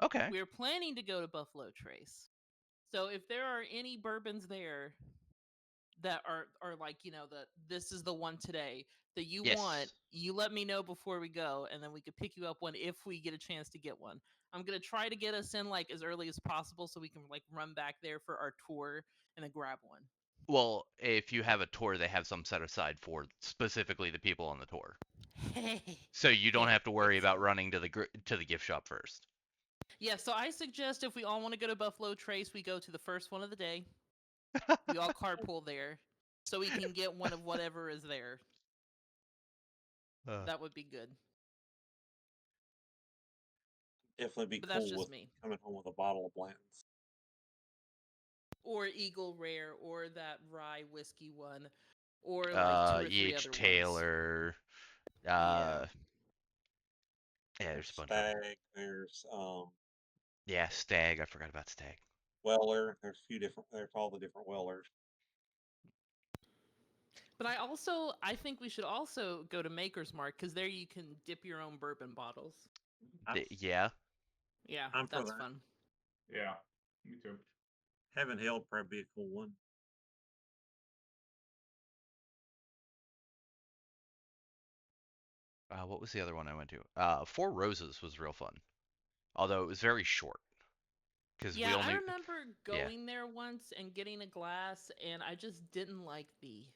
[SPEAKER 3] Okay.
[SPEAKER 6] We're planning to go to Buffalo Trace. So if there are any bourbons there that are like, this is the one today that you
[SPEAKER 3] Yes.
[SPEAKER 6] want, you let me know before we go, and then we could pick you up one if we get a chance to get one. I'm gonna try to get us in like as early as possible so we can like run back there for our tour and then grab one.
[SPEAKER 3] Well, if you have a tour, they have some set aside for specifically the people on the tour,
[SPEAKER 6] Hey.
[SPEAKER 3] so you don't have to worry about
[SPEAKER 6] Excellent.
[SPEAKER 3] running to the gift shop first.
[SPEAKER 6] Yeah, so I suggest if we all want to go to Buffalo Trace, we go to the first one of the day. We all carpool there so we can get one of whatever is there. That would be good.
[SPEAKER 4] Definitely be
[SPEAKER 6] But that's
[SPEAKER 4] cool
[SPEAKER 6] just
[SPEAKER 4] with
[SPEAKER 6] me.
[SPEAKER 4] coming home with a bottle of Blanton's.
[SPEAKER 6] Or Eagle Rare, or that rye whiskey one, or like 2 or 3 other
[SPEAKER 3] Taylor.
[SPEAKER 6] Yeah.
[SPEAKER 3] Yeah, there's a bunch of them.
[SPEAKER 4] Stag. There's
[SPEAKER 3] Yeah, Stag. I forgot about Stag.
[SPEAKER 4] Weller. There's a few different. There's all the different Wellers.
[SPEAKER 6] But I think we should also go to Maker's Mark because there you can dip your own bourbon bottles.
[SPEAKER 3] Yeah.
[SPEAKER 6] Yeah,
[SPEAKER 4] I'm for
[SPEAKER 6] that's
[SPEAKER 4] that.
[SPEAKER 6] fun.
[SPEAKER 1] Yeah. Me too.
[SPEAKER 4] Heaven Hill would probably be a cool one.
[SPEAKER 3] What was the other one I went to? Four Roses was real fun, although it was very short. Because
[SPEAKER 6] Yeah,
[SPEAKER 3] we only.
[SPEAKER 6] I remember going there once and getting a glass, and I just didn't like the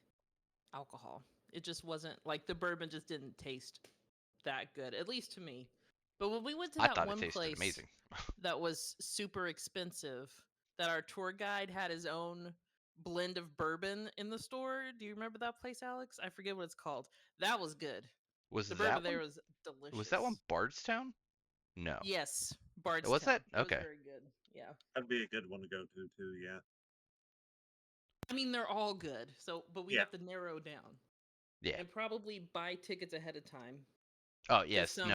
[SPEAKER 6] alcohol. It just wasn't like the bourbon just didn't taste that good, at least to me. But when we went to
[SPEAKER 3] I
[SPEAKER 6] that
[SPEAKER 3] thought it
[SPEAKER 6] one
[SPEAKER 3] tasted
[SPEAKER 6] place
[SPEAKER 3] amazing.
[SPEAKER 6] that was super expensive, that our tour guide had his own blend of bourbon in the store. Do you remember that place, Alex? I forget what it's called. That was good.
[SPEAKER 3] Was
[SPEAKER 6] The
[SPEAKER 3] that
[SPEAKER 6] bourbon
[SPEAKER 3] one?
[SPEAKER 6] there was delicious.
[SPEAKER 3] Was that one Bardstown? No.
[SPEAKER 6] Yes, Bardstown.
[SPEAKER 3] Was that?
[SPEAKER 6] It was
[SPEAKER 3] Okay.
[SPEAKER 6] very good. Yeah.
[SPEAKER 4] That'd be a good one to go to too. Yeah.
[SPEAKER 6] I mean, they're all good. So, but we
[SPEAKER 4] Yeah.
[SPEAKER 6] have to narrow down.
[SPEAKER 3] Yeah.
[SPEAKER 6] And probably buy tickets ahead of time.
[SPEAKER 3] Oh
[SPEAKER 6] 'cause
[SPEAKER 3] yes.
[SPEAKER 6] some
[SPEAKER 3] No.